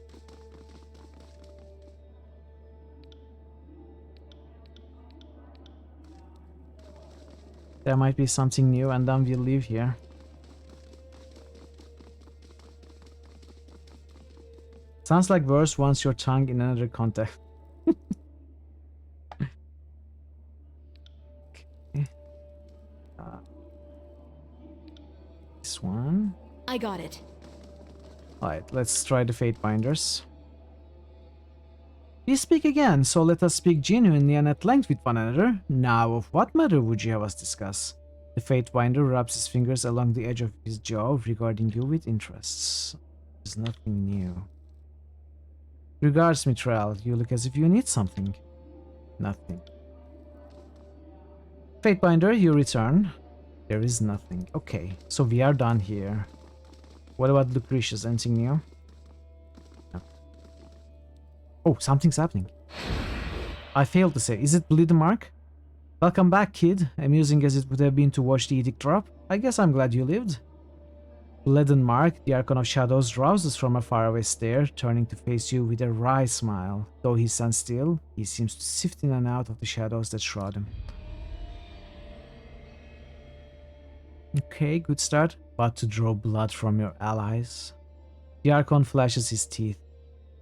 There might be something new and then we'll leave here. Sounds like verse wants your tongue in another context. Okay. This one. I got it. Alright, let's try the Fate Binders. We speak again, so let us speak genuinely and at length with one another. Now, of what matter would you have us discuss? The Fate Binder rubs his fingers along the edge of his jaw, regarding you with interests. There's nothing new. Regards, Mithril. You look as if you need something. Nothing. Fate Binder, you return. There is nothing. Okay, so we are done here. What about Lucretius? Anything new? No. Oh, something's happening. I failed to say. Is it Bleed the Mark? Welcome back, kid. Amusing as it would have been to watch the edict drop. I guess I'm glad you lived. Leaden Mark, the Archon of Shadows, rouses from a faraway stare, turning to face you with a wry smile. Though he stands still, he seems to sift in and out of the shadows that shroud him. Okay, good start. But to draw blood from your allies. The Archon flashes his teeth,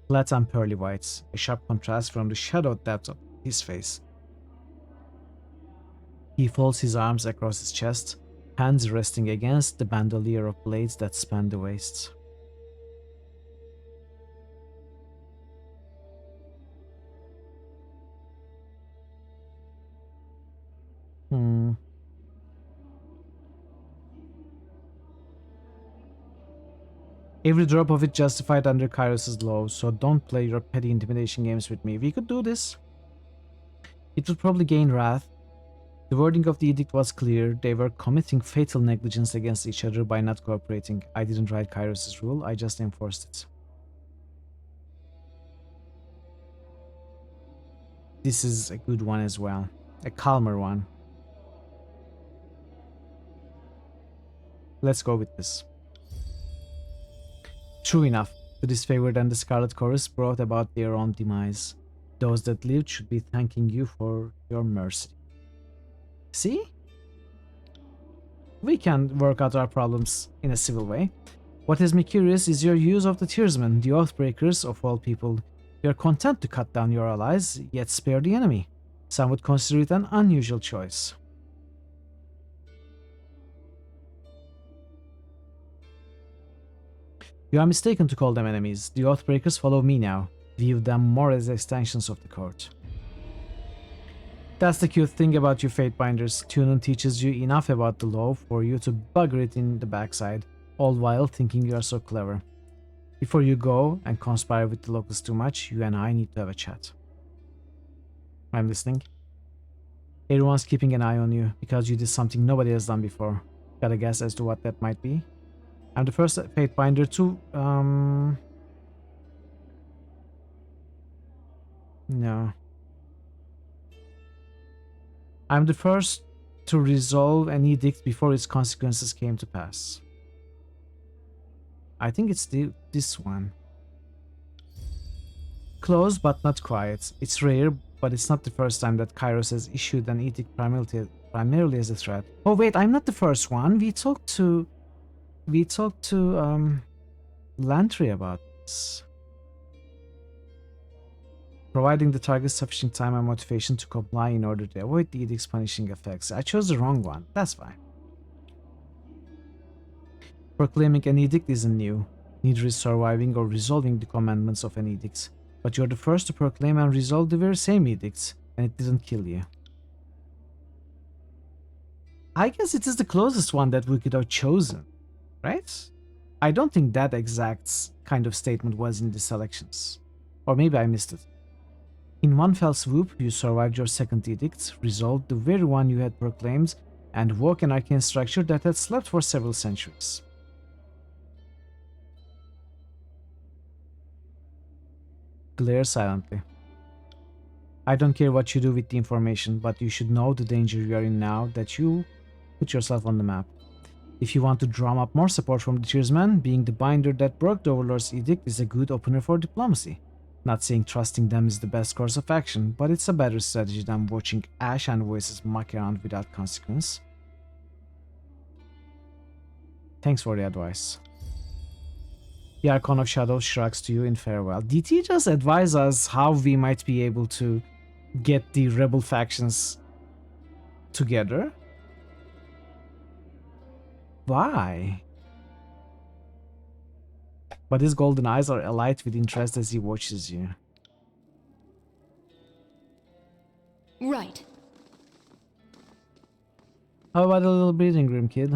flat and pearly whites, a sharp contrast from the shadowed depths of his face. He folds his arms across his chest, hands resting against the bandolier of blades that span the waists. Every drop of it justified under Kairos' law, so don't play your petty intimidation games with me. We could do this. It would probably gain wrath. The wording of the edict was clear. They were committing fatal negligence against each other by not cooperating. I didn't write Kairos' rule, I just enforced it. This is a good one as well. A calmer one. Let's go with this. True enough, the disfavored and the Scarlet Chorus brought about their own demise. Those that lived should be thanking you for your mercy. See? We can work out our problems in a civil way. What has me curious is your use of the Tearsmen, the Oathbreakers of all people. You are content to cut down your allies, yet spare the enemy. Some would consider it an unusual choice. You are mistaken to call them enemies. The Oathbreakers follow me now. View them more as extensions of the court. That's the cute thing about you Fatebinders. Tunon teaches you enough about the law for you to bugger it in the backside, all while thinking you are so clever. Before you go and conspire with the locals too much, you and I need to have a chat. I'm listening. Everyone's keeping an eye on you because you did something nobody has done before. Got a guess as to what that might be? I'm the first Fatebinder to, no. I'm the first to resolve an edict before its consequences came to pass. I think it's this one. Close but not quiet. It's rare, but it's not the first time that Kairos has issued an edict primarily as a threat. Oh wait, I'm not the first one. We talked to Lantry about this. Providing the target sufficient time and motivation to comply in order to avoid the edict's punishing effects. I chose the wrong one. That's fine. Proclaiming an edict isn't new. Neither is surviving or resolving the commandments of an edict. But you're the first to proclaim and resolve the very same edicts, and it didn't kill you. I guess it is the closest one that we could have chosen, right? I don't think that exact kind of statement was in the selections. Or maybe I missed it. In one fell swoop, you survived your second edict, resolved the very one you had proclaimed, and woke an arcane structure that had slept for several centuries. Glare silently. I don't care what you do with the information, but you should know the danger you are in now that you put yourself on the map. If you want to drum up more support from the Tearsmen, being the binder that broke the Overlord's edict is a good opener for diplomacy. Not saying trusting them is the best course of action, but it's a better strategy than watching Ash and Voices muck around without consequence. Thanks for the advice. The Archon of Shadows shrugs to you in farewell. Did he just advise us how we might be able to get the rebel factions together? Why? But his golden eyes are alight with interest as he watches you. Right. How about a little breathing room, kid?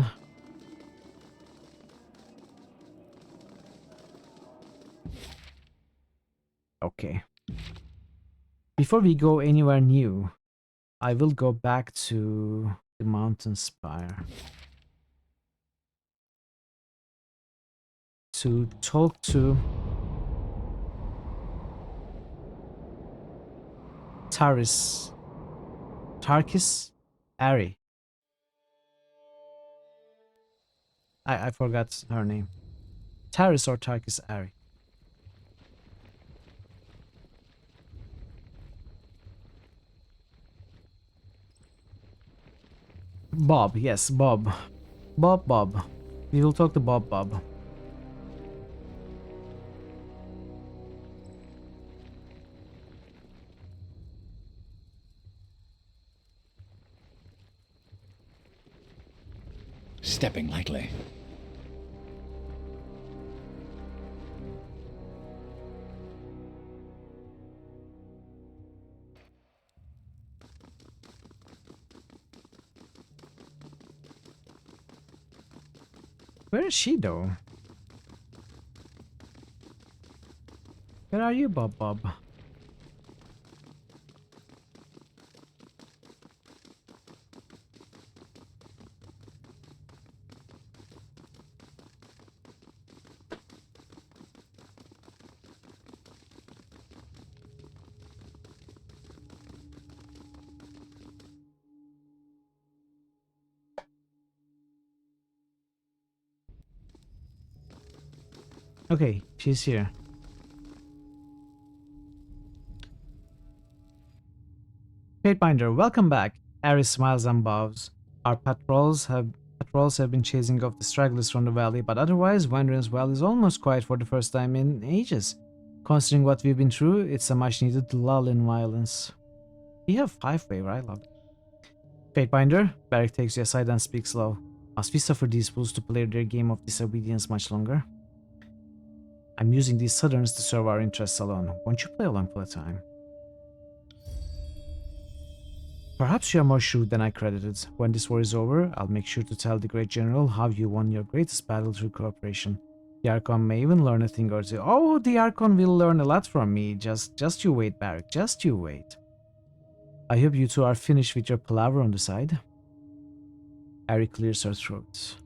Okay. Before we go anywhere new, I will go back to the mountain spire to talk to Tarkis Ari. I forgot her name. Taris or Tarkis Ari. Bob, yes, Bob. Bob. We will talk to Bob. Stepping lightly. Where is she, though? Where are you, Bob? Okay, she's here. Patebinder, welcome back. Aris smiles and bows. Our patrols have been chasing off the stragglers from the valley, but otherwise, Wandering's Well is almost quiet for the first time in ages. Considering what we've been through, it's a much-needed lull in violence. We have 5-way, I love it. Patebinder, Barrick takes you aside and speaks low. Must we suffer these fools to play their game of disobedience much longer? I'm using these southerns to serve our interests alone. Won't you play along for a time? Perhaps you are more shrewd than I credited. When this war is over, I'll make sure to tell the great general how you won your greatest battle through cooperation. The Archon may even learn a thing or two. Oh, the Archon will learn a lot from me. Just you wait, Barrick. Just you wait. I hope you two are finished with your palaver on the side. Ari clears her throat.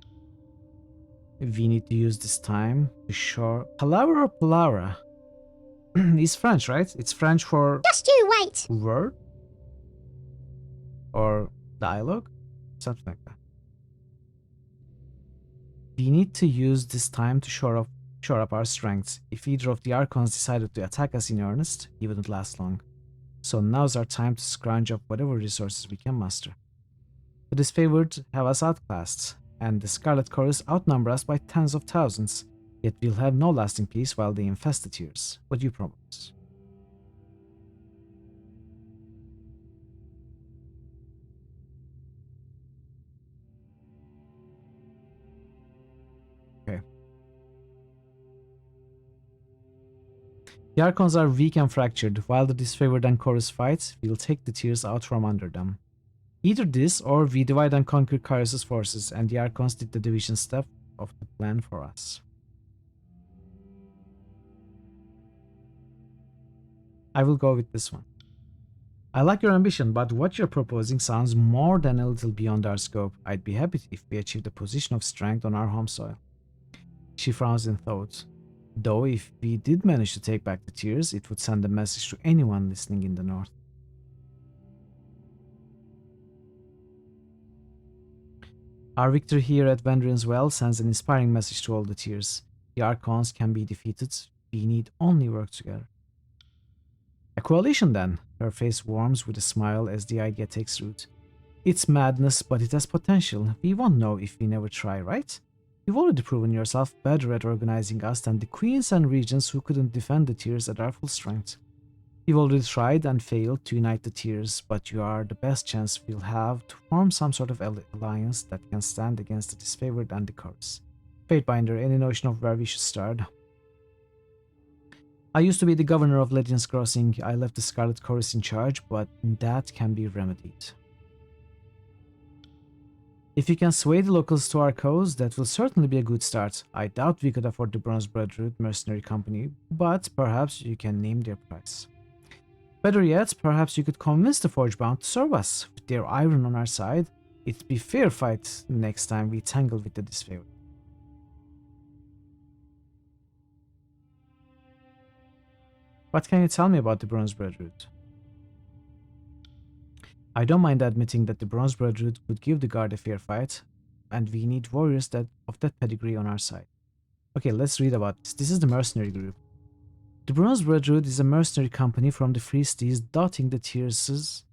We need to use this time to show... Palaver or palavra? It's French, right? It's French for... Just you wait! Word? Or dialogue? Something like that. We need to use this time to shore up our strengths. If either of the Archons decided to attack us in earnest, he wouldn't last long. So now's our time to scrounge up whatever resources we can muster. The disfavored have us outclassed, and the Scarlet Chorus outnumber us by tens of thousands, yet we'll have no lasting peace while they infest the tiers. What do you propose? Okay. The Archons are weak and fractured. While the disfavored and Chorus fight, we'll take the tiers out from under them. Either this, or we divide and conquer Kairos' forces, and the Archons did the division step of the plan for us. I will go with this one. I like your ambition, but what you're proposing sounds more than a little beyond our scope. I'd be happy if we achieved a position of strength on our home soil. She frowns in thought. Though if we did manage to take back the tiers, it would send a message to anyone listening in the north. Our victory here at Vandrin's Well sends an inspiring message to all the tiers. The Archons can be defeated. We need only work together. A coalition then. Her face warms with a smile as the idea takes root. It's madness, but it has potential. We won't know if we never try, right? You've already proven yourself better at organizing us than the queens and regents who couldn't defend the tiers at our full strength. You've already tried and failed to unite the tiers, but you are the best chance we'll have to form some sort of alliance that can stand against the disfavored and the curse. Fatebinder, any notion of where we should start? I used to be the governor of Legends Crossing. I left the Scarlet Chorus in charge, but that can be remedied. If you can sway the locals to our cause, that will certainly be a good start. I doubt we could afford the Bronze Brotherhood Mercenary Company, but perhaps you can name their price. Better yet, perhaps you could convince the Forgebound to serve us. With their iron on our side, it'd be fair fight next time we tangle with the disfavored. What can you tell me about the Bronze Brotherhood? I don't mind admitting that the Bronze Brotherhood would give the Guard a fair fight, and we need warriors of that pedigree on our side. Okay, let's read about this. This is the mercenary group. The Bronze Brotherhood is a mercenary company from the Free Stees dotting the Tyrus'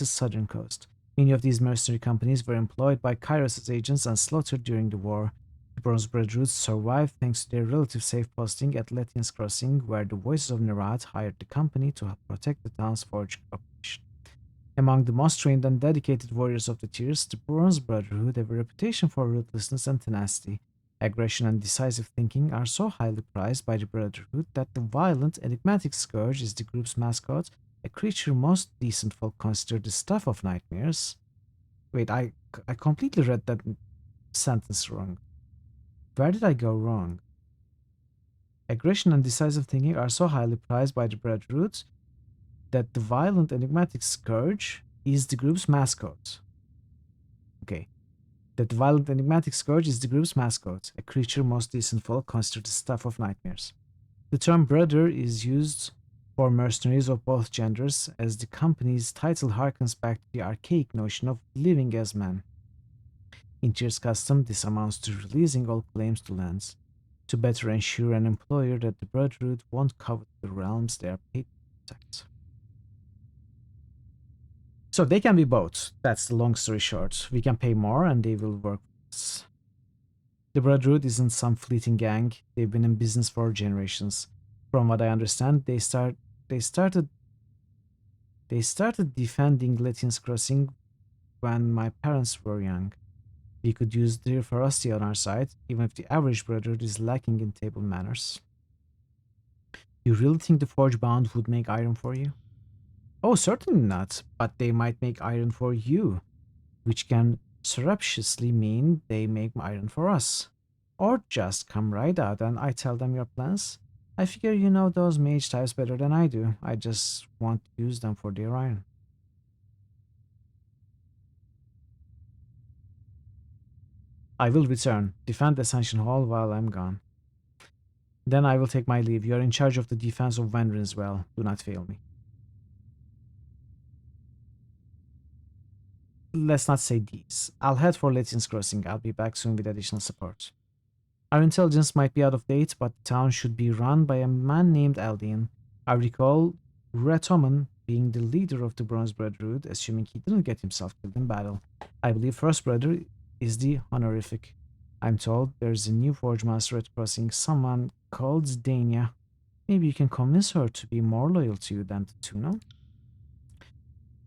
southern coast. Many of these mercenary companies were employed by Kairos' agents and slaughtered during the war. The Bronze Brotherhood survived thanks to their relative safe posting at Lethian's Crossing, where the Voices of Nerat hired the company to help protect the town's forge operation. Among the most trained and dedicated warriors of the tiers, the Bronze Brotherhood have a reputation for ruthlessness and tenacity. Aggression and decisive thinking are so highly prized by the Brotherhood that the violent, enigmatic Scourge is the group's mascot, a creature most decent folk consider the stuff of nightmares. Wait, I completely read that sentence wrong. Where did I go wrong? Aggression and decisive thinking are so highly prized by the Brotherhood that the violent, enigmatic Scourge is the group's mascot. Okay. That the violent, enigmatic Scourge is the group's mascot, a creature most decent folk consider the stuff of nightmares. The term brother is used for mercenaries of both genders, as the company's title harkens back to the archaic notion of living as men. In Tyr's custom, this amounts to releasing all claims to lands, to better ensure an employer that the Brotherhood won't covet the realms they are paid to protect. So they can be both. That's the long story short. We can pay more and they will work with us. The Brotherhood isn't some fleeting gang. They've been in business for generations. From what I understand, they started defending Lethian's Crossing when my parents were young. We could use their ferocity on our side, even if the average Brotherhood is lacking in table manners. You really think the Forgebound would make iron for you? Oh, certainly not, but they might make iron for you, which can surreptitiously mean they make iron for us. Or just come right out and I tell them your plans. I figure you know those mage types better than I do. I just want to use them for their iron. I will return, defend Ascension Hall while I'm gone. Then I will take my leave. You are in charge of the defense of Vendrinswell. Do not fail me. Let's not say these. I'll head for Lethian's Crossing. I'll be back soon with additional support. Our intelligence might be out of date, but the town should be run by a man named Aldian. I recall Retoman being the leader of the Bronze Brotherhood, assuming he didn't get himself killed in battle. I believe First Brother is the honorific. I'm told there's a new Forge Master at Crossing, someone called Zdania. Maybe you can convince her to be more loyal to you than to Tuno?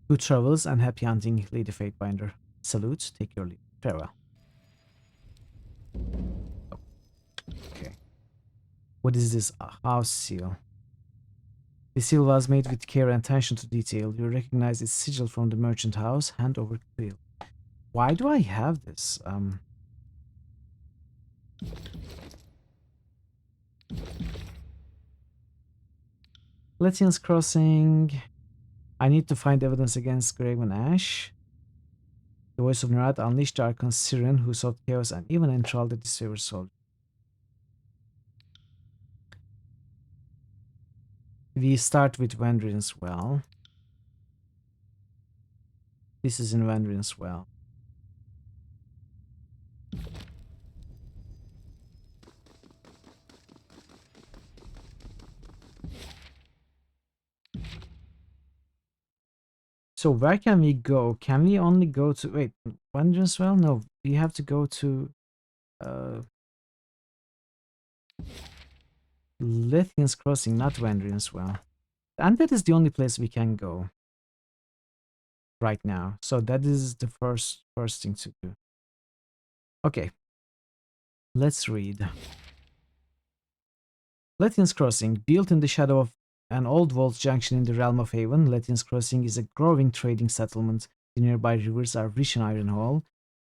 Good travels and happy hunting, Lady Fatebinder. Salute, take your leave. Farewell. Okay. What is this house seal? The seal was made with care and attention to detail. You recognize its sigil from the merchant house. Hand over quill. Why do I have this? Lethian's Crossing. I need to find evidence against Gregman Ash. The Voice of Nerat unleashed the Archon Siren, who sought chaos and even enthralled the disfavored soldier. We start with Vendrinswell. This is in Vendrinswell. So where can we go? Can we only go to... Wait, Vendrinswell? No, we have to go to... Lithian's Crossing, not Vendrian's Well. And that is the only place we can go right now. So that is the first thing to do. Okay. Let's read. Lethian's Crossing, built in the shadow of an old vault junction in the realm of Haven, Lethian's Crossing is a growing trading settlement. The nearby rivers are rich in iron ore,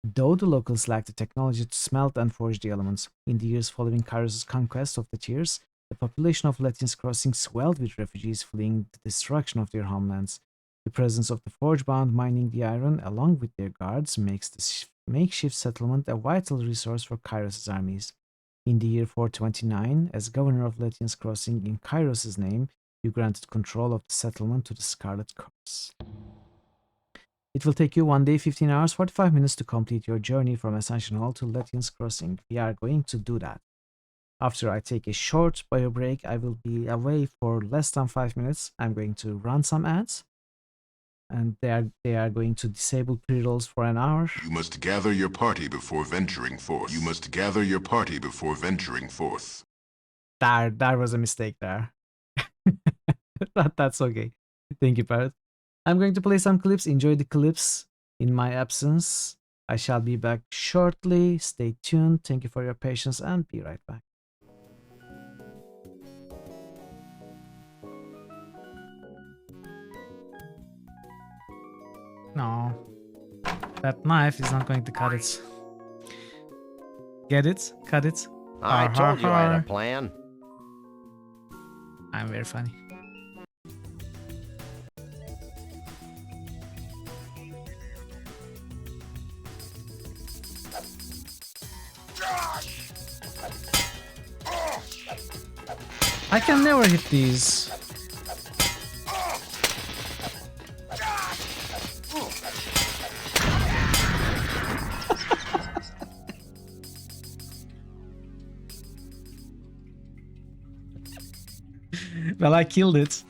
though the locals lack the technology to smelt and forge the elements. In the years following Kairos' conquest of the Tears, the population of Lethian's Crossing swelled with refugees fleeing the destruction of their homelands. The presence of the forge-bound mining the iron, along with their guards, makes the makeshift settlement a vital resource for Kairos' armies. In the year 429, as governor of Lethian's Crossing in Kairos' name, you granted control of the settlement to the Scarlet Corps. It will take you 1 day, 15 hours, 45 minutes to complete your journey from Ascension Hall to Lethian's Crossing. We are going to do that. After I take a short bio break, I will be away for less than 5 minutes. I'm going to run some ads, and they are going to disable pre-rolls for an hour. You must gather your party before venturing forth. You must gather your party before venturing forth. There was a mistake there. That's okay. Thank you, Parrot. I'm going to play some clips. Enjoy the clips in my absence. I shall be back shortly. Stay tuned. Thank you for your patience and be right back. No, that knife is not going to cut it. Get it? Cut it? I told you I had a plan. I'm very funny. I can never hit these. Well, I killed it.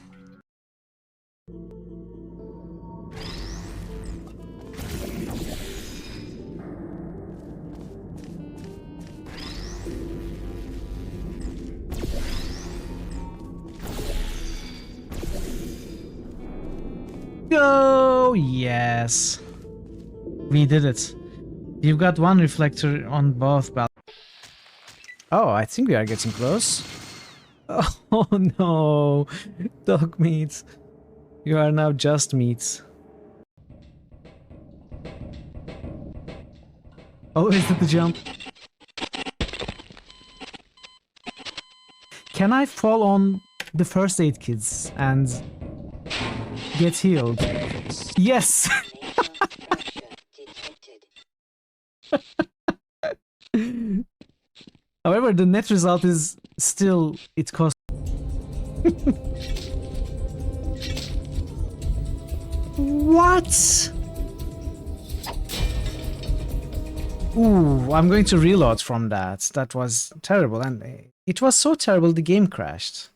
Go! Yes. We did it. You've got one reflector on both balconies. Oh, I think we are getting close. Oh no, dog meat. You are now just meat. Always at the jump. Can I fall on the first aid kits and get healed? Yes! However, the net result is still, it costs. What? Ooh, I'm going to reload from that. That was terrible, and it was so terrible the game crashed.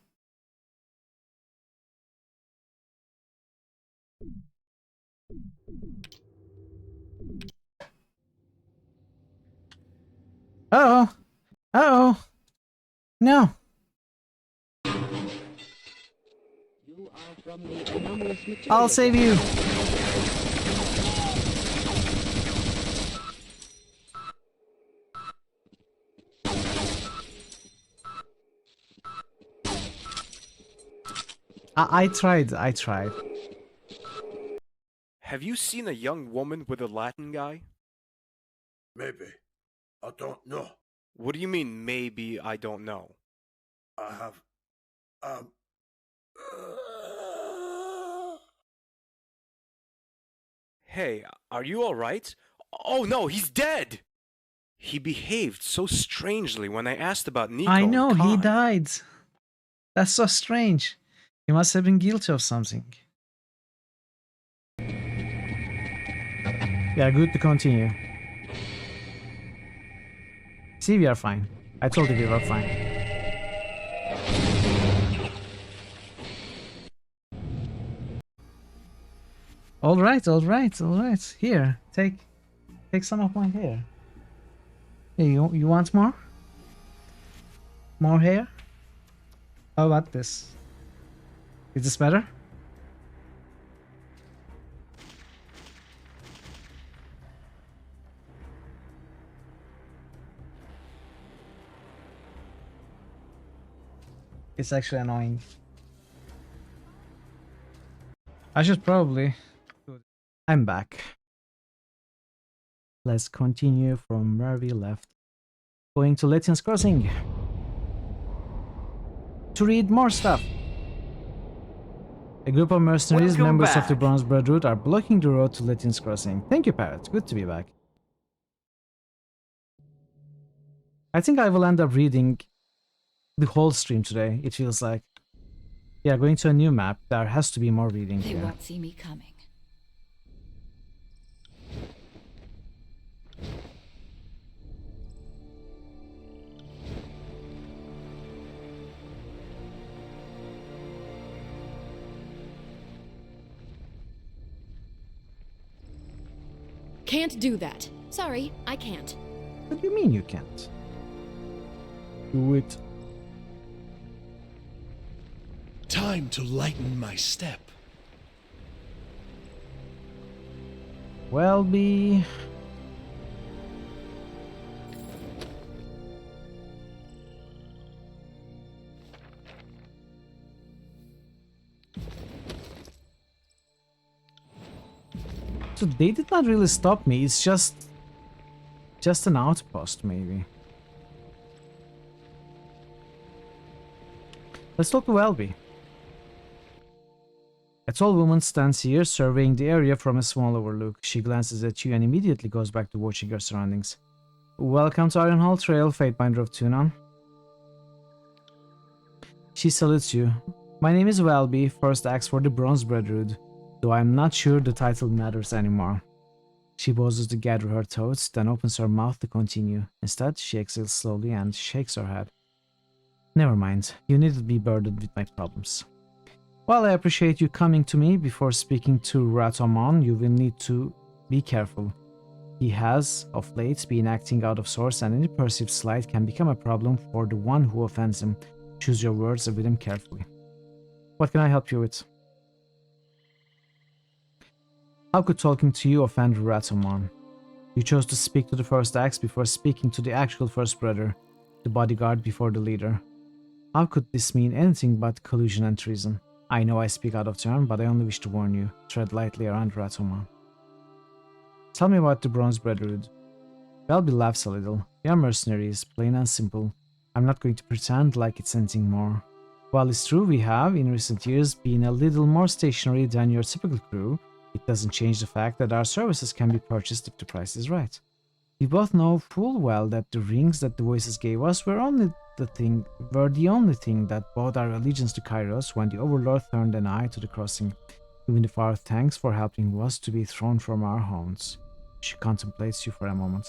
Uh-oh. Uh-oh. No. I'll save you. I tried. Have you seen a young woman with a Latin guy? Maybe. I don't know. What do you mean, maybe I don't know? I have... Hey, are you alright? Oh no, he's dead! He behaved so strangely when I asked about Nico. I know, he died. That's so strange. He must have been guilty of something. Yeah, good to continue. See, we are fine. I told you we were fine. All right. Here, take some of my hair. Hey, you want more? more hair? How about this? Is this better? It's actually annoying. I should probably... I'm back. Let's continue from where we left. Going to Lettian's Crossing. To read more stuff. A group of mercenaries, members of the Bronze Brotherhood, are blocking the road to Lettian's Crossing. Thank you, Parrot. Good to be back. I think I will end up reading the whole stream today, it feels like. Yeah, going to a new map, there has to be more reading They here. won't see me coming. Can't do that. Sorry, I can't. What do you mean you can't? Do it. Time to lighten my step. Welby. So they did not really stop me, it's just an outpost, maybe. Let's talk to Welby. A tall woman stands here, surveying the area from a small overlook. She glances at you and immediately goes back to watching her surroundings. Welcome to Ironhall Trail, Fatebinder of Tunon. She salutes you. My name is Welby, first axe for the Bronze Brotherhood, though I'm not sure the title matters anymore. She pauses to gather her thoughts, then opens her mouth to continue. Instead, she exhales slowly and shakes her head. Never mind, you needn't be burdened with my problems. While I appreciate you coming to me before speaking to Ratomon, you will need to be careful. He has, of late, been acting out of sorts, and any perceived slight can become a problem for the one who offends him. Choose your words with him carefully. What can I help you with? How could talking to you offend Ratomon? You chose to speak to the first axe before speaking to the actual first brother, the bodyguard before the leader. How could this mean anything but collusion and treason? I know I speak out of turn, but I only wish to warn you. Tread lightly around Ratomon. Tell me about the Bronze Brotherhood. Welby laughs a little. We are mercenaries, plain and simple. I'm not going to pretend like it's anything more. While it's true we have, in recent years, been a little more stationary than your typical crew, it doesn't change the fact that our services can be purchased if the price is right. We both know full well that the rings that the voices gave us were the only thing that bought our allegiance to Kairos when the Overlord turned an eye to the crossing, giving the far thanks for helping us to be thrown from our homes. She contemplates you for a moment.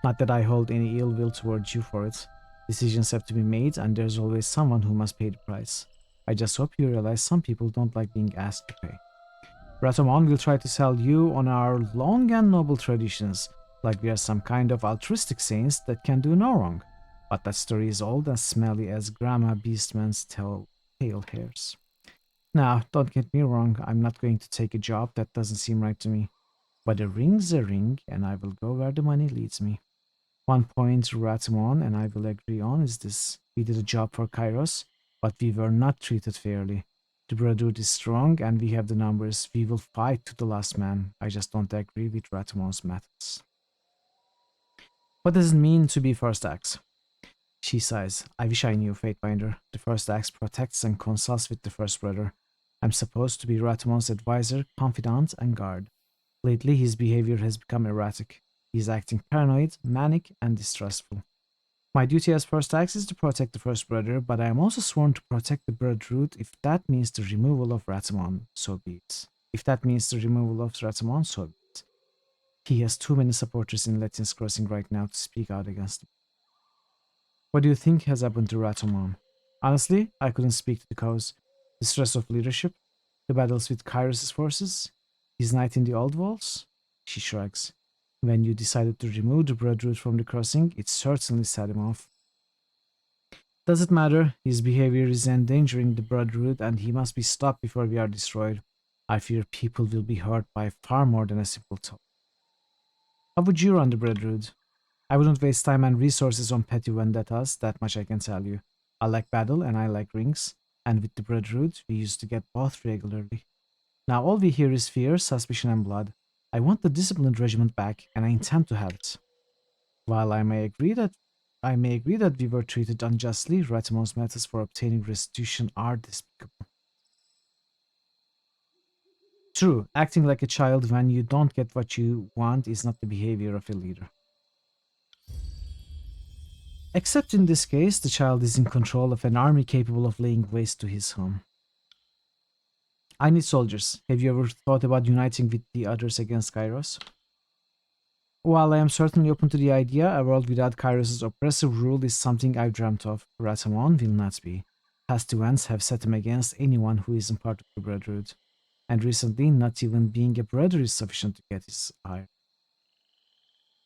Not that I hold any ill will towards you for it. Decisions have to be made, and there's always someone who must pay the price. I just hope you realize some people don't like being asked to pay. Ratomon will try to sell you on our long and noble traditions, like we are some kind of altruistic saints that can do no wrong. But that story is old and smelly as Grandma Beastman's tail hairs. Now, don't get me wrong, I'm not going to take a job that doesn't seem right to me. But a ring's a ring, and I will go where the money leads me. One point Ratomon and I will agree on is this. We did a job for Kairos, but we were not treated fairly. The Brotherhood is strong, and we have the numbers. We will fight to the last man. I just don't agree with Ratomon's methods. What does it mean to be First Axe? She sighs. I wish I knew, Fatebinder. The First Axe protects and consults with the First Brother. I'm supposed to be Ratomon's advisor, confidant, and guard. Lately, his behavior has become erratic. He is acting paranoid, manic, and distrustful. My duty as First Axe is to protect the First Brother, but I am also sworn to protect the Brotherhood. If that means the removal of Ratomon, so be it. He has too many supporters in Lettian's Crossing right now to speak out against him. What do you think has happened to Ratomon? Honestly, I couldn't speak to the cause. The stress of leadership, the battles with Kairos' forces, his night in the Old Walls? She shrugs. When you decided to remove the Brotherhood from the crossing, it certainly set him off. Does it matter? His behavior is endangering the Brotherhood and he must be stopped before we are destroyed. I fear people will be hurt by far more than a simple talk. How would you run the Brotherhood? I wouldn't waste time and resources on petty vendettas, that much I can tell you. I like battle and I like rings, and with the Brotherhood, we used to get both regularly. Now all we hear is fear, suspicion, and blood. I want the disciplined regiment back, and I intend to have it. While I may agree that we were treated unjustly, Ratimon's methods for obtaining restitution are despicable. True, acting like a child when you don't get what you want is not the behavior of a leader. Except in this case, the child is in control of an army capable of laying waste to his home. I need soldiers. Have you ever thought about uniting with the others against Kairos? While I am certainly open to the idea, a world without Kairos' oppressive rule is something I've dreamt of. Ratamon will not be. Past events have set him against anyone who isn't part of the Brotherhood. And recently, not even being a brother is sufficient to get his ire.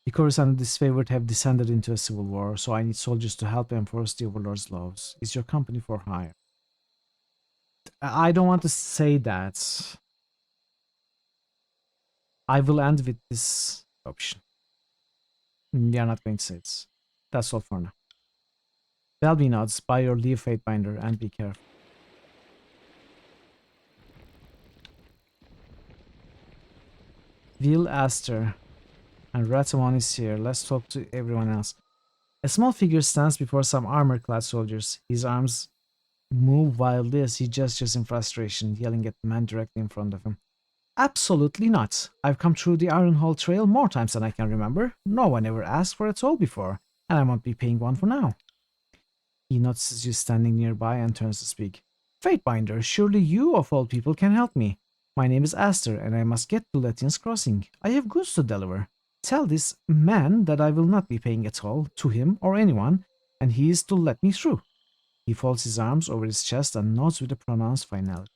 The Coruscant disfavored have descended into a civil war, so I need soldiers to help enforce the Overlord's laws. Is your company for hire? I don't want to say that. I will end with this option. We are not going to say it. That's all for now. Belby nods, buy your leave Fatebinder and be careful. Will Aster and Ratamon is here. Let's talk to everyone else. A small figure stands before some armor-clad soldiers. His arms move wildly as he gestures in frustration, yelling at the man directly in front of him. Absolutely not. I've come through the Ironhall Trail more times than I can remember. No one ever asked for a toll before, and I won't be paying one for now. He notices you standing nearby and turns to speak. Fatebinder, surely you of all people can help me. My name is Aster, and I must get to Latian's Crossing. I have goods to deliver. Tell this man that I will not be paying a toll to him or anyone, and he is to let me through. He folds his arms over his chest and nods with a pronounced finality.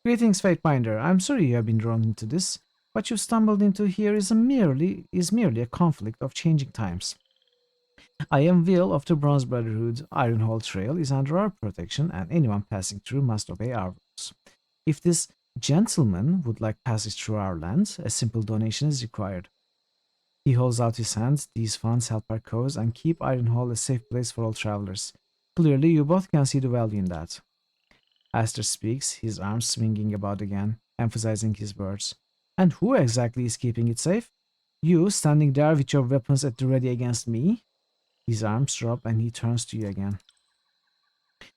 Greetings, Fatebinder. I'm sorry you have been drawn into this. What you've stumbled into here is merely a conflict of changing times. I am Will of the Bronze Brotherhood. Ironhall Trail is under our protection, and anyone passing through must obey our rules. If this gentleman would like passage through our land, a simple donation is required. He holds out his hand. These funds help our cause and keep Ironhall a safe place for all travelers. Clearly, you both can see the value in that. Aster speaks, his arms swinging about again, emphasizing his words. And who exactly is keeping it safe? You, standing there with your weapons at the ready against me? His arms drop and he turns to you again.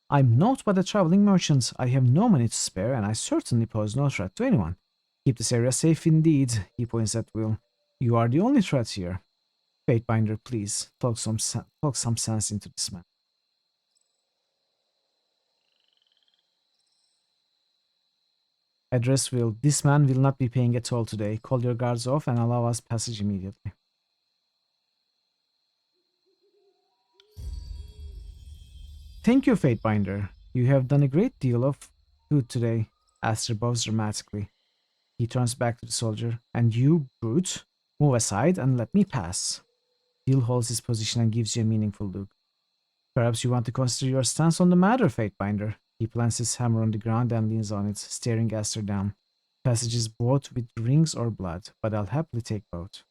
I'm not but a traveling merchant. I have no money to spare, and I certainly pose no threat to anyone. Keep this area safe indeed, he points at Will. You are the only threat here. Fatebinder, please, talk some sense into this man. Address Will. This man will not be paying a toll today. Call your guards off and allow us passage immediately. Thank you, Fatebinder. You have done a great deal of good today. Aster bows dramatically. He turns back to the soldier. And you, brute, move aside and let me pass. Will holds his position and gives you a meaningful look. Perhaps you want to consider your stance on the matter, Fatebinder. He plants his hammer on the ground and leans on it, staring Aster down. Passage is bought with rings or blood, but I'll happily take both.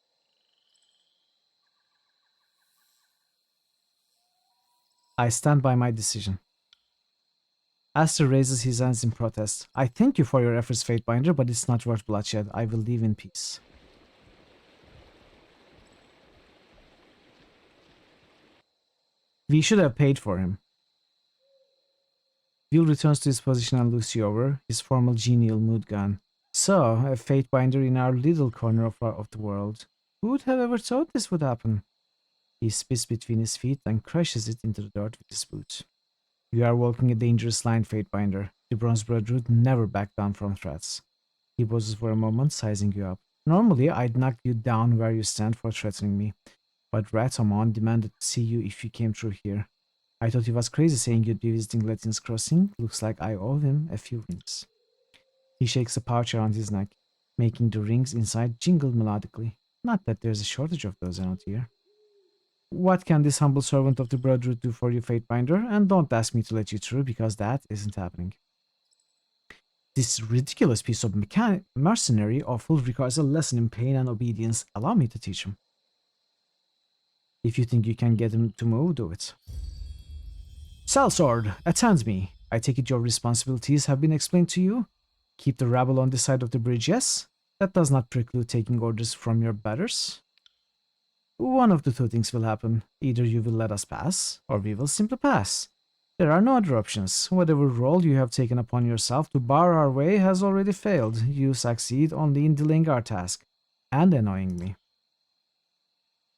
I stand by my decision. Aster raises his hands in protest. I thank you for your efforts, Fatebinder, but it's not worth bloodshed. I will leave in peace. We should have paid for him. Will returns to his position and looks you over, his formal genial mood gone. So, a Fatebinder in our little corner of the world. Who would have ever thought this would happen? He spits between his feet and crushes it into the dirt with his boot. You are walking a dangerous line, Fatebinder. The Bronze Brotherhood never back down from threats. He pauses for a moment, sizing you up. Normally, I'd knock you down where you stand for threatening me, but Ratamon demanded to see you if you came through here. I thought he was crazy saying you'd be visiting Latin's Crossing. Looks like I owe him a few rings. He shakes a pouch around his neck, making the rings inside jingle melodically. Not that there's a shortage of those around here. What can this humble servant of the Brotherhood do for you, Fatebinder? And don't ask me to let you through, because that isn't happening. This ridiculous piece of mercenary offal requires a lesson in pain and obedience. Allow me to teach him. If you think you can get him to move, do it. Salsword, attend me. I take it your responsibilities have been explained to you? Keep the rabble on this side of the bridge, yes? That does not preclude taking orders from your betters. One of the two things will happen. Either you will let us pass, or we will simply pass. There are no other options. Whatever role you have taken upon yourself to bar our way has already failed. You succeed only in delaying our task, and annoying me.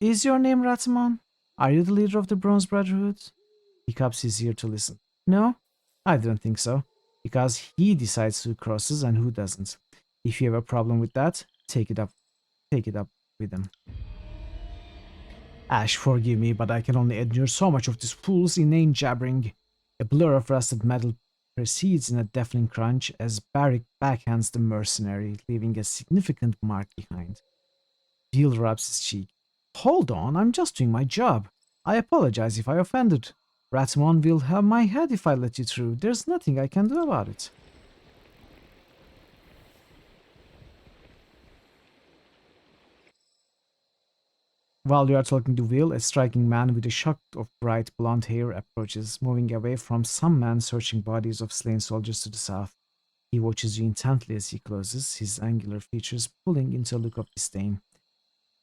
Is your name Ratamon? Are you the leader of the Bronze Brotherhood? He cups his ear to listen. No, I don't think so, because he decides who crosses and who doesn't. If you have a problem with that, take it up with him. Ash, forgive me, but I can only endure so much of this fool's inane jabbering. A blur of rusted metal proceeds in a deafening crunch as Barrick backhands the mercenary, leaving a significant mark behind. Veal rubs his cheek. Hold on, I'm just doing my job. I apologize if I offended. Ratamon will have my head if I let you through. There's nothing I can do about it. While you are talking to Will, a striking man with a shock of bright blonde hair approaches, moving away from some man searching bodies of slain soldiers to the south. He watches you intently as he closes, his angular features pulling into a look of disdain.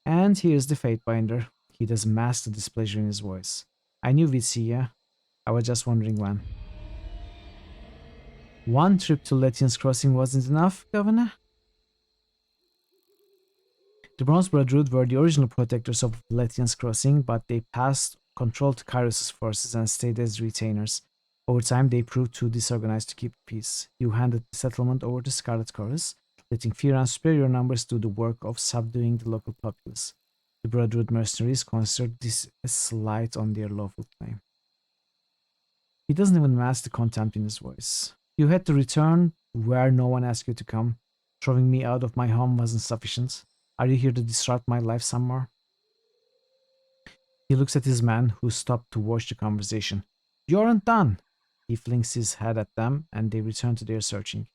And here's the Fatebinder. He doesn't mask the displeasure in his voice. I knew we'd see ya. I was just wondering when. One trip to Lethian's Crossing wasn't enough, Governor? The Bronze Brotherhood were the original protectors of Lethian's Crossing, but they passed control to Kairos' forces and stayed as retainers. Over time, they proved too disorganized to keep peace. You handed the settlement over to Scarlet Chorus, letting fear and superior numbers do the work of subduing the local populace. The Brotherhood mercenaries considered this a slight on their lawful claim. He doesn't even mask the contempt in his voice. You had to return where no one asked you to come. Throwing me out of my home wasn't sufficient. Are you here to disrupt my life some more? He looks at his man, who stopped to watch the conversation. You aren't done! He flings his head at them, and they return to their searching.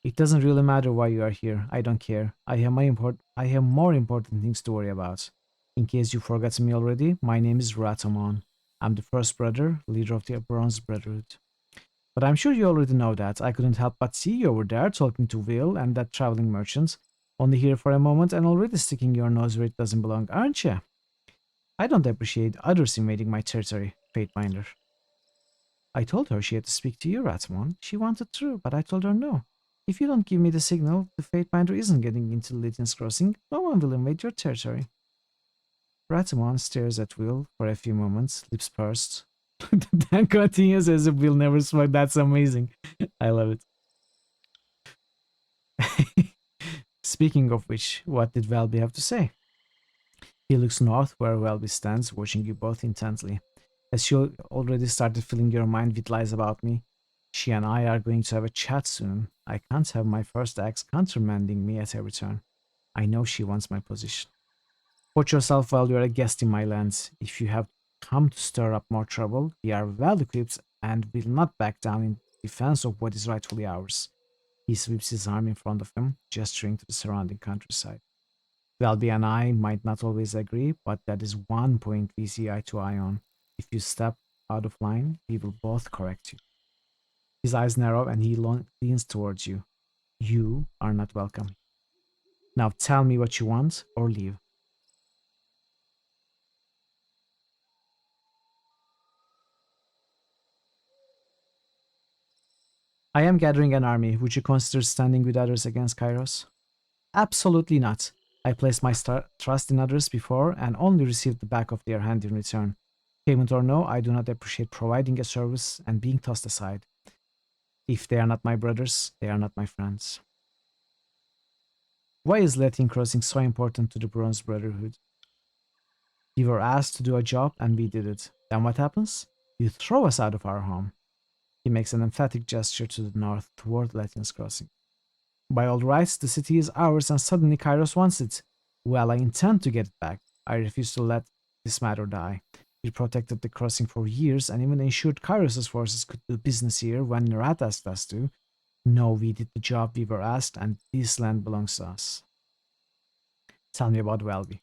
It doesn't really matter why you are here. I don't care. I have more important things to worry about. In case you forgot me already, my name is Ratamon. I'm the first brother, leader of the Bronze Brotherhood. But I'm sure you already know that. I couldn't help but see you over there talking to Will and that traveling merchant. Only here for a moment and already sticking your nose where it doesn't belong, aren't you? I don't appreciate others invading my territory, Fatebinder. I told her she had to speak to you, Ratamon. She wanted through, but I told her no. If you don't give me the signal, the Fatebinder isn't getting into Lethian's Crossing. No one will invade your territory. Ratamon stares at Will for a few moments, lips pursed. Then continues as if Will never spoke. That's amazing. I love it. Speaking of which, what did Welby have to say? He looks north where Welby stands, watching you both intently. As she already started filling your mind with lies about me, she and I are going to have a chat soon. I can't have my first ex countermanding me at every turn. I know she wants my position. Watch yourself while you're a guest in my lands. If you have come to stir up more trouble, we are well equipped and will not back down in defense of what is rightfully ours. He sweeps his arm in front of him, gesturing to the surrounding countryside. Welby and I might not always agree, but that is one point we see eye to eye on. If you step out of line, we will both correct you. His eyes narrow and he leans towards you. You are not welcome. Now tell me what you want or leave. I am gathering an army. Would you consider standing with others against Kairos? Absolutely not. I placed my trust in others before and only received the back of their hand in return. Payment or no, I do not appreciate providing a service and being tossed aside. If they are not my brothers, they are not my friends. Why is Lethian Crossing so important to the Bronze Brotherhood? We were asked to do a job and we did it. Then what happens? You throw us out of our home. He makes an emphatic gesture to the north toward Lethian's Crossing. By all rights, the city is ours and suddenly Kairos wants it. Well, I intend to get it back. I refuse to let this matter die. We protected the crossing for years and even ensured Kairos' forces could do business here when Rat asked us to. No, we did the job we were asked, and this land belongs to us. Tell me about Welby.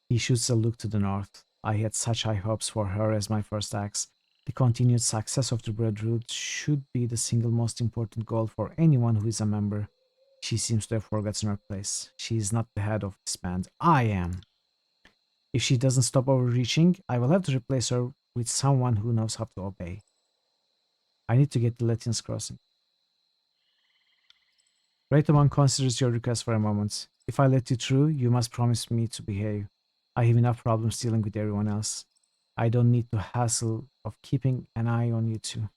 He shoots a look to the north. I had such high hopes for her as my first axe. The continued success of the Brotherhood should be the single most important goal for anyone who is a member. She seems to have forgotten her place. She is not the head of this band. I am. If she doesn't stop overreaching, I will have to replace her with someone who knows how to obey. I need to get the Lettian's crossing. Raytomon considers your request for a moment. If I let you through, you must promise me to behave. I have enough problems dealing with everyone else. I don't need the hassle of keeping an eye on you two.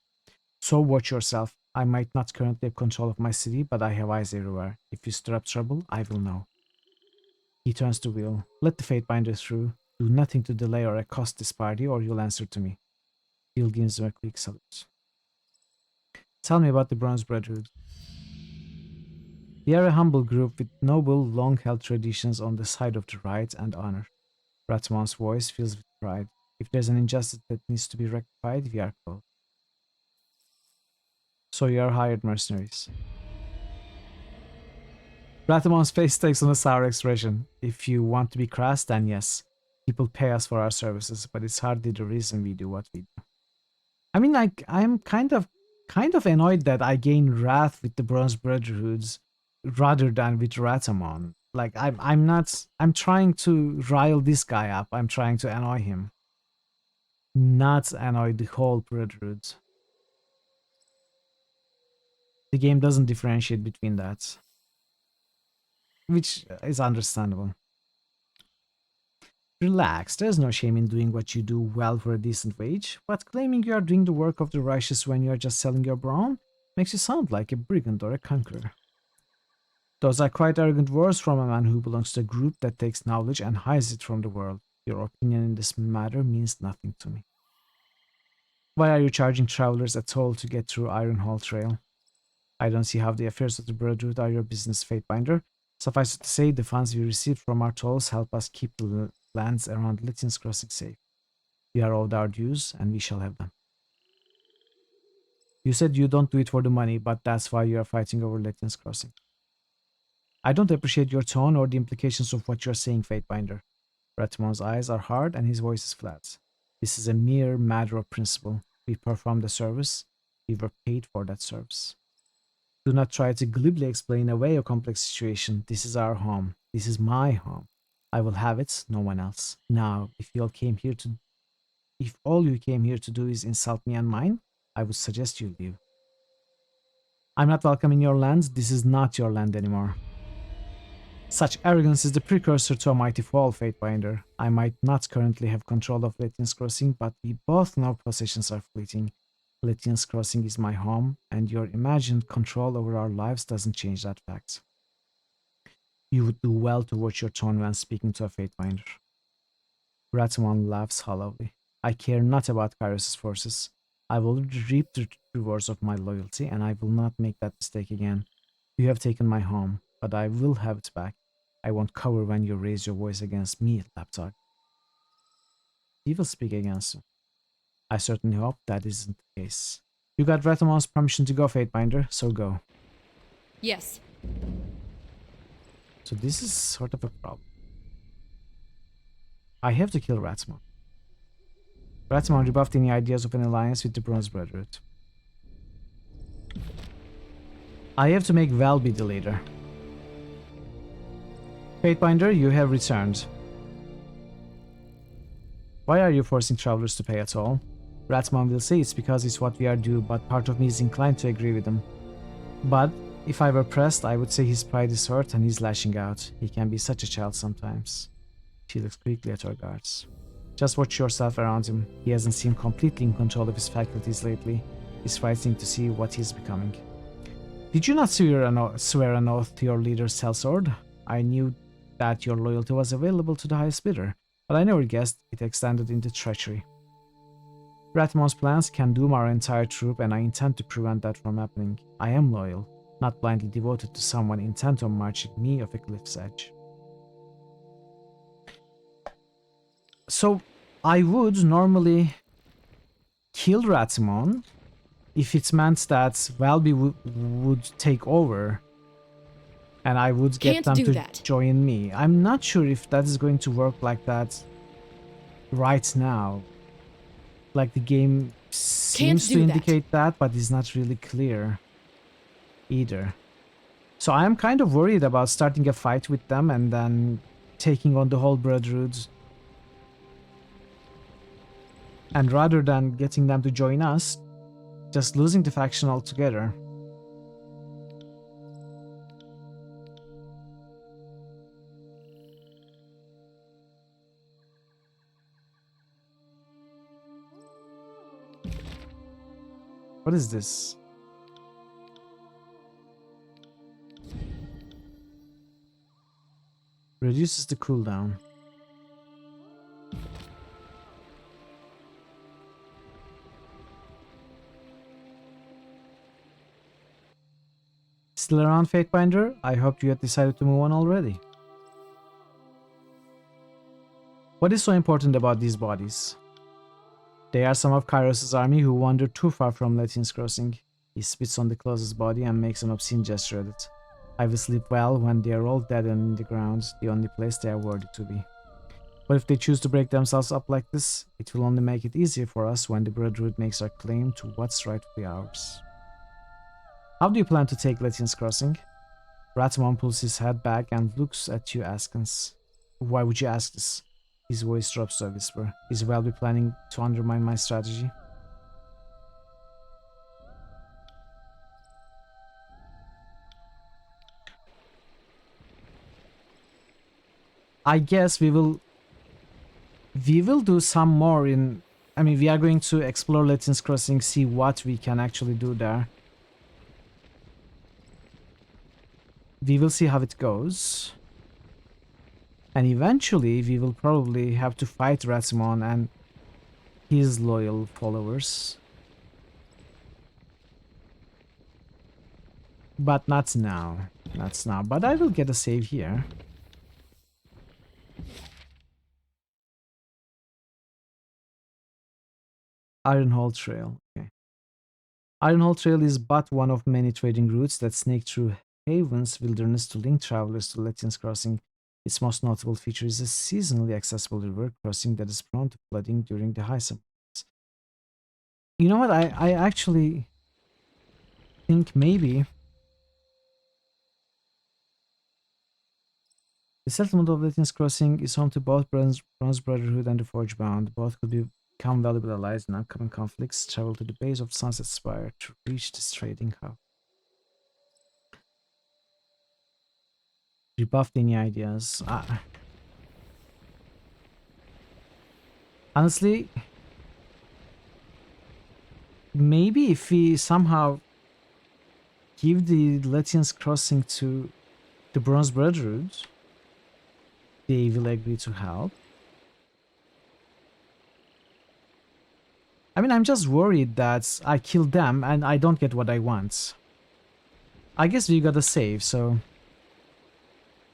So watch yourself. I might not currently have control of my city, but I have eyes everywhere. If you stir up trouble, I will know. He turns to Will. Let the Fatebinder through. Do nothing to delay or accost this party, or you'll answer to me. Will gives him a quick salute. Tell me about the Bronze Brotherhood. We are a humble group with noble, long-held traditions on the side of the right and honor. Ratmon's voice fills with pride. If there's an injustice that needs to be rectified, we are called. So you are hired mercenaries. Ratamon's face takes on a sour expression. If you want to be crass, then yes. People pay us for our services, but it's hardly the reason we do what we do. I mean, like, I'm kind of annoyed that I gain wrath with the Bronze Brotherhoods rather than with Ratamon. Like, I'm trying to rile this guy up. I'm trying to annoy him. Not annoy the whole Brotherhood. The game doesn't differentiate between that, which is understandable. Relax, there's no shame in doing what you do well for a decent wage, but claiming you are doing the work of the righteous when you are just selling your brawn makes you sound like a brigand or a conqueror. Those are quite arrogant words from a man who belongs to a group that takes knowledge and hides it from the world. Your opinion in this matter means nothing to me. Why are you charging travelers a toll to get through Ironhall Trail? I don't see how the affairs of the Brotherhood are your business, Fatebinder. Suffice it to say, the funds we receive from our tolls help us keep the lands around Lithian's Crossing safe. We are owed our dues, and we shall have them. You said you don't do it for the money, but that's why you are fighting over Lithian's Crossing. I don't appreciate your tone or the implications of what you're saying, Fatebinder. Ratmon's eyes are hard and his voice is flat. This is a mere matter of principle. We performed a service. We were paid for that service. Do not try to glibly explain away a complex situation. This is our home. This is my home. I will have it, no one else. Now, if all you came here to do is insult me and mine, I would suggest you leave. I'm not welcome in your land. This is not your land anymore. Such arrogance is the precursor to a mighty fall, Fatebinder. I might not currently have control of Lettian's Crossing, but we both know possessions are fleeting. Lettian's Crossing is my home, and your imagined control over our lives doesn't change that fact. You would do well to watch your tone when speaking to a Fatebinder. Ratamon laughs hollowly. I care not about Kairos' forces. I will reap the rewards of my loyalty, and I will not make that mistake again. You have taken my home, but I will have it back. I won't cower when you raise your voice against me, Lapdog. He will speak against you. I certainly hope that isn't the case. You got Ratamon's permission to go, Fatebinder, so go. Yes. So this is sort of a problem. I have to kill Ratamon. Ratamon rebuffed any ideas of an alliance with the Bronze Brotherhood. I have to make Val be the leader. Fatebinder, you have returned. Why are you forcing travelers to pay at all? Ratamon will say it's because it's what we are due, but part of me is inclined to agree with him. But if I were pressed, I would say his pride is hurt and he's lashing out. He can be such a child sometimes. She looks quickly at her guards. Just watch yourself around him. He hasn't seemed completely in control of his faculties lately. It's frightening to see what he's becoming. Did you not swear an oath to your leader, Sellsword? I knew that your loyalty was available to the highest bidder, but I never guessed it extended into treachery. Ratamon's plans can doom our entire troop, and I intend to prevent that from happening. I am loyal, not blindly devoted to someone intent on marching me off a cliff's edge. So I would normally kill Ratimon if it meant that Valby would take over and I would get Can't them do to that. join me. I'm not sure if that is going to work like that right now. Like the game seems to indicate that, but it's not really clear either. So I am kind of worried about starting a fight with them and then taking on the whole Brotherhood. And rather than getting them to join us, just losing the faction altogether. What is this? Reduces the cooldown. Still around, Fatebinder? I hope you had decided to move on already. What is so important about these bodies? They are some of Kairos' army who wandered too far from Latin's crossing. He spits on the closest body and makes an obscene gesture at it. I will sleep well when they are all dead and in the ground, the only place they are worthy to be. But if they choose to break themselves up like this, it will only make it easier for us when the Brotherhood makes our claim to what's rightfully ours. How do you plan to take Latin's crossing? Ratimon pulls his head back and looks at you askance. Why would you ask this? His voice drops to a whisper. Is Valby planning to undermine my strategy? I guess we will do some more in... I mean, we are going to explore Latin's Crossing, see what we can actually do there. We will see how it goes. And eventually, we will probably have to fight Ratimon and his loyal followers. But not now. Not now. But I will get a save here. Ironhole Trail. Okay. Ironhole Trail is but one of many trading routes that snake through Haven's wilderness to link travelers to Latin's Crossing. Its most notable feature is a seasonally accessible river crossing that is prone to flooding during the high summers. You know what? I actually think maybe the settlement of Latin's Crossing is home to both Bronze Brotherhood and the Forgebound. Both could become valuable allies in upcoming conflicts. Travel to the base of Sunset Spire to reach this trading hub. Rebuffed any ideas? Honestly, maybe if we somehow give the Latin's Crossing to the Bronze Brotherhood, they will agree to help. I mean, I'm just worried that I kill them and I don't get what I want. I guess we gotta save, so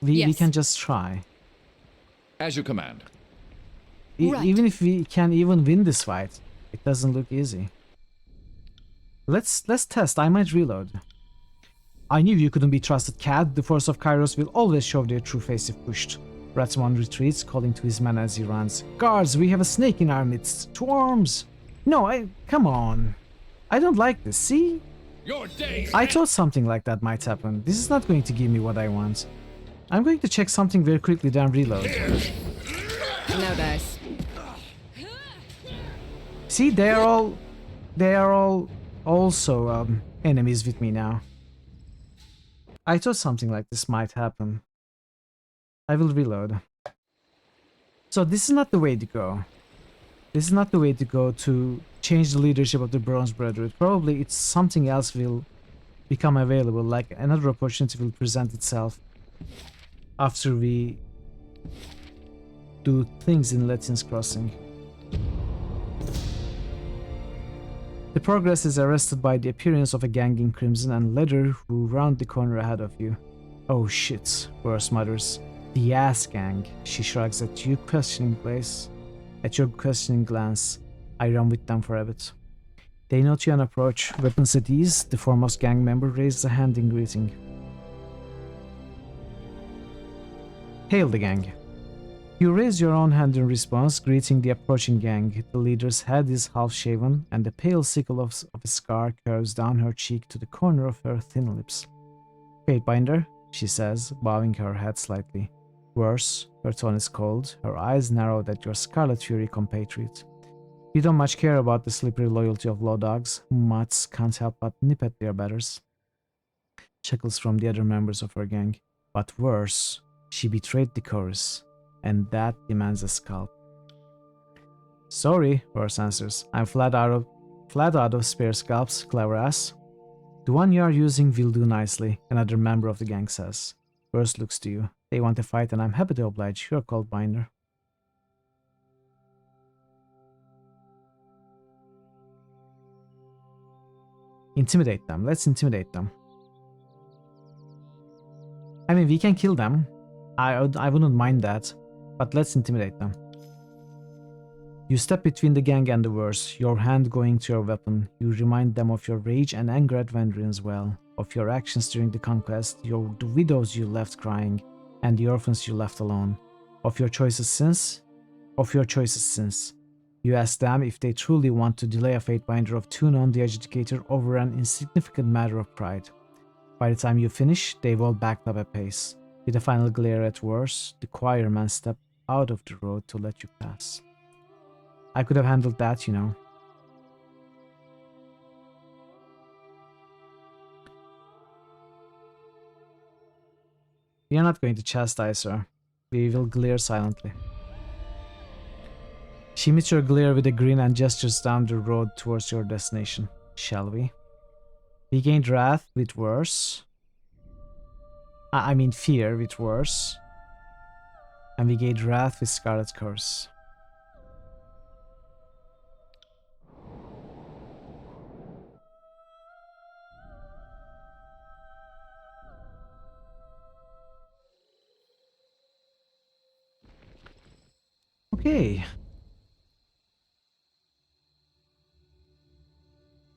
we can just try. As you command. Even if we can even win this fight, it doesn't look easy. Let's test. I might reload. I knew you couldn't be trusted, Cad. The force of Kairos will always show their true face if pushed. Ratimon retreats, calling to his men as he runs. Guards, we have a snake in our midst. To arms! No, come on. I don't like this, see? I thought something like that might happen. This is not going to give me what I want. I'm going to check something very quickly, then reload. No dice. See, they are all also enemies with me now. I thought something like this might happen. I will reload. So this is not the way to go. This is not the way to go to change the leadership of the Bronze Brotherhood. Probably it's something else will become available, like another opportunity will present itself after we do things in Latin's Crossing. The progress is arrested by the appearance of a gang in crimson and leather who round the corner ahead of you. Oh shit, Burst mutters. The ass gang. She shrugs at you, questioning place. At your questioning glance, I run with them for a bit. They note you and approach. Weapons at ease, the foremost gang member raises a hand in greeting. Hail the gang. You raise your own hand in response, greeting the approaching gang. The leader's head is half-shaven, and the pale sickle of a scar curves down her cheek to the corner of her thin lips. Fatebinder, she says, bowing her head slightly. Worse, her tone is cold, her eyes narrowed at your Scarlet Fury compatriot. You don't much care about the slippery loyalty of law dogs, whom mutts can't help but nip at their betters. Chuckles from the other members of her gang. But worse, she betrayed the chorus, and that demands a scalp. Sorry, Verse answers. I'm flat out of spare scalps, clever ass. The one you are using will do nicely, another member of the gang says. Verse looks to you. They want a fight and I'm happy to oblige. You're called Binder. Intimidate them. Let's intimidate them. I mean, we can kill them. I wouldn't mind that, but let's intimidate them. You step between the gang and the Verse, your hand going to your weapon. You remind them of your rage and anger at Vendry as well, of your actions during the conquest, the widows you left crying, and the orphans you left alone, of your choices since. You ask them if they truly want to delay a Fatebinder of Tunon the Adjudicator over an insignificant matter of pride. By the time you finish, they've all backed up a pace. With a final glare at Verse, the choir man stepped out of the road to let you pass. I could have handled that, you know. We are not going to chastise her. We will glare silently. She meets your glare with a grin and gestures down the road towards your destination. Shall we? We gained wrath with Verse. I mean fear with Verse. And we gained wrath with Scarlet Curse. Okay.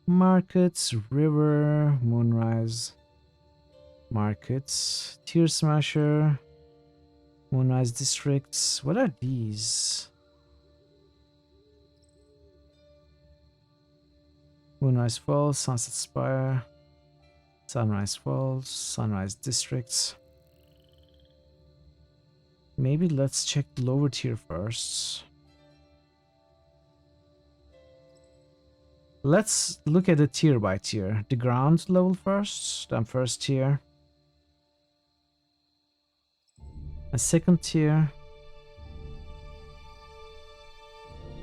Markets, river, moonrise. Markets, Tear Smasher, moonrise districts. What are these? Moonrise Falls, Sunset Spire, Sunrise Falls, Sunrise districts. Maybe let's check the lower tier first. Let's look at it tier by tier. The ground level first, then first tier. A second tier.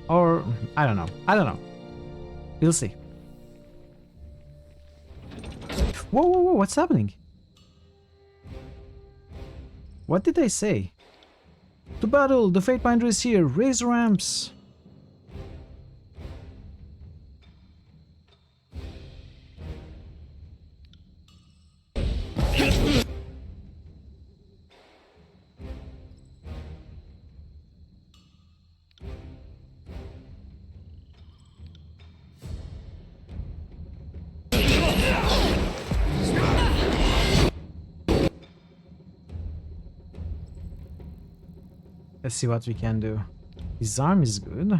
Or, I don't know. We'll see. Whoa, what's happening? What did they say? To battle, the Fatebinder is here, raise ramps! Let's see what we can do. His arm is good.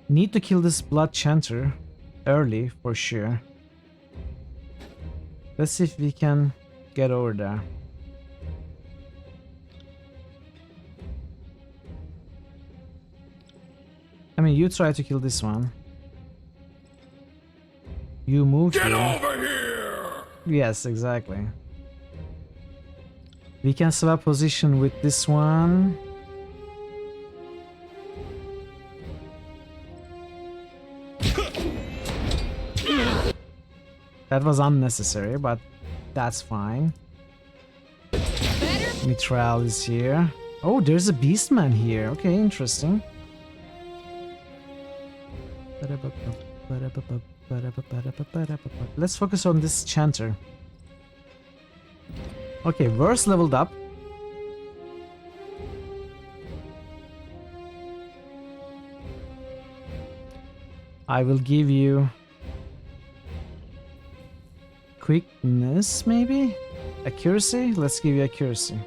Need to kill this Blood Chanter early for sure. Let's see if we can get over there. I mean, you try to kill this one. You move here. Get over here! Yes, exactly. We can swap position with this one. That was unnecessary, but that's fine. Mitral is here. Oh, there's a Beastman here. Okay, interesting. Let's focus on this Chanter. Okay, Verse leveled up. I will give you quickness, maybe? Accuracy? Let's give you accuracy.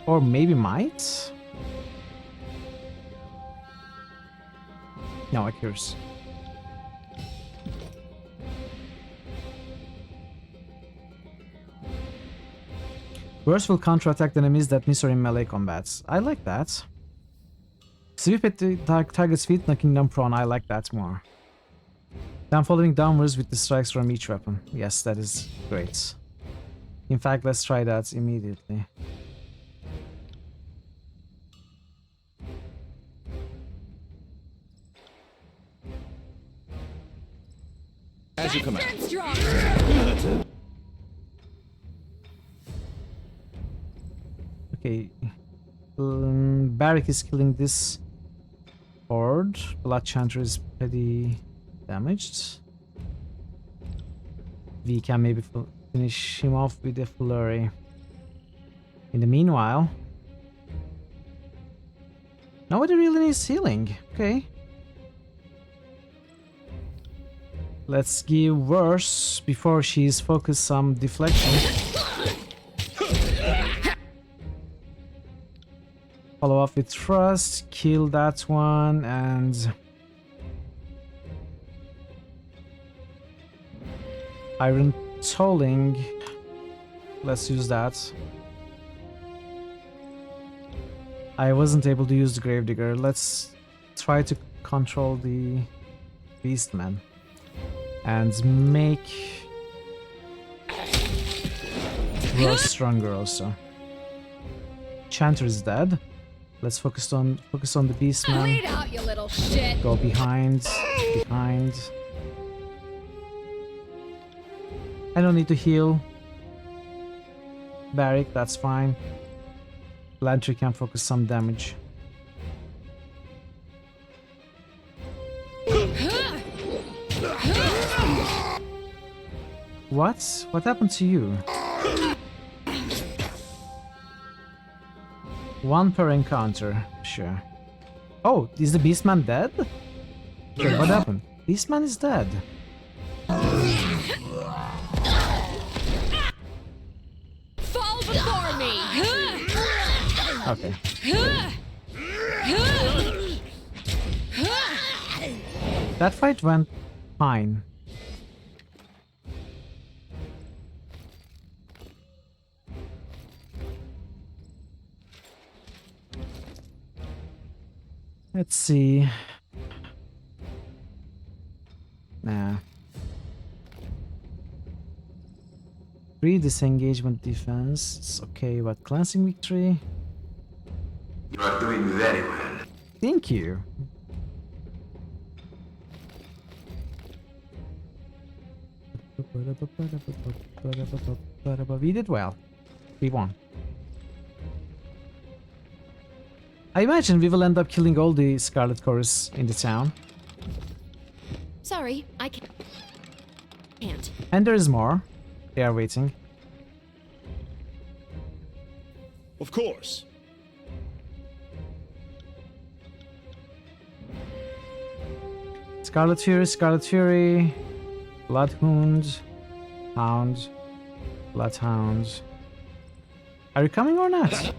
Or maybe might? No, accuracy. Burst will counterattack enemies that miss or in melee combats. I like that. Sweep at the target's feet, knocking them prone. I like that more. Then following downwards with the strikes from each weapon. Yes, that is great. In fact, let's try that immediately. As you command. Okay. Barrack is killing this horde. Blood Chanter is pretty damaged. We can maybe finish him off with a flurry. In the meanwhile, nobody really needs healing. Okay. Let's give worse before she's focused some deflection. Follow up with thrust, kill that one, and iron tolling. Let's use that. I wasn't able to use the Gravedigger. Let's try to control the Beastman and make Rose stronger also. Chanter is dead. Let's focus on the Beastman. Bleed out, you little shit. Go behind. I don't need to heal Barrack, that's fine. Lantry can focus some damage. What? What happened to you? One per encounter, sure. Oh, is the Beastman dead? Okay, what happened? Beastman is dead. Fall before me. Okay. That fight went fine. Let's see. Nah. 3 disengagement defense. It's okay, but cleansing victory? You are doing very well. Thank you. We did well. We won. I imagine we will end up killing all the Scarlet Chorus in the town. Sorry, I can't. And there is more. They are waiting. Of course. Scarlet Fury, Bloodhound, Hound, Bloodhound. Are you coming or not?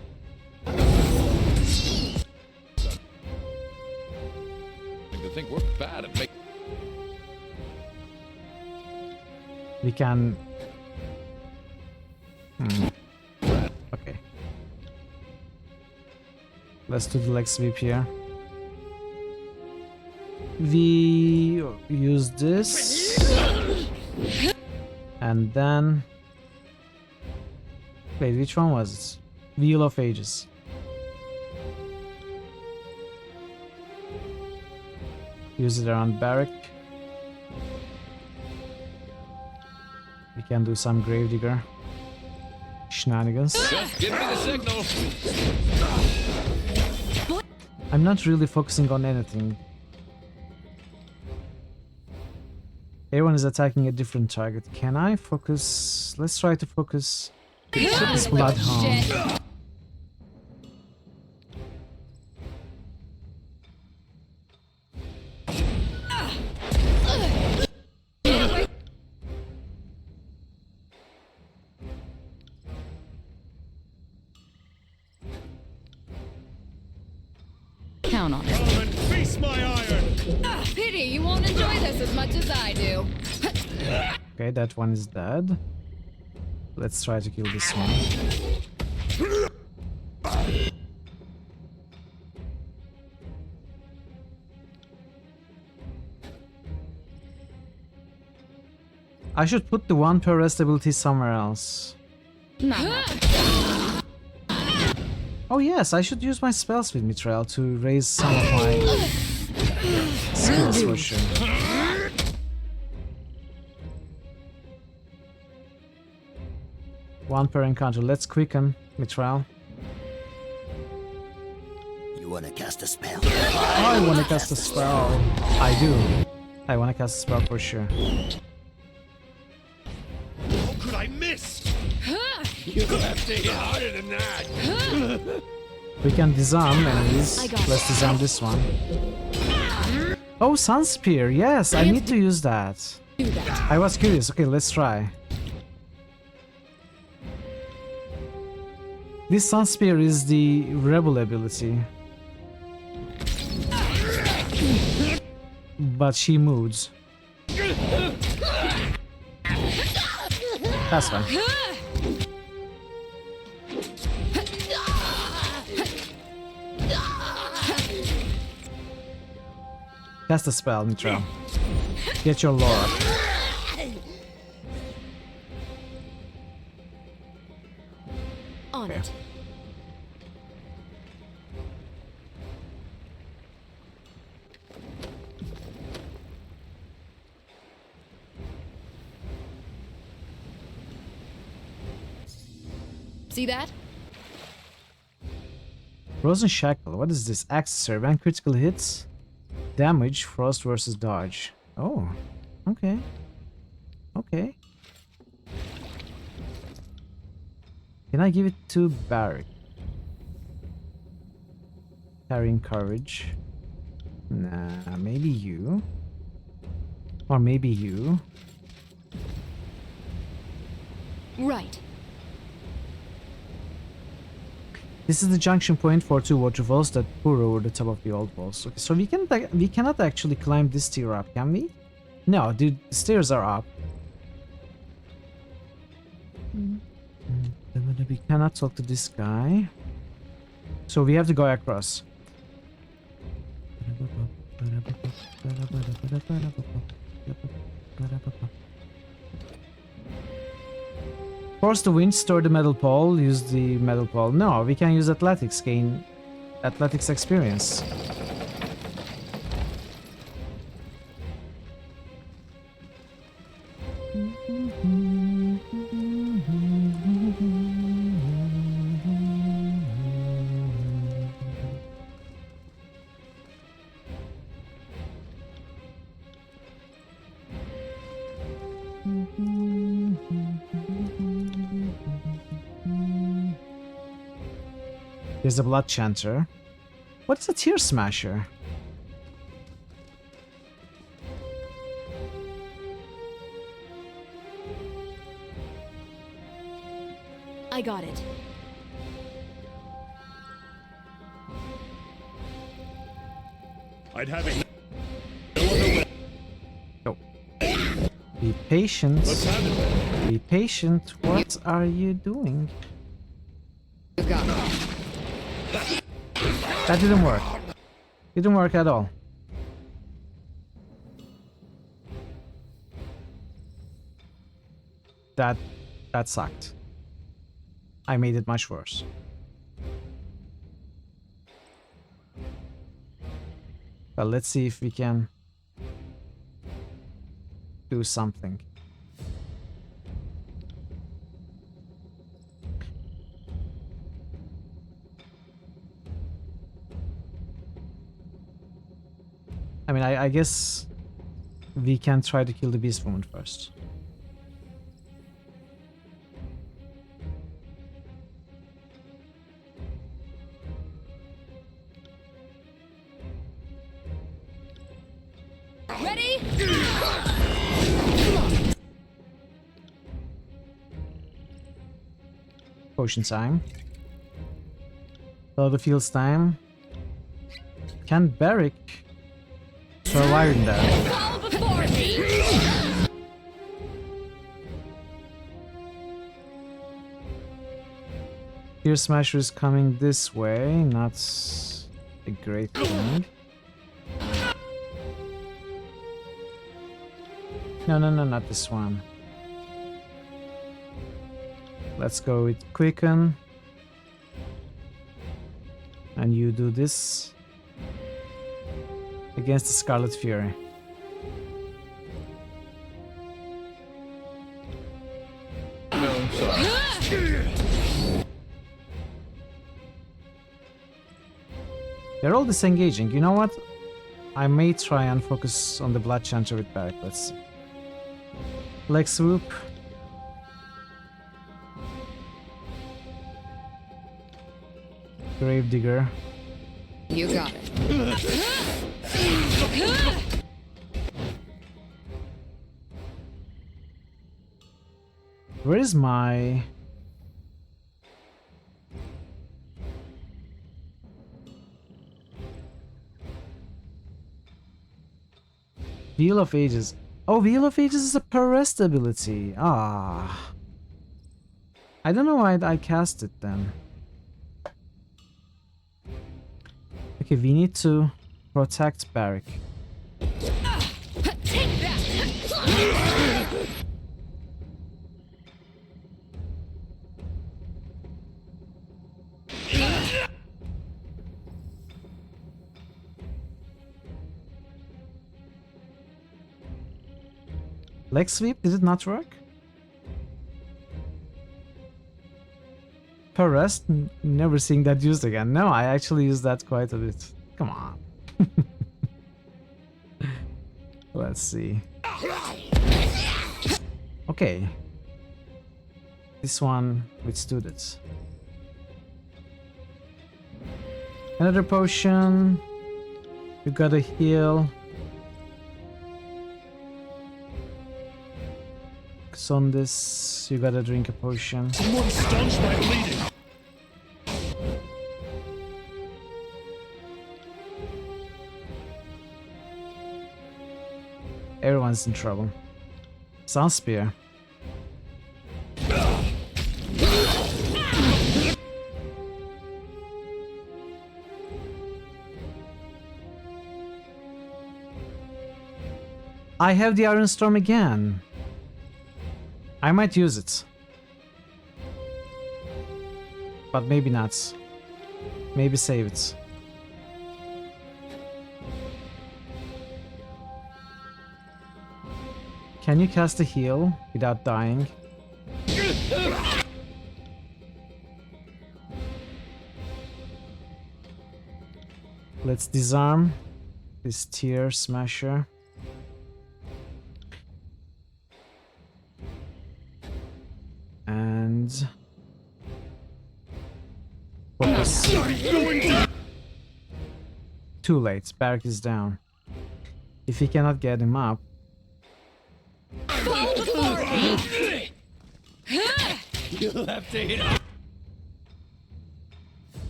To think we're bad at making. We can. Okay. Let's do the leg sweep here. We use this. And then. Wait, which one was it? Wheel of Ages. Use it around Barrack. We can do some Gravedigger shenanigans. Just give me the signal. I'm not really focusing on anything. Everyone is attacking a different target. Can I focus? Let's try to focus this Bloodhound. count on it. Come and feast my iron! Pity you won't enjoy this as much as I do. Okay, that one is dead. Let's try to kill this one. I should put the 1 per rest ability somewhere else. Oh yes, I should use my spells with Mithril to raise some of my skills for sure. One per encounter. Let's quicken Mithril. You wanna cast a spell? I wanna cast a spell. I do. I wanna cast a spell for sure. How could I miss? You have to hit harder than that. We can disarm enemies. Let's disarm this one. Oh, Sun Spear. Yes, I need to use that. I was curious. Okay, let's try. This Sun Spear is the rebel ability. But she moves. That's fine. Cast a spell, Mithril. Get your lore up. On it. See that? Frozen Shackle. What is this? Accessory. When critical hits, damage, frost versus dodge. Oh, okay. Okay. Can I give it to Barrick? Carrying courage. Nah, maybe you. Or maybe you. Right. This is the junction point for 2 waterfalls that pour over the top of the old walls. Okay, so we cannot actually climb this tier up, can we? No, the stairs are up. We cannot talk to this guy. So we have to go across. Force the wind, store the metal pole, use the metal pole. No, we can use athletics, gain athletics experience. There's a blood chanter. What is a tear smasher? I got it. I'd have it no other way. Go. Be patient. Let's have it. Be patient. What are you doing? That didn't work. Didn't work at all. That sucked. I made it much worse. But let's see if we can do something. I mean, I guess we can try to kill the beast woman first. Ready? Potion time. Blow the fields time. Can Barrick survive in that? Fall before me! Tear Smasher is coming this way, not a great thing. No, not this one. Let's go with Quicken. And you do this against the Scarlet Fury. No, sorry. They're all disengaging. You know what? I may try and focus on the Blood Chanter with Barrick. Let's see. Leg Swoop. Gravedigger. You got it. Where is my... Wheel of Ages. Oh, Wheel of Ages is a per rest ability. Ah. I don't know why I cast it then. Okay, we need to protect Barrick. Take that! Leg Sweep, did it not work? Per rest? Never seeing that used again. No, I actually use that quite a bit. Come on. Let's see. Okay. This one withstood it. Another potion. You gotta heal. On this, you gotta drink a potion. Someone staunch my bleeding. Everyone's in trouble. Sun Spear. I have the Iron Storm again. I might use it. But maybe not. Maybe save it. Can you cast a heal without dying? Let's disarm this Tear Smasher. And focus. Too late. Barrick is down. If he cannot get him up, You'll have to hit up.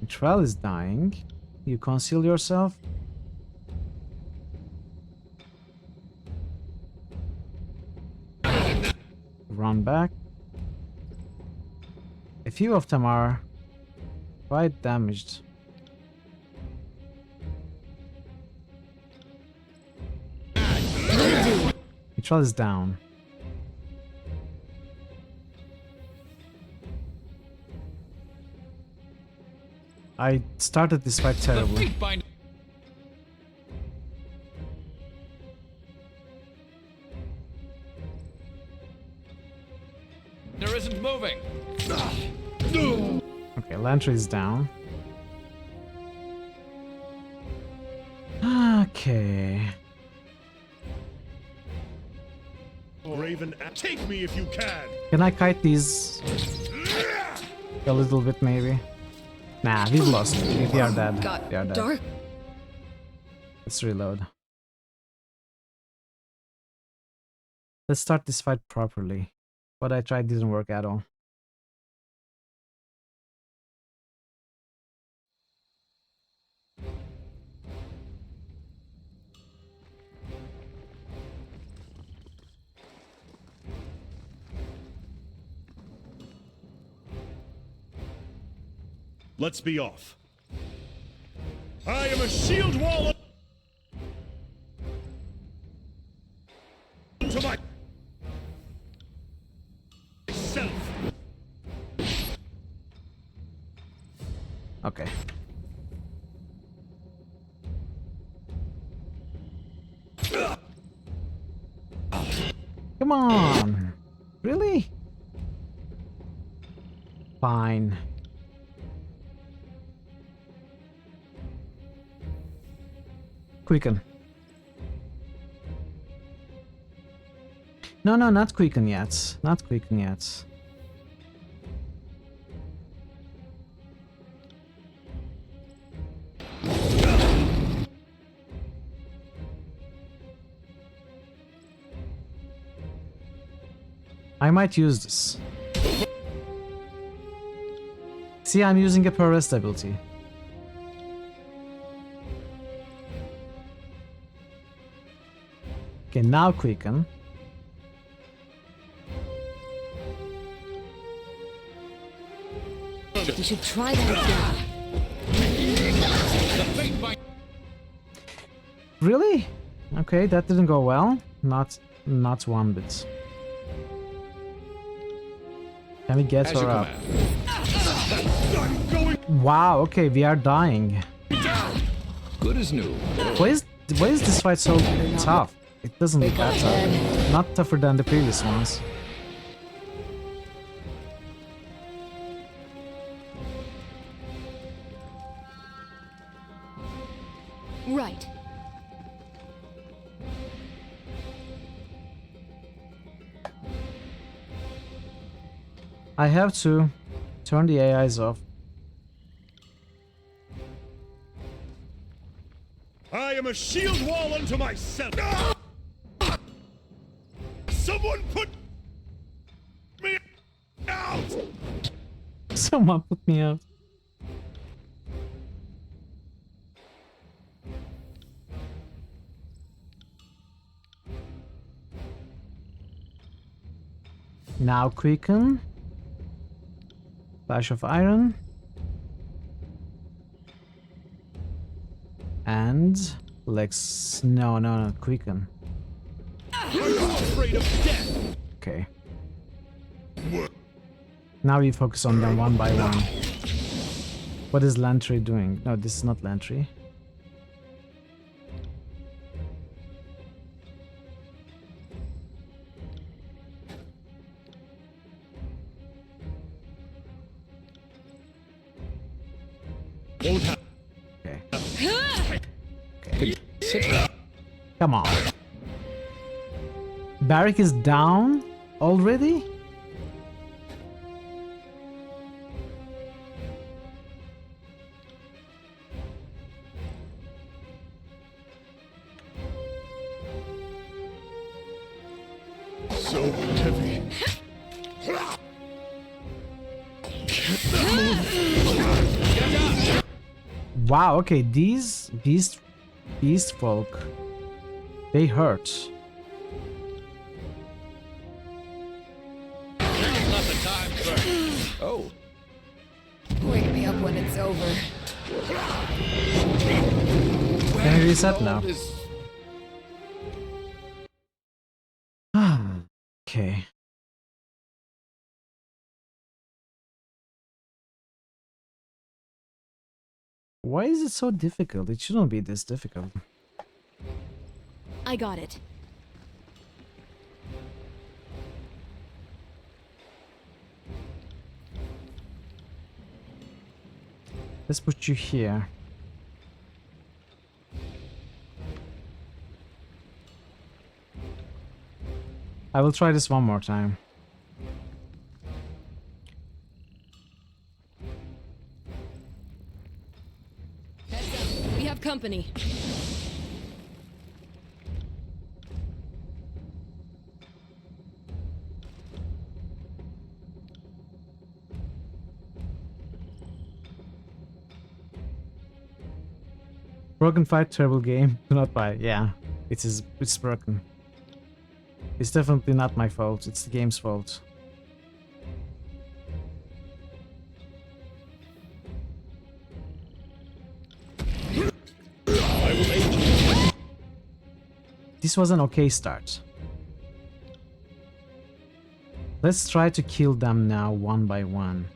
Trell is dying. You conceal yourself. Run back. A few of them are quite damaged. Mitchell is down. I started this fight terribly. There isn't moving. Okay, Lantry is down. Okay. Raven, take me if you can. Can I kite these a little bit, maybe? Nah, we've lost. We are dead. They are dead. Dark. Let's reload. Let's start this fight properly. What I tried didn't work at all. Let's be off. I am a shield wall to myself. Okay. Come on! Really? Fine. Quicken. No, not quicken yet. Not quicken yet. I might use this. See, I'm using a per rest ability. Okay, now quicken. You should try that again. Really? Okay, that didn't go well. Not one bit. Can we get her up? Wow, okay, we are dying. Good as new. Why is this fight so tough? It doesn't look that tough. Not tougher than the previous ones. Right. I have to turn the AIs off. I am a shield wall unto myself. Someone put me out. Someone put me out. Now quicken. Flash of iron. And let's no, quicken. Are you afraid of death? Okay. Now we focus on them one by one. What is Lantry doing? No, this is not Lantry. Won't Okay. Come on. Barrack is down already? So heavy. Wow, okay, these beast folk, they hurt. Not the time for... Oh. Wake me up when it's over. Can we reset now? Okay. Why is it so difficult? It shouldn't be this difficult. I got it. Let's put you here. I will try this one more time. We have company. Broken fight, terrible game. Do not buy. Yeah, it's broken. It's definitely not my fault. It's the game's fault. this was an okay start. Let's try to kill them now one by one.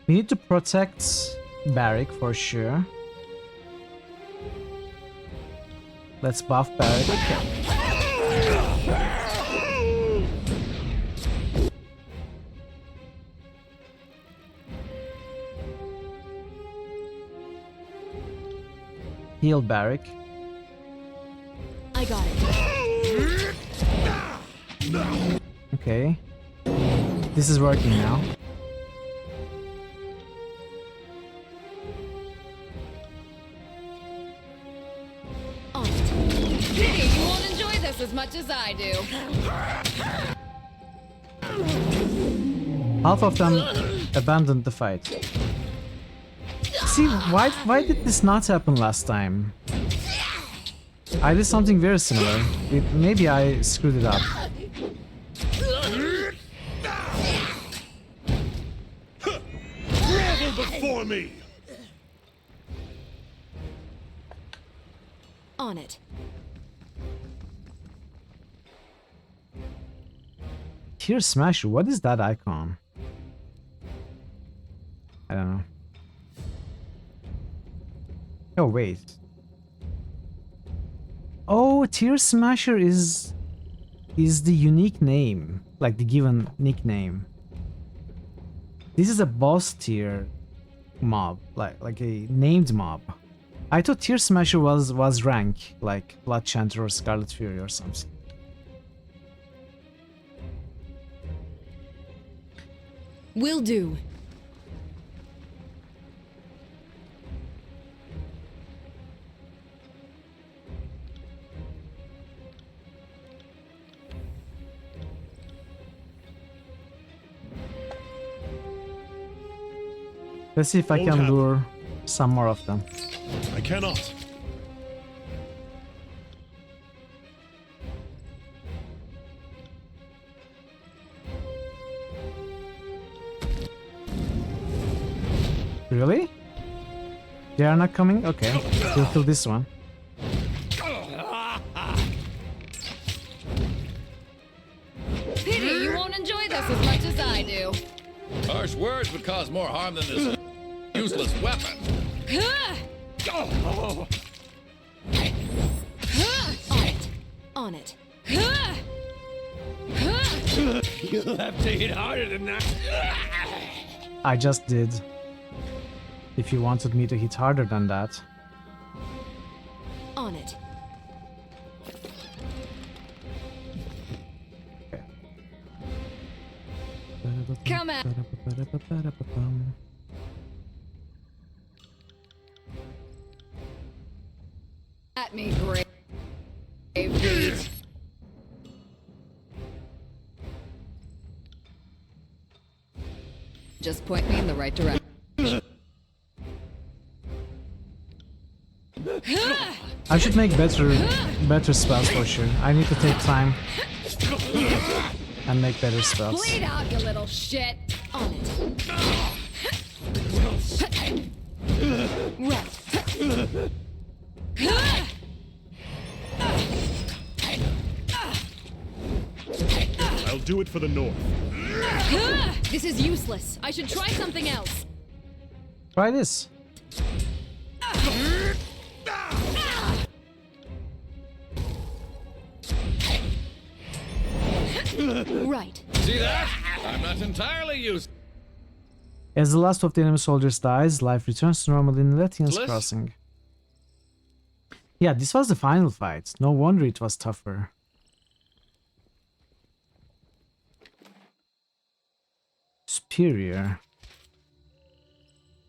We need to protect Barrick for sure. Let's buff Barrick. Heal Barrick. I got it. Okay. This is working now. You won't enjoy this as much as I do. Half of them abandoned the fight. See, why did this not happen last time? I did something very similar. Maybe I screwed it up. Grovel before me! On it. Tear Smasher, what is that icon? I don't know. Oh, wait. Oh, Tear Smasher is the unique name, like the given nickname. This is a boss tier mob, like a named mob. I thought Tear Smasher was rank, like Blood Chanter or Scarlet Fury or something. Will do. Let's see if I can lure some more of them. I cannot. Really? They are not coming? Okay, we'll kill this one. Pity you won't enjoy this as much as I do. Harsh words would cause more harm than this useless weapon. On it. You'll have to hit harder than that. I just did. If you wanted me to hit harder than that. On it. Come at. At me, brave beat. Just point me in the right direction. I should make better spells for sure. I need to take time and make better spells. Bleed out, you little shit. On it. I'll do it for the North. This is useless. I should try something else. Try this. Right. See that? I'm not entirely used. As the last of the enemy soldiers dies, life returns to normal in Letian's Crossing. Yeah, this was the final fight. No wonder it was tougher. Superior.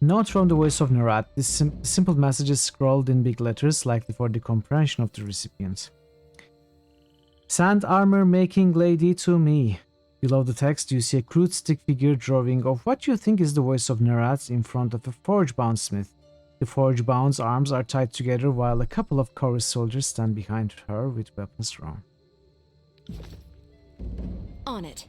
Note from the voice of Nerat. This simple message is scrawled in big letters, likely for the comprehension of the recipient. Sand armor making lady to me. Below the text, you see a crude stick figure drawing of what you think is the voice of Nerat in front of a forge-bound smith. The forge-bound's arms are tied together while a couple of chorus soldiers stand behind her with weapons drawn. On it.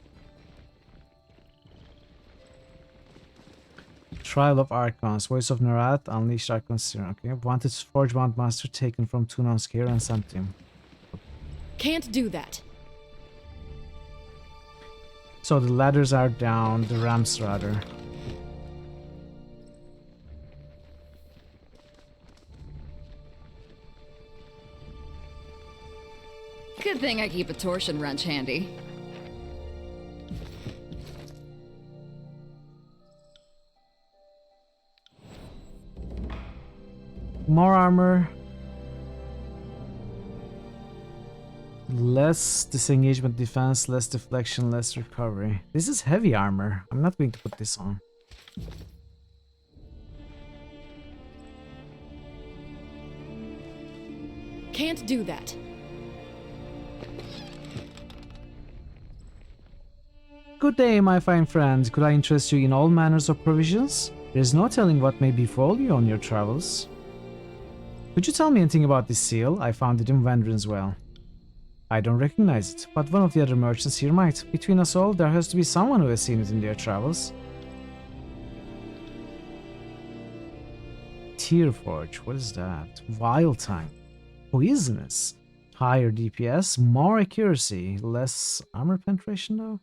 Trial of Archons. Voice of Nerat. Unleashed Archon Serum. Okay. Wanted Forge Bound Master taken from Tunon's care and sent to him. Can't do that. So the ladders are down. The ramps rather. Good thing I keep a torsion wrench handy. More armor. Less disengagement defense, less deflection, less recovery. This is heavy armor. I'm not going to put this on. Can't do that. Good day, my fine friend. Could I interest you in all manners of provisions? There's no telling what may befall you on your travels. Could you tell me anything about this seal? I found it in Vendrin's Well. I don't recognize it, but one of the other merchants here might. Between us all, there has to be someone who has seen it in their travels. Tearforge, what is that? Wild Time. Poisonous. Higher DPS, more accuracy, less armor penetration though?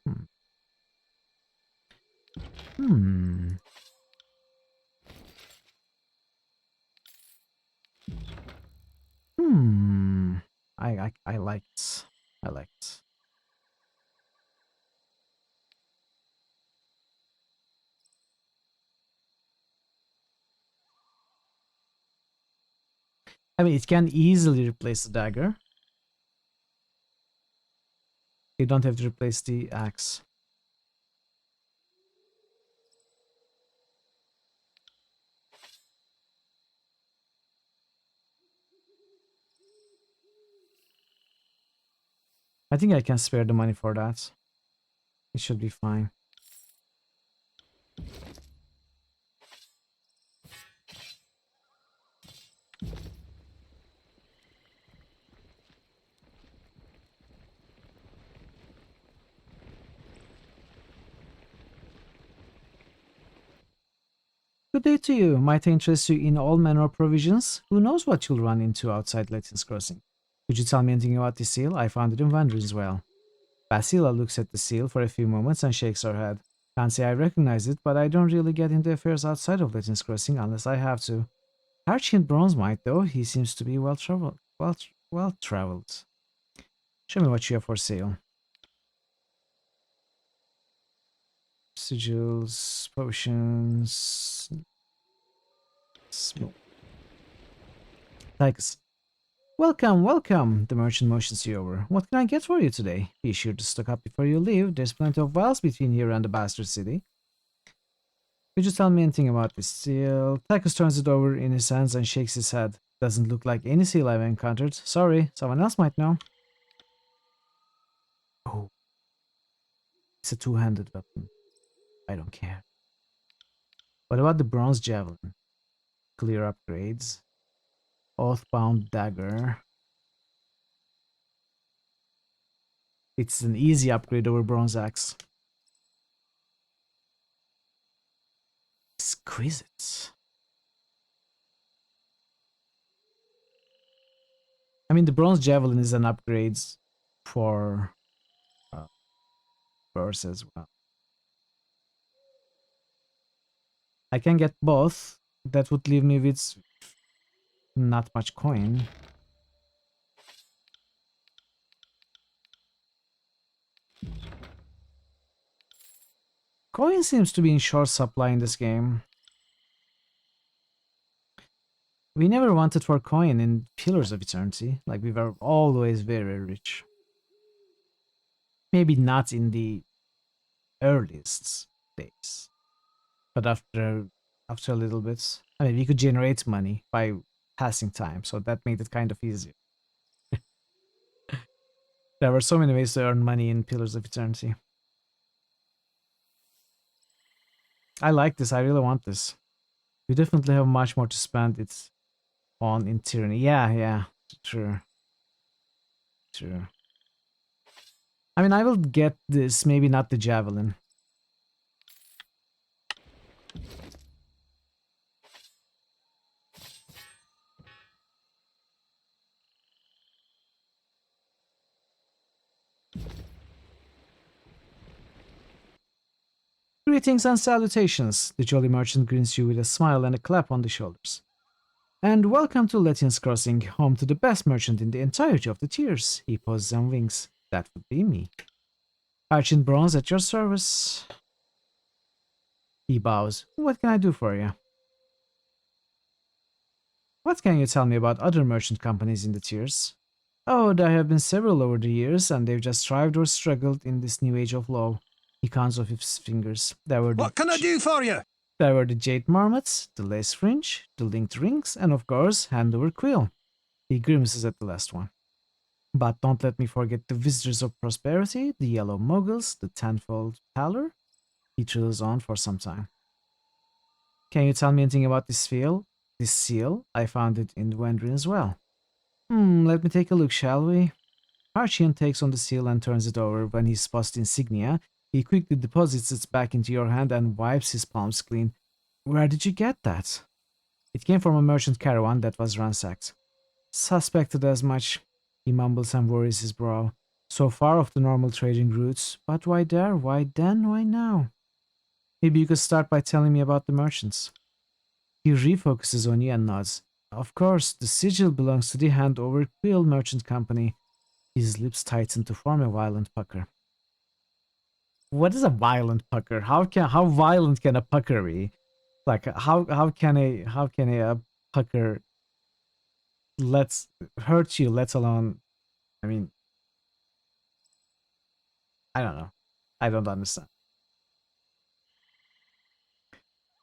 I like it. I like it. I mean, it can easily replace the dagger. You don't have to replace the axe. I think I can spare the money for that. It should be fine. Good day to you. Might I interest you in all manner of provisions? Who knows what you'll run into outside Letty's Crossing? Could you tell me anything about the seal? I found it in Vandrin's Well. Basila looks at the seal for a few moments and shakes her head. Can't say I recognize it, but I don't really get into affairs outside of Letty's Crossing unless I have to. Archient Bronze might, though. He seems to be well traveled. Show me what you have for sale. Sigils, potions. Tychus. Welcome, welcome. The merchant motions you over. What can I get for you today? Be sure to stock up before you leave. There's plenty of miles between here and the bastard city. Could you tell me anything about this seal? Tychus turns it over in his hands and shakes his head. Doesn't look like any seal I've encountered. Sorry, someone else might know. Oh. It's a two-handed weapon. I don't care. What about the bronze javelin? Clear upgrades. Oathbound dagger. It's an easy upgrade over bronze axe. Exquisite. I mean, the bronze javelin is an upgrade for burst as well. I can get both. That would leave me with not much coin. Coin seems to be in short supply in this game. We never wanted for coin in Pillars of Eternity. Like, we were always very rich. Maybe not in the earliest days. But after a little bit, I mean, we could generate money by passing time, so that made it kind of easier. There were so many ways to earn money in Pillars of Eternity. I like this. I really want this. We definitely have much more to spend it on in Tyranny. Yeah, true. I mean, I will get this, maybe not the javelin. Greetings and salutations, the jolly merchant greets you with a smile and a clap on the shoulders. And welcome to Lettian's Crossing, home to the best merchant in the entirety of the tiers. He poses and winks. That would be me. Archant Bronze at your service. He bows. What can I do for you? What can you tell me about other merchant companies in the tiers? Oh, there have been several over the years, and they've just thrived or struggled in this new age of law. He counts off his fingers. What can I do for you? There were the Jade Marmots, the Lace Fringe, the Linked Rings, and of course, Handover Quill. He grimaces at the last one. But don't let me forget the Visitors of Prosperity, the Yellow Moguls, the Tenfold Pallor. He trills on for some time. Can you tell me anything about this seal? This seal? I found it in Wendrin as well. Let me take a look, shall we? Archian takes on the seal and turns it over. When he spots the insignia, he quickly deposits it back into your hand and wipes his palms clean. Where did you get that? It came from a merchant caravan that was ransacked. Suspected as much. He mumbles and worries his brow. So far off the normal trading routes, but why there, why then, why now? Maybe you could start by telling me about the merchants. He refocuses on you and nods. Of course, the sigil belongs to the Handover Quill Merchant Company. His lips tighten to form a violent pucker. What is a violent pucker? How violent can a pucker be? Like how can a pucker let's hurt you, let alone, I mean, I don't know. I don't understand.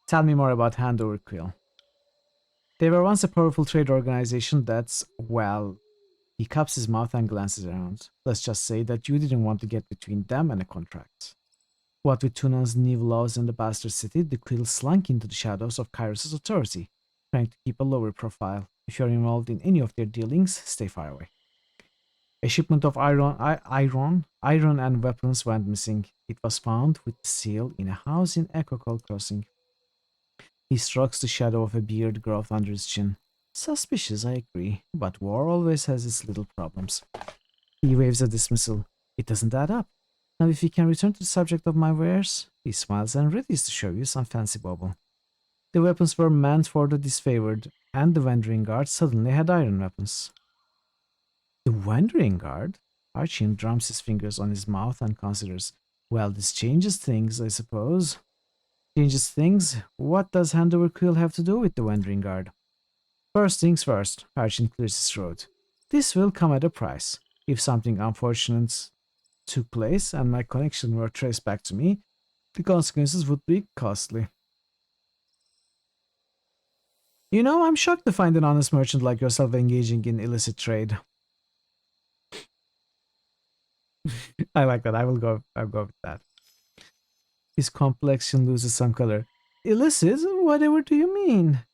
Tell me more about Handover Quill. They were once a powerful trade organization that's, well, he cups his mouth and glances around. Let's just say that you didn't want to get between them and a contract. What with Tunan's new laws in the bastard city, the Quill slunk into the shadows of Kairos' authority, trying to keep a lower profile. If you're involved in any of their dealings, stay far away. A shipment of iron and weapons went missing. It was found with the seal in a house in Echocal Crossing. He strokes the shadow of a beard growth under his chin. Suspicious, I agree, but war always has its little problems. He waves a dismissal. It doesn't add up. Now if we can return to the subject of my wares, he smiles and readies to show you some fancy bauble. The weapons were meant for the disfavored, and the Wandering Guard suddenly had iron weapons. The Wandering Guard? Archie drums his fingers on his mouth and considers. Well, this changes things, I suppose. Changes things? What does Handover Quill have to do with the Wandering Guard? First things first, Archie clears his throat. This will come at a price. If something unfortunate took place and my connection were traced back to me, the consequences would be costly. You know, I'm shocked to find an honest merchant like yourself engaging in illicit trade. I like that. I'll go with that. His complexion loses some color. Illicit? Whatever do you mean?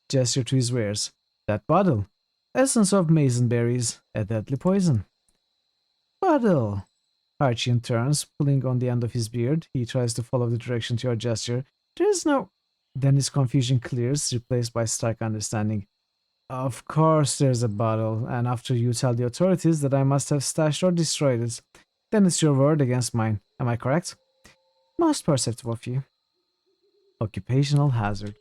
Gesture to his wares. That bottle. Essence of maizenberries, a deadly poison. Bottle. Archie turns, pulling on the end of his beard. He tries to follow the direction to your gesture. There is no... Then his confusion clears, replaced by stark understanding. Of course there's a bottle, and after you tell the authorities that I must have stashed or destroyed it, then it's your word against mine. Am I correct? Most perceptive of you. Occupational hazard.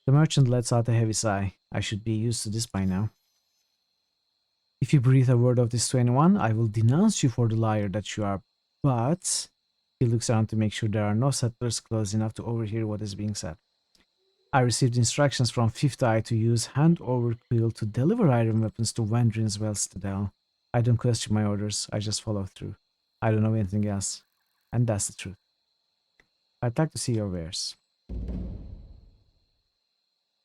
The merchant lets out a heavy sigh. I should be used to this by now. If you breathe a word of this to anyone, I will denounce you for the liar that you are. But... He looks around to make sure there are no settlers close enough to overhear what is being said. I received instructions from Fifth Eye to use Handover Quill to deliver iron weapons to Wandrin's Well Citadel. I don't question my orders, I just follow through. I don't know anything else. And that's the truth. I'd like to see your wares.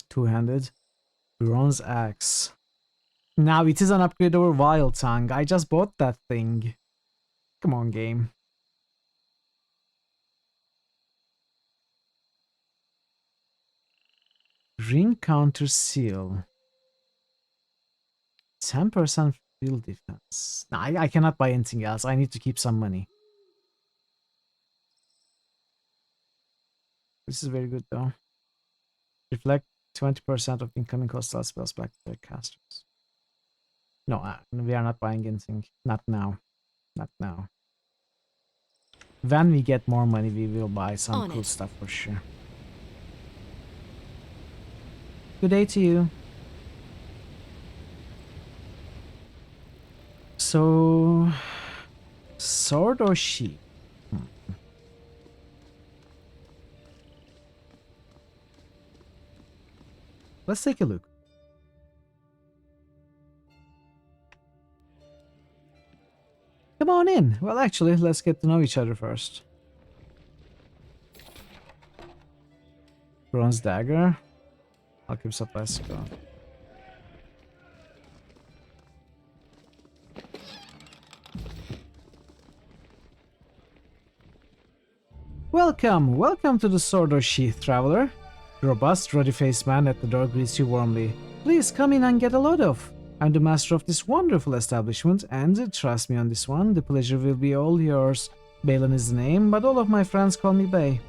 Two-handed bronze axe. Now it is an upgrade over Wild Tongue. I just bought that thing. Come on, game. Ring counter seal. 10% Build defense. No, I cannot buy anything else. I need to keep some money. This is very good though. Reflect 20% of incoming hostile spells back to their casters. No, we are not buying anything. Not now. Not now. When we get more money, we will buy some cool stuff for sure. Good day to you. So, sword or sheep? Let's take a look. Come on in. Well, actually, let's get to know each other first. Bronze dagger. Alchemy supplies. Go. Welcome to the Sword or Sheath, traveler. The robust, ruddy-faced man at the door greets you warmly. Please come in and get a load of. I'm the master of this wonderful establishment, and trust me on this one, the pleasure will be all yours. Balin is the name, but all of my friends call me Bay.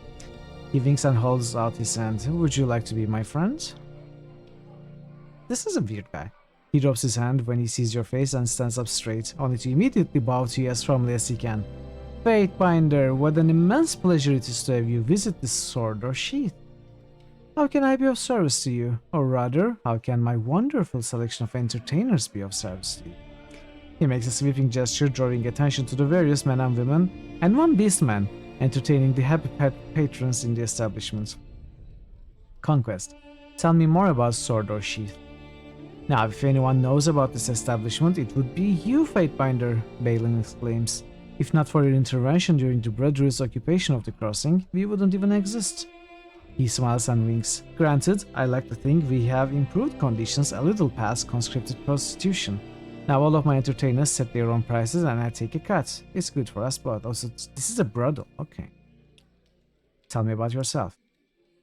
He winks and holds out his hand. Would you like to be my friend? This is a weird guy. He drops his hand when he sees your face and stands up straight, only to immediately bow to you as firmly as he can. Fatebinder, what an immense pleasure it is to have you visit this Sword or Sheath. How can I be of service to you? Or rather, how can my wonderful selection of entertainers be of service to you? He makes a sweeping gesture, drawing attention to the various men and women, and one beastman, entertaining the happy patrons in the establishment. Conquest. Tell me more about Sword or Sheath. Now, if anyone knows about this establishment, it would be you, Fatebinder, Balin exclaims. If not for your intervention during the Brotherhood's occupation of the crossing, we wouldn't even exist. He smiles and winks. Granted, I like to think we have improved conditions a little past conscripted prostitution. Now all of my entertainers set their own prices and I take a cut. It's good for us both. Also, this is a brothel. Okay. Tell me about yourself.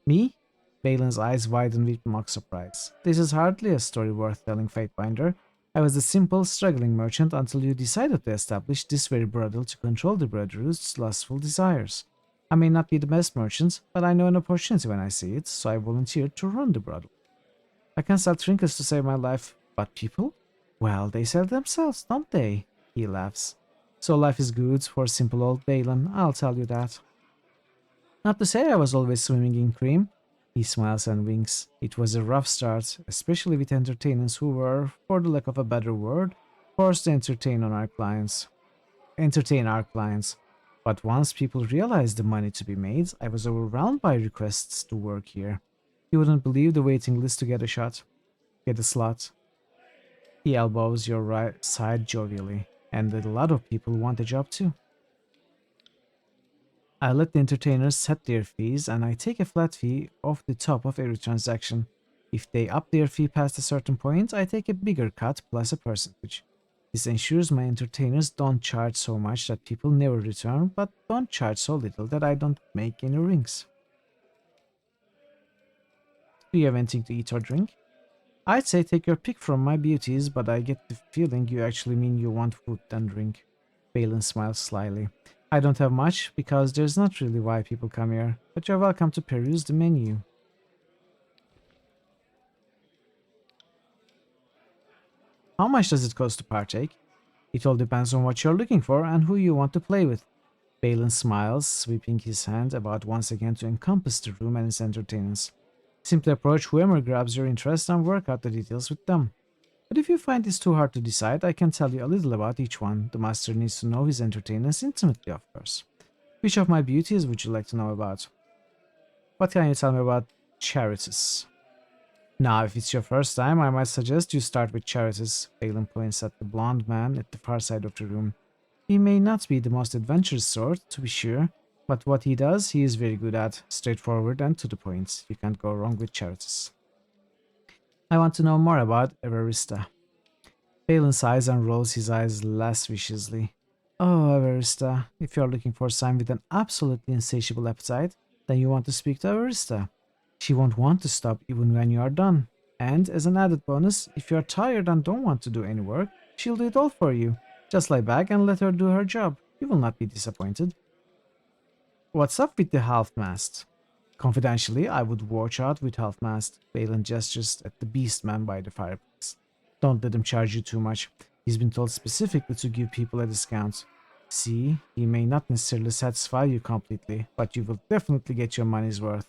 Me? Balin's eyes widen with mock surprise. This is hardly a story worth telling, Fatebinder. I was a simple, struggling merchant until you decided to establish this very brothel to control the Brotherhood's lustful desires. I may not be the best merchant, but I know an opportunity when I see it, so I volunteered to run the brothel. I can sell trinkets to save my life, but people? Well, they sell themselves, don't they? He laughs. So life is good for simple old Balin, I'll tell you that. Not to say I was always swimming in cream. He smiles and winks. It was a rough start, especially with entertainers who were, for the lack of a better word, forced to entertain our clients. But once people realized the money to be made, I was overwhelmed by requests to work here. You wouldn't believe the waiting list to get a slot. He elbows your right side jovially, and a lot of people want a job too. I let the entertainers set their fees, and I take a flat fee off the top of every transaction. If they up their fee past a certain point, I take a bigger cut plus a percentage. This ensures my entertainers don't charge so much that people never return, but don't charge so little that I don't make any rings. Do you have anything to eat or drink? I'd say take your pick from my beauties, but I get the feeling you actually mean you want food and drink. Balin smiles slyly. I don't have much, because there's not really why people come here, but you're welcome to peruse the menu. How much does it cost to partake? It all depends on what you're looking for and who you want to play with. Balin smiles, sweeping his hand about once again to encompass the room and its entertainers. Simply approach whoever grabs your interest and work out the details with them. But if you find this too hard to decide, I can tell you a little about each one. The master needs to know his entertainers intimately, of course. Which of my beauties would you like to know about? What can you tell me about Charities? Now, if it's your first time, I might suggest you start with Charities. Balin points at the blonde man at the far side of the room. He may not be the most adventurous sort, to be sure, but what he does, he is very good at. Straightforward and to the point. You can't go wrong with Charities. I want to know more about Everista. Balin sighs and rolls his eyes lasciviously. Oh, Everista, if you're looking for someone with an absolutely insatiable appetite, then you want to speak to Everista. She won't want to stop even when you are done. And as an added bonus, if you are tired and don't want to do any work, she'll do it all for you. Just lie back and let her do her job. You will not be disappointed. What's up with the half-mast? Confidentially, I would watch out with half-mast. Balin gestures at the beastman by the fireplace. Don't let him charge you too much. He's been told specifically to give people a discount. See, he may not necessarily satisfy you completely, but you will definitely get your money's worth.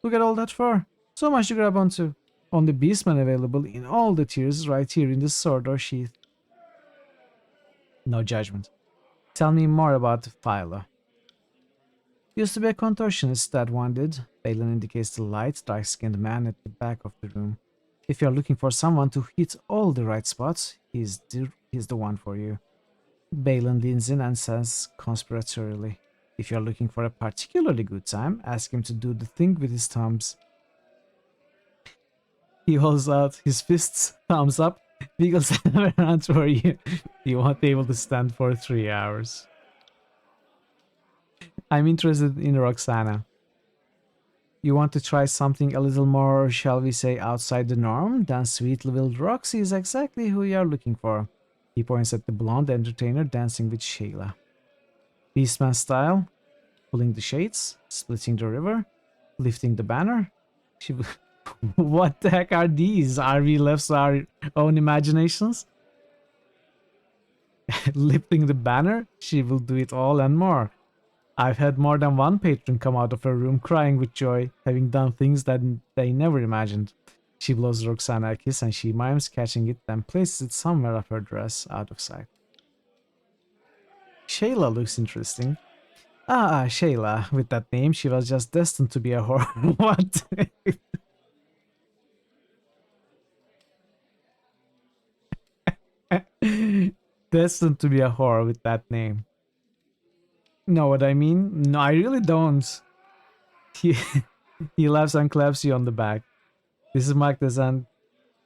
Look at all that fur. So much to grab onto. Only beastmen available in all the tiers right here in the sword or sheath. No judgment. Tell me more about Philo. Used to be a contortionist, that one did. Balin indicates the light, dark-skinned man at the back of the room. If you're looking for someone to hit all the right spots, he's the one for you. Balin leans in and says conspiratorially, if you're looking for a particularly good time, ask him to do the thing with his thumbs. He holds out his fists, thumbs up, wiggles them around for you. You won't be able to stand for 3 hours. I'm interested in Roxana. You want to try something a little more, shall we say, outside the norm? Then sweet-little Roxy is exactly who you're looking for. He points at the blonde entertainer dancing with Shayla. Beastman style, pulling the shades, splitting the river, lifting the banner. What the heck are these? Are we left to our own imaginations? Lifting the banner? She will do it all and more. I've had more than one patron come out of her room crying with joy, having done things that they never imagined. She blows Roxana a kiss and she mimes catching it, then places it somewhere up her dress, out of sight. Shayla looks interesting. Shayla. With that name, she was just destined to be a whore. What? Destined to be a whore with that name. Know what I mean? No, I really don't. He laughs and claps you on the back. This is marked as an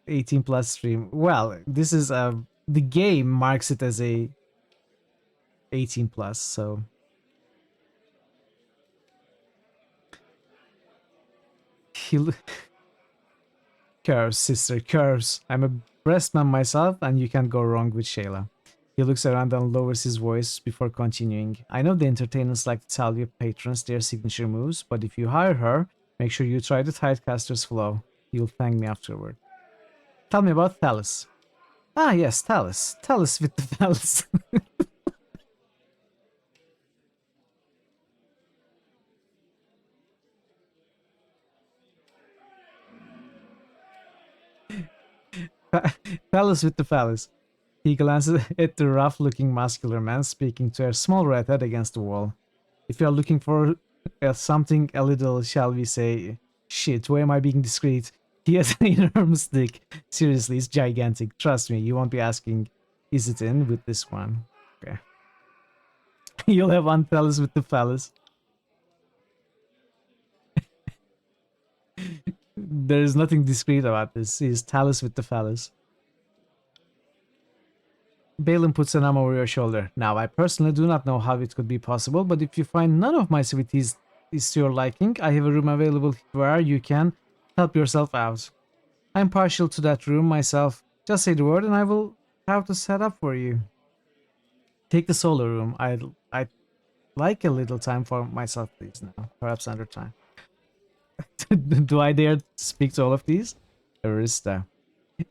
18 plus stream. Well, this is the game marks it as a 18 plus, so curves, sister, curves. I'm a breastman myself, and you can't go wrong with Shayla. He looks around and lowers his voice before continuing. I know the entertainers like to tell your patrons their signature moves, but if you hire her, make sure you try the Tidecaster's flow. You'll thank me afterward. Tell me about Thales. Yes, Thales. Thales with the Thales. Thales with the phallus. He glances at the rough-looking muscular man speaking to a small redhead against the wall. If you are looking for something a little, shall we say, shit, why am I being discreet? He has an enormous dick. Seriously, it's gigantic. Trust me, you won't be asking, is it in with this one? Okay. You'll have one Thales with the phallus. There is nothing discreet about this. He's Thales with the phallus. Balin puts an arm over your shoulder. Now, I personally do not know how it could be possible, but if you find none of my civities is to your liking, I have a room available where you can help yourself out. I'm partial to that room myself. Just say the word and I will have to set up for you. Take the solo room. I'd like a little time for myself, please, now. Perhaps another time. Do I dare speak to all of these? Arista.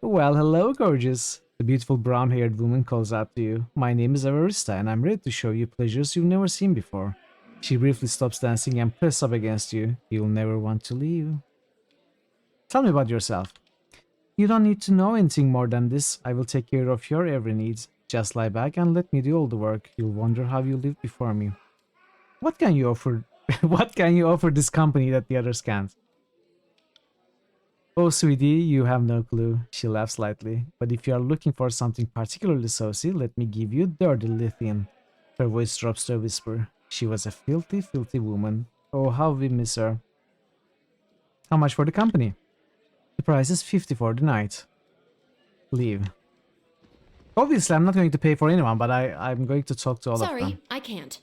Well, hello, gorgeous. The beautiful brown-haired woman calls out to you. My name is Avarista, and I'm ready to show you pleasures you've never seen before. She briefly stops dancing and presses up against you. You'll never want to leave. Tell me about yourself. You don't need to know anything more than this. I will take care of your every need. Just lie back and let me do all the work. You'll wonder how you lived before me. What can you offer? What can you offer this company that the others can't? Oh, sweetie, you have no clue. She laughs lightly. But if you are looking for something particularly saucy, let me give you Dirty Lithian. Her voice drops to a whisper. She was a filthy, filthy woman. Oh, how we miss her. How much for the company? The price is 50 for the night. Leave. Obviously, I'm not going to pay for anyone, but I'm going to talk to all of them. Sorry, I can't.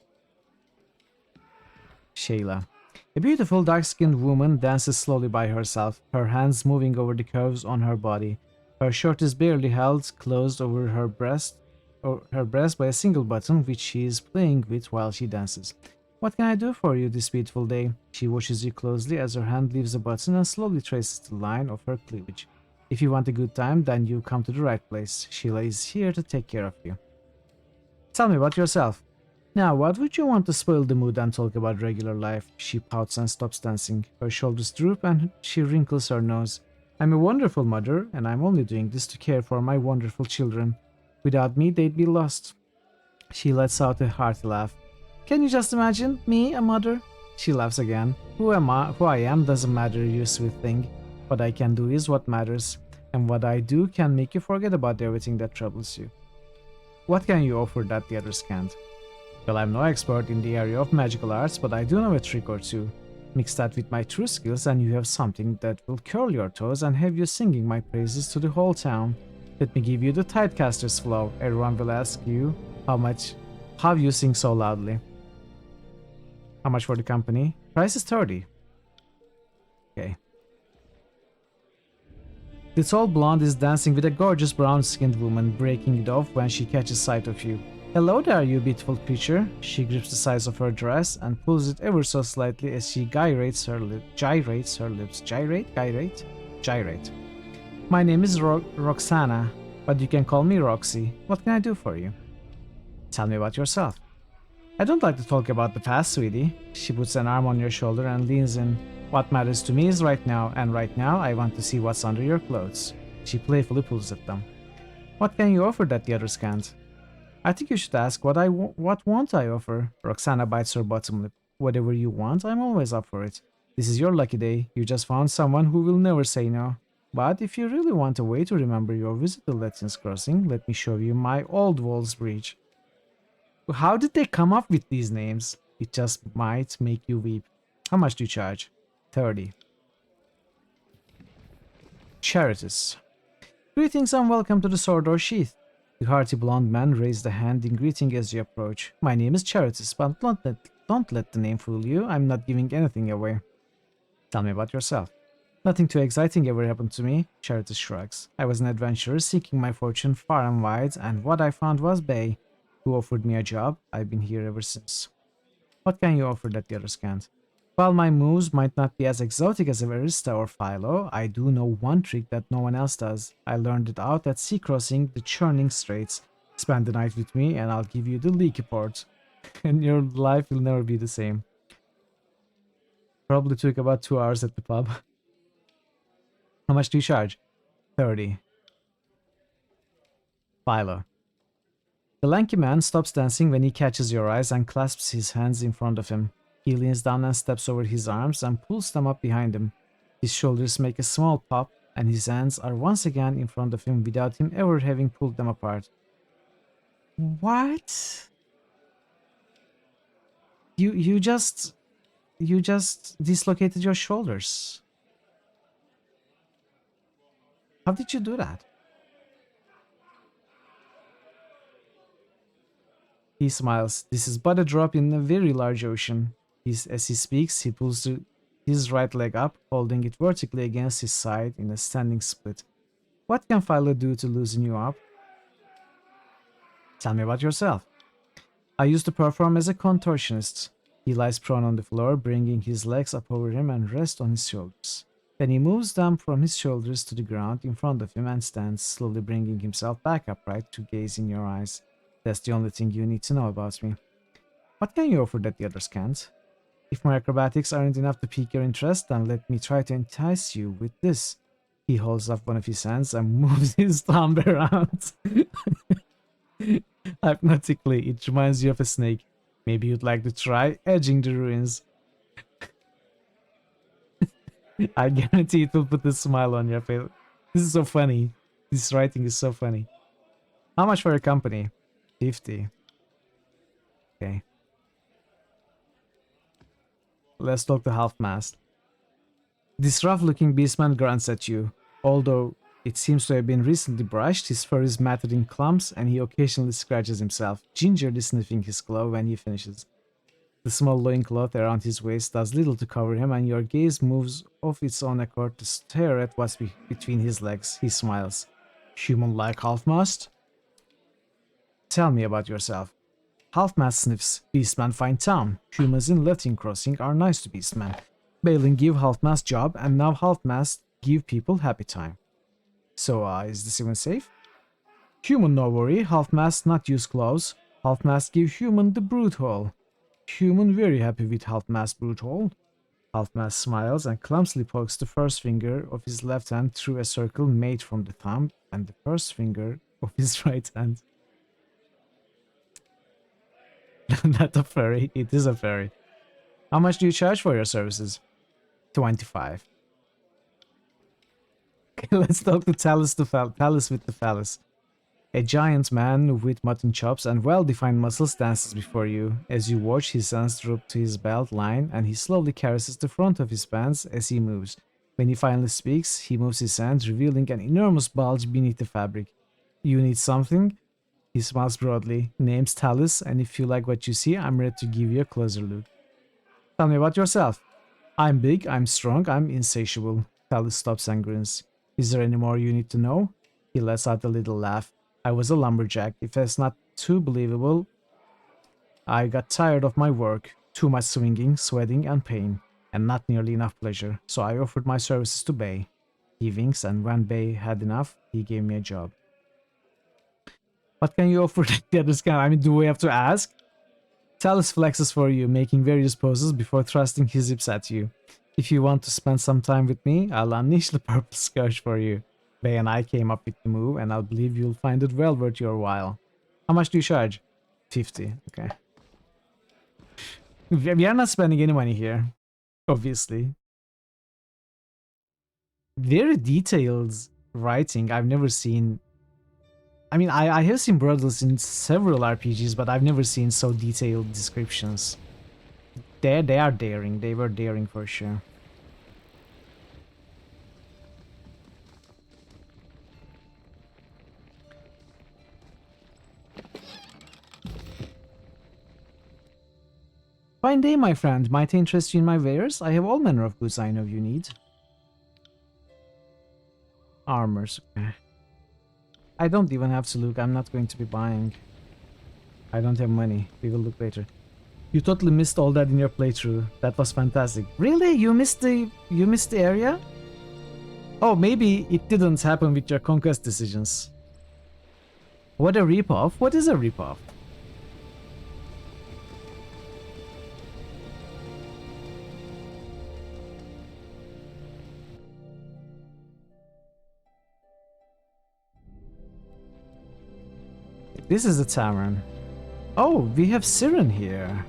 Shayla. A beautiful dark-skinned woman dances slowly by herself, her hands moving over the curves on her body. Her shirt is barely held closed over her breast by a single button, which she is playing with while she dances. What can I do for you this beautiful day? She watches you closely as her hand leaves the button and slowly traces the line of her cleavage. If you want a good time, then you come to the right place. Sheila is here to take care of you. Tell me about yourself. Now, what would you want to spoil the mood and talk about regular life? She pouts and stops dancing. Her shoulders droop and she wrinkles her nose. I'm a wonderful mother, and I'm only doing this to care for my wonderful children. Without me, they'd be lost. She lets out a hearty laugh. Can you just imagine? Me, a mother? She laughs again. Who I am doesn't matter, you sweet thing. What I can do is what matters, and what I do can make you forget about everything that troubles you. What can you offer that the others can't? Well, I'm no expert in the area of magical arts, but I do know a trick or two. Mix that with my true skills and you have something that will curl your toes and have you singing my praises to the whole town. Let me give you the Tidecaster's flow. Everyone will ask you how you sing so loudly. How much for the company? Price is 30. Okay. The tall blonde is dancing with a gorgeous brown-skinned woman, breaking it off when she catches sight of you. Hello there, you beautiful creature. She grips the sides of her dress and pulls it ever so slightly as she gyrates her lips. Gyrate. My name is Roxana, but you can call me Roxy. What can I do for you? Tell me about yourself. I don't like to talk about the past, sweetie. She puts an arm on your shoulder and leans in. What matters to me is right now, and right now I want to see what's under your clothes. She playfully pulls at them. What can you offer that the others can't? I think you should ask what won't I offer? Roxana bites her bottom lip. Whatever you want, I'm always up for it. This is your lucky day. You just found someone who will never say no. But if you really want a way to remember your visit to Latin's Crossing, let me show you my Old Walls Bridge. How did they come up with these names? It just might make you weep. How much do you charge? 30. Charities. Greetings and welcome to the Sword or Sheath. The hearty blonde man raised a hand in greeting as you approach. My name is Charities, but don't let the name fool you. I'm not giving anything away. Tell me about yourself. Nothing too exciting ever happened to me, Charities shrugs. I was an adventurer seeking my fortune far and wide, and what I found was Bay, who offered me a job. I've been here ever since. What can you offer that the others can't? While my moves might not be as exotic as Arista or Philo, I do know one trick that no one else does. I learned it out at sea crossing the churning straits. Spend the night with me and I'll give you the leaky port. And your life will never be the same. Probably took about 2 hours at the pub. How much do you charge? 30. Philo. The lanky man stops dancing when he catches your eyes and clasps his hands in front of him. He leans down and steps over his arms and pulls them up behind him. His shoulders make a small pop and his hands are once again in front of him without him ever having pulled them apart. What? You just dislocated your shoulders. How did you do that? He smiles. This is but a drop in a very large ocean. As he speaks, he pulls his right leg up, holding it vertically against his side in a standing split. What can Philo do to loosen you up? Tell me about yourself. I used to perform as a contortionist. He lies prone on the floor, bringing his legs up over him and rests on his shoulders. Then he moves them from his shoulders to the ground in front of him and stands, slowly bringing himself back upright to gaze in your eyes. That's the only thing you need to know about me. What can you offer that the others can't? If my acrobatics aren't enough to pique your interest, then let me try to entice you with this. He holds up one of his hands and moves his thumb around. Hypnotically, it reminds you of a snake. Maybe you'd like to try edging the ruins. I guarantee it will put a smile on your face. This is so funny. This writing is so funny. How much for your company? 50. Okay. Let's talk to Half-Mast. This rough-looking beastman grunts at you. Although it seems to have been recently brushed, his fur is matted in clumps and he occasionally scratches himself, gingerly sniffing his glove when he finishes. The small loincloth around his waist does little to cover him and your gaze moves of its own accord to stare at what's between his legs. He smiles. Human-like half-mast? Tell me about yourself. Half-mast sniffs. Beastman find town. Humans in Latin Crossing are nice to Beastman. Balin give half-mast job, and now half-mast give people happy time. So, is this even safe? Human no worry, half-mast not use gloves. Half-mast give human the brute hole. Human very happy with half-mast brute hole. Half-mast smiles and clumsily pokes the first finger of his left hand through a circle made from the thumb and the first finger of his right hand. Not a furry, it is a furry. How much do you charge for your services? 25. Okay, let's talk to Talus with the phallus. A giant man with mutton chops and well-defined muscles dances before you. As you watch, his hands drop to his belt line and he slowly caresses the front of his pants as he moves. When he finally speaks, he moves his hand, revealing an enormous bulge beneath the fabric. You need something? He smiles broadly. Name's Talus, and if you like what you see, I'm ready to give you a closer look. Tell me about yourself. I'm big, I'm strong, I'm insatiable. Talus stops and grins. Is there any more you need to know? He lets out a little laugh. I was a lumberjack. If that's not too believable, I got tired of my work. Too much swinging, sweating, and pain, and not nearly enough pleasure, so I offered my services to Bay. He winks, and when Bay had enough, he gave me a job. What can you offer that the others can? I mean, do we have to ask? Talus flexes for you, making various poses before thrusting his hips at you. If you want to spend some time with me, I'll unleash the purple scourge for you. Bay and I came up with the move, and I believe you'll find it well worth your while. How much do you charge? 50. Okay. We are not spending any money here, obviously. Very detailed writing. I've never seen... I mean, I have seen brothels in several RPGs, but I've never seen so detailed descriptions. They are daring. They were daring for sure. Fine day, my friend. Might I interest you in my wares? I have all manner of goods I know you need. Armors. Okay. I don't even have to look. I'm not going to be buying. I don't have money. We will look later. You totally missed all that in your playthrough. That was fantastic. Really? You missed the area? Oh, maybe it didn't happen with your conquest decisions. What a ripoff? What is a ripoff? This is a tavern. Oh, we have Siren here.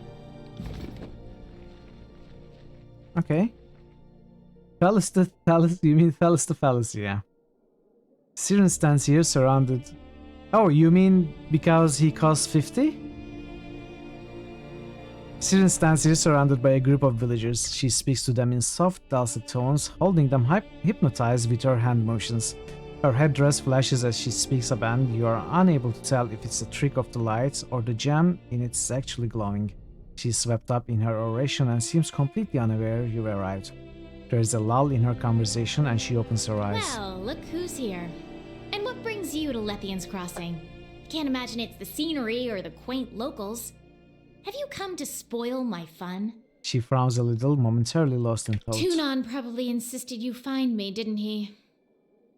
Okay. Phallus, you mean Phallus the Phallus, yeah. Siren stands here surrounded... Oh, you mean because he costs 50? Siren stands here surrounded by a group of villagers. She speaks to them in soft, dulcet tones, holding them hypnotized with her hand motions. Her headdress flashes as she speaks up, and you are unable to tell if it's a trick of the lights or the gem in it's actually glowing. She's swept up in her oration and seems completely unaware you've arrived. There is a lull in her conversation and she opens her eyes. Well, look who's here. And what brings you to Lethian's Crossing? Can't imagine it's the scenery or the quaint locals. Have you come to spoil my fun? She frowns a little, momentarily lost in thought. Tunon probably insisted you find me, didn't he?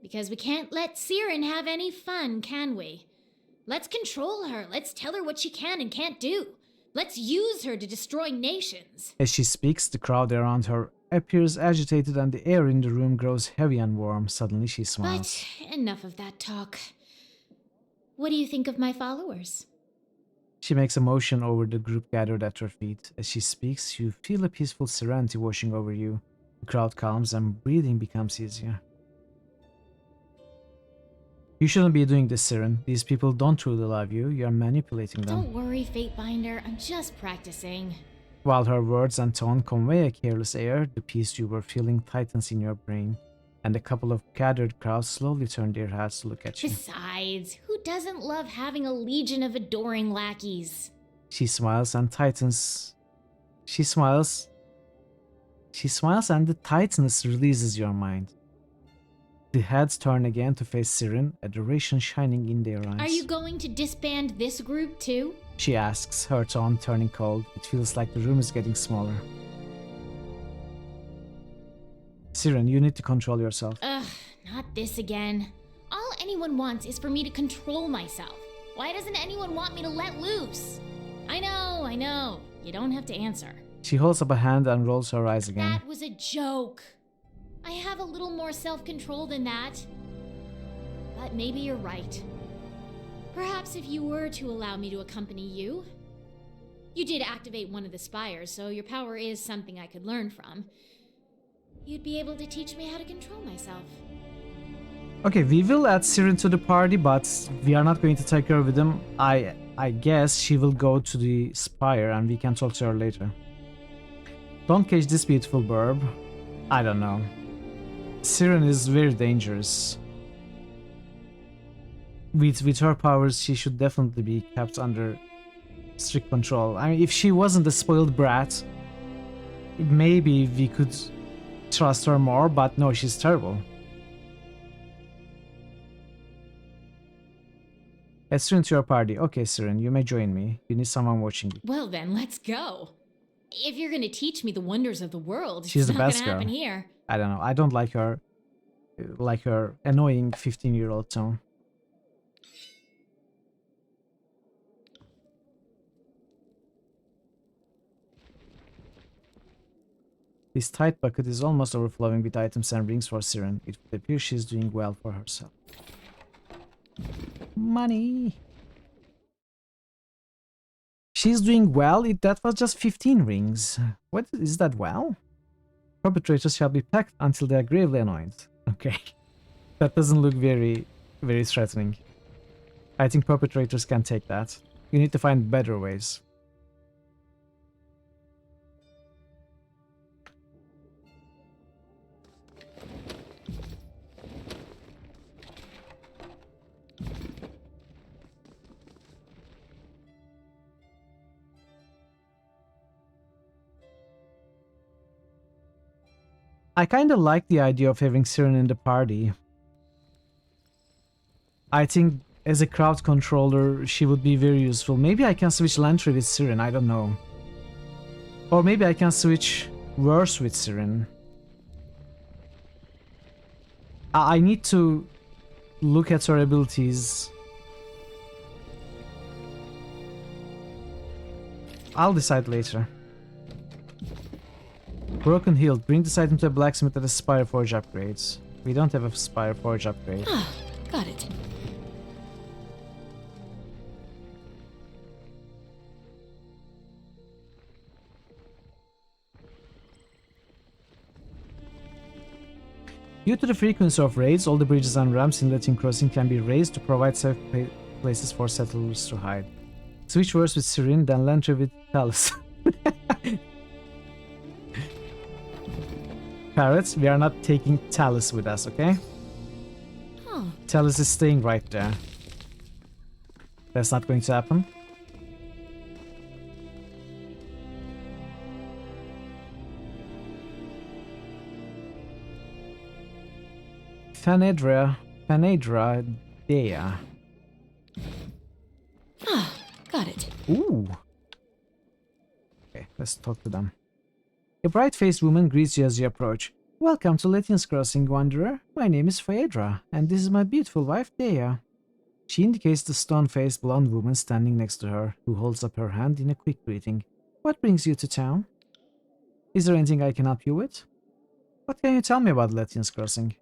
Because we can't let Siren have any fun, can we? Let's control her. Let's tell her what she can and can't do. Let's use her to destroy nations. As she speaks, the crowd around her appears agitated and the air in the room grows heavy and warm. Suddenly she smiles. But enough of that talk. What do you think of my followers? She makes a motion over the group gathered at her feet. As she speaks, you feel a peaceful serenity washing over you. The crowd calms and breathing becomes easier. You shouldn't be doing this, Siren. These people don't truly love you. You're manipulating them. Don't worry, Fatebinder. I'm just practicing. While her words and tone convey a careless air, the peace you were feeling tightens in your brain, and a couple of gathered crowds slowly turn their heads to look at you. Besides, who doesn't love having a legion of adoring lackeys? She smiles and tightens. She smiles and the tightness releases your mind. The heads turn again to face Siren, adoration shining in their eyes. Are you going to disband this group too? She asks, her tone turning cold. It feels like the room is getting smaller. Siren, you need to control yourself. Ugh, not this again. All anyone wants is for me to control myself. Why doesn't anyone want me to let loose? I know. You don't have to answer. She holds up a hand and rolls her eyes again. That was a joke. I have a little more self-control than that. But maybe you're right. Perhaps if you were to allow me to accompany you. You did activate one of the spires, so your power is something I could learn from. You'd be able to teach me how to control myself. Okay, we will add Siren to the party, but we are not going to take her with him. I guess she will go to the spire and we can talk to her later. Don't catch this beautiful burb. I don't know. Siren is very dangerous. With her powers, she should definitely be kept under strict control. I mean, if she wasn't a spoiled brat, maybe we could trust her more, but no, she's terrible. Add Siren to your party. Okay, Siren, you may join me. You need someone watching you. Well then, let's go. If you're gonna teach me the wonders of the world, She's it's the not best gonna girl. happen here. I don't know. I don't like her annoying 15-year-old tone. This tight bucket is almost overflowing with items and rings for Siren. It would appear she's doing well for herself. Money! She's doing well? That was just 15 rings. What is that well? Perpetrators shall be packed until they are gravely annoyed. Okay. That doesn't look very, very threatening. I think perpetrators can take that. You need to find better ways. I kinda like the idea of having Siren in the party. I think as a crowd controller, she would be very useful. Maybe I can switch Lantry with Siren, I don't know. Or maybe I can switch Verse with Siren. I need to look at her abilities. I'll decide later. Broken Hilt. Bring this item to a blacksmith at a Spire Forge upgrades. We don't have a Spire Forge upgrade. Ah, got it. Due to the frequency of raids, all the bridges and ramps in Latin Crossing can be raised to provide safe places for settlers to hide. Switch Verse with Siren, then Lantry with Talus. Parrots, we are not taking Talus with us, okay? Huh. Talus is staying right there. That's not going to happen. Phanedra Dea. Ah, got it. Ooh. Okay, let's talk to them. A bright-faced woman greets you as you approach. Welcome to Latin's Crossing, Wanderer. My name is Phaedra, and this is my beautiful wife, Dea. She indicates the stone-faced blonde woman standing next to her, who holds up her hand in a quick greeting. What brings you to town? Is there anything I can help you with? What can you tell me about Latin's Crossing?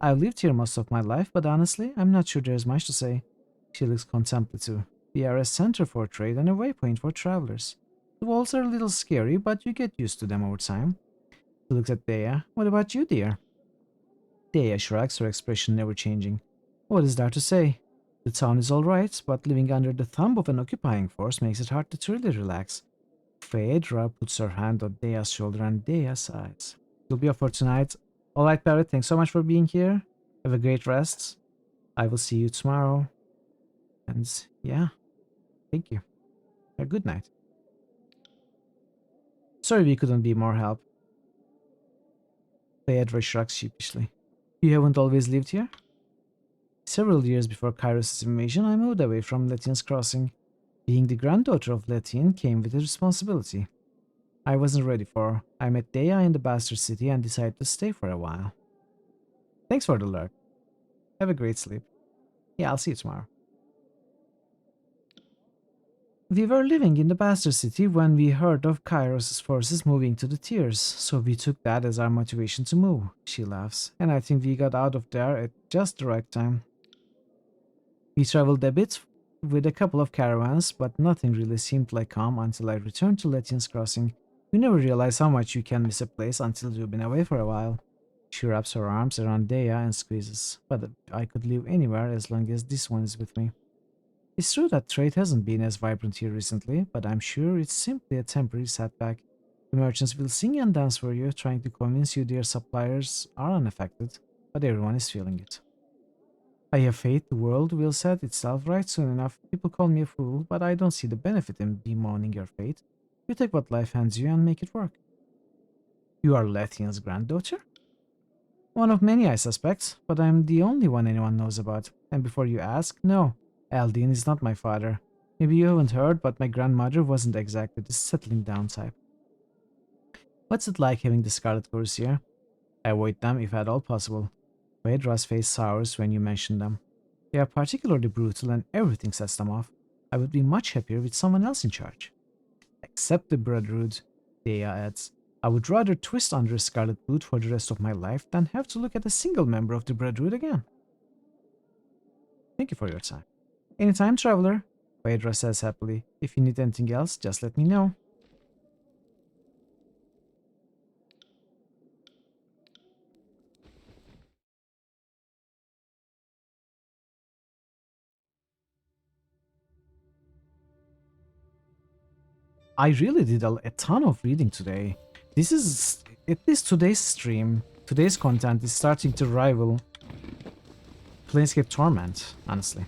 I've lived here most of my life, but honestly, I'm not sure there's much to say. She looks contemplative. We are a center for trade and a waypoint for travelers. The walls are a little scary, but you get used to them over time. She looks at Dea. What about you, dear? Dea shrugs, her expression never changing. What is there to say? The town is alright, but living under the thumb of an occupying force makes it hard to truly relax. Phaedra puts her hand on Dea's shoulder and Dea sighs. You'll be off for tonight. Alright, Parrot, thanks so much for being here. Have a great rest. I will see you tomorrow. And yeah, thank you. A good night. Sorry we couldn't be more help. Phaedra shrugs sheepishly. You haven't always lived here? Several years before Kairos' invasion, I moved away from Letian's crossing. Being the granddaughter of Letian came with a responsibility I wasn't ready for. I met Dea in the bastard city and decided to stay for a while. Thanks for the lurk. Have a great sleep. Yeah, I'll see you tomorrow. We were living in the bastard city when we heard of Kairos' forces moving to the tiers, so we took that as our motivation to move, she laughs, and I think we got out of there at just the right time. We traveled a bit with a couple of caravans, but nothing really seemed like calm until I returned to Letian's Crossing. You never realize how much you can miss a place until you've been away for a while. She wraps her arms around Dea and squeezes, but I could live anywhere as long as this one is with me. It's true that trade hasn't been as vibrant here recently, but I'm sure it's simply a temporary setback. The merchants will sing and dance for you, trying to convince you their suppliers are unaffected, but everyone is feeling it. I have faith the world will set itself right soon enough. People call me a fool, but I don't see the benefit in bemoaning your fate. You take what life hands you and make it work. You are Lethian's granddaughter? One of many, I suspect, but I'm the only one anyone knows about. And before you ask, no, Aldine is not my father. Maybe you haven't heard, but my grandmother wasn't exactly the settling down type. What's it like having the Scarlet Course here? I avoid them if at all possible. Phaedra's face sours when you mention them. They are particularly brutal and everything sets them off. I would be much happier with someone else in charge. Except the Brotherhood, Dea adds. I would rather twist under a scarlet boot for the rest of my life than have to look at a single member of the Brotherhood again. Thank you for your time. Anytime, traveler, Phaedra says happily. If you need anything else, just let me know. I really did a ton of reading today. This is, at least today's stream, today's content is starting to rival Planescape Torment, honestly.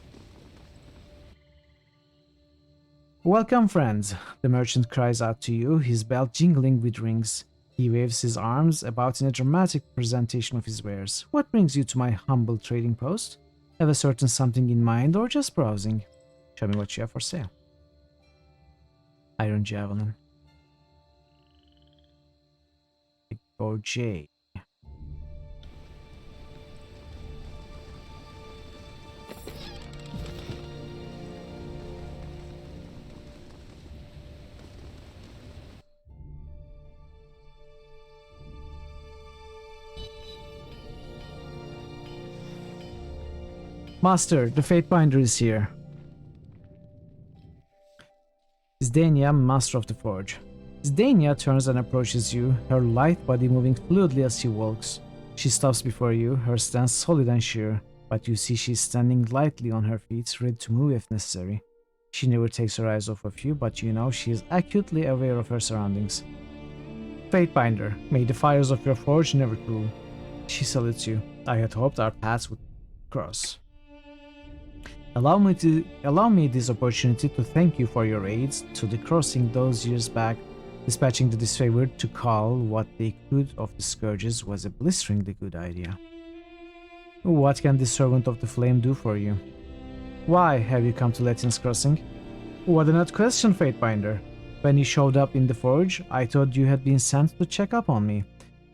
Welcome, friends, the merchant cries out to you, his belt jingling with rings. He waves his arms about in a dramatic presentation of his wares. What brings you to my humble trading post? Have a certain something in mind or just browsing? Show me what you have for sale. Iron Javelin. Or J. Master, the Fatebinder is here. Zdania, Master of the Forge. Zdania turns and approaches you, her lithe body moving fluidly as she walks. She stops before you, her stance solid and sure, but you see she's standing lightly on her feet, ready to move if necessary. She never takes her eyes off of you, but you know she is acutely aware of her surroundings. Fatebinder, may the fires of your forge never cool. She salutes you. I had hoped our paths would cross. Allow me this opportunity to thank you for your aids to the crossing those years back. Dispatching the disfavored to call what they could of the scourges was a blisteringly good idea. What can the servant of the flame do for you? Why have you come to Letian's Crossing? What an odd question, Fatebinder. When you showed up in the forge, I thought you had been sent to check up on me,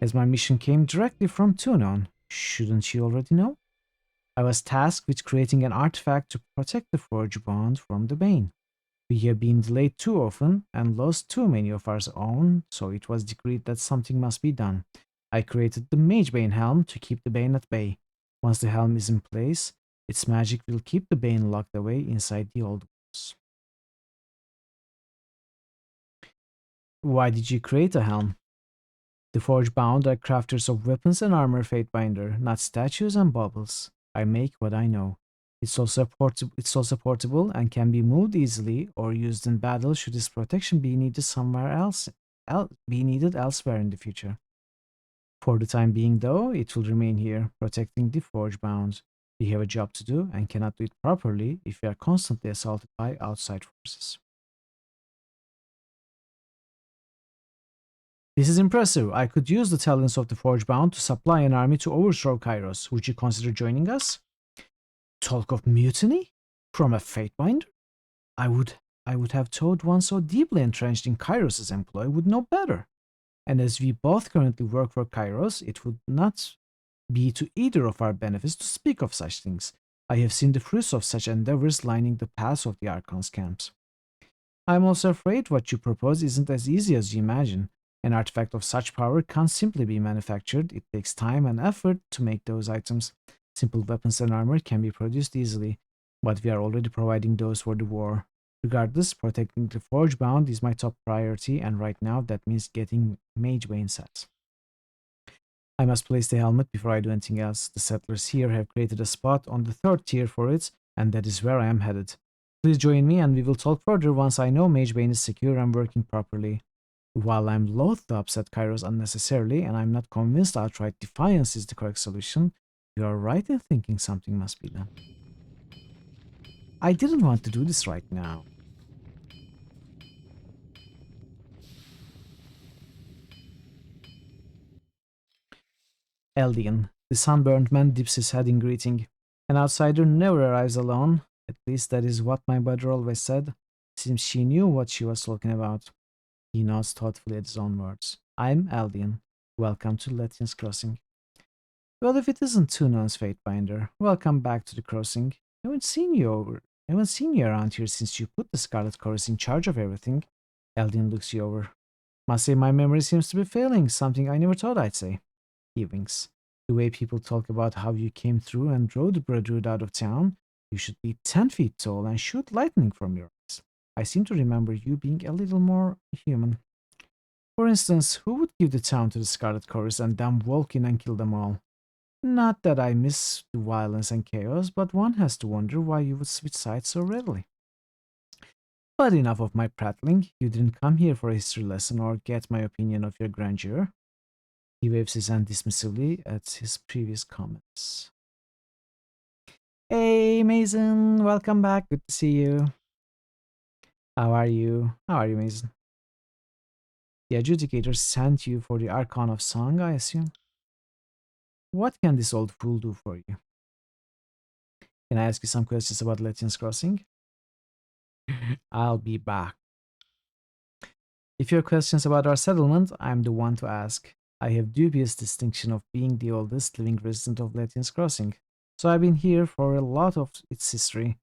as my mission came directly from Tunon. Shouldn't you already know? I was tasked with creating an artifact to protect the Forge Bond from the Bane. We have been delayed too often and lost too many of our own, so it was decreed that something must be done. I created the Mage Bane Helm to keep the Bane at bay. Once the helm is in place, its magic will keep the Bane locked away inside the old walls. Why did you create a helm? The Forge Bound are crafters of weapons and armor, Fatebinder, not statues and baubles. I make what I know. It's also portable and can be moved easily or used in battle should its protection be needed somewhere else, be needed elsewhere in the future. For the time being, though, it will remain here, protecting the Forge Bound. We have a job to do and cannot do it properly if we are constantly assaulted by outside forces. This is impressive. I could use the talents of the Forgebound to supply an army to overthrow Kairos. Would you consider joining us? Talk of mutiny? From a Fatebinder? I would have thought one so deeply entrenched in Kairos' employ would know better. And as we both currently work for Kairos, it would not be to either of our benefits to speak of such things. I have seen the fruits of such endeavors lining the paths of the Archon's camps. I am also afraid what you propose isn't as easy as you imagine. An artifact of such power can't simply be manufactured. It takes time and effort to make those items. Simple weapons and armor can be produced easily, but we are already providing those for the war. Regardless, protecting the Forgebound is my top priority, and right now that means getting Magebane set. I must place the helmet before I do anything else. The settlers here have created a spot on the 3rd tier for it, and that is where I am headed. Please join me and we will talk further once I know Magebane is secure and working properly. While I'm loath to upset Kairos unnecessarily, and I'm not convinced outright defiance is the correct solution, you are right in thinking something must be done. I didn't want to do this right now. Eldian, the sunburned man, dips his head in greeting. An outsider never arrives alone. At least that is what my brother always said. Seems she knew what she was talking about. He nods thoughtfully at his own words. I'm Eldian. Welcome to Lethian's Crossing. Well, if it isn't Tunon's Fatebinder, welcome back to the crossing. I haven't seen you around here since you put the Scarlet Chorus in charge of everything. Eldian looks you over. Must say my memory seems to be failing, something I never thought I'd say. He winks. The way people talk about how you came through and drove the Brotherhood out of town, you should be 10 feet tall and shoot lightning from your eyes. I seem to remember you being a little more human. For instance, who would give the town to the Scarlet Chorus and then walk in and kill them all? Not that I miss the violence and chaos, but one has to wonder why you would switch sides so readily. But enough of my prattling. You didn't come here for a history lesson or get my opinion of your grandeur. He waves his hand dismissively at his previous comments. Hey, Mason, welcome back. Good to see you. How are you? How are you, Mason? The adjudicator sent you for the Archon of Song, I assume. What can this old fool do for you? Can I ask you some questions about Lethian's Crossing? I'll be back. If you have questions about our settlement, I'm the one to ask. I have dubious distinction of being the oldest living resident of Lethian's Crossing, so I've been here for a lot of its history.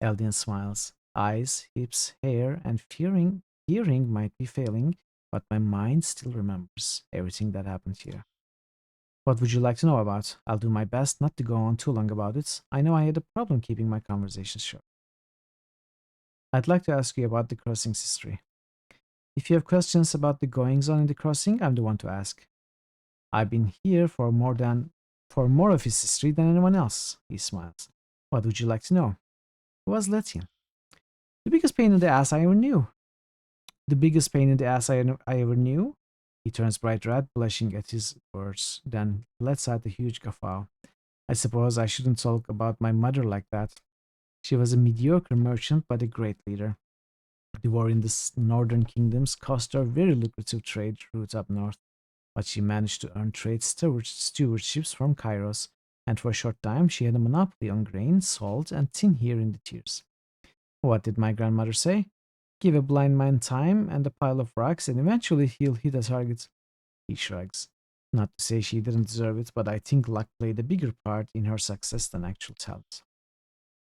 Eldian smiles. Eyes, hips, hair, and hearing might be failing, but my mind still remembers everything that happened here. What would you like to know about? I'll do my best not to go on too long about it. I know I had a problem keeping my conversations short. I'd like to ask you about the crossing's history. If you have questions about the goings-on in the crossing, I'm the one to ask. I've been here for more of his history than anyone else, he smiles. What would you like to know? Who was Lethian? The biggest pain in the ass I ever knew. The biggest pain in the ass I ever knew? He turns bright red, blushing at his words, then lets out a huge guffaw. I suppose I shouldn't talk about my mother like that. She was a mediocre merchant, but a great leader. The war in the northern kingdoms cost her very lucrative trade routes up north, but she managed to earn trade stewardships from Kairos, and for a short time she had a monopoly on grain, salt, and tin here in the tiers. What did my grandmother say? Give a blind man time and a pile of rocks, and eventually he'll hit a target. He shrugs. Not to say she didn't deserve it, but I think luck played a bigger part in her success than actual talent.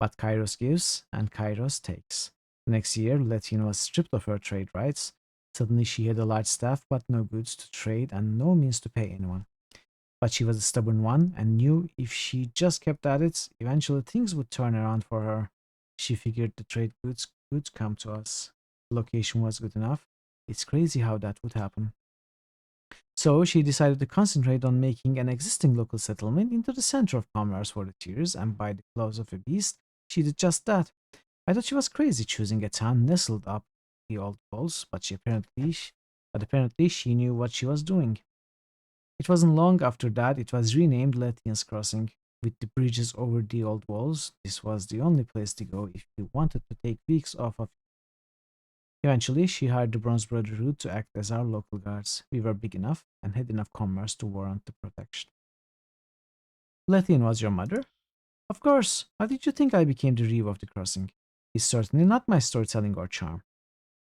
But Kairos gives, and Kairos takes. The next year, Lethian was stripped of her trade rights. Suddenly she had a large staff, but no goods to trade and no means to pay anyone. But she was a stubborn one and knew if she just kept at it, eventually things would turn around for her. She figured the trade goods would come to us. The location was good enough. It's crazy how that would happen. So she decided to concentrate on making an existing local settlement into the center of commerce for the tiers, and by the claws of a beast, she did just that. I thought she was crazy choosing a town nestled up the old walls, but apparently she knew what she was doing. It wasn't long after that it was renamed Lethian's Crossing. With the bridges over the old walls, this was the only place to go if you wanted to take weeks off of Eventually, she hired the Bronze Brotherhood to act as our local guards. We were big enough and had enough commerce to warrant the protection. Lethian was your mother? Of course. How did you think I became the Reeve of the Crossing? It's certainly not my storytelling or charm.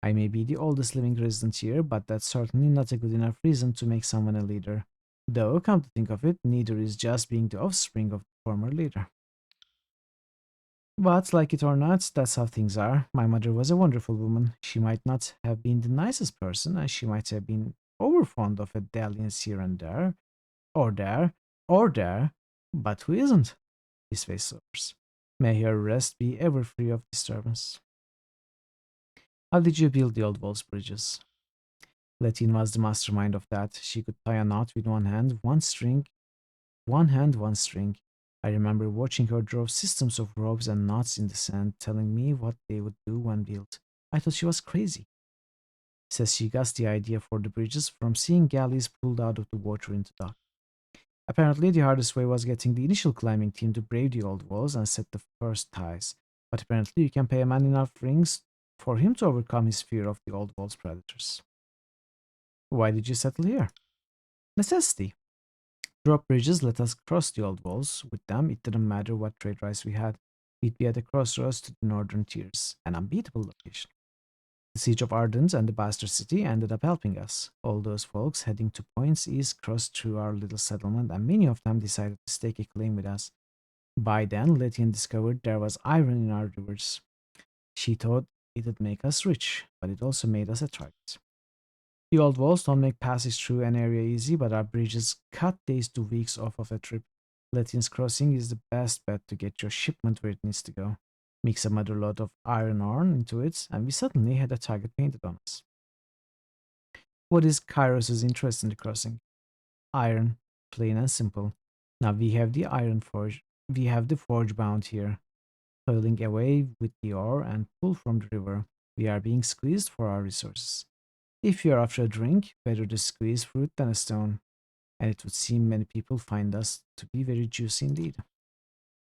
I may be the oldest living resident here, but that's certainly not a good enough reason to make someone a leader. Though, come to think of it, neither is just being the offspring of the former leader. But, like it or not, that's how things are. My mother was a wonderful woman. She might not have been the nicest person, and she might have been overfond of a dalliance here and there, or there, or there, but who isn't? His face sobers. May her rest be ever free of disturbance. How did you build the old walls bridges? Letine was the mastermind of that. She could tie a knot with one hand, one string. I remember watching her draw systems of ropes and knots in the sand, telling me what they would do when built. I thought she was crazy. Says she got the idea for the bridges from seeing galleys pulled out of the water into dock. Apparently, the hardest way was getting the initial climbing team to brave the old walls and set the first ties. But apparently, you can pay a man enough rings for him to overcome his fear of the old walls' predators. Why did you settle here? Necessity. Drop bridges let us cross the old walls. With them, it didn't matter what trade rights we had. We'd be at the crossroads to the northern tiers, an unbeatable location. The siege of Ardent and the Bastard City ended up helping us. All those folks heading to points east crossed through our little settlement, and many of them decided to stake a claim with us. By then, Lethian discovered there was iron in our rivers. She thought it'd make us rich, but it also made us a target. The old walls don't make passage through an area easy, but our bridges cut days to weeks off of a trip. Lethian's Crossing is the best bet to get your shipment where it needs to go. Mix another lot of iron ore into it, and we suddenly had a target painted on us. What is Kairos' interest in the crossing? Iron, plain and simple. Now we have the iron forge. We have the forge bound here, toiling away with the ore and pull from the river. We are being squeezed for our resources. If you are after a drink, better the squeezed fruit than a stone. And it would seem many people find us to be very juicy indeed.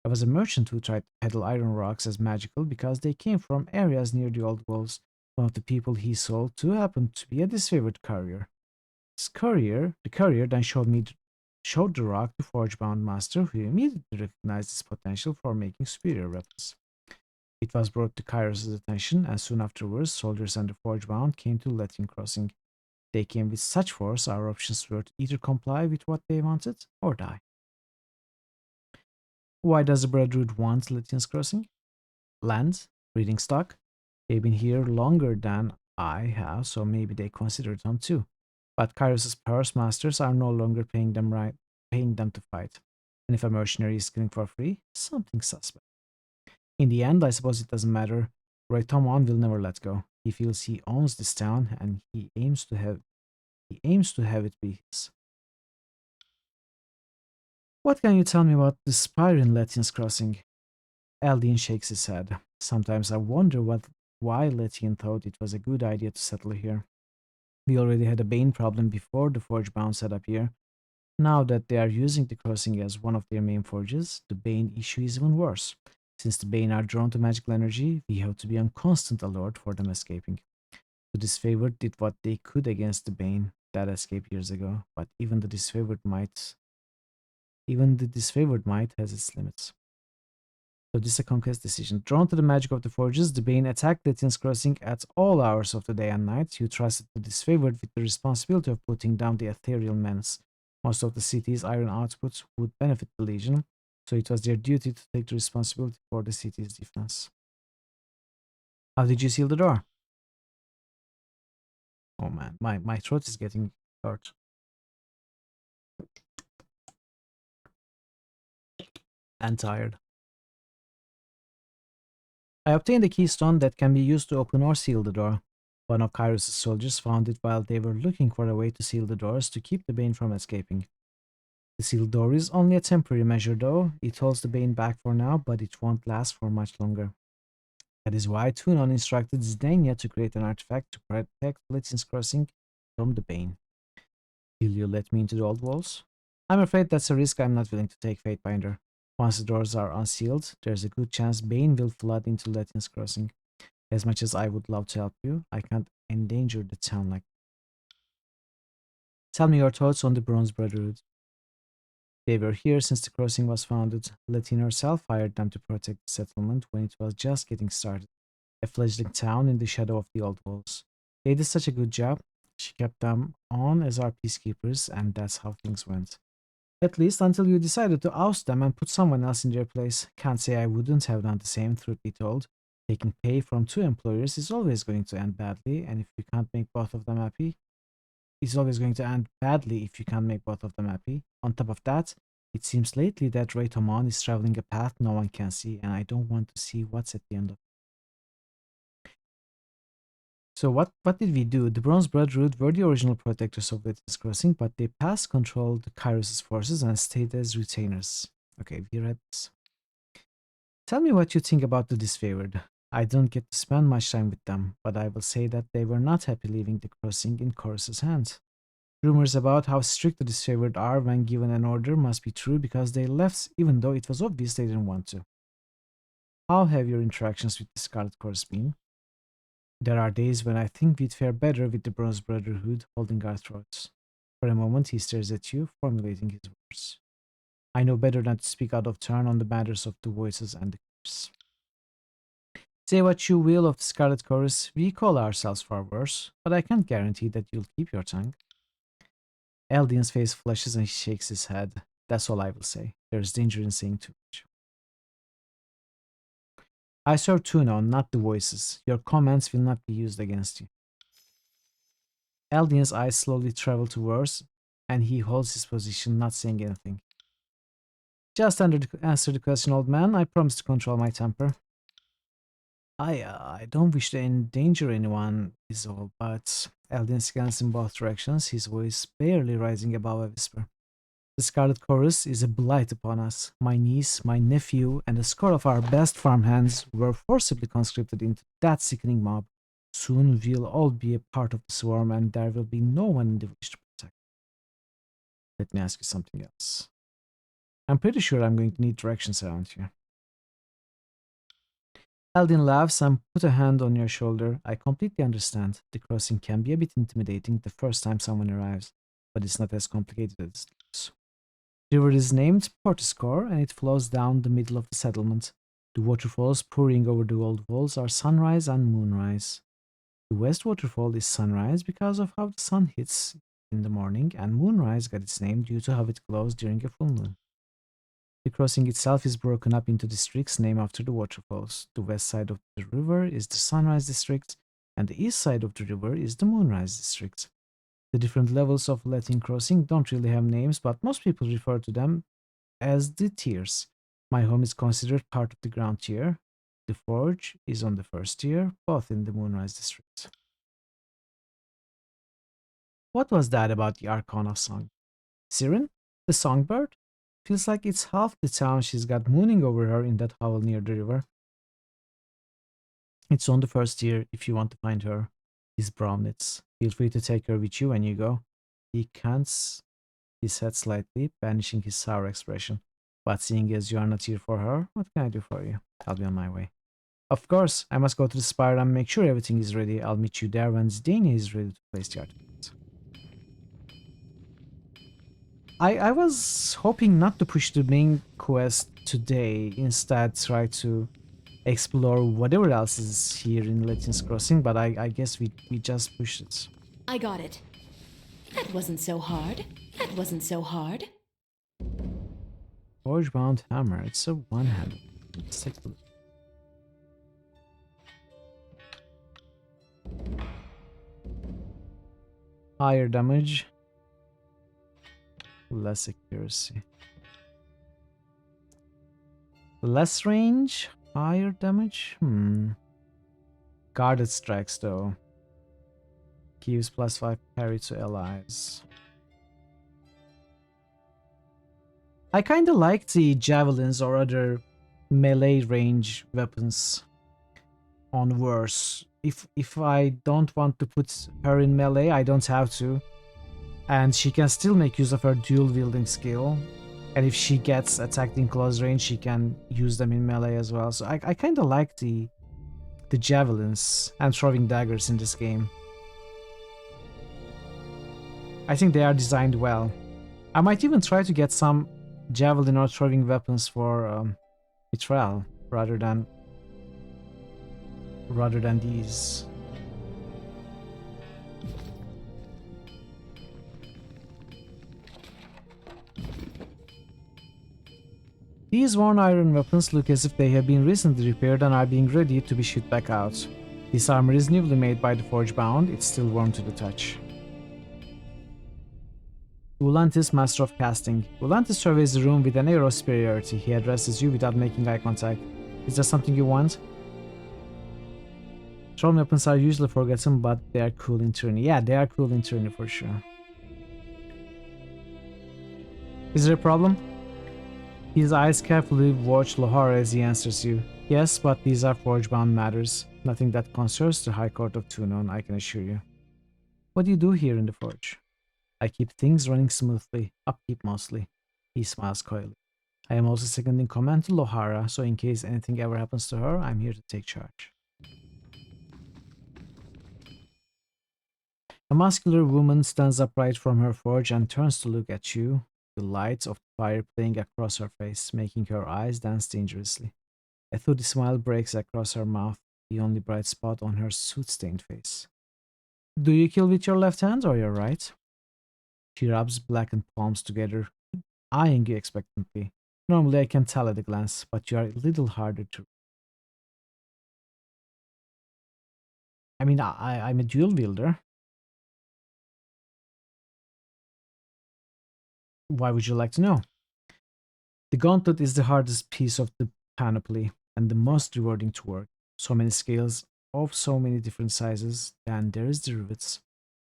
I was a merchant who tried to peddle iron rocks as magical because they came from areas near the old walls. One of the people he sold to happened to be a disfavored courier. The courier then showed the rock to Forge-bound master, who immediately recognized its potential for making superior weapons. It was brought to Kairos' attention, and soon afterwards, soldiers and the Forge-bound came to Lethian Crossing. They came with such force, our options were to either comply with what they wanted or die. Why does the Brotherhood want Lethian's Crossing? Land, breeding stock. They've been here longer than I have, so maybe they consider it home too. But Kairos' purse masters are no longer paying them to fight. And if a mercenary is killing for free, something suspect. In the end, I suppose it doesn't matter. Roy Tomon will never let go. He feels he owns this town, and he aims to have it be his. What can you tell me about the spire in Lethian's Crossing? Aldine shakes his head. Sometimes I wonder why Lethian thought it was a good idea to settle here. We already had a Bane problem before the Forge-bound set up here. Now that they are using the crossing as one of their main forges, the Bane issue is even worse. Since the Bane are drawn to magical energy, we have to be on constant alert for them escaping. The disfavored did what they could against the Bane that escaped years ago, but even the disfavored might has its limits. So this is a conquest decision. Drawn to the magic of the forges, the Bane attacked Lethian's Crossing at all hours of the day and night. You trusted the disfavored with the responsibility of putting down the ethereal menace. Most of the city's iron output would benefit the Legion, so it was their duty to take the responsibility for the city's defense. How did you seal the door? Oh man, my throat is getting hurt. And tired. I obtained a keystone that can be used to open or seal the door. One of Kairos' soldiers found it while they were looking for a way to seal the doors to keep the Bane from escaping. The sealed door is only a temporary measure though. It holds the Bane back for now, but it won't last for much longer. That is why Tunon instructed Zdania to create an artifact to protect Lethian's Crossing from the Bane. Will you let me into the old walls? I'm afraid that's a risk I'm not willing to take, Fatebinder. Once the doors are unsealed, there's a good chance Bane will flood into Lethian's Crossing. As much as I would love to help you, I can't endanger the town like that. Tell me your thoughts on the Bronze Brotherhood. They were here since the crossing was founded. Letty herself hired them to protect the settlement when it was just getting started. A fledgling town in the shadow of the old walls. They did such a good job. She kept them on as our peacekeepers, and that's how things went. At least until you decided to oust them and put someone else in their place. Can't say I wouldn't have done the same, truth be told. Taking pay from two employers is always going to end badly, and if you can't make both of them happy, it's always going to end badly if you can't make both of them happy. On top of that, it seems lately that Raytomon is traveling a path no one can see, and I don't want to see what's at the end of it. So what did we do? The Bronze Brotherhood were the original protectors of Letty's Crossing, but they past controlled Kairos' forces and stayed as retainers. Okay, we read this. Tell me what you think about the Disfavored. I didn't get to spend much time with them, but I will say that they were not happy leaving the crossing in Chorus's hands. Rumors about how strict the Disfavored are when given an order must be true because they left even though it was obvious they didn't want to. How have your interactions with the Scarlet Chorus been? There are days when I think we'd fare better with the Bronze Brotherhood holding our throats. For a moment he stares at you, formulating his words. I know better than to speak out of turn on the matters of the voices and the curse. Say what you will of the Scarlet Chorus, we call ourselves far worse, but I can't guarantee that you'll keep your tongue. Eldian's face flushes and he shakes his head. That's all I will say. There's danger in saying too much. I serve Tuno, not the voices. Your comments will not be used against you. Eldian's eyes slowly travel to Verse, and he holds his position, not saying anything. Just answer the question, old man. I promise to control my temper. I don't wish to endanger anyone, is all, but Eldian scans in both directions, his voice barely rising above a whisper. The Scarlet Chorus is a blight upon us. My niece, my nephew, and a score of our best farmhands were forcibly conscripted into that sickening mob. Soon we'll all be a part of the swarm, and there will be no one in the village to protect. Let me ask you something else. I'm pretty sure I'm going to need directions around here. Eldian laughs and put a hand on your shoulder. I completely understand. The crossing can be a bit intimidating the first time someone arrives, but it's not as complicated as it looks. The river is named Portiscore, and it flows down the middle of the settlement. The waterfalls pouring over the old walls are Sunrise and Moonrise. The west waterfall is Sunrise because of how the sun hits in the morning, and Moonrise got its name due to how it glows during a full moon. The crossing itself is broken up into districts named after the waterfalls. The west side of the river is the Sunrise District, and the east side of the river is the Moonrise District. The different levels of Latin crossing don't really have names, but most people refer to them as the tiers. My home is considered part of the ground tier. The forge is on the first tier, both in the Moonrise District. What was that about the Archon of Song? Siren? The songbird? Feels like it's half the town she's got mooning over her in that hovel near the river. It's on the first tier if you want to find her. His brownits. Feel free to take her with you when you go. He cants his head slightly, banishing his sour expression. But seeing as you are not here for her, what can I do for you? I'll be on my way. Of course, I must go to the spire and make sure everything is ready. I'll meet you there when Zdania is ready to place the artifact. I was hoping not to push the main quest today, instead try to explore whatever else is here in Latin's Crossing, but I guess we just pushed it. I got it. That wasn't so hard. That wasn't so hard. Forge-bound hammer, it's a one-handed. Let's take a look. Higher damage. Less accuracy. Less range, higher damage? Guarded strikes though. Gives +5 parry to allies. I kinda like the javelins or other melee range weapons on Verse. If I don't want to put her in melee, I don't have to. And she can still make use of her dual wielding skill. And if she gets attacked in close range, she can use them in melee as well. So I kind of like the the javelins and throwing daggers in this game. I think they are designed well. I might even try to get some javelin or throwing weapons for Mithril rather than these. These worn iron weapons look as if they have been recently repaired and are being ready to be shipped back out. This armor is newly made by the forge bound, it's still warm to the touch. Ulantis, Master of Casting. Ulantis surveys the room with an air of superiority. He addresses you without making eye contact. Is there something you want? Thrown weapons are usually forgotten, but they are cool in Tyranny. Yeah, they are cool in Tyranny for sure. Is there a problem? His eyes carefully watch Lohara as he answers you. Yes, but these are forge-bound matters. Nothing that concerns the High Court of Tunon, I can assure you. What do you do here in the forge? I keep things running smoothly, upkeep mostly. He smiles coyly. I am also second in command to Lohara, so in case anything ever happens to her, I'm here to take charge. A muscular woman stands upright from her forge and turns to look at you, the light of the fire playing across her face, making her eyes dance dangerously. A toothy smile breaks across her mouth, the only bright spot on her soot-stained face. Do you kill with your left hand or your right? She rubs blackened palms together, eyeing you expectantly. Normally I can tell at a glance, but you are a little harder to... I mean, I'm a dual wielder. Why would you like to know? The gauntlet is the hardest piece of the panoply and the most rewarding to work. So many scales of so many different sizes, and there is the rivets.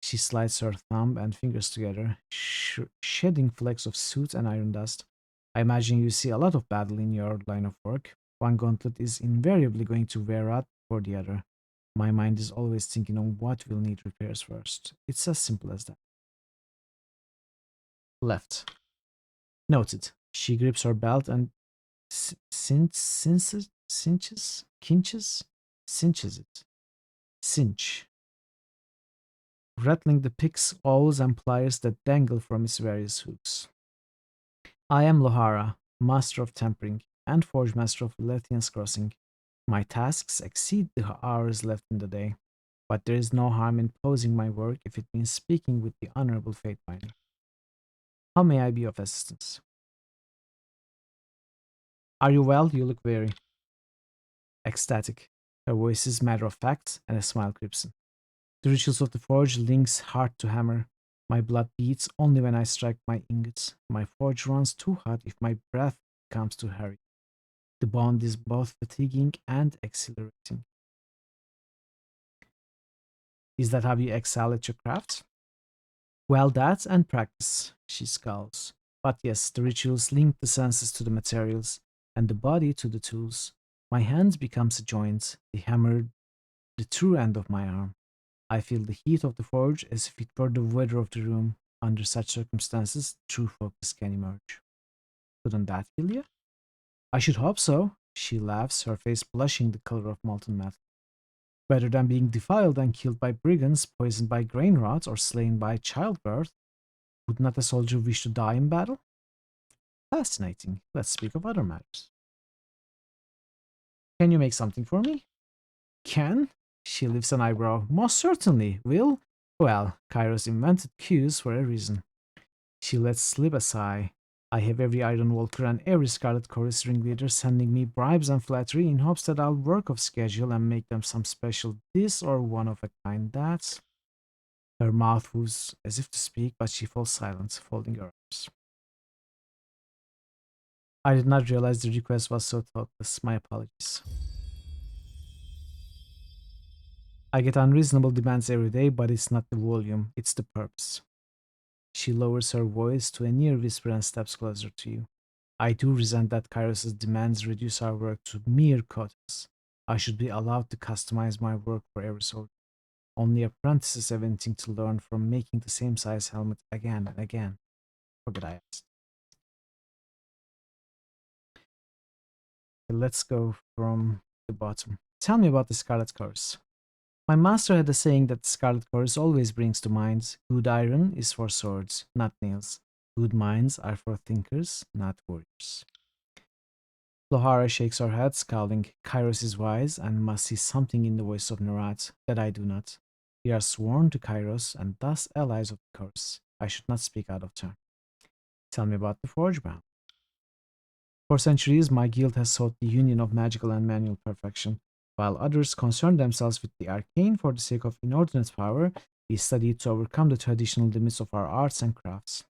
She slides her thumb and fingers together, shedding flecks of soot and iron dust. I imagine you see a lot of battle in your line of work. One gauntlet is invariably going to wear out for the other. My mind is always thinking on what will need repairs first. It's as simple as that. Left. Noted. She grips her belt and cinches it. Cinch. Rattling the picks, awls, and pliers that dangle from its various hooks. I am Lohara, Master of Tempering and Forge Master of Lethian's Crossing. My tasks exceed the hours left in the day, but there is no harm in posing my work if it means speaking with the Honorable Fatefinder. How may I be of assistance? Are you well? You look weary. Ecstatic. Her voice is matter of fact, and a smile creeps in. The rituals of the forge links heart to hammer. My blood beats only when I strike my ingots. My forge runs too hot if my breath comes too hurried. The bond is both fatiguing and exhilarating. Is that how you excel at your craft? Well, that and practice, she scowls. But yes, the rituals link the senses to the materials, and the body to the tools. My hand becomes a joint, the hammer the true end of my arm. I feel the heat of the forge as if it were the weather of the room. Under such circumstances, true focus can emerge. Couldn't that kill you? I should hope so. She laughs, her face blushing the color of molten metal. Better than being defiled and killed by brigands, poisoned by grain rot, or slain by childbirth. Would not a soldier wish to die in battle? Fascinating. Let's speak of other matters. Can you make something for me? Can? She lifts an eyebrow. Most certainly. Will? Well, Kairos invented queues for a reason. She lets slip a sigh. I have every Iron Walker and every Scarlet Chorus ringleader sending me bribes and flattery in hopes that I'll work off schedule and make them some special this or one of a kind that. Her mouth moves as if to speak, but she falls silent, folding her arms. I did not realize the request was so thoughtless. My apologies. I get unreasonable demands every day, but it's not the volume, it's the purpose. She lowers her voice to a near whisper and steps closer to you. I do resent that Kairos' demands reduce our work to mere quotas. I should be allowed to customize my work for every soldier. Only apprentices have anything to learn from making the same size helmet again and again. Forget I asked. Let's go from the bottom. Tell me about the Scarlet Curse. My master had a saying that the Scarlet Curse always brings to mind, good iron is for swords, not nails. Good minds are for thinkers, not warriors. Lohara shakes her head, scowling. Kairos is wise and must see something in the voice of Nerat that I do not. We are sworn to Kairos and thus allies of the curse. I should not speak out of turn. Tell me about the Forgebound. For centuries, my guild has sought the union of magical and manual perfection. While others concern themselves with the arcane for the sake of inordinate power, we study to overcome the traditional limits of our arts and crafts.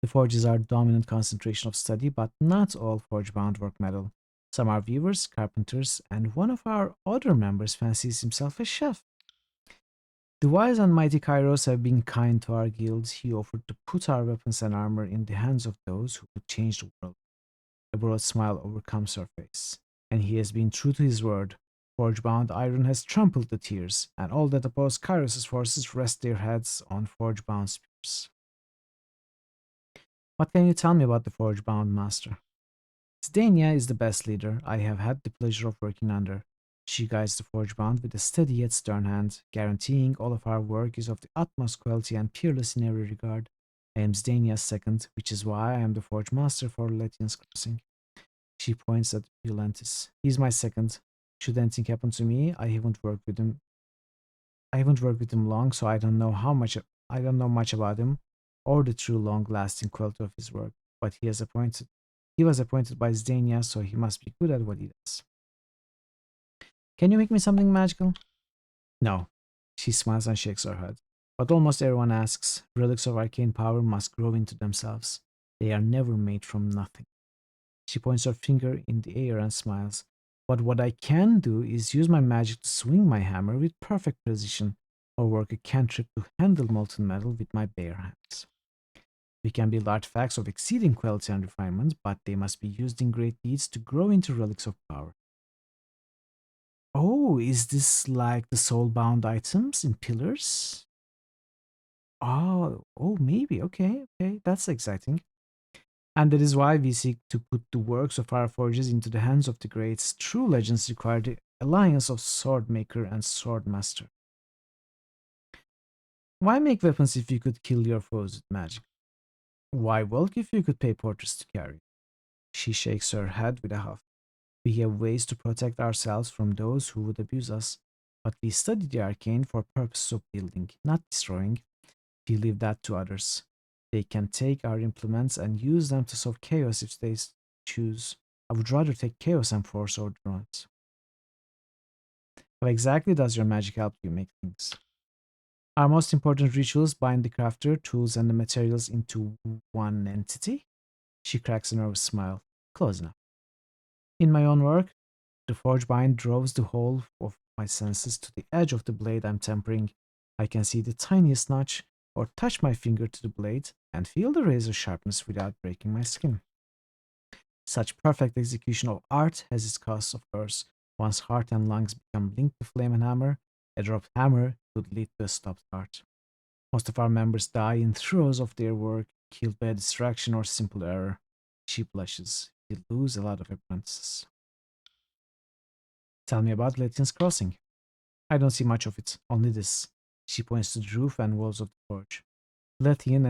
The forge is our dominant concentration of study, but not all forge-bound work metal. Some are weavers, carpenters, and one of our other members fancies himself a chef. The wise and mighty Kairos have been kind to our guild. He offered to put our weapons and armor in the hands of those who could change the world. A broad smile overcomes her face, and he has been true to his word. Forge-bound iron has trampled the tears, and all that oppose Kairos' forces rest their heads on forge-bound spears. What can you tell me about the Forge-bound master? Zdania is the best leader I have had the pleasure of working under. She guides the Forge-bound with a steady yet stern hand, guaranteeing all of our work is of the utmost quality and peerless in every regard. I am Zdania's second, which is why I am the Forge Master for Letian's Crossing. She points at Ulantis. He's my second. Should anything happen to me, I haven't worked with him long, so I don't know much about him or the true long-lasting quality of his work, but he was appointed by Zdania, so he must be good at what he does. Can you make me something magical? No. She smiles and shakes her head. But almost everyone asks. Relics of arcane power must grow into themselves. They are never made from nothing. She points her finger in the air and smiles. But what I can do is use my magic to swing my hammer with perfect precision, or work a cantrip to handle molten metal with my bare hands. We can build artifacts of exceeding quality and refinement, but they must be used in great deeds to grow into relics of power. Oh, is this like the soul-bound items in pillars? Oh, maybe. Okay, that's exciting. And that is why we seek to put the works of our forges into the hands of the greats. True legends require the alliance of swordmaker and swordmaster. Why make weapons if you could kill your foes with magic? Why walk if you could pay porters to carry? She shakes her head with a huff. We have ways to protect ourselves from those who would abuse us, but we study the arcane for purposes of building, not destroying. We leave that to others. They can take our implements and use them to solve chaos if they choose. I would rather take chaos and force or drones. How exactly does your magic help you make things? Our most important rituals bind the crafter, tools, and the materials into one entity. She cracks a nervous smile. Close enough. In my own work, the forge bind draws the whole of my senses to the edge of the blade I'm tempering. I can see the tiniest notch, or touch my finger to the blade and feel the razor sharpness without breaking my skin. Such perfect execution of art has its costs, of course. Once heart and lungs become linked to flame and hammer, a dropped hammer could lead to a stopped heart. Most of our members die in throes of their work, killed by a distraction or simple error. She blushes. We lose a lot of apprentices. Tell me about Letian's Crossing. I don't see much of it, only this. She points to the roof and walls of the forge. Letian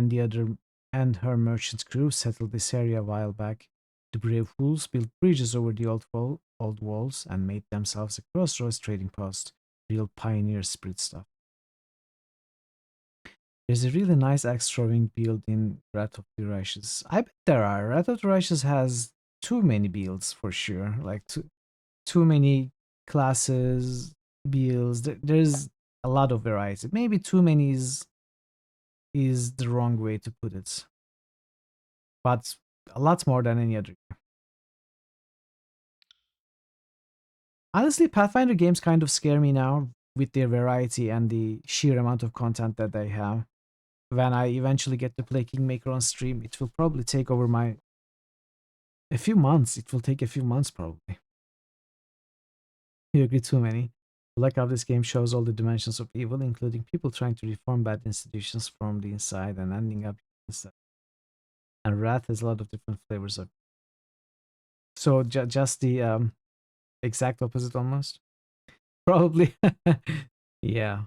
and her merchant crew settled this area a while back. The brave fools built bridges over the old walls and made themselves a crossroads trading post. Real pioneer spirit stuff. There's a really nice axe throwing build in Wrath of the Righteous. I bet there are. Wrath of the Righteous has too many builds for sure. Like too many classes, builds. There's a lot of variety. Maybe too many is the wrong way to put it. But a lot more than any other game. Honestly, Pathfinder games kind of scare me now with their variety and the sheer amount of content that they have. When I eventually get to play Kingmaker on stream, it will probably take over a few months. It will take a few months probably. You agree too many. I like how this game shows all the dimensions of evil, including people trying to reform bad institutions from the inside and ending up inside. And Wrath has a lot of different flavors of. So just the exact opposite almost. Probably. Yeah.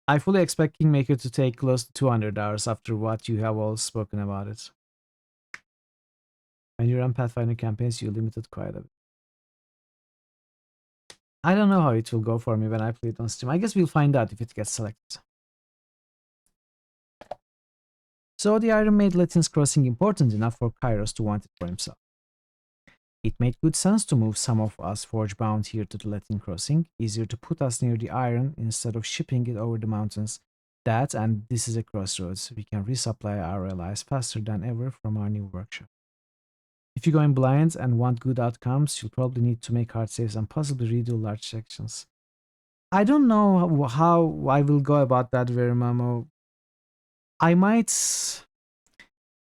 I fully expect Kingmaker to take close to 200 hours after what you have all spoken about it. When you run Pathfinder campaigns, you limited quite a bit. I don't know how it will go for me when I play it on Steam. I guess we'll find out if it gets selected. So the iron made Latin's Crossing important enough for Kairos to want it for himself. It made good sense to move some of us forge-bound here to the Latin Crossing, easier to put us near the iron instead of shipping it over the mountains. That, and this is a crossroads, we can resupply our allies faster than ever from our new workshop. If you go in blind and want good outcomes, you'll probably need to make hard saves and possibly redo large sections. I don't know how I will go about that, Verimamo. I might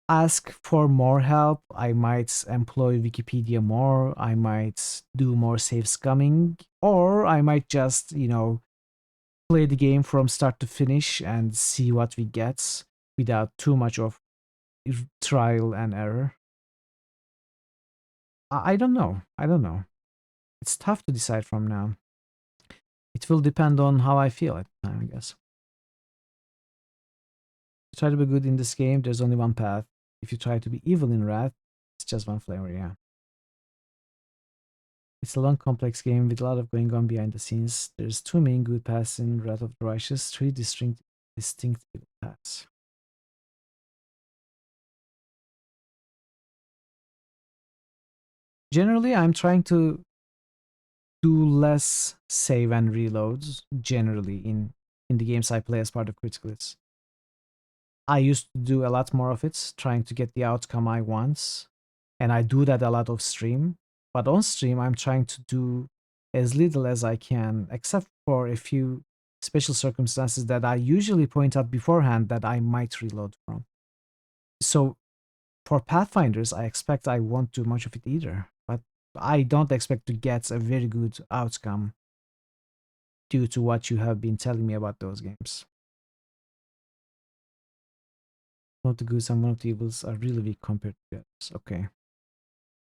ask for more help, I might employ Wikipedia more, I might do more save scumming, or I might just, play the game from start to finish and see what we get without too much of trial and error. I don't know. I don't know. It's tough to decide from now. It will depend on how I feel at the time, I guess. If you try to be good in this game, there's only one path. If you try to be evil in Wrath, it's just one flavor, yeah. It's a long, complex game with a lot of going on behind the scenes. There's 2 main good paths in Wrath of the Righteous, 3 distinct evil paths. Generally, I'm trying to do less save and reloads, generally, in the games I play as part of Critical Hits. I used to do a lot more of it, trying to get the outcome I want, and I do that a lot off stream. But on stream, I'm trying to do as little as I can, except for a few special circumstances that I usually point out beforehand that I might reload from. So for Pathfinders, I expect I won't do much of it either, but I don't expect to get a very good outcome due to what you have been telling me about those games. One of the goods and one of the evils are really weak compared to the others. Okay.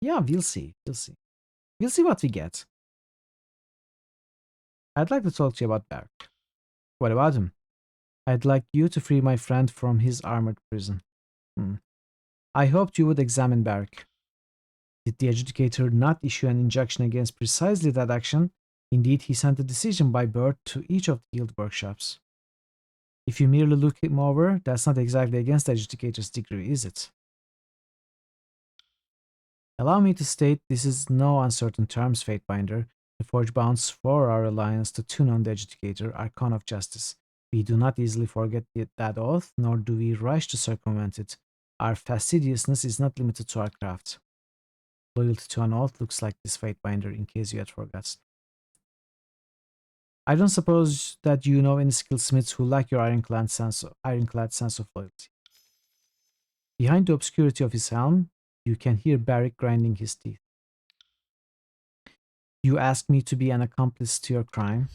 Yeah, we'll see. We'll see. We'll see what we get. I'd like to talk to you about Barrick. What about him? I'd like you to free my friend from his armored prison. I hoped you would examine Barrick. Did the adjudicator not issue an injunction against precisely that action? Indeed, he sent a decision by bird to each of the guild workshops. If you merely look him over, that's not exactly against the adjudicator's degree, is it? Allow me to state this is no uncertain terms, Fatebinder. The forge bounds for our alliance to tune on the adjudicator are con of justice. We do not easily forget that oath, nor do we rush to circumvent it. Our fastidiousness is not limited to our craft. Loyalty to an oath looks like this, Fatebinder, in case you had forgotten. I don't suppose that you know any skillsmiths who lack your ironclad sense of loyalty. Behind the obscurity of his helm, you can hear Barrick grinding his teeth. You ask me to be an accomplice to your crime?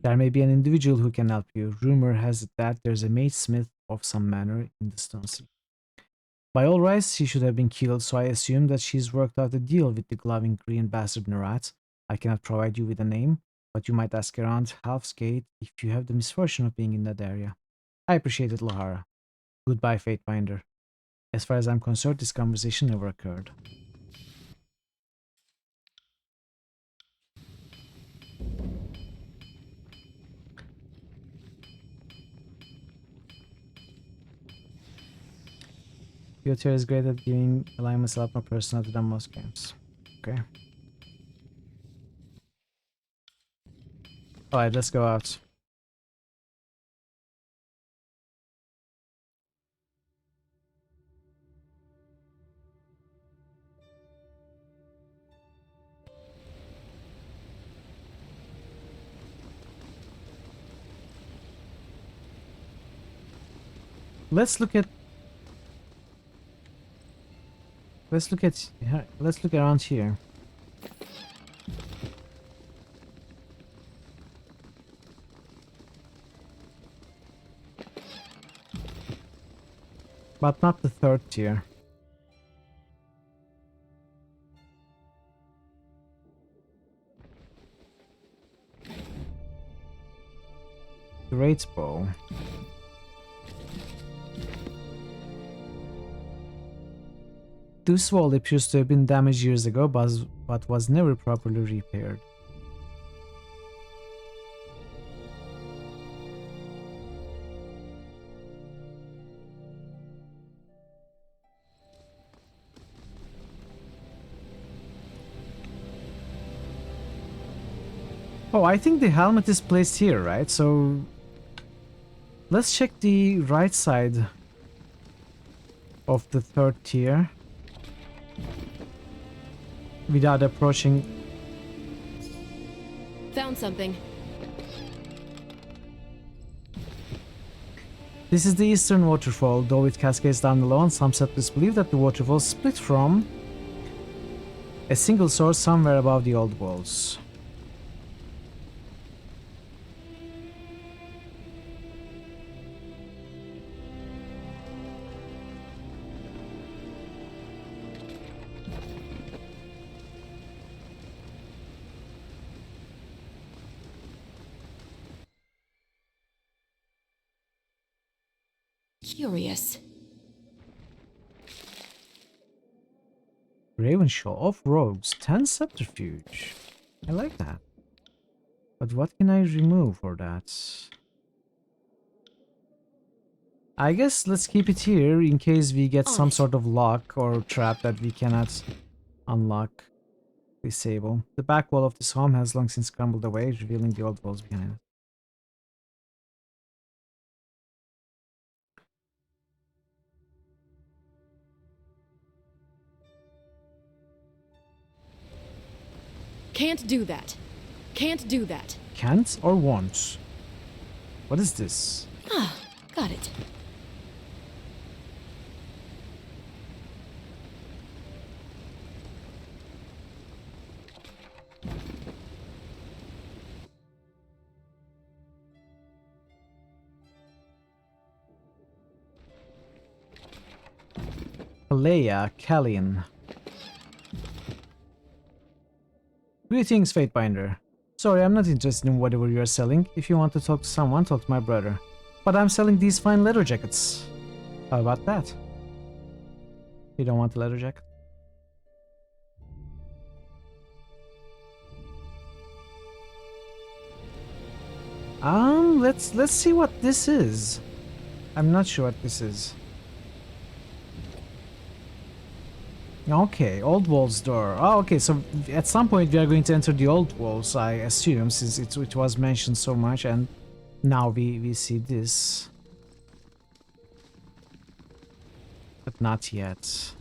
There may be an individual who can help you. Rumor has it that there's a mage smith of some manor in the Stone Sea. By all rights, she should have been killed, so I assume that she's worked out a deal with the glowing green bastard Narat. I cannot provide you with a name, but you might ask around Half's Gate if you have the misfortune of being in that area. I appreciate it, Lohara. Goodbye, Fatebinder. As far as I'm concerned, this conversation never occurred. Piotr is great at giving alignments a lot more personality than most games. Okay. Alright, let's go out. Let's look around here. But not the third tier. Great bow. This wall appears to have been damaged years ago, but was never properly repaired. Oh, I think the helmet is placed here, right? So let's check the right side of the third tier without approaching. Found something. This is the eastern waterfall. Though it cascades down below, and some settlers believe that the waterfall split from a single source somewhere above the old walls. Curious. Ravenshaw of Rogues, 10 subterfuge. I like that. But what can I remove for that? I guess let's keep it here in case we get some sort of lock or trap that we cannot unlock, disable. The back wall of this home has long since crumbled away, revealing the old walls behind it. Can't do that. Can't do that. Can't or won't? What is this? Ah, got it. Leia Kallian. Greetings, Fatebinder. Sorry, I'm not interested in whatever you are selling. If you want to talk to someone, talk to my brother. But I'm selling these fine leather jackets. How about that? You don't want a leather jacket? Let's see what this is. I'm not sure what this is. Okay, old walls door. Oh, okay, so at some point we are going to enter the old walls, I assume, since it was mentioned so much, and now we see this. But not yet.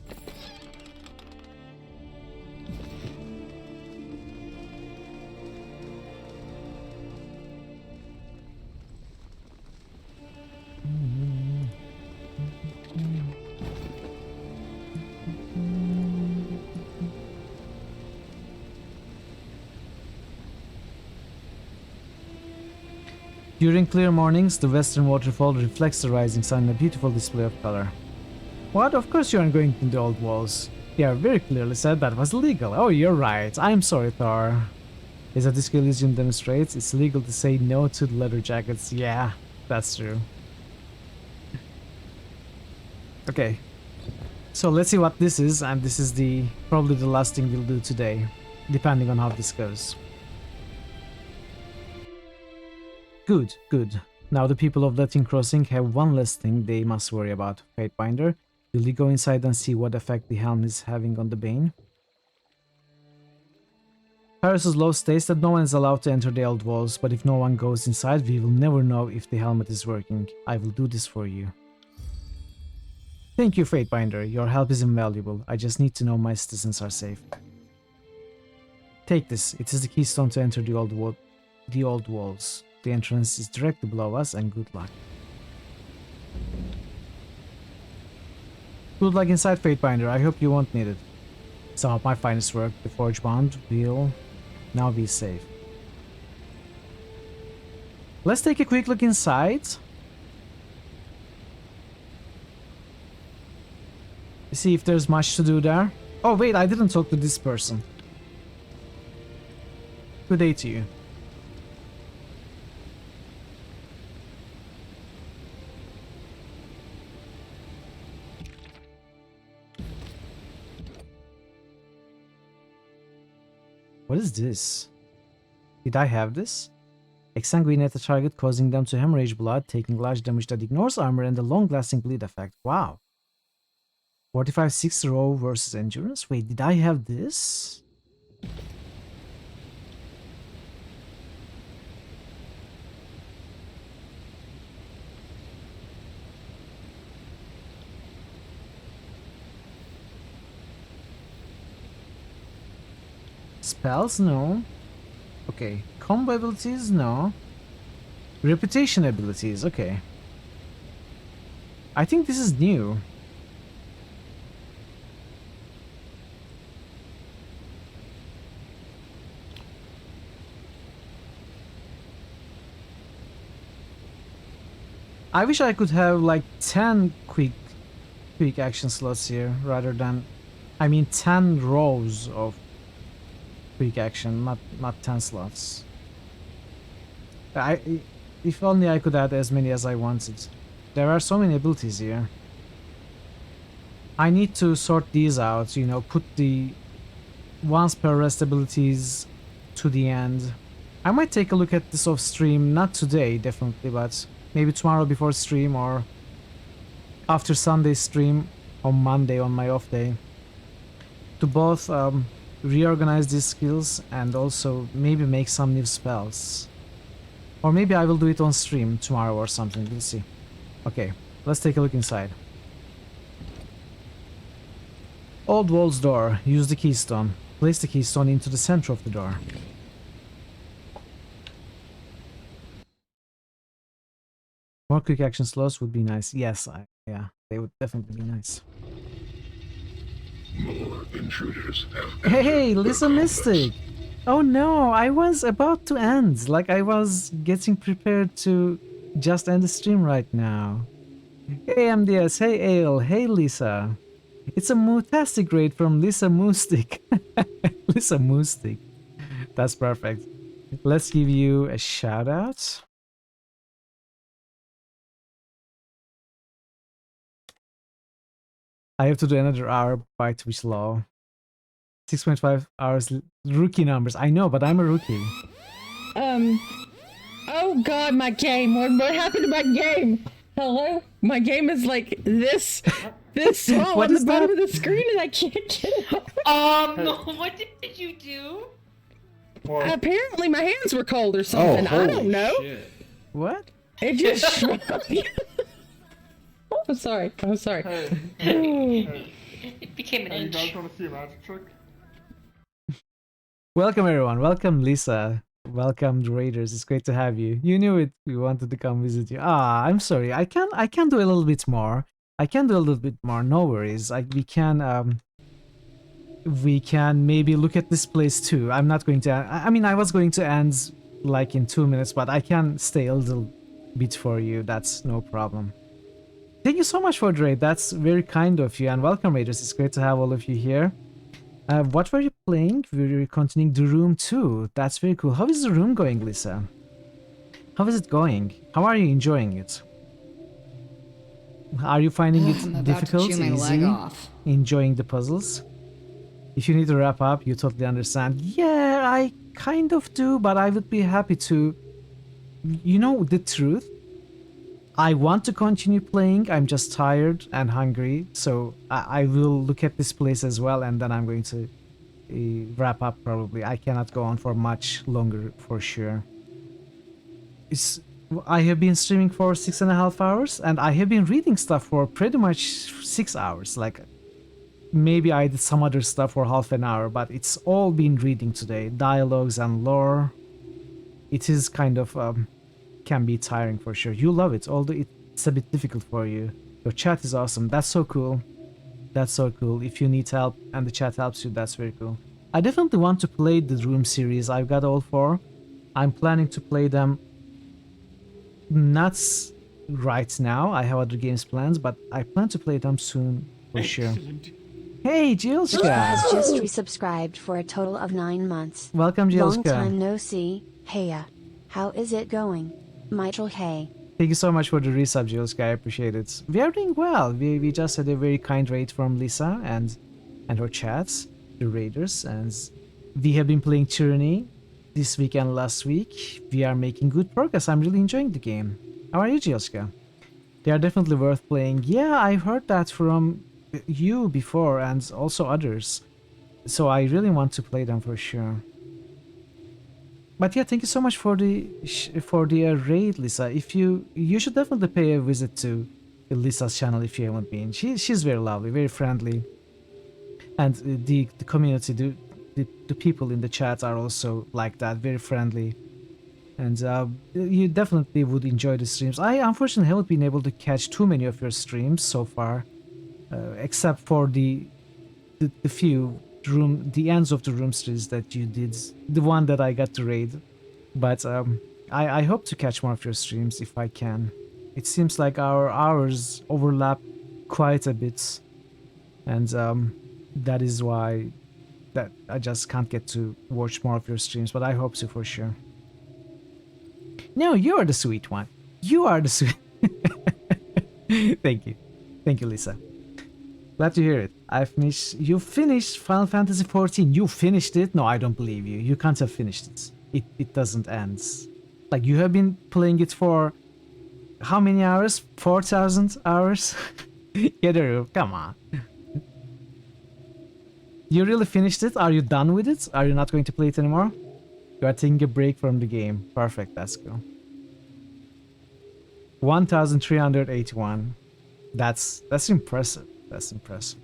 During clear mornings, the western waterfall reflects the rising sun in a beautiful display of color. What? Of course you aren't going to the old walls. Yeah, very clearly said that was illegal. Oh, you're right. I'm sorry, Thor. As a Disco Elysium demonstrates, it's illegal to say no to the leather jackets. Yeah, that's true. Okay. So let's see what this is, and this is probably the last thing we'll do today, depending on how this goes. Good, good. Now the people of Latin Crossing have one less thing they must worry about. Fatebinder, will you go inside and see what effect the helm is having on the Bane? Paris' law states that no one is allowed to enter the old walls, but if no one goes inside, we will never know if the helmet is working. I will do this for you. Thank you, Fatebinder. Your help is invaluable. I just need to know my citizens are safe. Take this. It is the keystone to enter the old walls. The entrance is directly below us, and good luck. Good luck inside, Fatebinder. I hope you won't need it. Some of my finest work, the Forge Bond, will now be safe. Let's take a quick look inside. See if there's much to do there. Oh wait, I didn't talk to this person. Good day to you. is this? Did I have this? Exsanguinate the target, causing them to hemorrhage blood, taking large damage that ignores armor and the long-lasting bleed effect. Wow. 45-6 row versus endurance? Wait, did I have this? Spells? No. Okay. Combo abilities? No. Reputation abilities? Okay. I think this is new. I wish I could have like 10 quick action slots here rather than, I mean 10 rows of quick action, not 10 slots. If only I could add as many as I wanted. There are so many abilities here. I need to sort these out, you know, put the once per rest abilities to the end. I might take a look at this off stream, not today definitely, but maybe tomorrow before stream or after Sunday stream on Monday on my off day, to both reorganize these skills and also maybe make some new spells. Or maybe I will do it on stream tomorrow or something, we'll see. Okay, let's take a look inside. Old Wall's door. Use the keystone. Place the keystone into the center of the door. More quick action slots would be nice. Yes, yeah, they would definitely be nice. More intruders have Hey, Lisa Mystic! Oh no, I was about to end. Like, I was getting prepared to just end the stream right now. Hey MDS, hey Ale, hey Lisa. It's a mutastic raid from Lisa Moostic. Lisa Moostic. That's perfect. Let's give you a shout out. I have to do another hour by Twitch law. 6.5 hours rookie numbers. I know, but I'm a rookie. Oh god, my game. What happened to my game? Hello? My game is like this small What on is the bottom that? of the screen and I can't get it. What did you do? Apparently my hands were cold or something. I don't know. Shit. What? It just shrunk. I'm sorry. It became an inch. You guys want to see a magic trick? Welcome everyone. Welcome Lisa. Welcome Raiders. It's great to have you. You knew it. We wanted to come visit you. Ah, I'm sorry. I can do a little bit more. No worries. We can maybe look at this place too. I'm not going to. I mean, I was going to end like in 2 minutes, but I can stay a little bit for you. That's no problem. Thank you so much for the raid. That's very kind of you. And welcome Raiders. It's great to have all of you here. What were you playing? We were continuing The Room 2. That's very cool. How is The Room going, Lisa? How is it going? How are you enjoying it? Are you finding it difficult, easy, enjoying the puzzles? If you need to wrap up, you totally understand. Yeah, I kind of do, but I would be happy to. You know the truth? I want to continue playing, I'm just tired and hungry, so I will look at this place as well, and then I'm going to wrap up probably. I cannot go on for much longer for sure. I have been streaming for 6.5 hours, and I have been reading stuff for pretty much 6 hours. Like, maybe I did some other stuff for half an hour, but it's all been reading today. Dialogues and lore. It is kind of... can be tiring for sure. You love it, although it's a bit difficult for you. Your chat is awesome. That's so cool. That's so cool. If you need help and the chat helps you, that's very cool. I definitely want to play the Room series. I've got all 4. I'm planning to play them not right now. I have other games planned, but I plan to play them soon for sure. Hey, Jilska! Has just resubscribed for a total of 9 months. Welcome, Jilska. Long time no see. Heya. How is it going? Mitchell, hey. Thank you so much for the resub, Jilska. I appreciate it. We are doing well. We just had a very kind raid from Lisa and her chats, the raiders, and We have been playing Tyranny this week and last week. We are making good progress. I'm really enjoying the game. How are you, Jioska? They are definitely worth playing. Yeah, I've heard that from you before and also others. So I really want to play them for sure. But yeah, thank you so much for the raid, Lisa. If you should definitely pay a visit to Lisa's channel if you haven't been. She's very lovely, very friendly, and the community, the people in the chat are also like that, very friendly, and you definitely would enjoy the streams. I unfortunately haven't been able to catch too many of your streams so far, except for the few the ends of the room streams that you did, the one that I got to raid. But I hope to catch more of your streams if I can. It seems like our hours overlap quite a bit, and that is why that I just can't get to watch more of your streams, but I hope so for sure. No, you are the sweet one. You are the sweet. Thank you. Thank you, Lisa. Glad to hear it. You finished Final Fantasy XIV. You finished it? No, I don't believe you. You can't have finished it. It doesn't end. Like, you have been playing it for how many hours? 4,000 hours? Get a room. Come on. You really finished it? Are you done with it? Are you not going to play it anymore? You are taking a break from the game. Perfect, let's go. 1,381. That's impressive. That's impressive.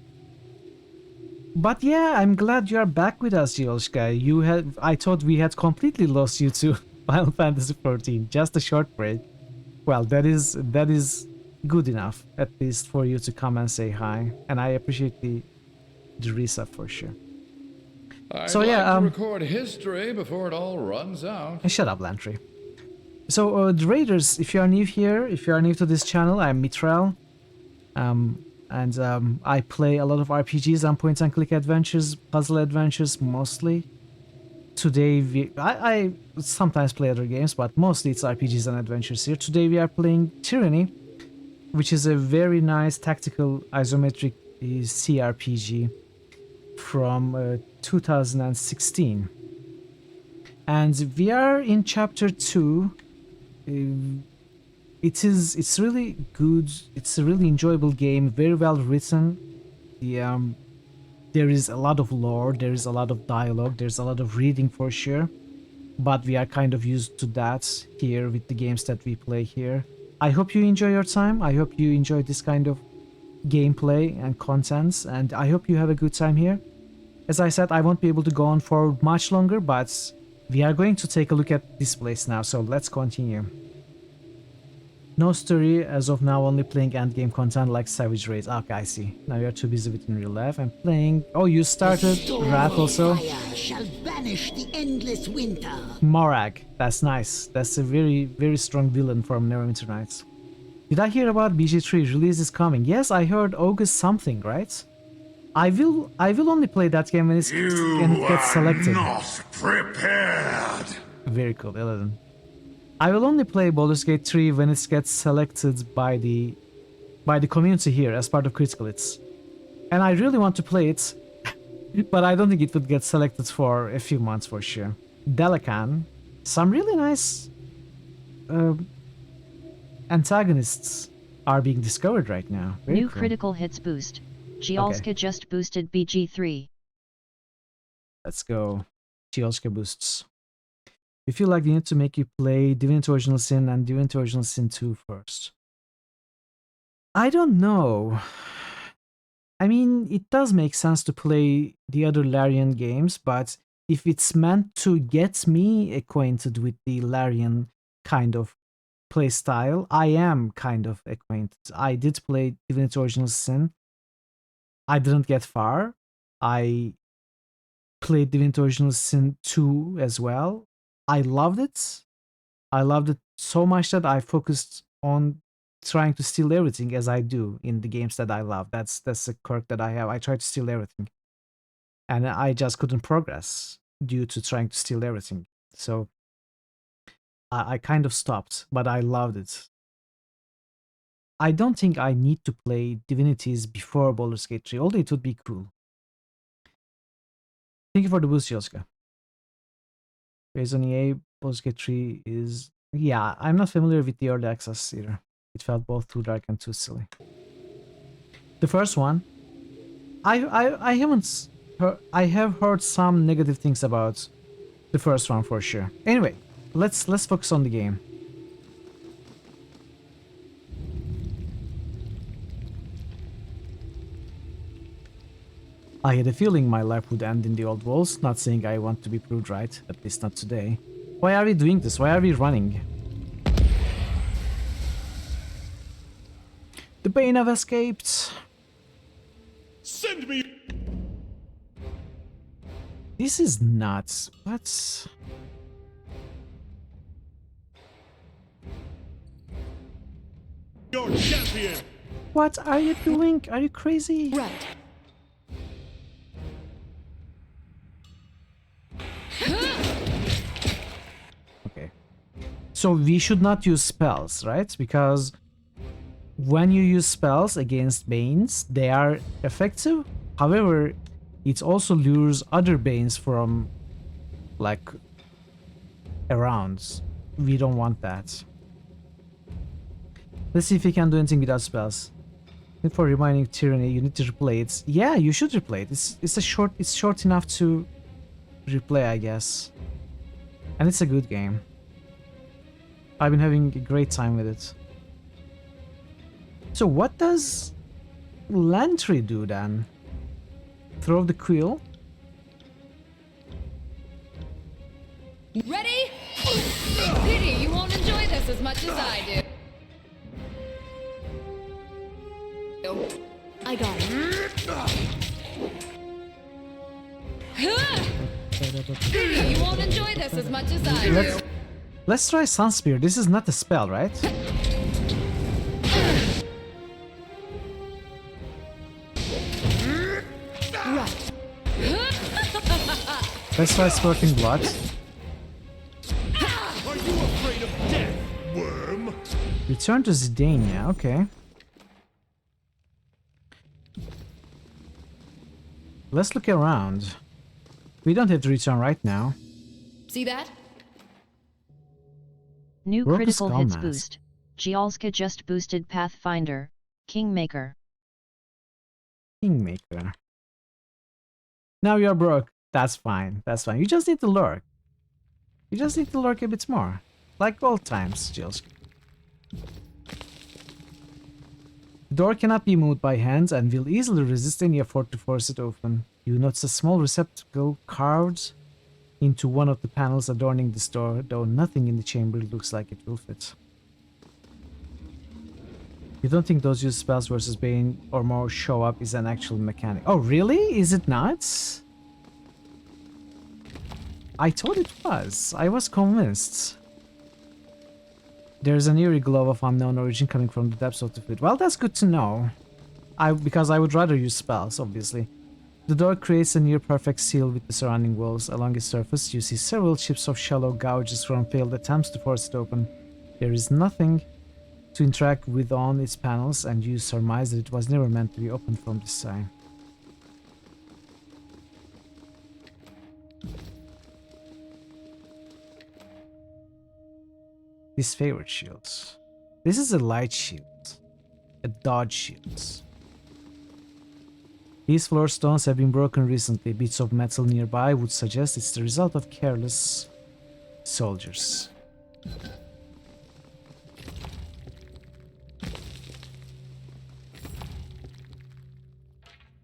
But yeah, I'm glad you are back with us, Yoshka. I thought we had completely lost you to Final Fantasy XIV. Just a short break. Well, that is good enough, at least for you to come and say hi. And I appreciate the resub for sure. I'd so like yeah, to record history before it all runs out. Shut up, Lantry. So the Raiders, if you are new here, if you are new to this channel, I'm Mitral. And I play a lot of RPGs and point-and-click adventures, puzzle adventures mostly. Today, I sometimes play other games, but mostly it's RPGs and adventures here. Today we are playing Tyranny, which is a very nice tactical isometric CRPG from 2016. And we are in chapter 2. It's really good. It's a really enjoyable game, very well written. There is a lot of lore, there is a lot of dialogue, there's a lot of reading for sure. But we are kind of used to that here with the games that we play here. I hope you enjoy your time. I hope you enjoy this kind of gameplay and contents, and I hope you have a good time here. As I said, I won't be able to go on for much longer, but we are going to take a look at this place now, so let's continue. No story as of now, only playing endgame content like Savage Raid. Okay, I see. Now you're too busy with in real life and playing. Oh, you started Wrath also? Shall banish the endless winter. Morag. That's nice. That's a very, very strong villain from Neverwinter Nights. Did I hear about BG3 release is coming? Yes, I heard August something, right? I will only play that game when it gets selected. Not prepared. Very cool, 11. I will only play Baldur's Gate 3 when it gets selected by the community here as part of Critical Hits. And I really want to play it, but I don't think it would get selected for a few months for sure. Delacan, some really nice antagonists are being discovered right now. Very New cool. Critical Hits boost. Giolska just boosted BG3. Let's go. Giolska boosts. We feel like we need to make you play Divinity Original Sin and Divinity Original Sin 2 first. I don't know. I mean, it does make sense to play the other Larian games, but if it's meant to get me acquainted with the Larian kind of play style, I am kind of acquainted. I did play Divinity Original Sin. I didn't get far. I played Divinity Original Sin 2 as well. I loved it. I loved it so much that I focused on trying to steal everything as I do in the games that I love. That's a quirk that I have. I try to steal everything. And I just couldn't progress due to trying to steal everything. So I kind of stopped, but I loved it. I don't think I need to play Divinities before Baldur's Gate 3, although it would be cool. Thank you for the boost, Joska. Based on EA, Baldur's Gate 3 is... Yeah, I'm not familiar with the early access either. It felt both too dark and too silly. The first one, I haven't heard, I have heard some negative things about the first one for sure. Anyway, let's focus on the game. I had a feeling my life would end in the old walls, not saying I want to be proved right, at least not today. Why are we doing this? Why are we running? The Bane have escaped. Send me. This is nuts. What? Your champion. What are you doing? Are you crazy? Right. Okay. So we should not use spells, right? Because when you use spells against Banes, they are effective. However, it also lures other Banes from, like, around. We don't want that. Let's see if we can do anything without spells. For reminding Tyranny, you need to replay it. Yeah, you should replay it. It's short enough to replay, I guess. And it's a good game. I've been having a great time with it. So what does Lantry do then? Throw the quill? Ready? Pity you won't enjoy this as much as I do. I got it. Pity you won't enjoy this as much as I do. Let's try Sunspear. This is not a spell, right? Right. Let's try Sparking Blood. Are you afraid of death, worm? Return to Zidania, okay. Let's look around. We don't have to return right now. See that? New Broke critical skull hits mask. boost. Gialska just boosted Pathfinder. Kingmaker. Kingmaker. Now you're broke. That's fine. That's fine. You just need to lurk. You just need to lurk a bit more. Like old times, Gialska. The door cannot be moved by hands and will easily resist any effort to force it open. You notice a small receptacle carved into one of the panels adorning this door, though nothing in the chamber looks like it will fit. You don't think those use spells versus Bane or more show up is an actual mechanic? Oh, really? Is it not? I thought it was. I was convinced. There's an eerie glow of unknown origin coming from the depths of the pit. Well, that's good to know. Because I would rather use spells, obviously. The door creates a near-perfect seal with the surrounding walls. Along its surface, you see several chips of shallow gouges from failed attempts to force it open. There is nothing to interact with on its panels, and you surmise that it was never meant to be opened from this side. His favorite shields. This is a light shield. A dodge shield. These floor stones have been broken recently. Bits of metal nearby would suggest it's the result of careless soldiers.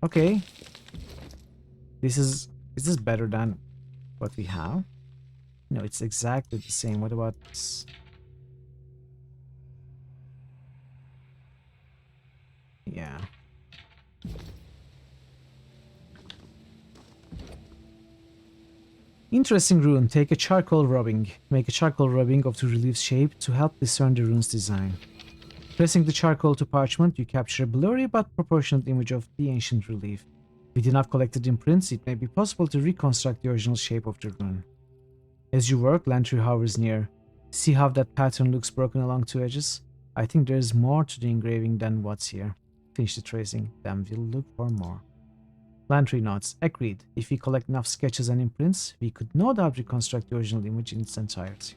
Okay. Is this better than what we have? No, it's exactly the same. What about this? Yeah. Interesting rune. Take a charcoal rubbing. Make a charcoal rubbing of the relief's shape to help discern the rune's design. Pressing the charcoal to parchment, you capture a blurry but proportionate image of the ancient relief. With enough collected imprints, it may be possible to reconstruct the original shape of the rune. As you work, Lantry hovers near. See how that pattern looks broken along two edges? I think there is more to the engraving than what's here. Finish the tracing, then we'll look for more. Lantry notes. Agreed. If we collect enough sketches and imprints, we could no doubt reconstruct the original image in its entirety.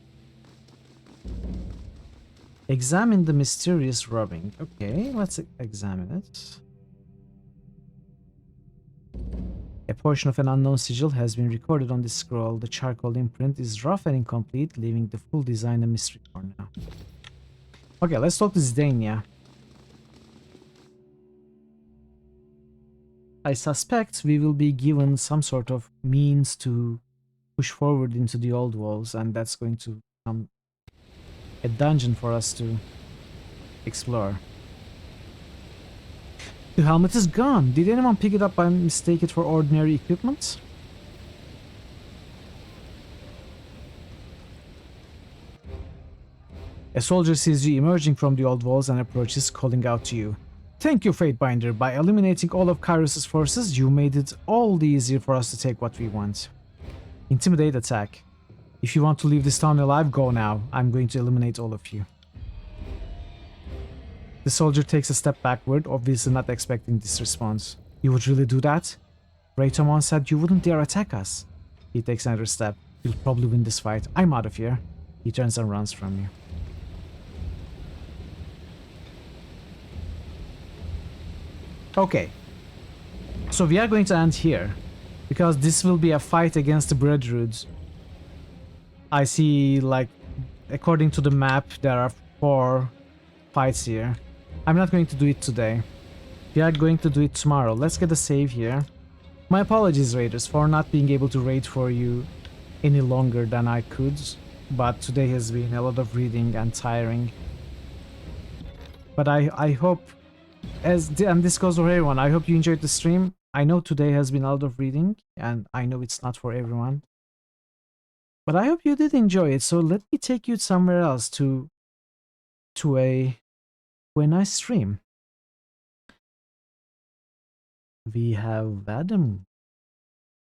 Examine the mysterious rubbing. Okay, let's examine it. A portion of an unknown sigil has been recorded on this scroll. The charcoal imprint is rough and incomplete, leaving the full design a mystery for now. Okay, let's talk to Zdania. I suspect we will be given some sort of means to push forward into the old walls, and that's going to become a dungeon for us to explore. The helmet is gone. Did anyone pick it up and mistake it for ordinary equipment? A soldier sees you emerging from the old walls and approaches, calling out to you. Thank you, Fatebinder. By eliminating all of Kairos' forces, you made it all the easier for us to take what we want. Intimidate attack. If you want to leave this town alive, go now. I'm going to eliminate all of you. The soldier takes a step backward, obviously not expecting this response. You would really do that? Raytomon said you wouldn't dare attack us. He takes another step. You'll probably win this fight. I'm out of here. He turns and runs from you. Okay. So we are going to end here, because this will be a fight against the Breadroods. I see, like, according to the map, there are 4 fights here. I'm not going to do it today. We are going to do it tomorrow. Let's get a save here. My apologies, Raiders, for not being able to raid for you any longer than I could, but today has been a lot of reading and tiring. But I hope, and this goes for everyone, I hope you enjoyed the stream. I know today has been a lot of reading, and I know it's not for everyone. But I hope you did enjoy it, so let me take you somewhere else to a nice stream. We have Adam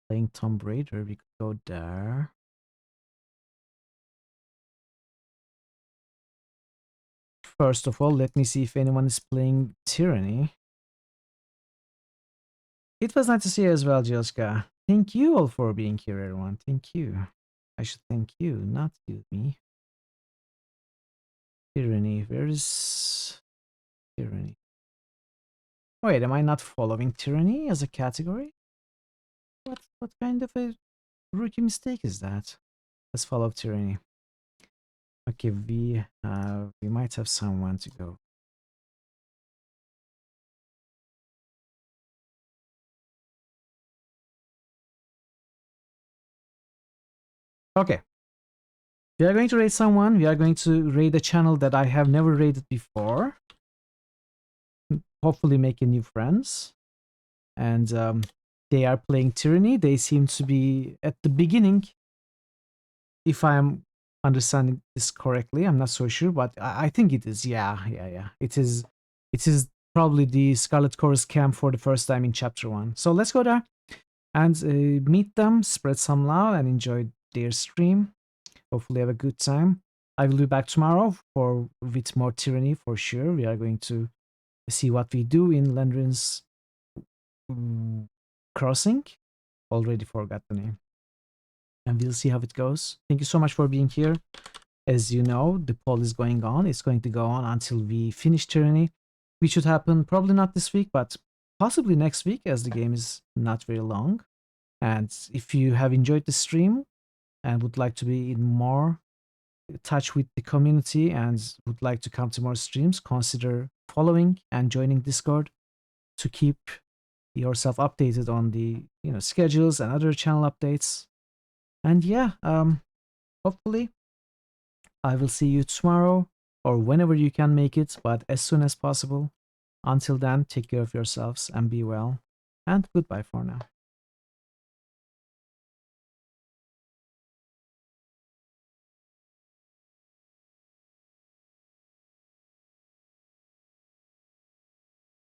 playing Tomb Raider. We could go there. First of all, let me see if anyone is playing Tyranny. It was nice to see you as well, Joska. Thank you all for being here, everyone. Thank you. I should thank you, not you, me. Tyranny. Where is Tyranny? Wait, am I not following Tyranny as a category? What kind of a rookie mistake is that? Let's follow Tyranny. Okay, we might have someone to go. Okay. We are going to raid someone. We are going to raid a channel that I have never raided before. Hopefully making new friends. And they are playing Tyranny. They seem to be at the beginning. If I'm understanding this correctly, I'm not so sure, but I think it is. Yeah. It is probably the Scarlet Chorus camp for the first time in chapter 1. So let's go there and meet them, spread some love, and enjoy their stream. Hopefully have a good time. I will be back tomorrow with more Tyranny for sure. We are going to see what we do in Lendrin's Crossing. Already forgot the name. And we'll see how it goes. Thank you so much for being here. As you know, the poll is going on. It's going to go on until we finish Tyranny, which should happen probably not this week, but possibly next week, as the game is not very long. And if you have enjoyed the stream and would like to be in more touch with the community and would like to come to more streams, consider following and joining Discord to keep yourself updated on the schedules and other channel updates. And yeah, hopefully I will see you tomorrow or whenever you can make it, but as soon as possible. Until then, take care of yourselves and be well, and goodbye for now.